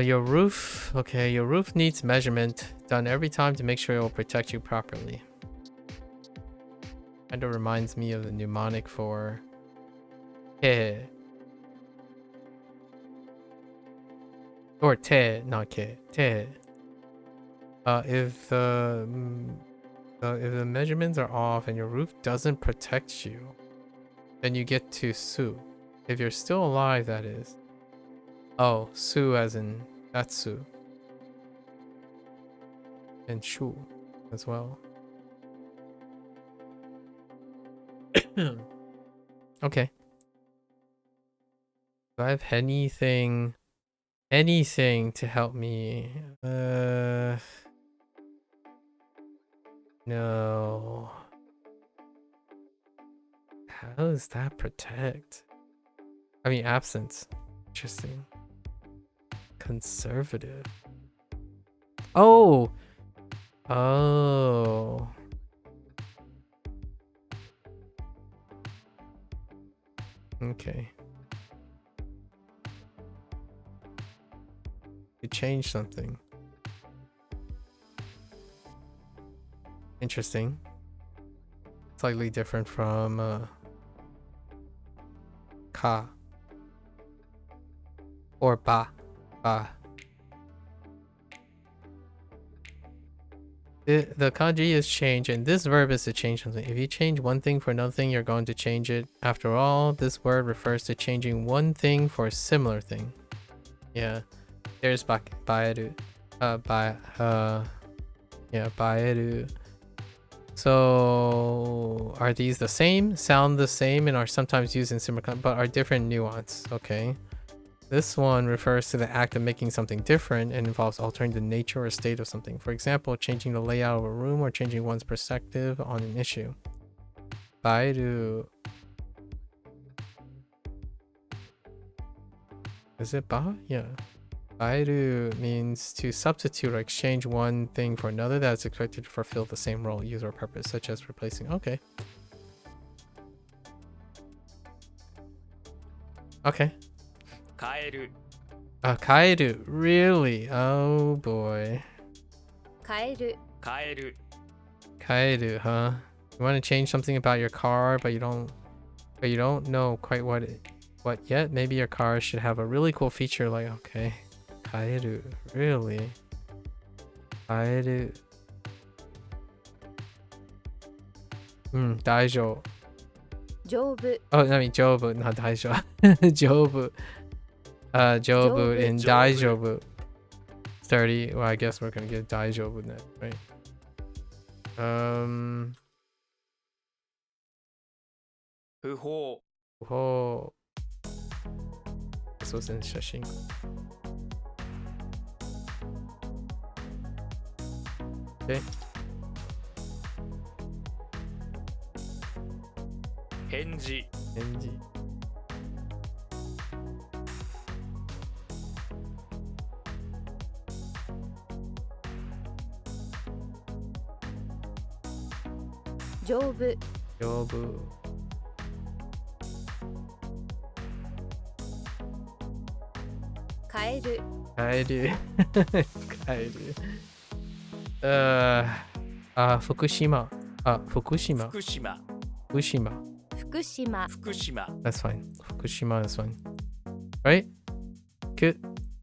Your roof. Okay, your roof needs measurement done every time to make sure it will protect you properly. Kind of reminds me of the mnemonic for ke. Or te, not ke. Te. If the measurements are off and your roof doesn't protect you, then you get to su. If you're still alive, that is. Oh, su as in that's su. And shu as well. Okay. Do I have anything to help me? No. How does that protect? I mean, absence. Interesting. Conservative. Oh. Okay. You change something. Interesting. Slightly different from ka or ba. The kanji is change, and this verb is to change something. If you change one thing for another thing, you're going to change it. After all, this word refers to changing one thing for a similar thing. Yeah, there's baeru. Baeru. So are these the same? Sound the same and are sometimes used in similar but are different nuance. Okay. This one refers to the act of making something different and involves altering the nature or state of something. For example, changing the layout of a room or changing one's perspective on an issue. Bairu. Is it ba? Yeah. Bairu means to substitute or exchange one thing for another that is expected to fulfill the same role, use, or purpose, such as replacing. Okay. Okay. 変える Kaeru. Really? Oh boy. 変える 変える Kaeru, huh? You want to change something about your car, but you don't know quite what yet? Maybe your car should have a really cool feature like, okay. Kaeru. Really? Kaeru. Daijou. 丈夫 Oh, I mean, jobu, not daijou. Jobu. Jobu in daijobu. 30. Well, I guess we're gonna get daijobu next, right? 不法 Oh. This was in Shashin. Okay. 返事 Genji. 丈夫 Jobu. 変える Kaeru. Kaeru. Fukushima. Fukushima. 福島 Fukushima. 福島福島 That's fine. Fukushima is fine. Right?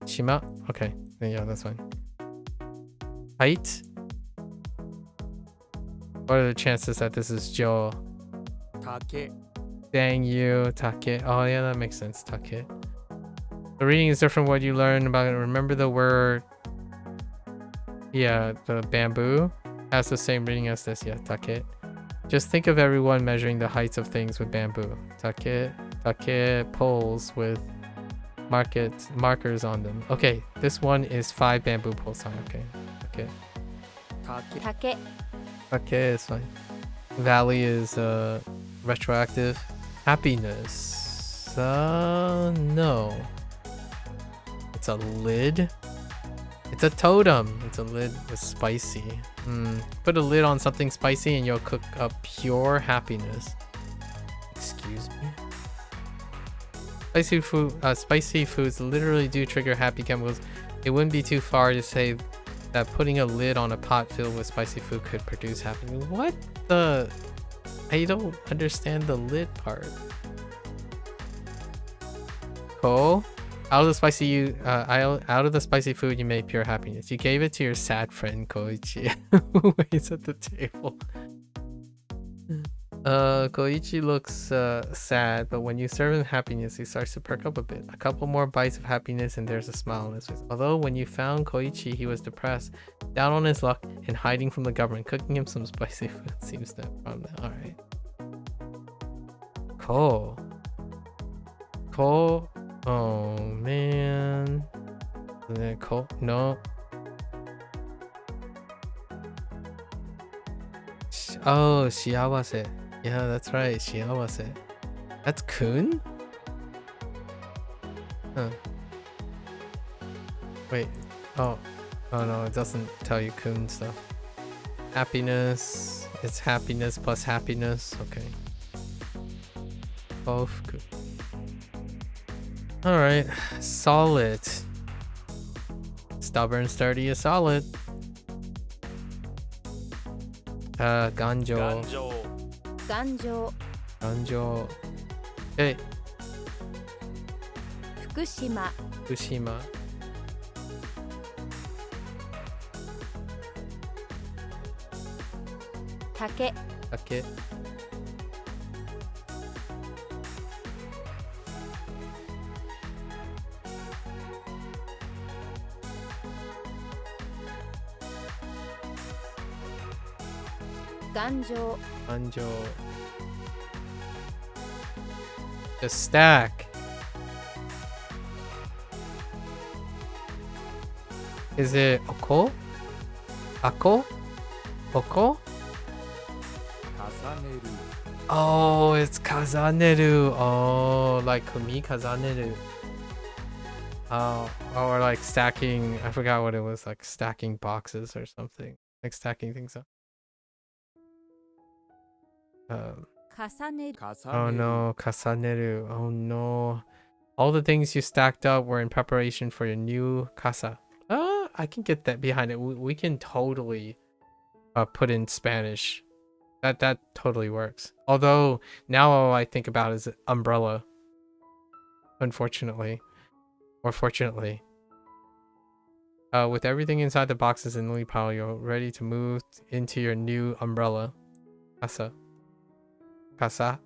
Shima. Okay. Then yeah, that's fine. Height. What are the chances that this is Joe? 竹 Dang you, Take. Oh yeah, that makes sense, Take. The reading is different what you learn about it. Remember the word. Yeah, the bamboo has the same reading as this. Yeah, Take. Just think of everyone measuring the heights of things with bamboo. Take poles with markers on them. Okay, this one is 5 bamboo poles high. Okay. 竹 竹 Okay, it's fine. Valley is retroactive. Happiness. No. It's a lid. It's a totem. It's a lid with spicy. Put a lid on something spicy and you'll cook up pure happiness. Excuse me. Spicy foods literally do trigger happy chemicals. It wouldn't be too far to say that putting a lid on a pot filled with spicy food could produce happiness. What the? I don't understand the lid part. Cole, out of the spicy food you made pure happiness. You gave it to your sad friend Koichi, who waits at the table. Koichi looks sad, but when you serve him happiness, he starts to perk up a bit. A couple more bites of happiness and there's a smile on his face. Although when you found Koichi, he was depressed, down on his luck, and hiding from the government. Cooking him some spicy food seems to have problem. Alright. Cole. Oh man. Cole. No. Oh, shiawase. Yeah, that's right. Shiawase. That's kun? Huh. Wait. Oh no, it doesn't tell you kun stuff. Happiness. It's happiness plus happiness. Okay. Both good. Alright. Solid. Stubborn, sturdy is solid. Ganjo. 頑丈 頑丈 Ganjo. Okay. 福島 Fukushima. 竹 Take. 頑丈 Anjo. To stack. Is it oko? Ako? Oko? 重ねる Oh, it's kazaneru. Oh, like kumi kazaneru. Oh, or like stacking. I forgot what it was. Like stacking boxes or something. Like stacking things up. 重ねる Oh no, kasaneru. Oh no. All the things you stacked up were in preparation for your new casa. I can get that behind it. We can totally put in Spanish. That totally works. Although now all I think about is umbrella. Unfortunately. Or fortunately. With everything inside the boxes in Lily pile, you're ready to move into your new umbrella. Casa. Casa.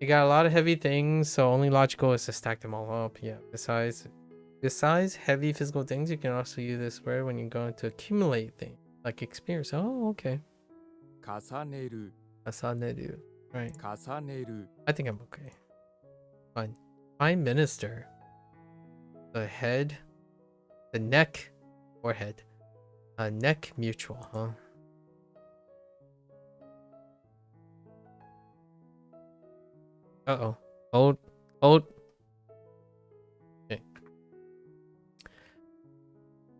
You got a lot of heavy things, so only logical is to stack them all up. Yeah. Besides heavy physical things, you can also use this word when you're going to accumulate things, like experience. Oh, okay. 重ねる Asaneru. Right. 重ねる I think I'm okay. Fine. Prime Minister. The head. The neck. Or head. Neck mutual, huh? Uh-oh. Hold. Okay.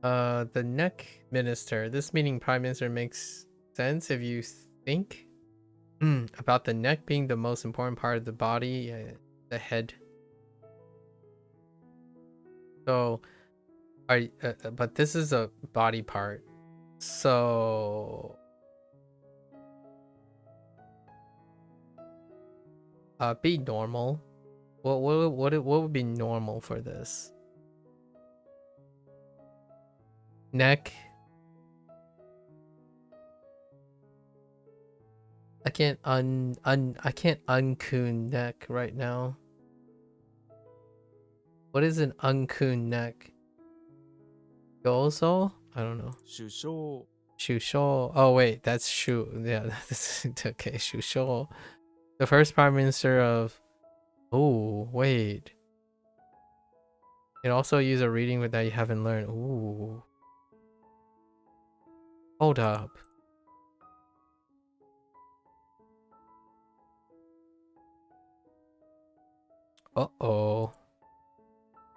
The neck minister. This meaning prime minister makes sense if you think about the neck being the most important part of the body, the head. So, but this is a body part. So, be normal. What would be normal for this? Neck. I can't I can't unkun neck right now. What is an unkun neck? Yoso? I don't know. 首相 Shusho. Oh wait, that's Shu. Yeah, that's okay. Shusho. The first prime minister of. Oh wait. It also use a reading that you haven't learned. Ooh. Hold up. Uh-oh.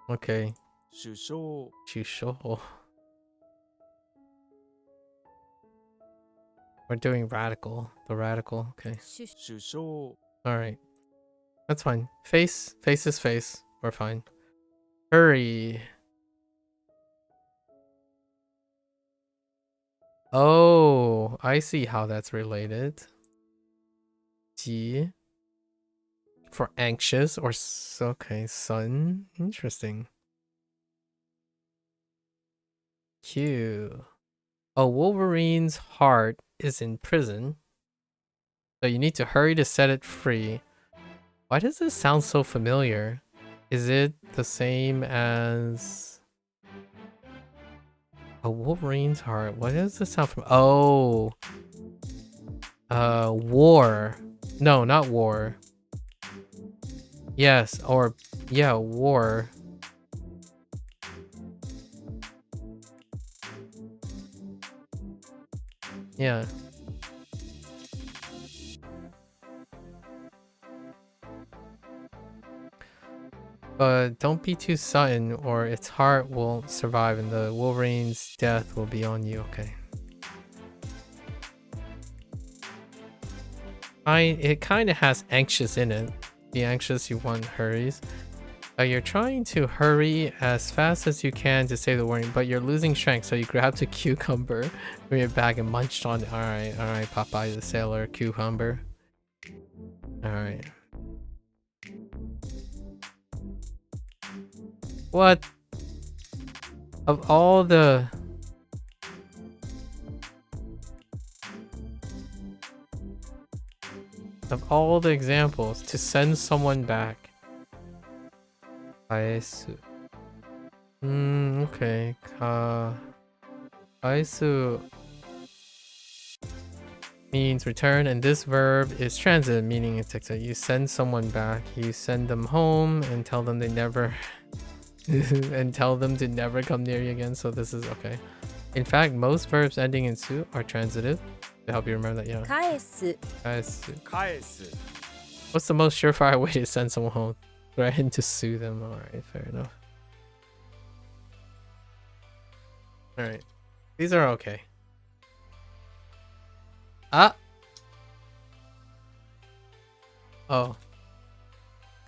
Okay. 首相 Shusho. We're doing radical. The radical. Okay. 首相 Alright. That's fine. Face is face. We're fine. Hurry. Oh, I see how that's related. Ji. For anxious or okay, sun. Interesting. Q. A Wolverine's heart is in prison, so you need to hurry to set it free. Why does this sound so familiar? Is it the same as a Wolverine's heart? What does this sound from? Oh, war. No, not war. Yes, or yeah, war. Yeah. But don't be too sudden or its heart won't survive and the Wolverine's death will be on you. Okay. It kind of has anxious in it. Be anxious, you want hurries. You're trying to hurry as fast as you can to save the warning, but you're losing strength, so you grabbed a cucumber from your bag and munched on it. Alright, Popeye the Sailor cucumber. Alright. What? Of all the... Of all the examples to send someone back. Kaesu. Okay. Kaesu. means return, and this verb is transitive, meaning it's you send someone back. You send them home and tell them they never and tell them to never come near you again. So this is okay. In fact, most verbs ending in su are transitive. To help you remember that, yeah. 返す 返す What's the most surefire way to send someone home? Threaten to sue them. Alright, fair enough. Alright. These are okay. Ah! Oh.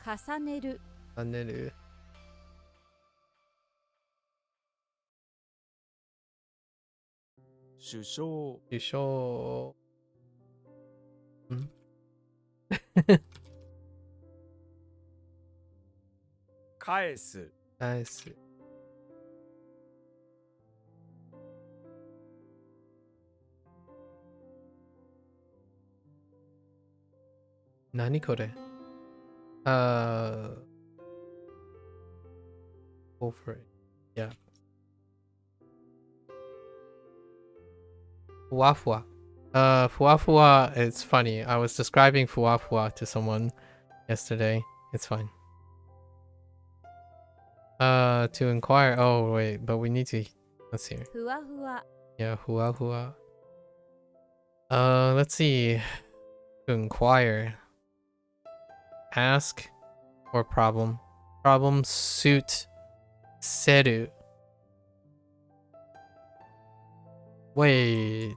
重ねる Aneru. Shusho. You show. Hmm? Kaesu. Nice. Nani kore? Go for it. Yeah. Fuafua. Fuafua, it's funny. I was describing fuafua to someone yesterday. It's fine. To inquire. Oh, wait, but we need to. Let's see. ふわふわ Yeah, hua hua. Let's see. To inquire. Ask or problem. Problem suit. Seru. Wait.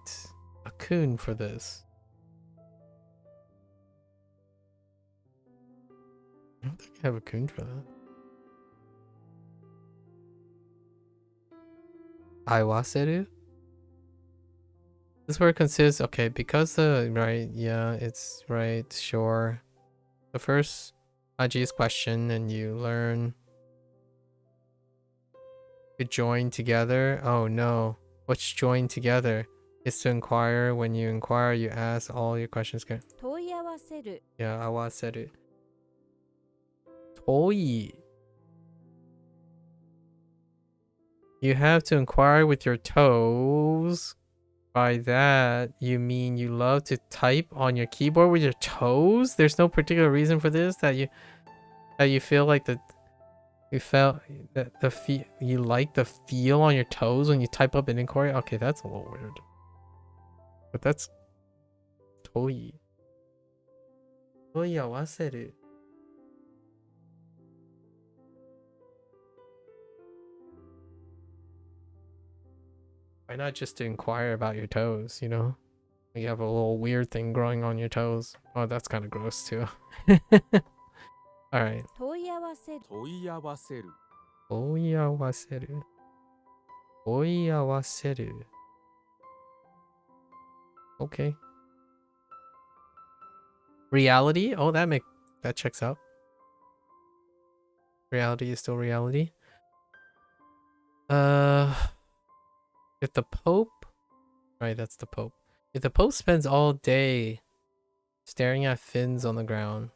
A kun for this. I don't think I have a kun for that. Aiwaseru? This word consists, okay, because the, right, yeah, it's right, sure. The first Aji's question and you learn to join together. Oh no, what's join together? It's to inquire. When you inquire, you ask all your questions. 問い合わせる Yeah, awaseru. Toi. You have to inquire with your toes. By that, you mean you love to type on your keyboard with your toes? There's no particular reason for this that you feel like you like the feel on your toes when you type up an inquiry? Okay, that's a little weird. But that's Toi. Toi awaseru. Why not just to inquire about your toes, you know? You have a little weird thing growing on your toes. Oh, that's kind of gross too. Alright. 問い合わせる問い合わせる Oiawaseru. Oiawaseru. Okay. Reality? Oh, that checks out. Reality is still reality. If the Pope, right, that's the Pope. If the Pope spends all day staring at fins on the ground,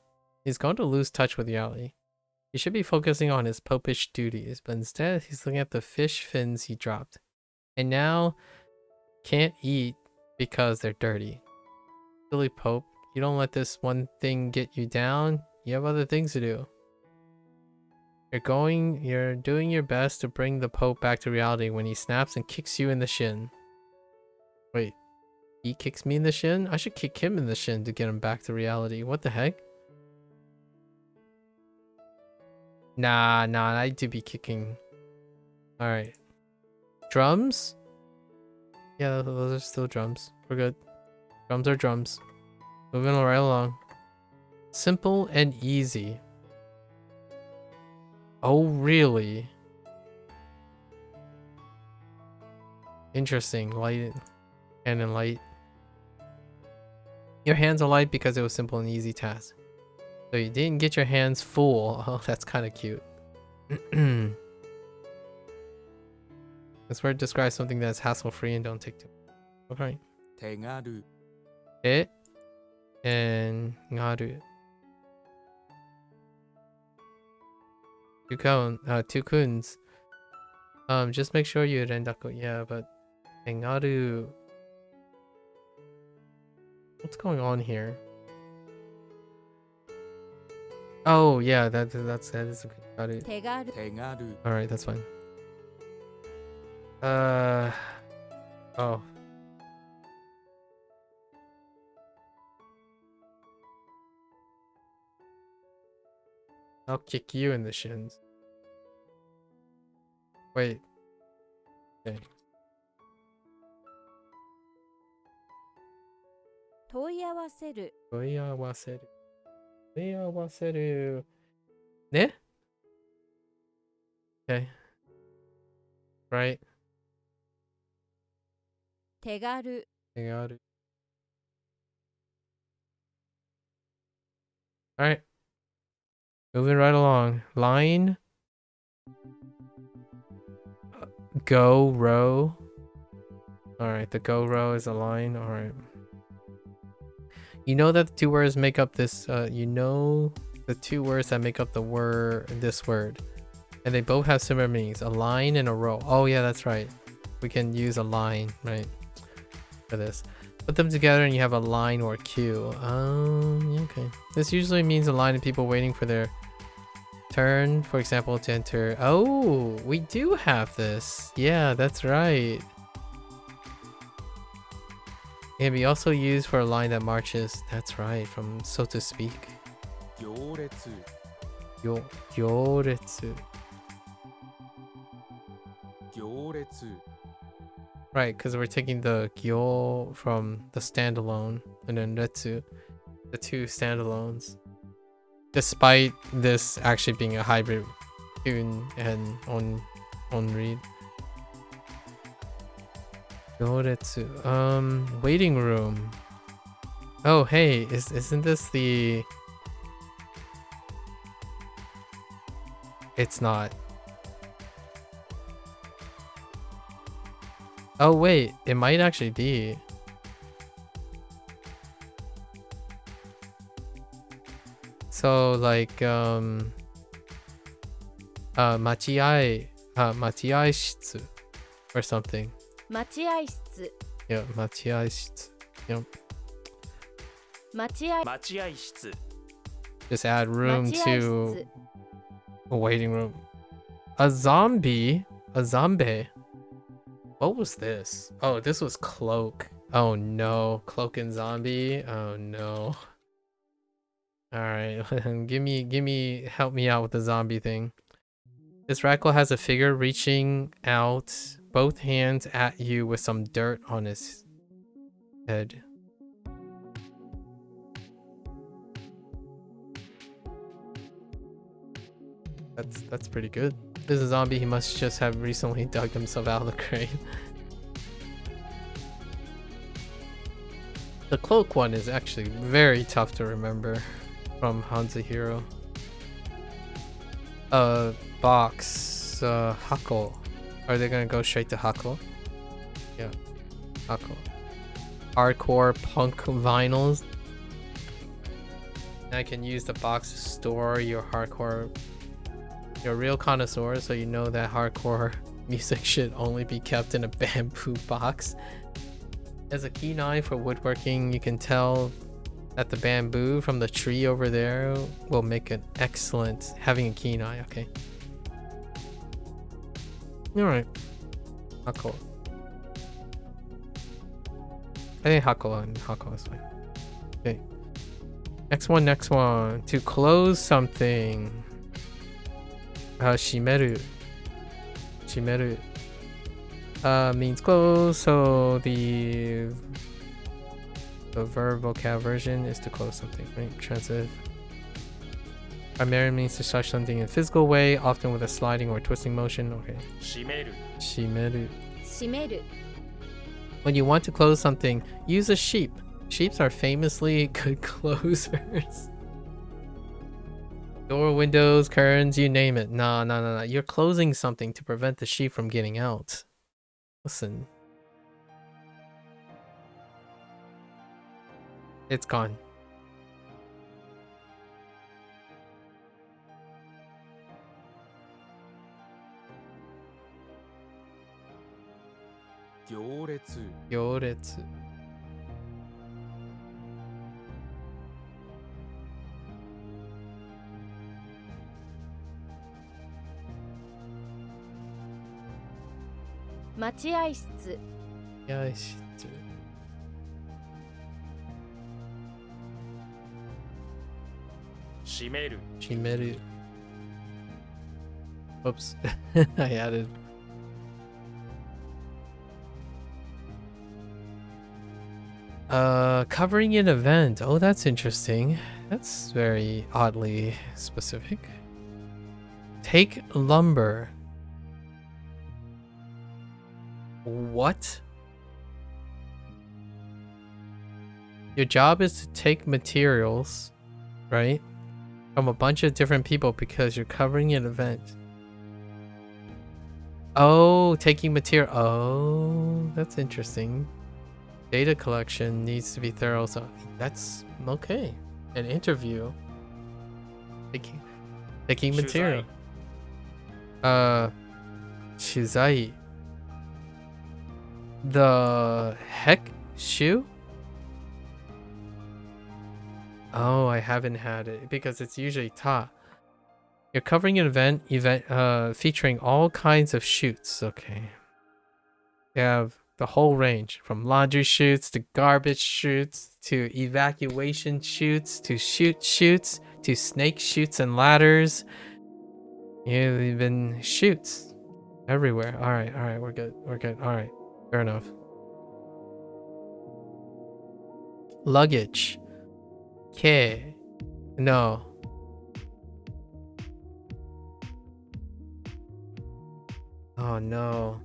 he's going to lose touch with reality. He should be focusing on his popish duties, but instead he's looking at the fish fins he dropped. And now can't eat because they're dirty. Silly Pope, you don't let this one thing get you down. You have other things to do. You're doing your best to bring the Pope back to reality when he snaps and kicks you in the shin. Wait, he kicks me in the shin? I should kick him in the shin to get him back to reality. What the heck? Nah, I need to be kicking. Alright. Drums? Yeah, those are still drums. We're good. Drums are drums. Moving right along. Simple and easy. Oh, really? Interesting. Light and light. Your hands are light because it was simple and easy task. So you didn't get your hands full. Oh, that's kind of cute. This word describes something that's hassle-free and don't take too much. Okay. 手軽 E and ngaru. Two kuns. Just make sure you rendaku. Yeah, but ngaru. What's going on here? Oh yeah, that is okay. Got it. 手軽 手軽 All right, that's fine. Oh. I'll kick you in the shins. Wait. Okay. 問い合わせる Koichi. Ne? Okay. Right. 手軽 All right. Moving right along. Line. Go row. All right. The go row is a line. All right. You know that the two words make up this. You know the two words that make up the word. This word, and they both have similar meanings. A line and a row. Oh yeah, that's right. We can use a line, right, for this. Put them together and you have a line or queue. Okay. This usually means a line of people waiting for their turn, for example, to enter. Oh, we do have this. Yeah, that's right. It can be also used for a line that marches. That's right, from so to speak. 行列 Gyoretsu. 行列 Right, because we're taking the gyo from the standalone and then retsu, the two standalones. Despite this actually being a hybrid tune and on read. Gyoretsu. Waiting room. Oh hey, isn't this the... It's not. Oh wait, it might actually be. So like machiai shitsu or something. 待合室 Yeah, machiai shitsu. Yep. 待合待合室 Just add room 待合 to 室 a waiting room. A zombie? A zombie? What was this? Oh, this was Cloak. Oh no, Cloak and Zombie. Oh no. All right, help me out with the zombie thing. This radical has a figure reaching out both hands at you with some dirt on his head. That's pretty good. This is a zombie. He must just have recently dug himself out of the grave. The cloak one is actually very tough to remember from Hanzo Hero. Box. Hako. Are they gonna go straight to Hako? Yeah. Hako. Hardcore punk vinyls. I can use the box to store your hardcore... You're a real connoisseur, so you know that hardcore music should only be kept in a bamboo box. As a key nine for woodworking, you can tell that the bamboo from the tree over there will make an excellent having a keen eye. Okay. Alright. Hako. I think Hako is fine. Okay. Next one. To close something. Shimeru. Shimeru. Means close, so the verb vocab version is to close something, right? Transitive. Primarily means to touch something in a physical way, often with a sliding or twisting motion. Okay. 閉める Shimeru. 閉める When you want to close something, use a sheep. Sheeps are famously good closers. Door, windows, curtains, you name it. Nah. You're closing something to prevent the sheep from getting out. Listen. It's gone. Gyoretsu. Gyoretsu. 待合室 Yeah, 閉める Shimeru. Oops. I added. Covering an event. Oh, that's interesting. That's very oddly specific. Take lumber. What? Your job is to take materials, right? From a bunch of different people because you're covering an event. Oh, taking material. Oh, that's interesting. Data collection needs to be thorough. So that's okay. An interview. Taking material. 取材. The heck shoe? Oh, I haven't had it because it's usually ta. You're covering an event featuring all kinds of shoots. Okay. You have the whole range from laundry shoots to garbage shoots to evacuation shoots to shoots to snake shoots and ladders. Yeah, even shoots everywhere. All right, we're good. All right, fair enough. Luggage. K. No. Oh no.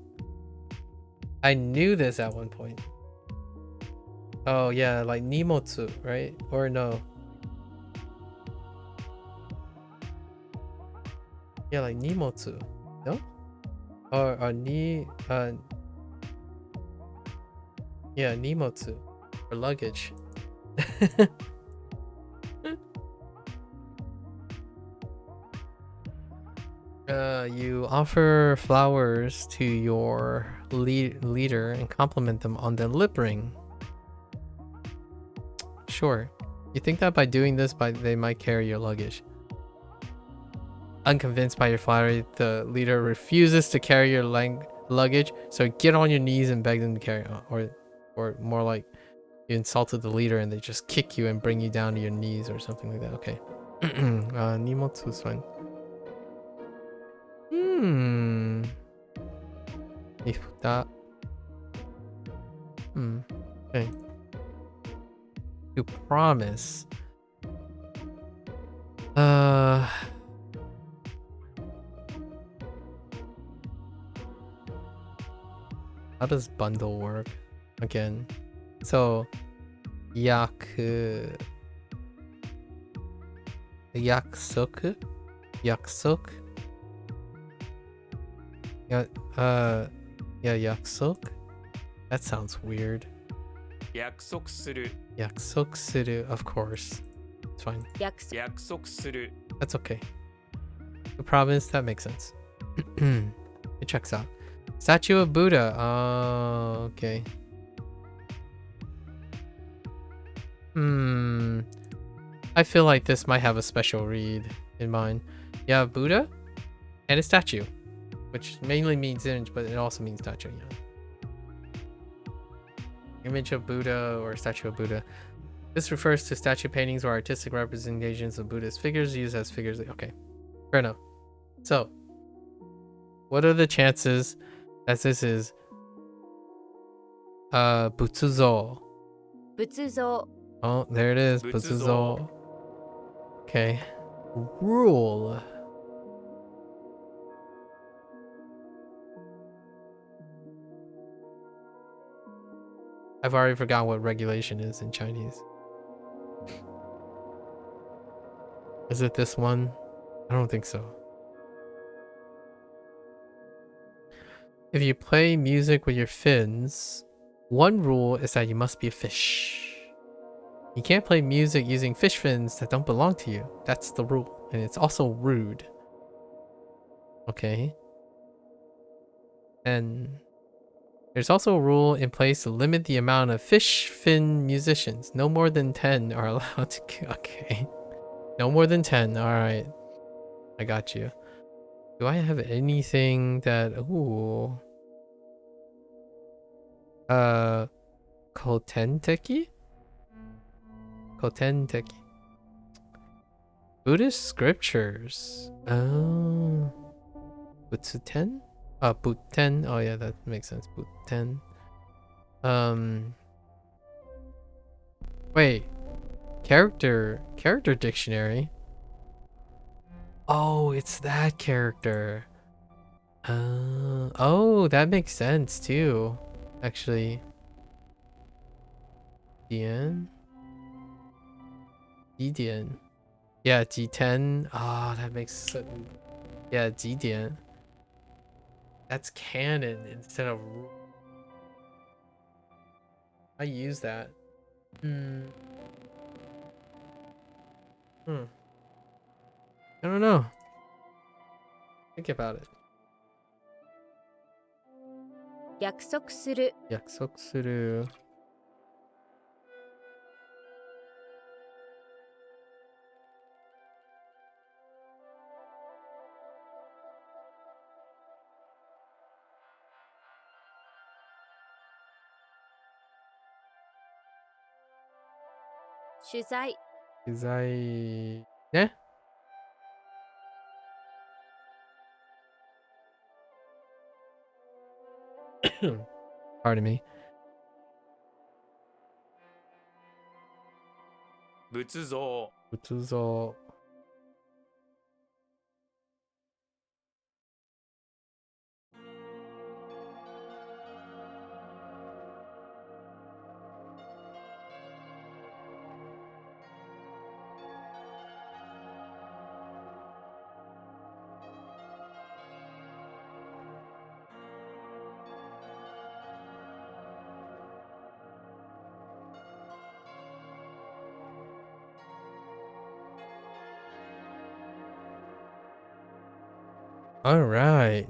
I knew this at one point. Oh yeah, like Nimotsu, right? Or no. Yeah, like Nimotsu. No? Or yeah, Nimotsu. For luggage. You offer flowers to your leader and compliment them on their lip ring. Sure. You think that by doing this, they might carry your luggage. Unconvinced by your flattery, the leader refuses to carry your luggage, so get on your knees and beg them to carry it. Or more like you insulted the leader and they just kick you and bring you down to your knees or something like that. Okay. Nimotsu is fine. If that. Okay. You promise. How does bundle work? Again. So, yakusoku? Yakusok? Yeah, yakusok? That sounds weird. 約束する Yakusuru, of course. It's fine. 約束約束する That's okay. The province, that makes sense. It checks out. Statue of Buddha. Oh, okay. I feel like this might have a special read in mind. Yeah, Buddha and a statue, which mainly means image, but it also means statue. Yeah. Image of Buddha or statue of Buddha. This refers to statue paintings or artistic representations of Buddhist figures used as figures. Okay, fair enough. So, what are the chances that this is Butsuzo? 仏像 Oh, there it is. Butsuzo. Okay. Rule. I've already forgotten what regulation is in Chinese. Is it this one? I don't think so. If you play music with your fins, one rule is that you must be a fish. You can't play music using fish fins that don't belong to you. That's the rule. And it's also rude. Okay. And there's also a rule in place to limit the amount of fish fin musicians. No more than 10 are allowed to... Okay. No more than 10. Alright. I got you. Do I have anything that... Ooh. Kotenteki? Kotenteki. Buddhist scriptures. Oh. Butsuten? Buten. Oh yeah, that makes sense. Buten. Wait. Character dictionary. Oh, it's that character. Oh, that makes sense too. Actually. Dian? Didian. Yeah, D10. Ah, that makes sense. Yeah, Didian. That's canon instead of. I use that. I don't know. Think about it. 約束する 약속する. 주사이 기사이. 네? Pardon me. 仏像 仏像. All right.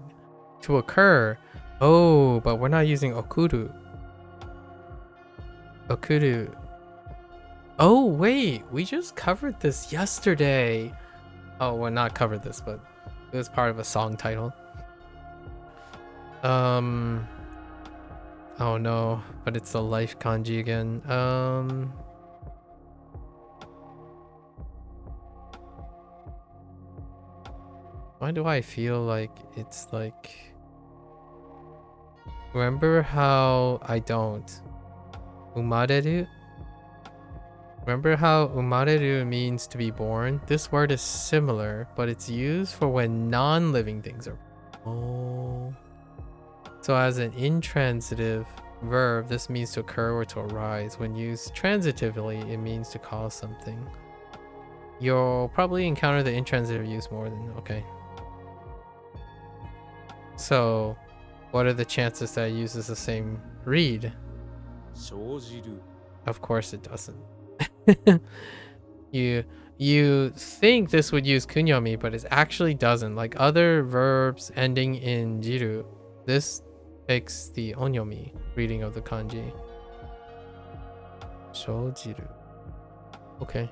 To occur. Oh, but we're not using okuru. Okuru. Oh, wait. We just covered this yesterday. Oh, well, not covered this, but it was part of a song title. Oh no, but it's the life kanji again. Why do I feel like it's like... Remember how I don't? Umareru? Remember how umareru means to be born? This word is similar, but it's used for when non-living things are born. Oh. So as an intransitive verb, this means to occur or to arise. When used transitively, it means to cause something. You'll probably encounter the intransitive use more than... Okay. So, what are the chances that it uses the same read? 生じる Of course it doesn't. You think this would use kunyomi, but it actually doesn't. Like other verbs ending in jiru, this takes the onyomi reading of the kanji. Shojiru. Okay.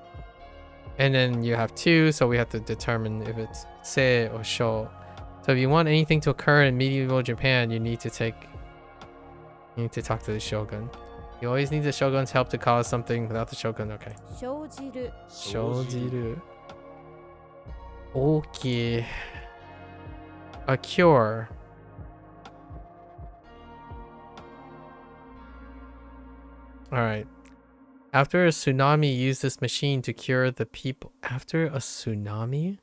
And then you have two, so we have to determine if it's se or sho. So if you want anything to occur in medieval Japan, you need to talk to the shogun. You always need the shogun's help to cause something. Without the shogun, okay. 生じる Shojiru. Okay. A cure. Alright. After a tsunami, use this machine to cure the people. After a tsunami?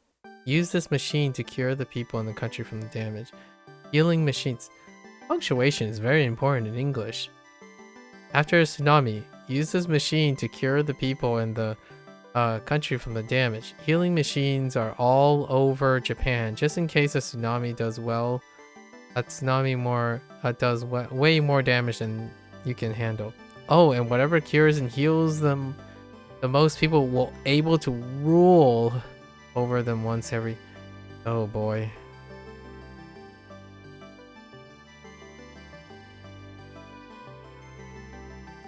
Use this machine to cure the people in the country from the damage. Healing machines. Punctuation is very important in English. After a tsunami, use this machine to cure the people in the country from the damage. Healing machines are all over Japan, just in case a tsunami does well. A tsunami does way more damage than you can handle. Oh, and whatever cures and heals them, the most people will able to rule over them once every... Oh boy.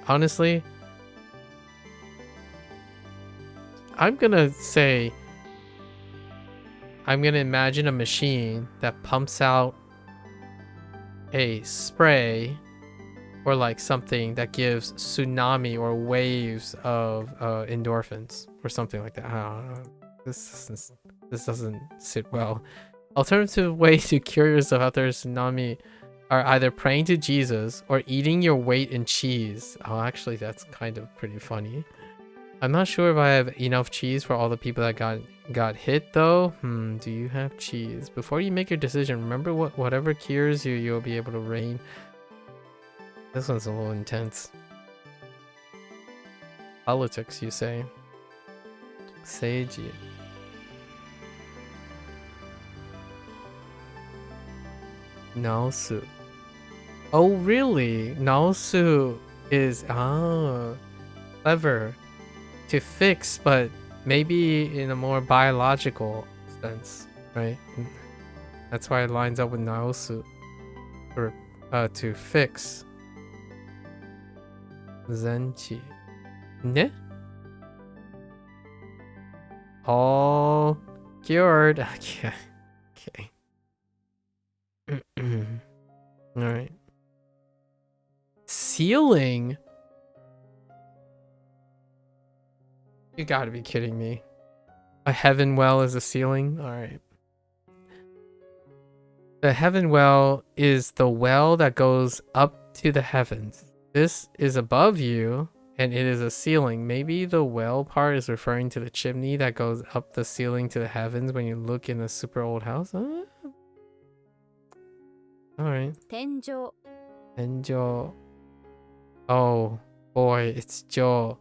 Honestly, I'm gonna imagine a machine that pumps out a spray or like something that gives tsunami or waves of endorphins or something like that. I don't know. This doesn't sit well. Alternative way to cure yourself after a tsunami are either praying to Jesus or eating your weight in cheese. Oh, actually, that's kind of pretty funny. I'm not sure if I have enough cheese for all the people that got hit though. Do you have cheese? Before you make your decision, remember whatever cures you, you'll be able to reign. This one's a little intense. Politics, you say? Seiji. Naosu. Oh, really? Naosu is clever to fix, but maybe in a more biological sense, right? That's why it lines up with Naosu, or to fix. Zenchi. Ne? All cured. Okay. Okay. All right. Ceiling? You gotta be kidding me. A heaven well is a ceiling? All right. The heaven well is the well that goes up to the heavens. This is above you, and it is a ceiling. Maybe the well part is referring to the chimney that goes up the ceiling to the heavens when you look in a super old house. All right. 天井 Enjo. Oh boy, it's Jo.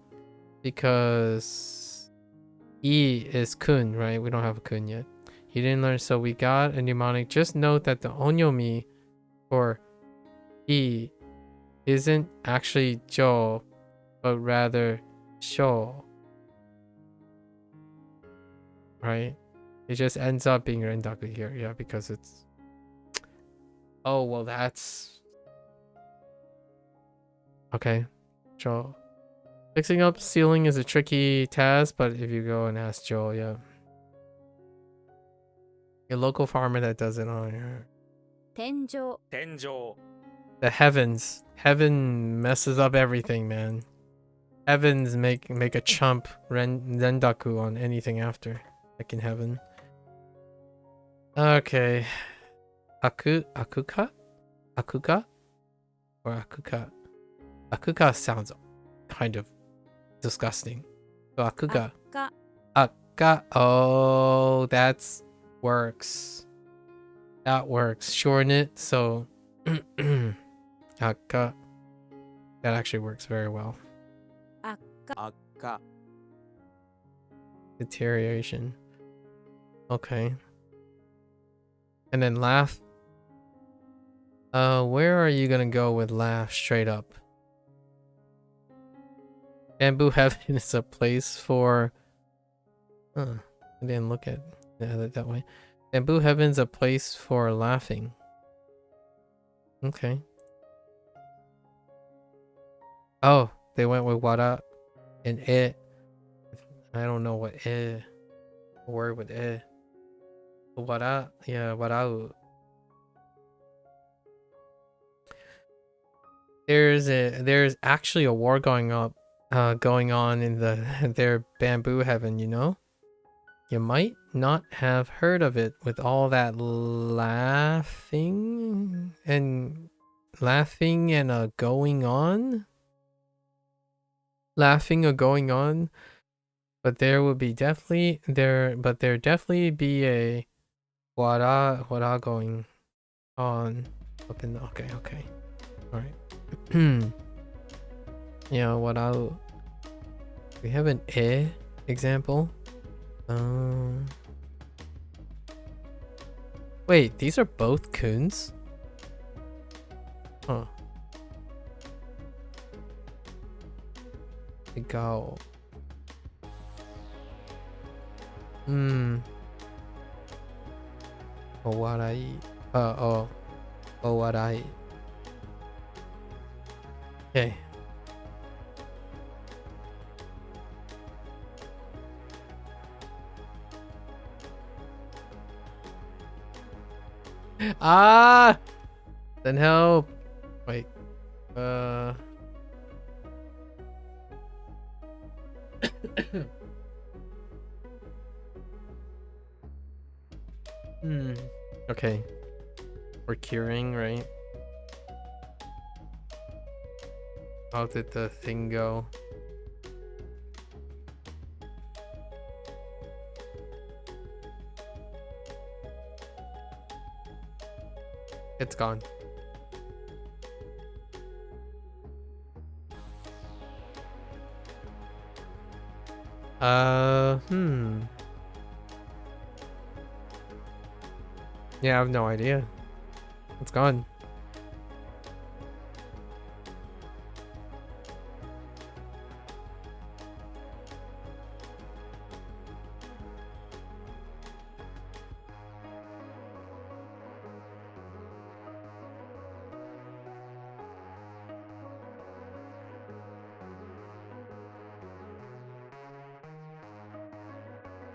Because E is kun, right? We don't have a kun yet. He didn't learn, so we got a mnemonic. Just note that the onyomi for E isn't actually Jo, but rather Sho. Right? It just ends up being Rendaku here. Yeah, because it's... Oh, well, that's... Okay. Jo. Fixing up ceiling is a tricky task, but if you go and ask Joel, yeah. Your local farmer that does it on here. 天井 天井 The heavens. Heaven messes up everything, man. Heavens make a chump rendaku on anything after. Like in heaven. Okay. Akuka? Akuka? Or Akuka? Akuka sounds kind of disgusting. So Akuka. 赤 Akka. Oh, that's works. That works. Shorten it. So Akka. That actually works very well. 赤 Deterioration. Okay. And then laugh. Where are you gonna go with laugh straight up? Bamboo heaven is a place for... I didn't look at it that way. Bamboo heaven's a place for laughing. Okay. Oh, they went with wara and e. I don't know what e. A word with e. Wara, yeah, warau. There's actually a war going on in their bamboo heaven, you know? You might not have heard of it with all that laughing and going on. Laughing or going on. But there would be definitely there be a wara going on up in the okay. Alright. Yeah, wara. We have an e example. Wait, these are both kuns? Huh. Go. Owarai. Owarai. Okay. Ah! Then help. Wait. Okay. We're curing, right? How did the thing go? It's gone. Yeah, I have no idea. It's gone.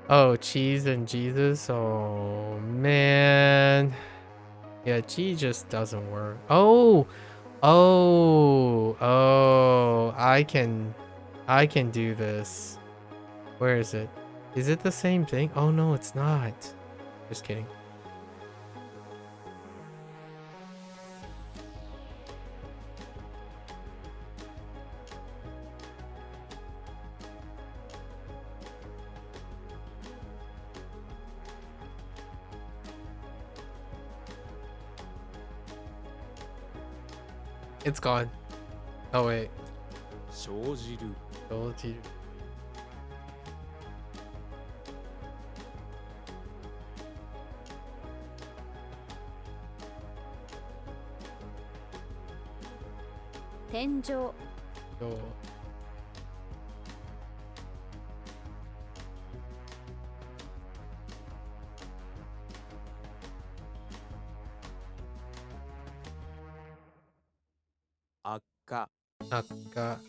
Oh, cheese and Jesus. Oh man. Yeah, G just doesn't work. Oh, I can do this. Where is it? Is it the same thing? Oh no, it's not. Just kidding. It's gone. Oh wait. 生じる Ability. Tenjo. Oh. Akka. Akka.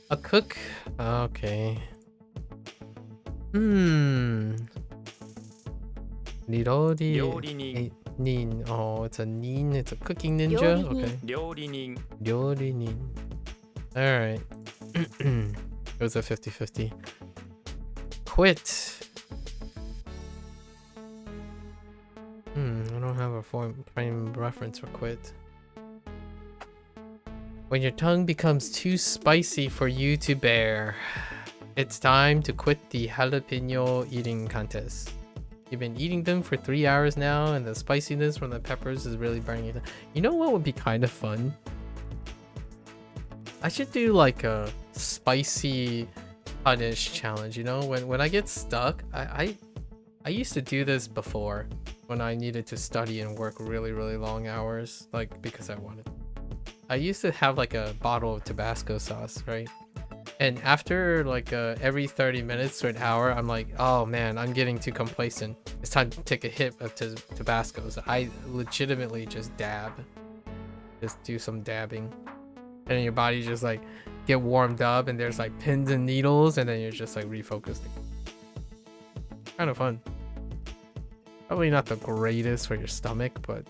A cook? Okay. Nirori. 料理人 Nin. Oh, it's a nin. It's a cooking ninja. 料理人 Okay. 料理人 Ryori-nin. Alright. It was a 50-50. Quit. I don't have a frame reference for quit. When your tongue becomes too spicy for you to bear, it's time to quit the jalapeno eating contest. You've been eating them for 3 hours now, and the spiciness from the peppers is really burning you down. You know what would be kind of fun? I should do like a spicy punish challenge, you know? When I get stuck, I used to do this before when I needed to study and work really, really long hours, like because I wanted. I used to have like a bottle of Tabasco sauce, right? And after like every 30 minutes to an hour, I'm like, oh man, I'm getting too complacent. It's time to take a hit of Tabasco. So I legitimately just dab. Just do some dabbing. And then your body just like get warmed up and there's like pins and needles and then you're just like refocused. Kind of fun. Probably not the greatest for your stomach, but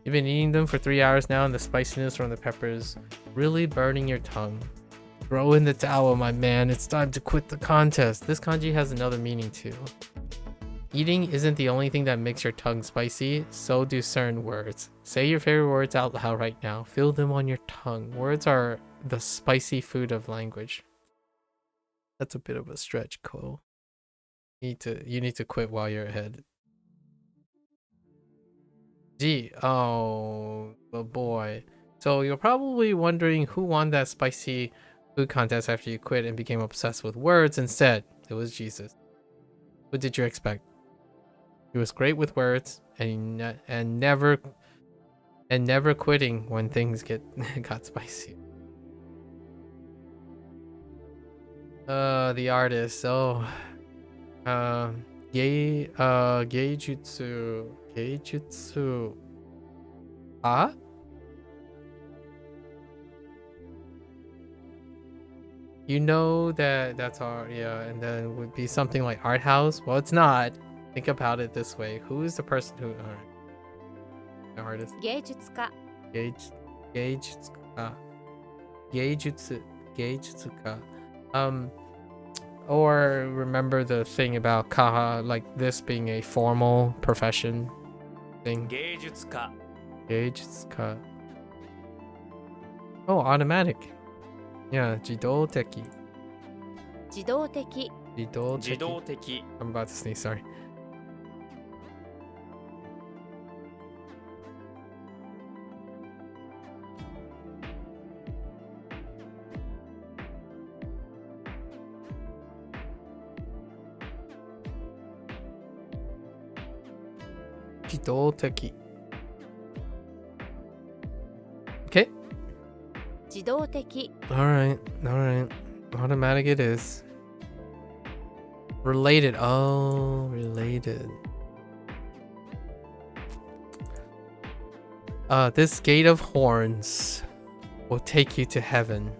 you've been eating them for 3 hours now and the spiciness from the peppers really burning your tongue. Throw in the towel, my man. It's time to quit the contest. This kanji has another meaning too. Eating isn't the only thing that makes your tongue spicy, so do certain words. Say your favorite words out loud right now. Feel them on your tongue. Words are the spicy food of language. That's a bit of a stretch, Cole. You need to quit while you're ahead. Gee, oh boy. So you're probably wondering who won that spicy food contest after you quit and became obsessed with words instead. It was Jesus. What did you expect? He was great with words and never quitting when things got spicy. The artist. Oh, geijutsu. Ah? You know that's art, yeah, and then it would be something like art house. Well, it's not. Think about it this way. Who is the person who... Alright. The artist. 芸術家 Geijutsu. Or remember the thing about kaha, like this being a formal profession thing. 芸術家 Geijutsuka. Oh, automatic. Yeah, 自動的.自動的自動的 I'm about to sneeze, sorry. Jidoteki. Okay. 自動的 Alright. Automatic it is. Related. Oh, related. This gate of horns will take you to heaven.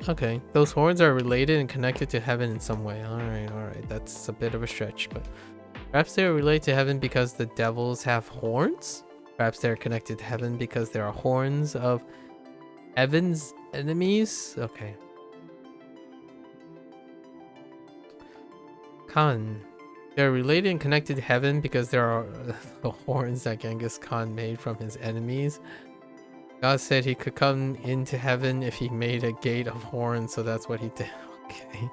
Okay, those horns are related and connected to heaven in some way. Alright. That's a bit of a stretch, but perhaps they are related to heaven because the devils have horns? Perhaps they're connected to heaven because there are horns of heaven's enemies? Okay. Khan. They're related and connected to heaven because there are the horns that Genghis Khan made from his enemies. God said he could come into heaven if he made a gate of horns, so that's what he did. Okay.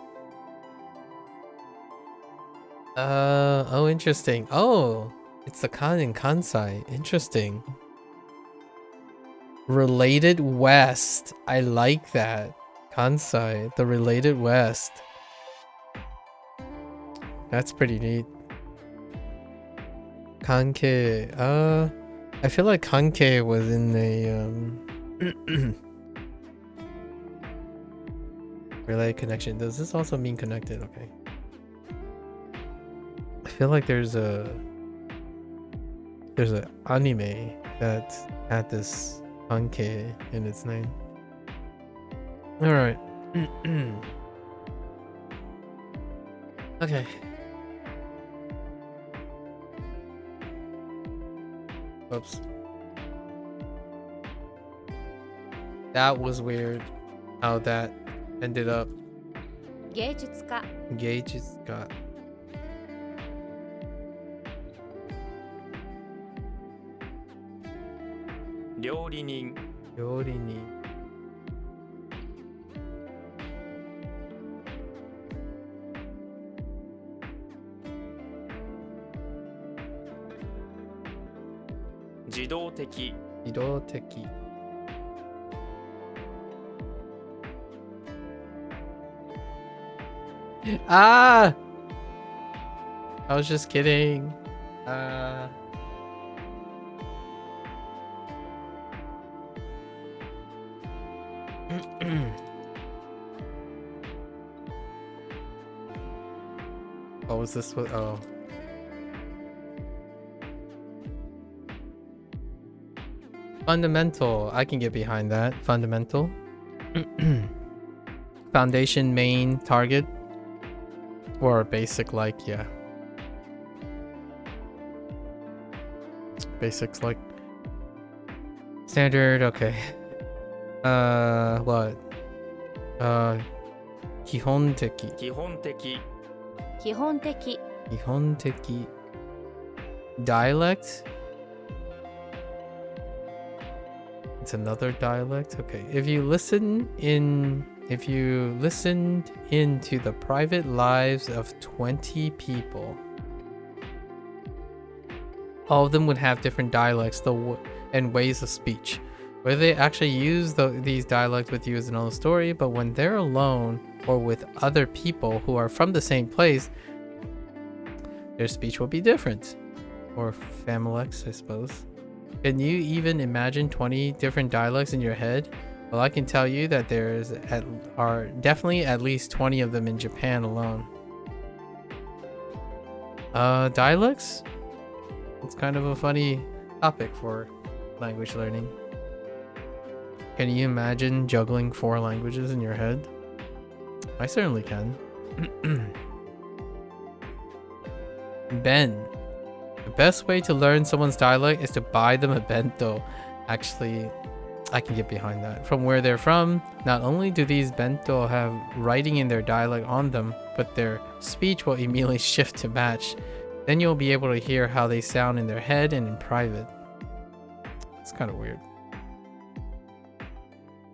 Oh, interesting. Oh, it's the Khan in Kansai. Interesting. Related West. I like that. Kansai, the related West. That's pretty neat. Kanke. I feel like Kanke was in a related connection. Does this also mean connected? Okay. I feel like there's a anime that had this Kanke in its name. All right. Okay. Oops. That was weird how that ended up. 芸術家 Gauges got. Ryōrinin Yorini. Jidoteki 自動的. Ah! I was just kidding. Oh, was this what? Oh. Fundamental. I can get behind that. Fundamental. Foundation, main, target. Or basic, like, yeah. Basics, like. Standard, okay. What? 基本的. 基本的基本的基本的. Dialect? It's another dialect. Okay. If you listened into the private lives of 20 people, all of them would have different dialects and ways of speech. Whether they actually use these dialects with you is another story, but when they're alone or with other people who are from the same place, their speech will be different. Or Familex, I suppose. Can you even imagine 20 different dialects in your head? Well, I can tell you that are definitely at least 20 of them in Japan alone. Dialects? It's kind of a funny topic for language learning. Can you imagine juggling 4 languages in your head? I certainly can. Ben. The best way to learn someone's dialect is to buy them a bento. Actually, I can get behind that. From where they're from, not only do these bento have writing in their dialect on them, but their speech will immediately shift to match. Then you'll be able to hear how they sound in their head and in private. It's kind of weird.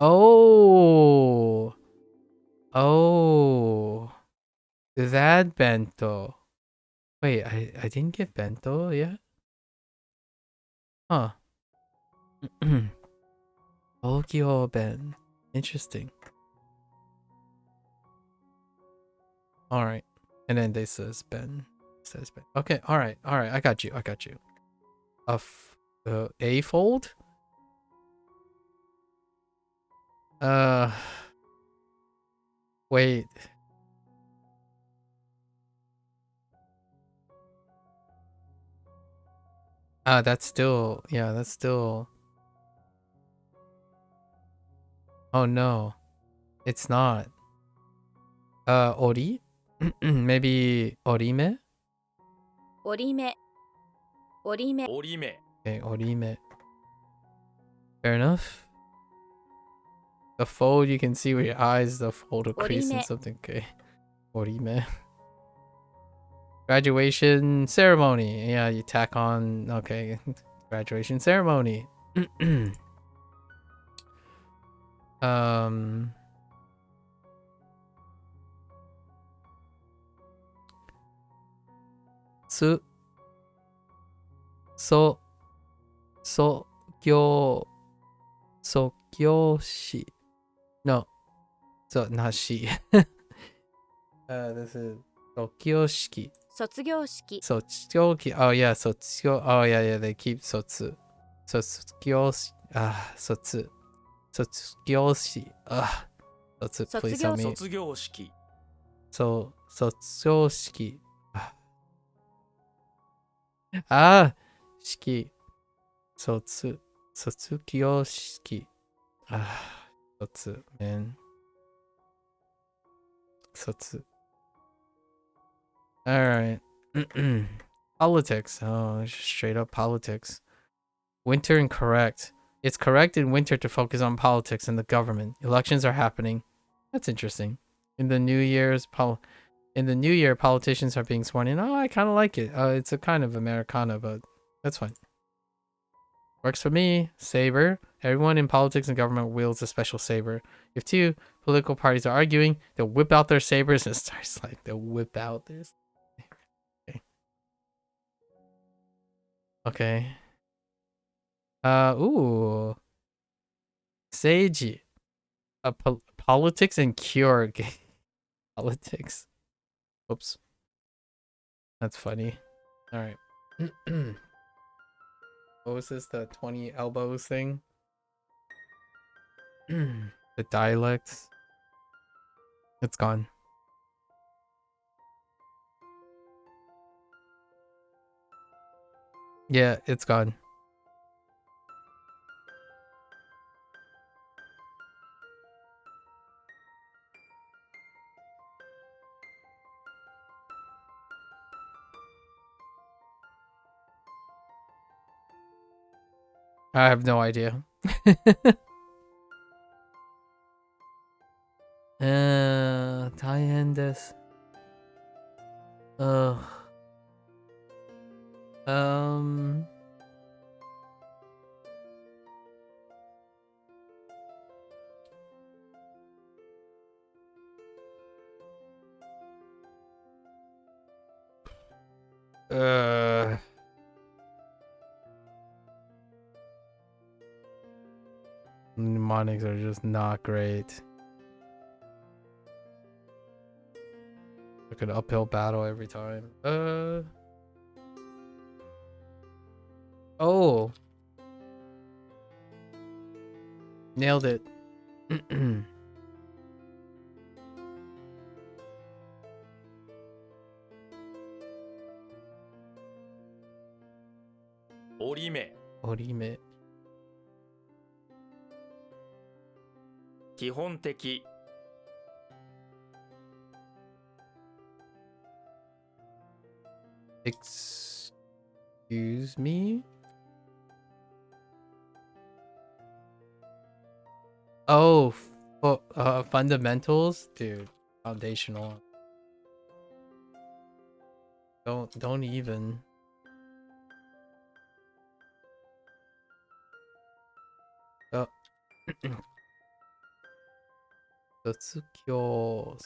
Oh. Oh. That bento. Wait, I didn't get bento yet? Huh. Tokyo Ben. Interesting. Alright. And then they says Ben. Says Ben. Okay, alright, I got you. A fold? Wait. That's still, that's still. Oh no, it's not. Ori? Maybe orime? 折り目折り目折り目 Okay, orime. Fair enough. The fold, you can see with your eyes, the fold will crease in Orime. something. Okay. Orime. Graduation ceremony. Yeah, you tack on. Okay. Graduation ceremony. Su. Sokyoshi. No. So, not she. This is Sokyoshiki. 卒業式 Sotsuki. Oh yeah, Sotsuyo. Oh yeah, they keep Sotsu. Sotsukyoshi. Sotsu. Sotsukyoshi. Sotsu, please help me. 卒業式 So, Sotsuyoshiki. Shiki. Sotsukyoshiki. Sotsu, man. Sotsu. Alright. Politics. Oh, just straight up politics. Winter incorrect. It's correct in winter to focus on politics and the government. Elections are happening. That's interesting. In the new year, politicians are being sworn in. Oh, I kind of like it. It's a kind of Americana, but that's fine. Works for me. Saber. Everyone in politics and government wields a special saber. If two political parties are arguing, they'll whip out their sabers and starts like they'll whip out their. Okay. Ooh. Seiji. Politics and cure. Politics. Oops. That's funny. Alright. What was this? The 20 elbows thing? The dialects. It's gone. Yeah, it's gone. I have no idea. Tie-in this. Mnemonics are just not great. Like an uphill battle every time. Oh. Nailed it. Orime. Orime. 基本的 Excuse Excuse me? Oh, fundamentals? Dude, foundational. Don't even. Oh. 卒業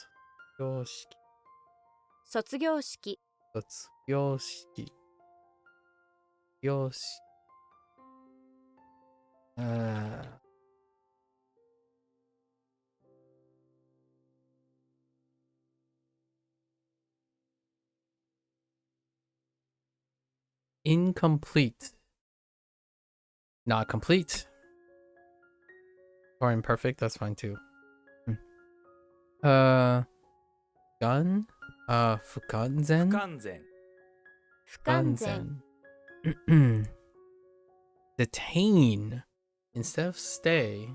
式。卒業式、卒業式。卒業式。Incomplete. Not complete. Or imperfect, that's fine too. Gun? 不完全?不完全。不完全、 Detain instead of stay.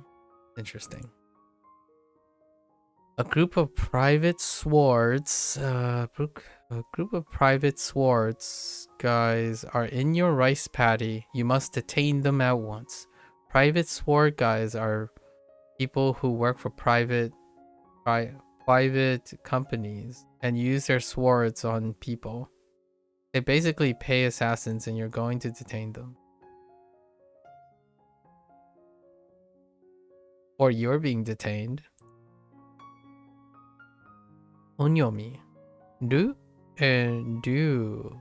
Interesting. A group of private swords. A group of private swords guys are in your rice paddy. You must detain them at once. Private sword guys are people who work for private companies and use their swords on people. They basically pay assassins and you're going to detain them. Or you're being detained. Onyomi. Do and do.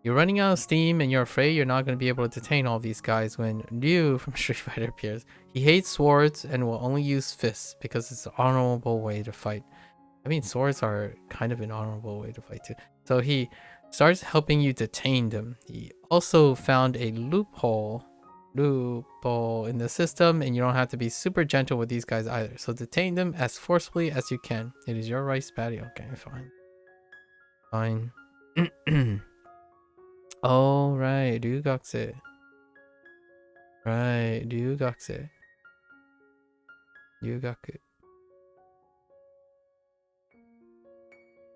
You're running out of steam and you're afraid you're not going to be able to detain all these guys when Ryu from Street Fighter appears. He hates swords and will only use fists because it's an honorable way to fight. I mean, swords are kind of an honorable way to fight too. So he starts helping you detain them. He also found a loophole in the system, and you don't have to be super gentle with these guys either. So detain them as forcefully as you can. It is your rice patty. Okay, fine. Oh, right. Ryugakse. Right. Ryugakse. Ryugaku.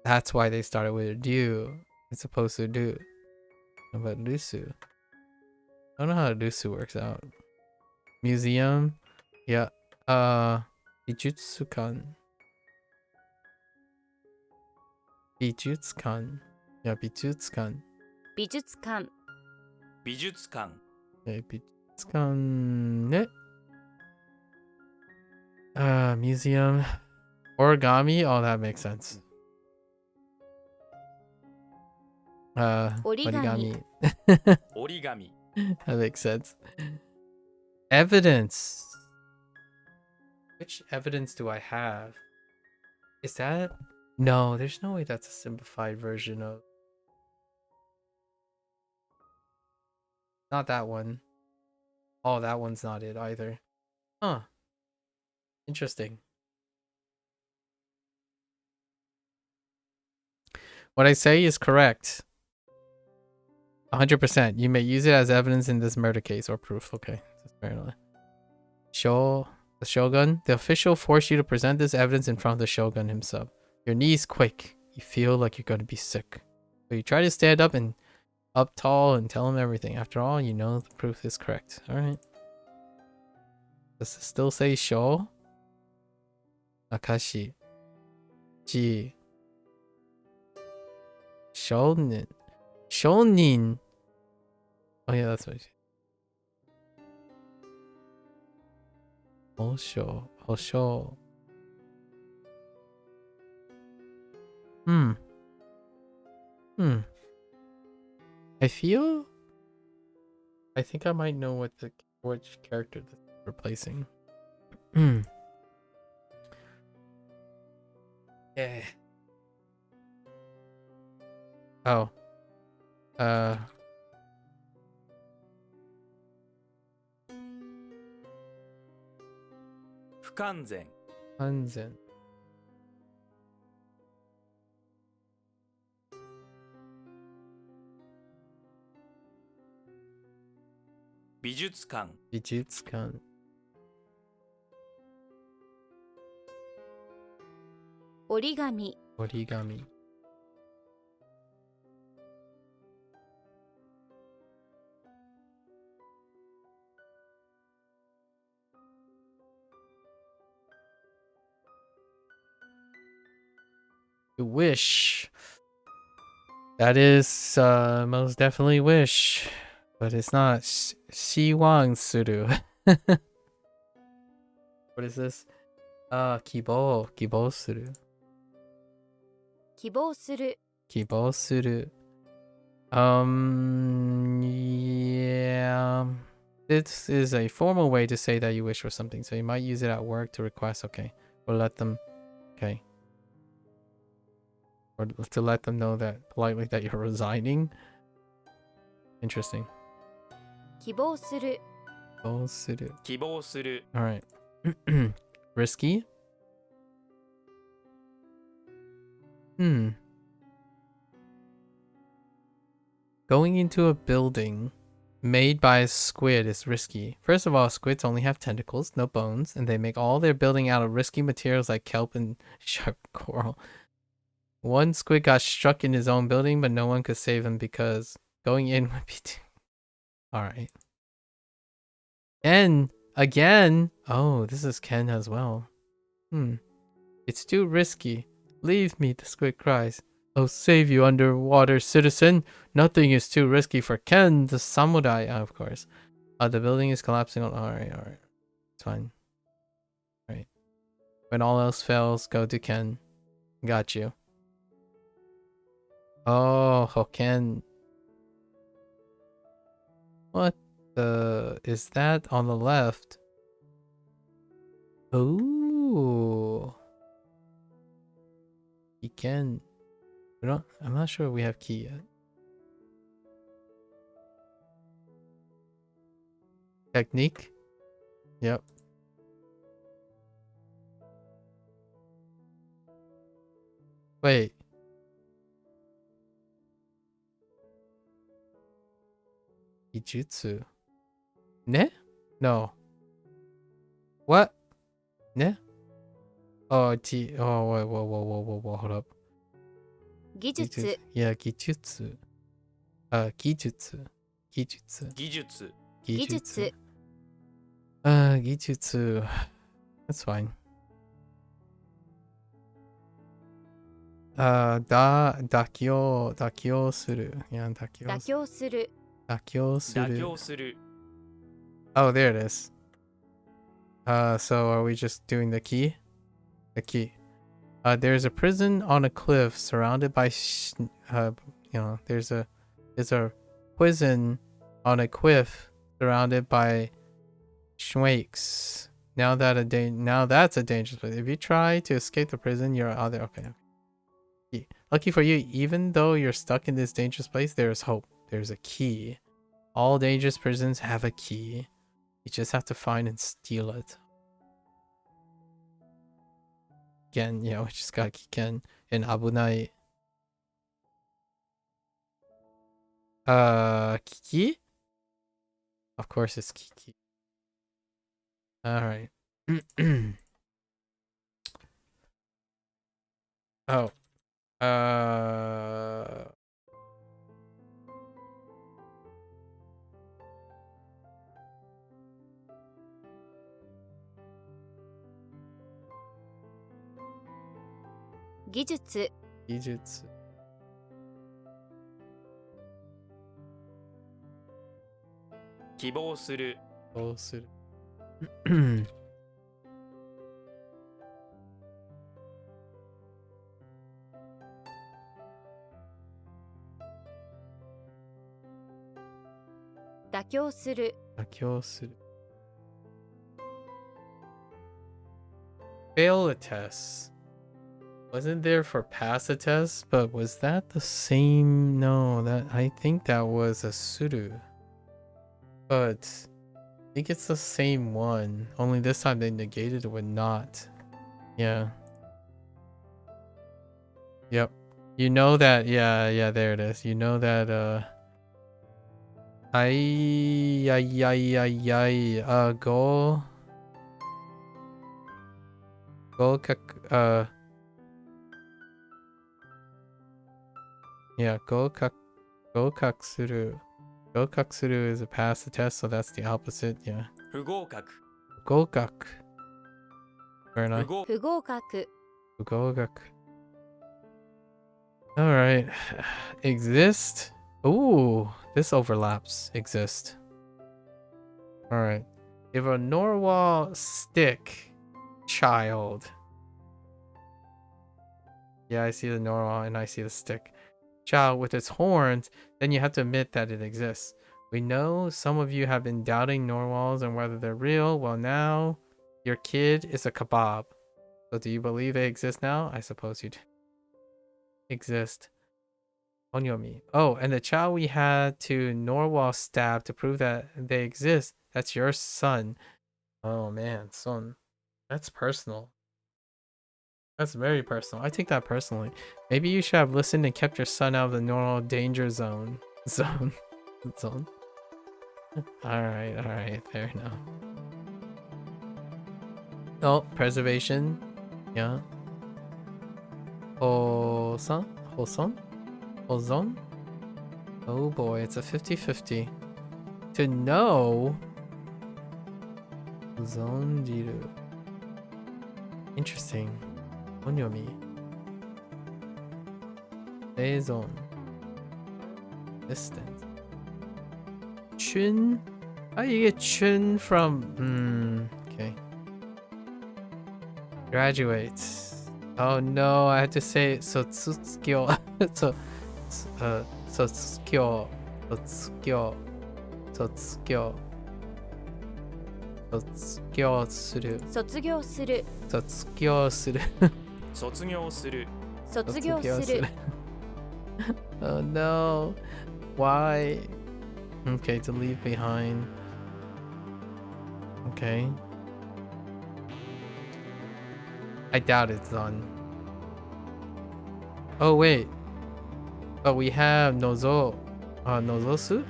That's why they started with Ryu as opposed to Do. But Rusu. I don't know how Rusu works out. Museum. Yeah. Bijutsukan. Bijutsukan. Yeah, Bijutsukan. 美術館、美術館。 Okay, Bijutsukan. Museum. Origami. Oh, that makes sense. Origami. Origami. 折り紙。 That makes sense. Evidence. Which evidence do I have? Is that? No, there's no way that's a simplified version of. Not that one. Oh, that one's not it either. Huh. Interesting. What I say is correct. 100%. You may use it as evidence in this murder case or proof. Okay. That's fair enough. The shogun. The official forced you to present this evidence in front of the shogun himself. Your knees quake. You feel like you're going to be sick. But you try to stand up tall and tell him everything. After all, you know the proof is correct. Alright. Does it still say Sho? Akashi. Ji. Shonin. Shonin. Oh yeah, that's what it is. Hosho. Hosho. I think I might know which character this is replacing. Yeah. Oh. 不完全。完全。美術館。美術館。折り紙、折り紙。You wish. That is most definitely wish. But it's not Shiwang Suru. What is this? Kibo. Kibo Suru. 希望する Kibo Suru. Yeah. This is a formal way to say that you wish for something, so you might use it at work to request, okay. Or let them, okay. Or to let them know that politely that you're resigning. Interesting. 希望する Kibo Suru. 希望する Alright. Risky? Going into a building made by a squid is risky. First of all, squids only have tentacles, no bones, and they make all their building out of risky materials like kelp and sharp coral. One squid got struck in his own building, but no one could save him because going in would be too... Alright. Ken! Again! Oh, this is Ken as well. It's too risky. Leave me, the squid cries. I'll save you, underwater citizen. Nothing is too risky for Ken, the samurai. Of course. The building is collapsing on... Alright. It's fine. Alright. When all else fails, go to Ken. Got you. Oh, Hoken. What the... Is that on the left? Ooh. He can... I'm not sure we have key yet. Technique? Yep. Wait. Ijutsu. Ne? No. What? Ne? Oh, whoa, hold up. 技術 Yeah, Gijutsu. Gijutsu. 技術 Gijutsu. Gijutsu. That's fine. Dakyo suru. Yeah, 妥協する Dakyo 妥 suru. 協する Oh, there it is. So are we just doing the key? The key. There's a prison on a cliff surrounded by, there's a prison on a cliff surrounded by snakes. Now that's a dangerous place. If you try to escape the prison, you're out there. Okay. Lucky for you, even though you're stuck in this dangerous place, there's hope. There's a key. All dangerous prisons have a key. You just have to find and steal it. Again, yeah, we just got Kiken and Abunai. Kiki? Of course it's Kiki. Alright. Oh. Gijutsu. Gijutsu. Kibou suru. Fail a test. Wasn't there for pass a test, but was that the same? No, I think that was a suru. But I think it's the same one. Only this time they negated it with not. Yeah. Yep. You know that, yeah, there it is. You know that, Gokaksuru. Gokaksuru is a pass the test, so that's the opposite, yeah. 不合格 Gokak. Very nice. 不合格 Gogak. All right. Exist. Ooh, this overlaps. Exist. All right. If a narwhal stick child. Yeah, I see the narwhal and I see the stick child with its horns, then you have to admit that it exists. We know some of you have been doubting narwhals and whether they're real. Well, now your kid is a kebab. So do you believe they exist now? I suppose you do. Exist. Onyomi. Oh, and the child we had to narwhal stab to prove that they exist. That's your son. Oh man, son. That's personal. That's very personal. I take that personally. Maybe you should have listened and kept your son out of the normal danger zone. Zone. Zone. Alright, fair enough. Oh, preservation. Yeah. Hosan? Hoson? Ozone? Oh boy, it's a 50-50. To know. Zonjiru. Interesting. Onyomi. Seizon. Distance. Chun? How do you get chun from... okay. Graduate. Oh no, I had to say Sotsukyo. Sotsukyo. Sotsukyo. Sotsukyo. Sotsukyo suru. 卒業する Sotsukyo suru. 卒業する 卒業する Oh no. Why? Okay, to leave behind. Okay. I doubt it's on. Oh wait. But we have nozo. Nozosu?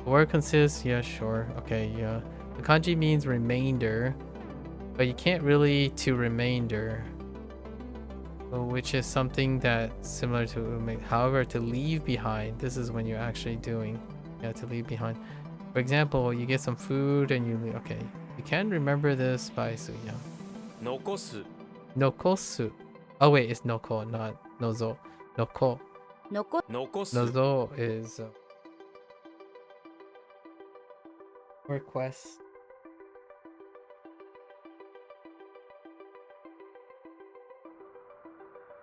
The word consists, yeah, sure. Okay, yeah. The kanji means remainder, but you can't really to remainder. Which is something that's similar to, however, to leave behind. This is when you're actually doing, yeah, to leave behind. For example, you get some food and you leave. Okay, you can remember this by yeah. 残す Nokosu. Oh wait, it's noko, not nozo. Noko. 残残す Nozo is request.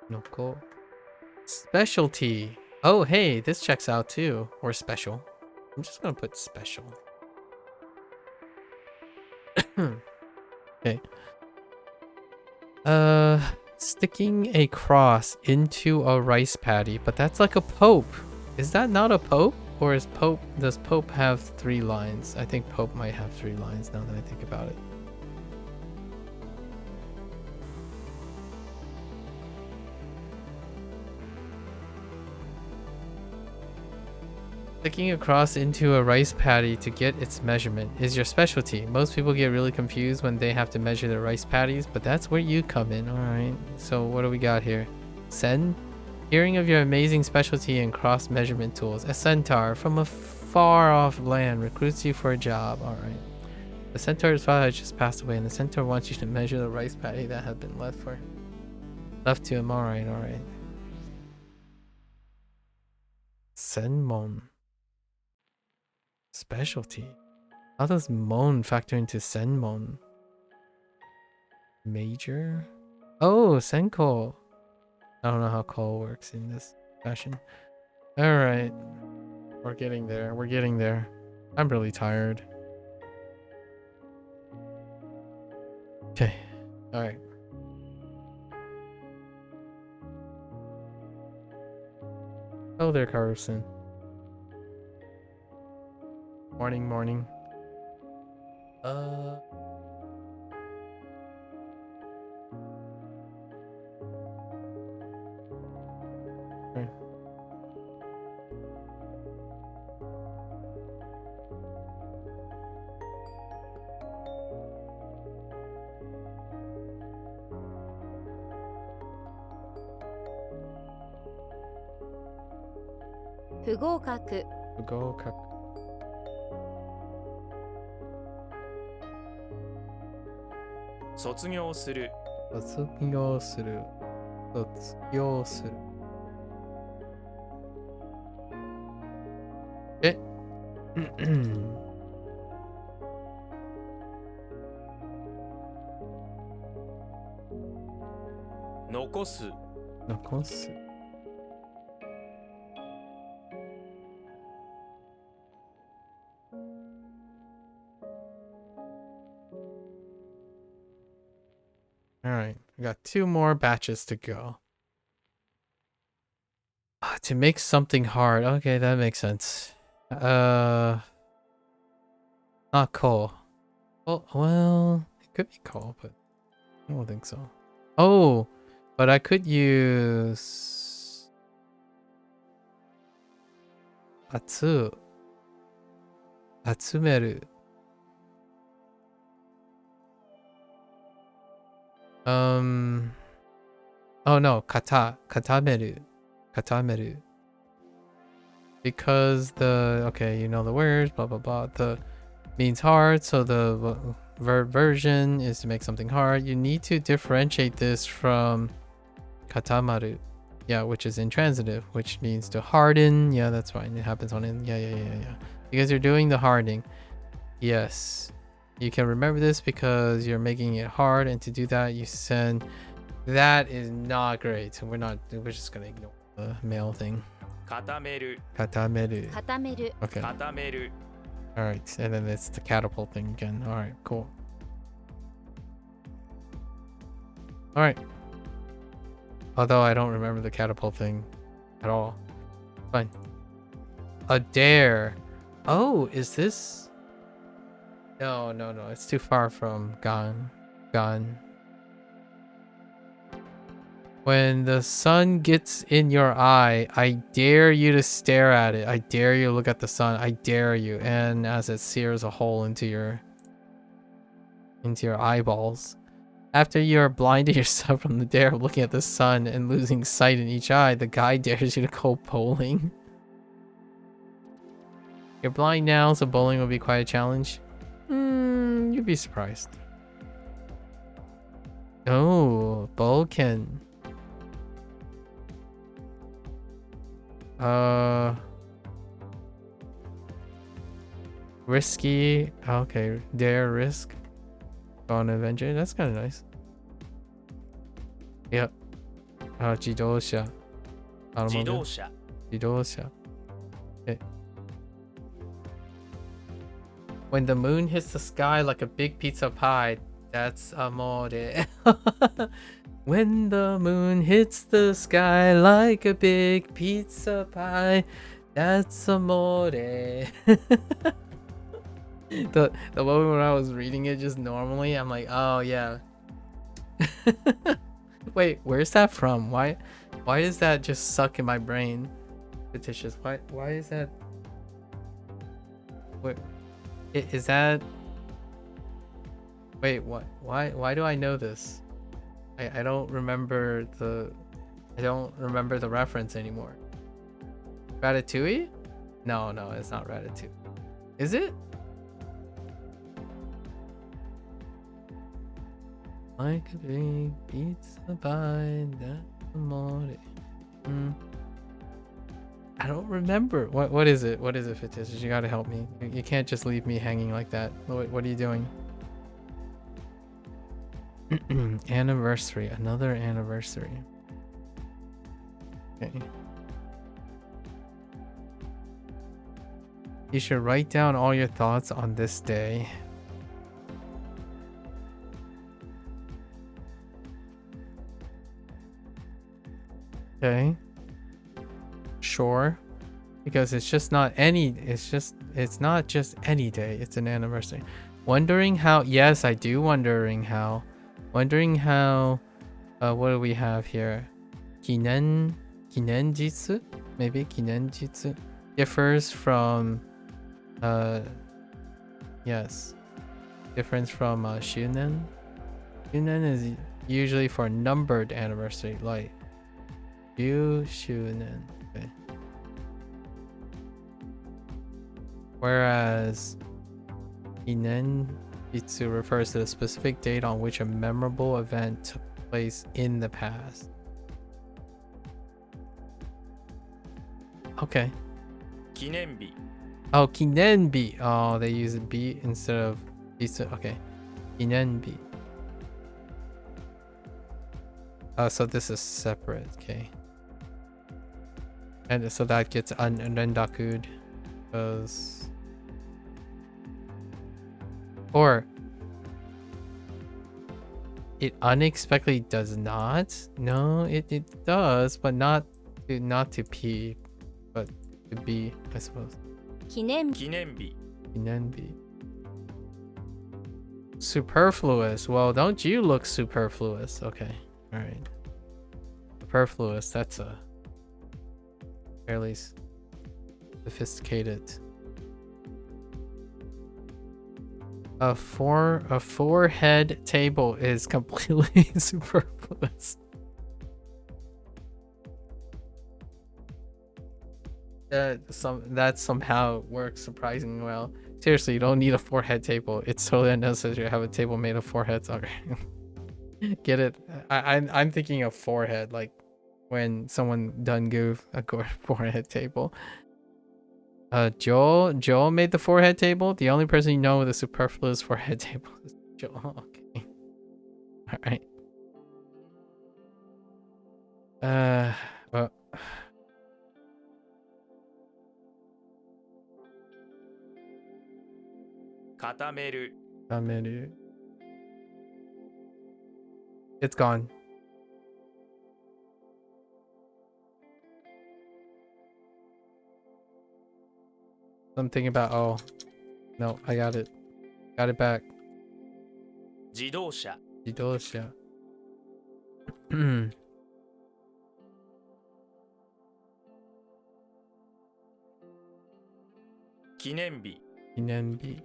Noko. Specialty. Oh, hey, this checks out too. Or special. I'm just gonna put special. Okay. Sticking a cross into a rice paddy, but that's like a pope. Is that not a pope? Or does pope have 3 lines? I think pope might have 3 lines now that I think about it. Sticking a cross into a rice paddy to get its measurement is your specialty. Most people get really confused when they have to measure their rice paddies, but that's where you come in. Alright, so what do we got here? Sen? Hearing of your amazing specialty in cross measurement tools, a centaur from a far off land recruits you for a job. Alright. The centaur's father has just passed away and the centaur wants you to measure the rice paddy that had been left to him. Alright. Senmon. Specialty. How does mon factor into senmon? Major? Oh, senko. I don't know how call works in this fashion. Alright. We're getting there. I'm really tired. Okay. Alright. Oh there, Carlson. Morning. Okay.不合格 Go kak. 卒業する 卒業する。卒業する。Okay. 残す 残す Alright, we got 2 more batches to go. To make something hard. Okay, that makes sense. Not coal. Well, it could be coal, but I don't think so. Oh, but I could use Atsumeru. Oh no, katameru. Because okay, you know the words, blah blah blah. The means hard, so the verb version is to make something hard. You need to differentiate this from katamaru. Yeah, which is intransitive, which means to harden. Yeah, that's fine. It happens on in. Yeah. Because you're doing the hardening. Yes. You can remember this because you're making it hard, and to do that you send. That is not great. We're just gonna ignore the male thing. 固める Katameru. 固める Okay. 固める Alright, and then it's the catapult thing again. Alright, cool. Alright. Although I don't remember the catapult thing at all. Fine. A dare. Oh, is this? No. It's too far from Gan. When the sun gets in your eye, I dare you to stare at it. I dare you to look at the sun. I dare you. And as it sears a hole into your eyeballs. After you're blinding yourself from the dare of looking at the sun and losing sight in each eye, the guy dares you to go bowling. You're blind now, so bowling will be quite a challenge. You'd be surprised. Oh, Boken. Risky. Okay, dare, risk. Go on an adventure. That's kind of nice. Yep. 自動車. 自動車 自動車. Okay. When the moon hits the sky like a big pizza pie, that's amore. When the moon hits the sky like a big pizza pie, that's amore. The moment when I was reading it just normally, I'm like, oh yeah. Wait, where's that from? Why does that just suck in my brain? Fictitious. Why is that? Wait, is that? Wait, what? Why do I know this? I don't remember the reference anymore. Ratatouille? No, it's not Ratatouille. Is it? Like a big pizza pie, that's amore. I don't remember. What is it? What is it, Fictitious? You gotta help me. You can't just leave me hanging like that. What are you doing? Anniversary. Another anniversary. Okay. You should write down all your thoughts on this day. Okay. Sure. Because it's not just any day. It's an anniversary. Wondering how. Yes, I do wondering how. Wondering how. What do we have here? Kinenjitsu? Maybe kinenjitsu differs from. Yes. Difference from shunen. Shunen is usually for numbered anniversary, like shunen. Okay. Whereas Kinenjitsu refers to the specific date on which a memorable event took place in the past. Okay. 記念日 Oh, kinenbi. Oh, they use a B instead of okay. Kinenbi. Oh, so this is separate. Okay. And so that gets unrendaku'd because, or it unexpectedly does not. No, it does, but not to P, but to B, I suppose. 記念記念日 Kinenbi. Superfluous. Well, don't you look superfluous? Okay. All right. Superfluous. That's a fairly sophisticated. A four-head table is completely superfluous. That somehow works surprisingly well. Seriously, you don't need a four-head table. It's totally unnecessary to have a table made of four heads. Okay. Get it? I'm thinking of forehead, like when someone done goof a forehead table. Joel made the forehead table. The only person you know with a superfluous forehead table is Joel. Okay. All right. Well. Katameru. It's gone. Something about, oh no, I got it back. 自動車 Jidosha. 記念日 Inenbi.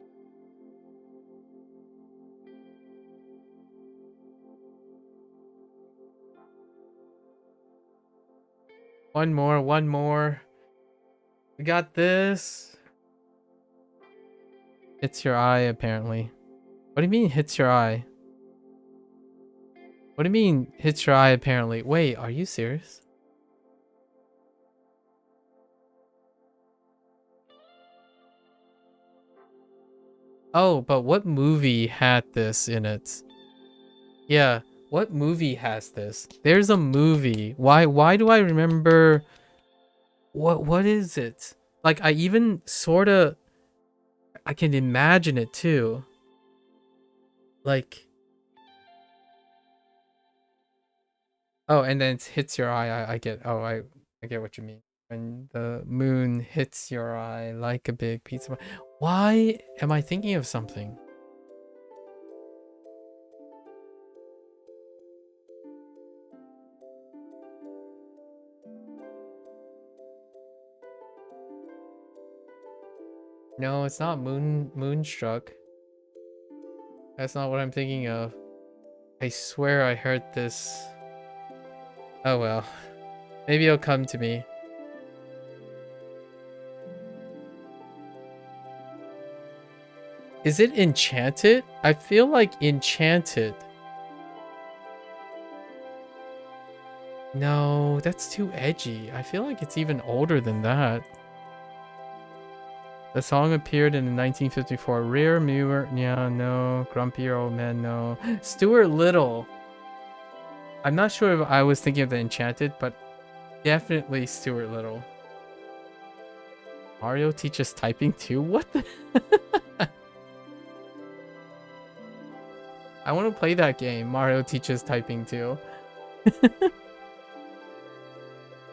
One more. We got this. Hits your eye, apparently. What do you mean hits your eye? What do you mean hits your eye, apparently? Wait, are you serious? Oh, but what movie had this in it? Yeah, what movie has this? There's a movie. Why do I remember? What is it? Like, I even sort of, I can imagine it too. Like, oh, and then it hits your eye. I get, oh, I get what you mean. When the moon hits your eye like a big pizza. Why am I thinking of something? No, it's not Moonstruck. That's not what I'm thinking of. I swear I heard this. Oh well. Maybe it'll come to me. Is it Enchanted? I feel like Enchanted. No, that's too edgy. I feel like it's even older than that. The song appeared in 1954. Rear Mirror, yeah, no. Grumpy Old Man, no. Stuart Little. I'm not sure if I was thinking of the Enchanted, but definitely Stuart Little. Mario teaches typing too? What the? I want to play that game. Mario teaches typing too.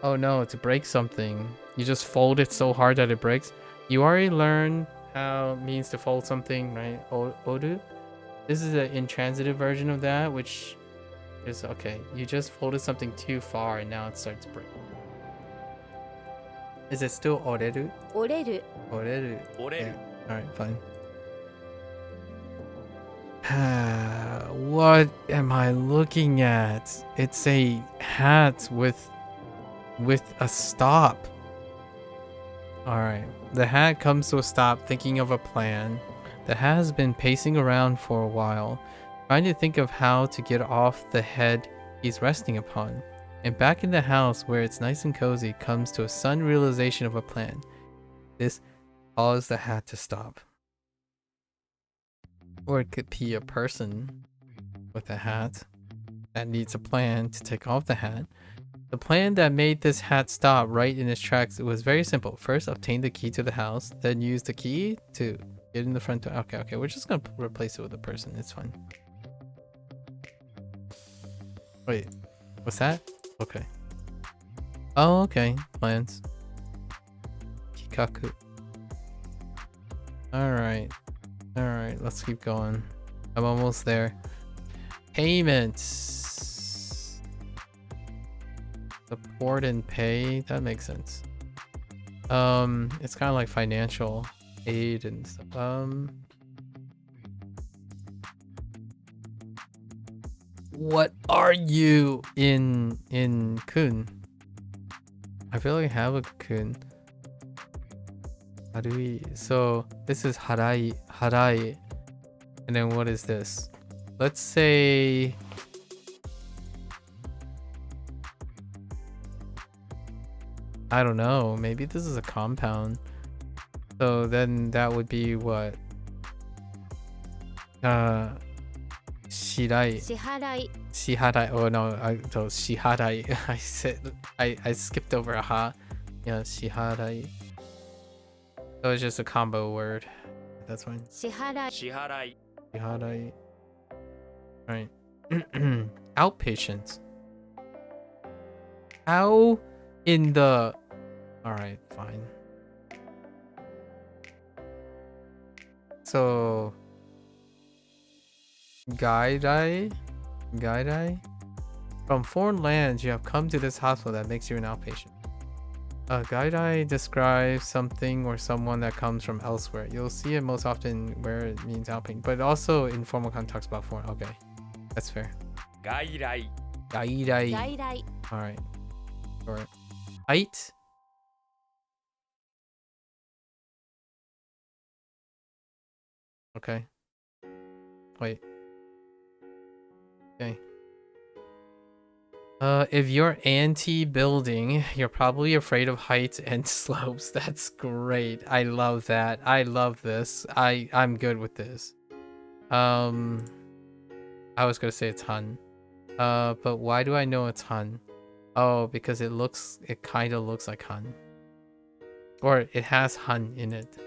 Oh no, to break something. You just fold it so hard that it breaks. You already learned how it means to fold something, right? Odu? This is an intransitive version of that, which is okay. You just folded something too far and now it starts breaking. Is it still oreru? 折れる Oreru. 折れる Alright, fine. What am I looking at? It's a hat with a stop. Alright. The hat comes to a stop, thinking of a plan. The hat has been pacing around for a while, trying to think of how to get off the head he's resting upon. And back in the house where it's nice and cozy comes to a sudden realization of a plan. This Cause the hat to stop. Or it could be a person with a hat that needs a plan to take off the hat. The plan that made this hat stop right in its tracks, it was very simple. First, obtain the key to the house, then use the key to get in the front door. Okay, we're just gonna replace it with a person. It's fine. Wait, what's that? Okay. Oh, okay. Plans. Kikaku. Alright. Alright, let's keep going. I'm almost there. Payments. Support and pay. That makes sense. It's kind of like financial aid and stuff. What are you in kun? I feel like I have a kun. How do we? So this is harai, and then what is this? Let's say I don't know. Maybe this is a compound. So then that would be what? Shirai. 支払い Shiharai. Oh no, so shiharai. I said I skipped over a ha. Yeah, shiharai. So it's just a combo word. That's fine. 支払い支払い Shiharai. Right. Outpatient. How in the... Alright, fine. So... Gaidai? From foreign lands, you have come to this hospital that makes you an outpatient. Gaidai describes something or someone that comes from elsewhere. You'll see it most often where it means outpatient, but also in formal context talks about foreign. Okay, that's fair. 外来 Gaidai. 外来 Alright. Sure. Height? Okay. Wait. Okay. If you're anti-building, you're probably afraid of heights and slopes. That's great. I love that. I love this. I'm good with this. I was gonna say it's Han. But why do I know it's Han? Oh, because it kind of looks like Han. Or it has Han in it.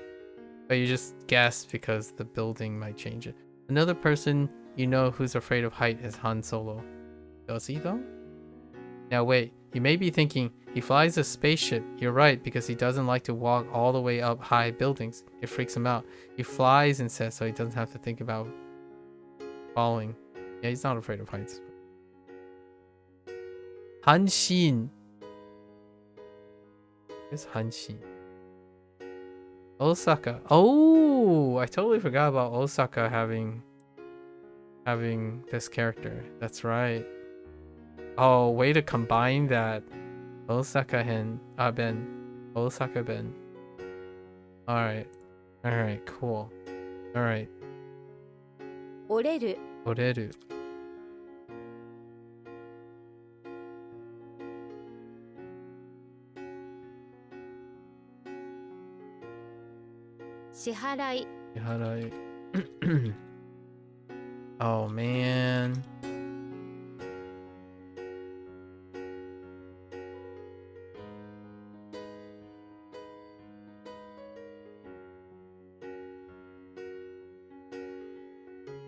But you just guess because the building might change it. Another person you know who's afraid of height is Han Solo. Does he though? Now wait, you may be thinking, he flies a spaceship. You're right, because he doesn't like to walk all the way up high buildings. It freaks him out. He flies instead, so he doesn't have to think about falling. Yeah, he's not afraid of heights. Hanshin. Where's Hanshin? Osaka. Oh, I totally forgot about Osaka having this character. That's right. Oh, way to combine that. Osaka Ben. Osaka Ben. Alright. Alright, cool. Alright. 折れる Oreru. 支払い Harai. Oh man.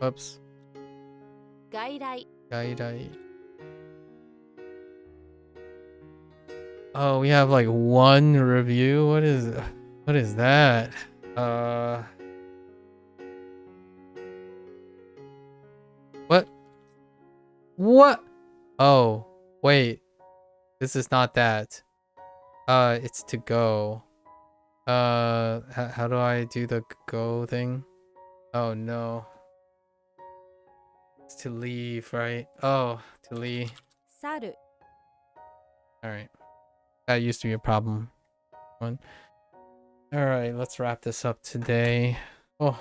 Oops. 外来 Gaidai. Oh, we have like one review. What is that? What? Oh, wait. This is not that. It's to go. How do I do the go thing? Oh no. It's to leave, right? Oh, to leave. 去る Alright. That used to be a problem. One. Alright, let's wrap this up today. Oh,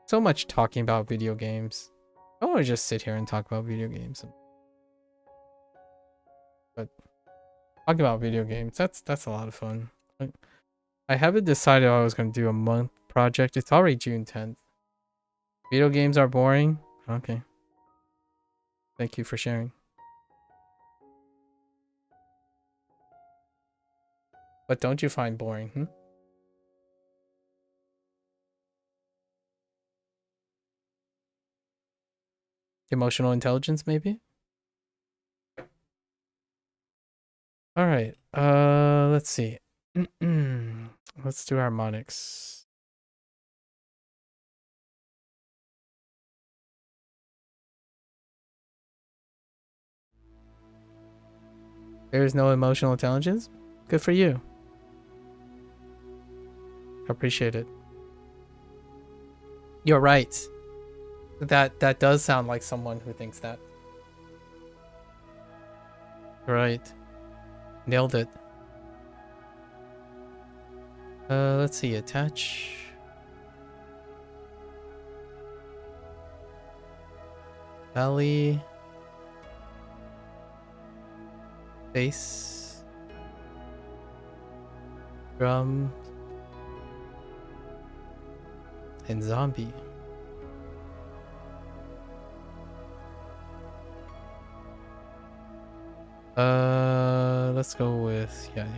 so much talking about video games. I want to just sit here and talk about video games. But talking about video games, that's a lot of fun. I haven't decided I was going to do a month project. It's already June 10th. Video games are boring? Okay. Thank you for sharing. What don't you find boring, hmm? Emotional intelligence, maybe? Alright, let's see. Let's do harmonics. There's no emotional intelligence? Good for you. I appreciate it. You're right. That does sound like someone who thinks that. Right. Nailed it. Let's see. Attach. Belly. Bass. Drum. And zombie. Let's go with yeah.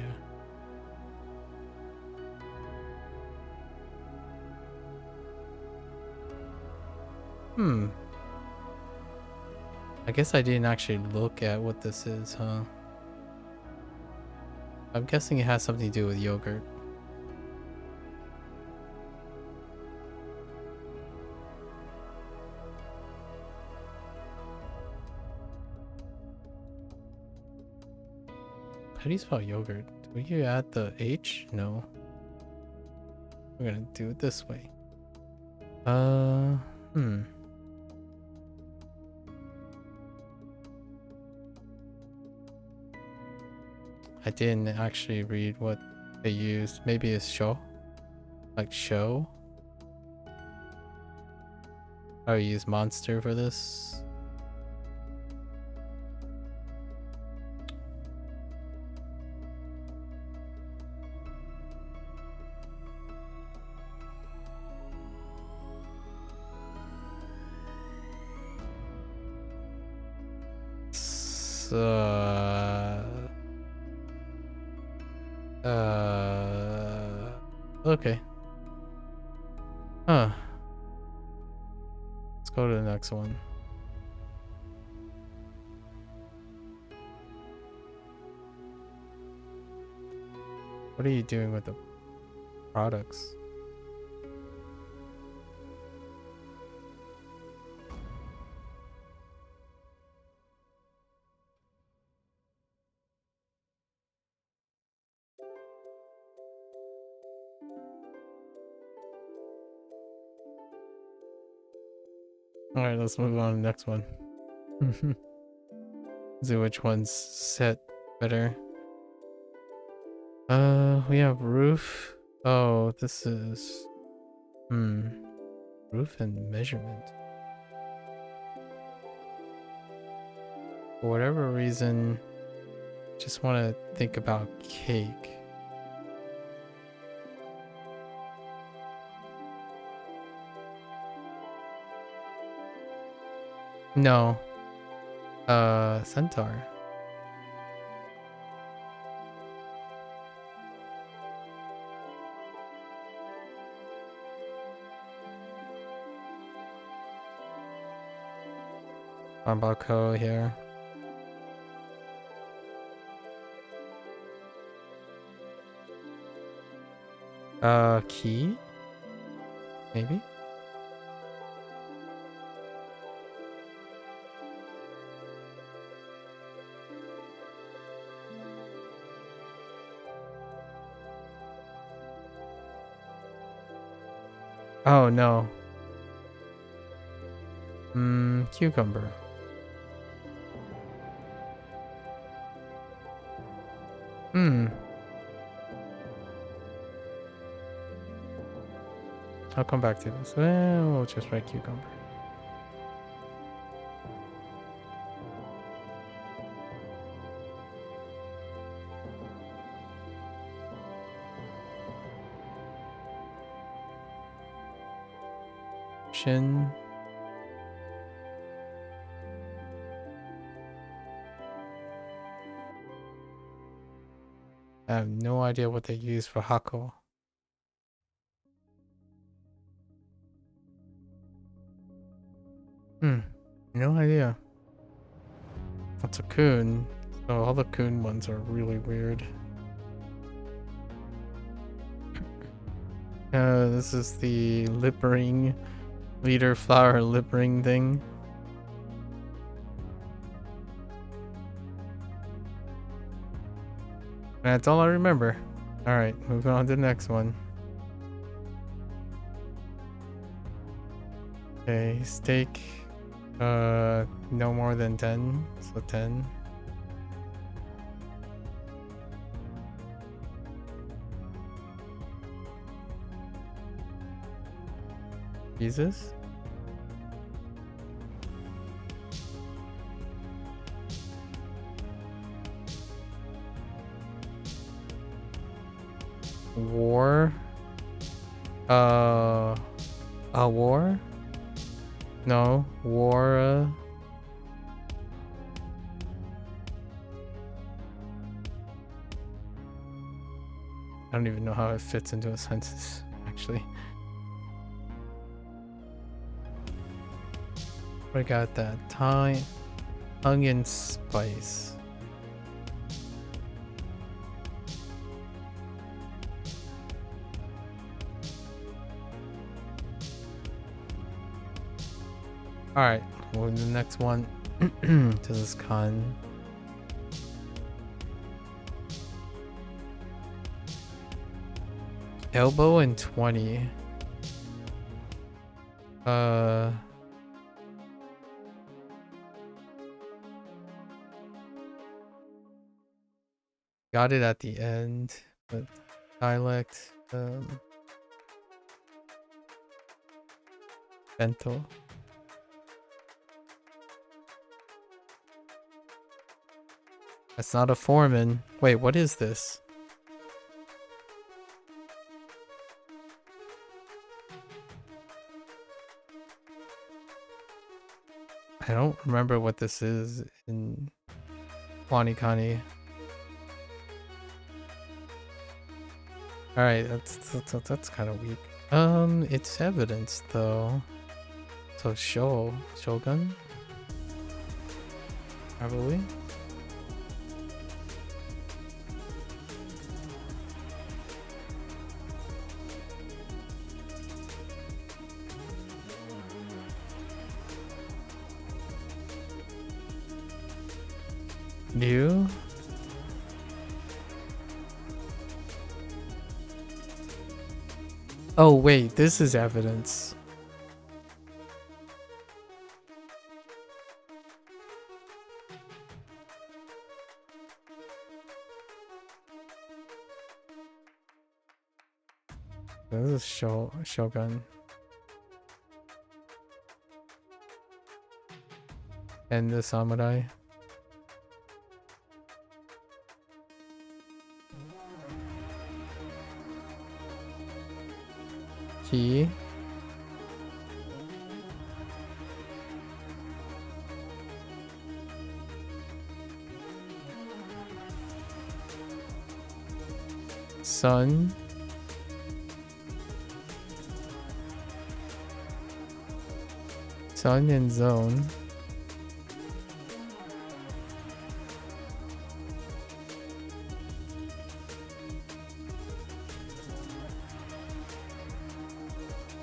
I guess I didn't actually look at what this is, huh? I'm guessing it has something to do with yogurt. How do you spell yogurt? Will you add the H? No. We're gonna do it this way. I didn't actually read what they used. Maybe it's show? Like show? I would use monster for this. Okay. Huh. Let's go to the next one. What are you doing with the products? Alright, let's move on to the next one. See which one's set better. We have roof. Oh, this is roof and measurement. For whatever reason, just want to think about cake. No. Centaur. Bambako here. Key? Maybe? Oh no. Cucumber. I'll come back to this. Well, we'll just write cucumber. description. I have no idea what they use for hako. No idea. That's a coon. So all the coon ones are really weird. This is the lip ring, leader flower lip ring thing. That's all I remember. Alright, moving on to the next one. Okay, steak. No more than 10, so 10. Jesus? War? A war? No, war. I don't even know how it fits into a sentence, actually. We got that Thai onion spice. Alright, well, the next one to this con. Elbow and 20. Got it at the end, but dialect, bento. That's not a foreman. Wait, what is this? I don't remember what this is in WaniKani. Alright, that's kind of weak. It's evidence though. So Shogun? Probably. New? Oh wait, this is evidence. This is Shogun. And the samurai. Key. Sun. Sun and zone.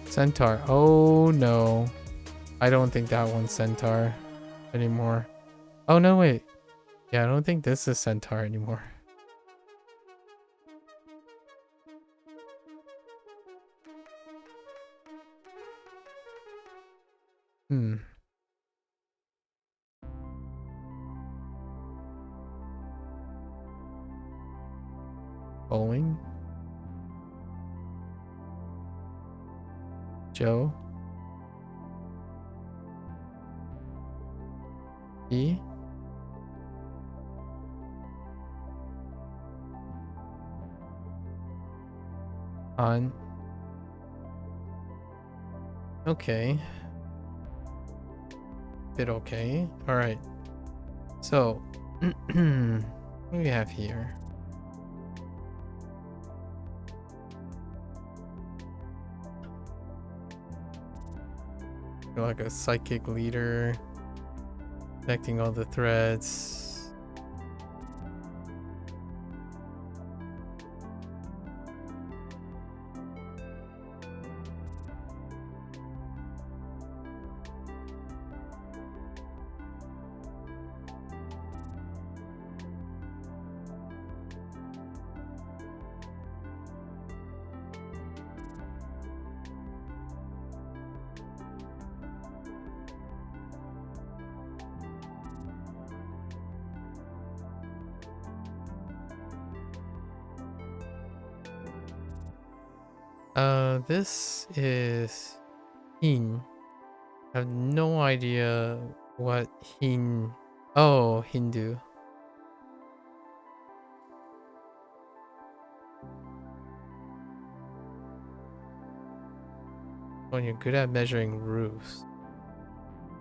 Centaur. Oh no. I don't think that one's Centaur anymore. Oh no, wait. Yeah, I don't think this is Centaur anymore. Bowling. Joe. E. On. Okay. Bit okay. Alright. So, what do we have here? Like a psychic leader, connecting all the threads. This is Hin. I have no idea what Hin. Oh, Hindu. When you're good at measuring roofs.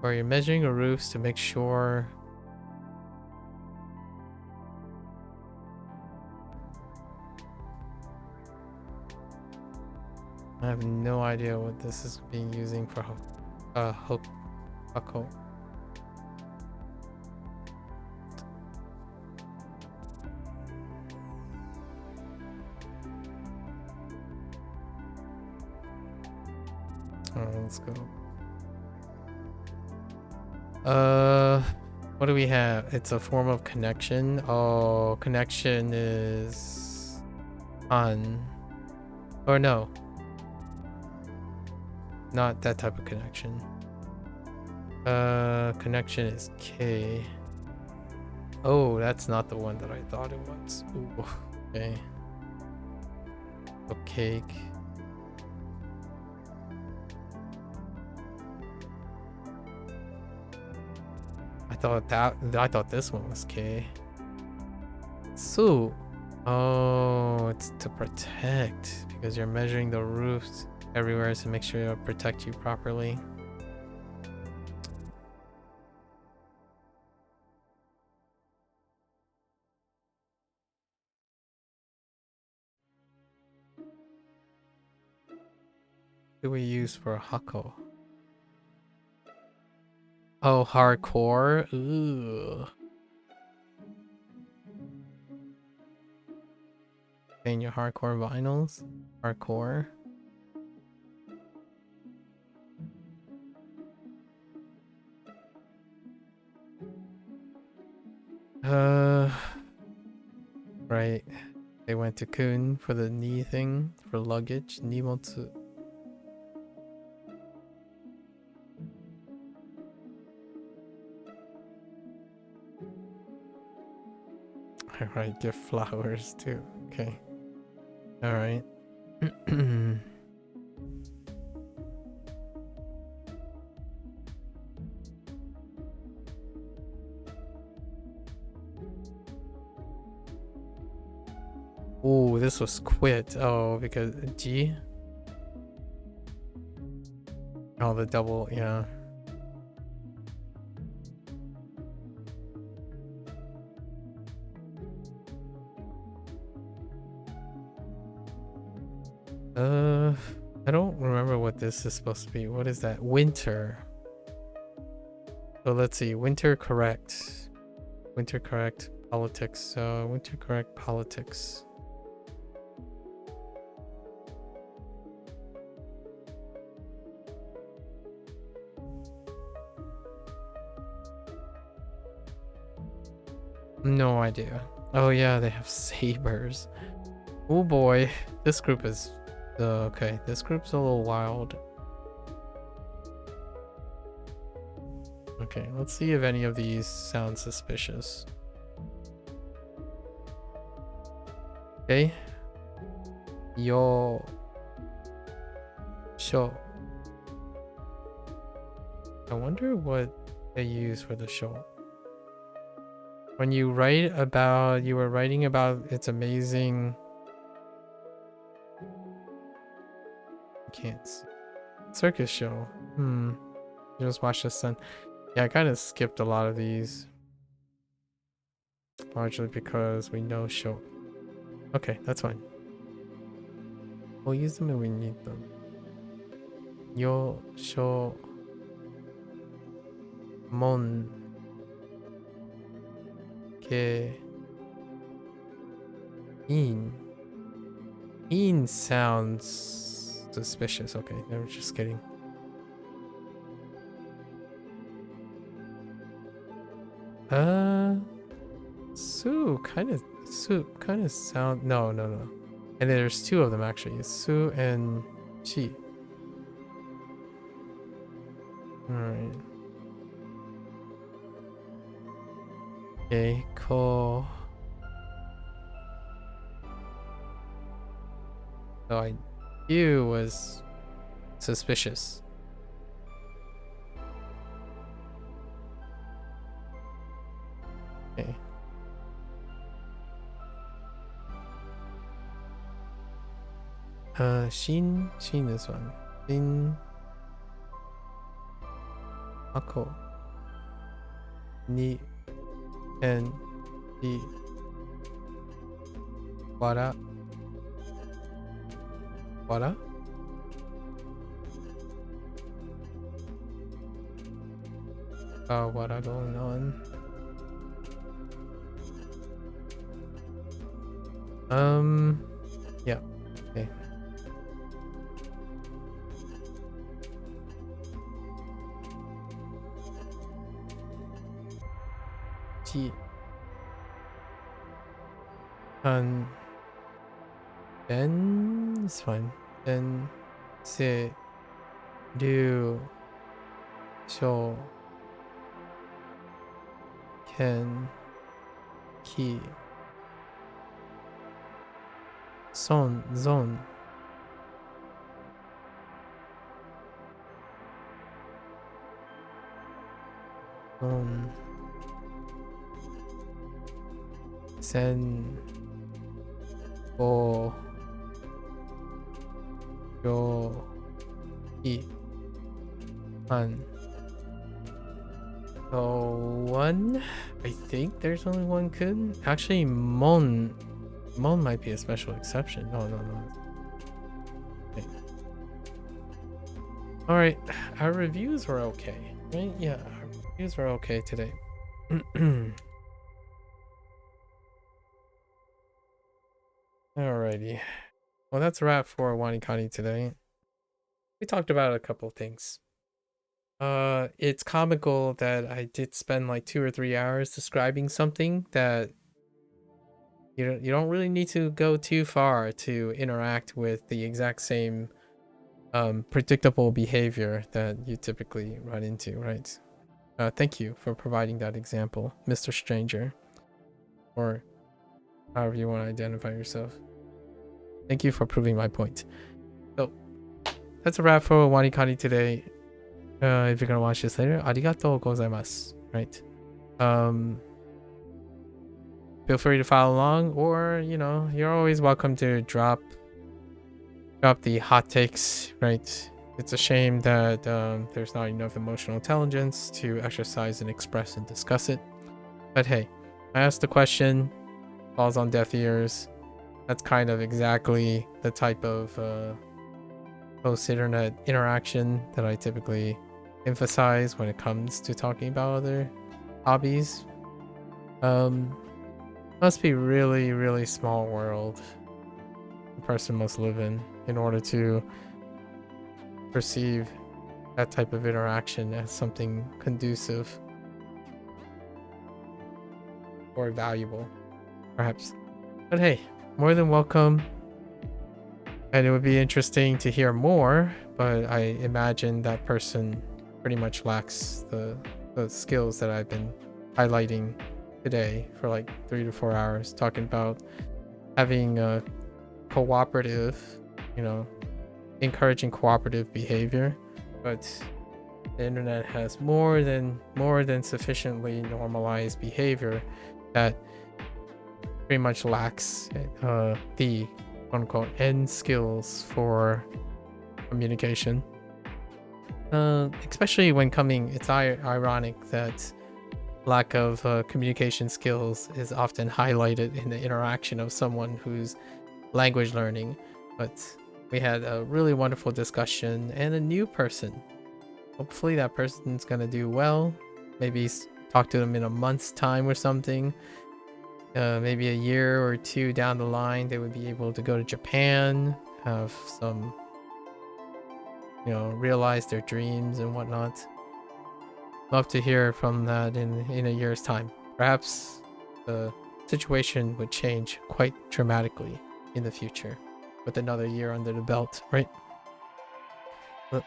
Or you're measuring the roofs to make sure. I have no idea what this is being using for Hako. Alright, let's go. What do we have? It's a form of connection. Oh, connection is on. Or no. Not that type of connection. Connection is K. Oh, that's not the one that I thought it was. Ooh, okay. A cake. I thought this one was K. So, oh, it's to protect because you're measuring the roofs everywhere to make sure it'll protect you properly. What do we use for Hako? Oh, hardcore. Ooh. And your hardcore vinyls. Hardcore. Right. They went to Kun for the knee thing for luggage. Nimotsu. Alright, give flowers too. Okay. Alright. Oh, this was quit. Oh, because G. Oh, the double, yeah. I don't remember what this is supposed to be. What is that? Winter. So let's see. Winter correct. Winter correct politics. Winter correct politics. No idea. Oh yeah, they have sabers. Oh boy, this group is okay. This group's a little wild. Okay, let's see if any of these sound suspicious. Okay. Yo. Show. I wonder what they use for the show. When you write about, you were writing about its amazing. I can't see. Circus show. Just watch the sun. Yeah, I kind of skipped a lot of these. Largely because we know show. Okay, that's fine. We'll use them when we need them. Yo, show, mon, ke, in. In sounds suspicious. Okay, never, just kidding. Su kind of sound. No. And there's two of them actually. Su and Chi. Alright. Okay, cool. So I knew was suspicious. Okay. Shin this one. Shin Mako ni and the wara wara wara going on. Yeah, okay. Chi and then it's fine. Then se ryu shou ken ki son zon zon sen go yo i an. So one, I think there's only one could. Actually, Mon might be a special exception. No. Okay. All right, our reviews were okay, right? Yeah, our reviews were okay today. Alrighty. Well, that's a wrap for WaniKani today. We talked about a couple of things. It's comical that I did spend like 2 or 3 hours describing something that you don't really need to go too far to interact with the exact same predictable behavior that you typically run into, right? Thank you for providing that example, Mr. Stranger, or however you want to identify yourself. Thank you for proving my point. So that's a wrap for WaniKani today. If you're gonna watch this later, arigatou gozaimasu, right? Feel free to follow along, or you're always welcome to drop the hot takes, right? It's a shame that there's not enough emotional intelligence to exercise and express and discuss it. But hey, I asked the question, falls on deaf ears. That's kind of exactly the type of post-internet interaction that I typically emphasize when it comes to talking about other hobbies. Must be really, really small world a person must live in order to perceive that type of interaction as something conducive or valuable, perhaps. But hey, more than welcome. And it would be interesting to hear more, but I imagine that person pretty much lacks the skills that I've been highlighting today for like 3 to 4 hours, talking about having a cooperative, encouraging cooperative behavior. But the internet has more than sufficiently normalized behavior that pretty much lacks the quote unquote end skills for communication. Especially when coming, it's ironic that lack of communication skills is often highlighted in the interaction of someone who's language learning. But we had a really wonderful discussion and a new person. Hopefully that person's gonna do well. Maybe talk to them in a month's time or something. Maybe a year or two down the line, they would be able to go to Japan, have some, realize their dreams and whatnot. Love to hear from that in a year's time. Perhaps the situation would change quite dramatically in the future with another year under the belt, right? But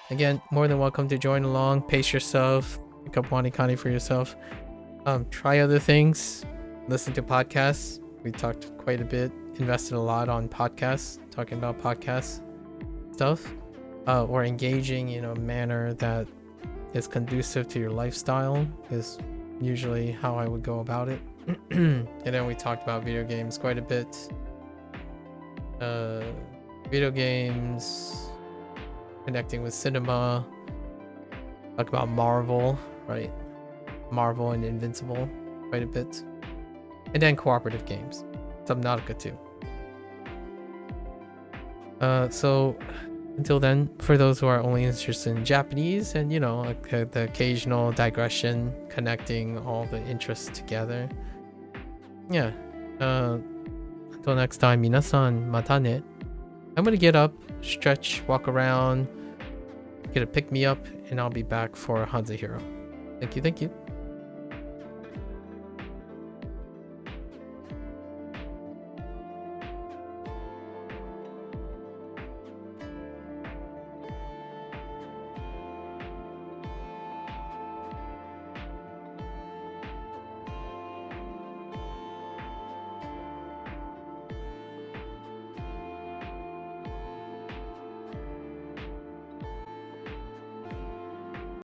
again, more than welcome to join along. Pace yourself. Pick up WaniKani for yourself. Try other things. Listen to podcasts. We talked quite a bit. Invested a lot on podcasts. Talking about podcast stuff. Or engaging in a manner that is conducive to your lifestyle is usually how I would go about it. And then we talked about video games quite a bit. Video games, connecting with cinema, talk about Marvel, right? Marvel and Invincible quite a bit. And then cooperative games, Subnautica too. So until then, for those who are only interested in Japanese and the occasional digression connecting all the interests together, yeah. Until next time, minasan mata ne. I'm gonna get up, stretch, walk around, get a pick me up, and I'll be back for Hanzo Hero. Thank you.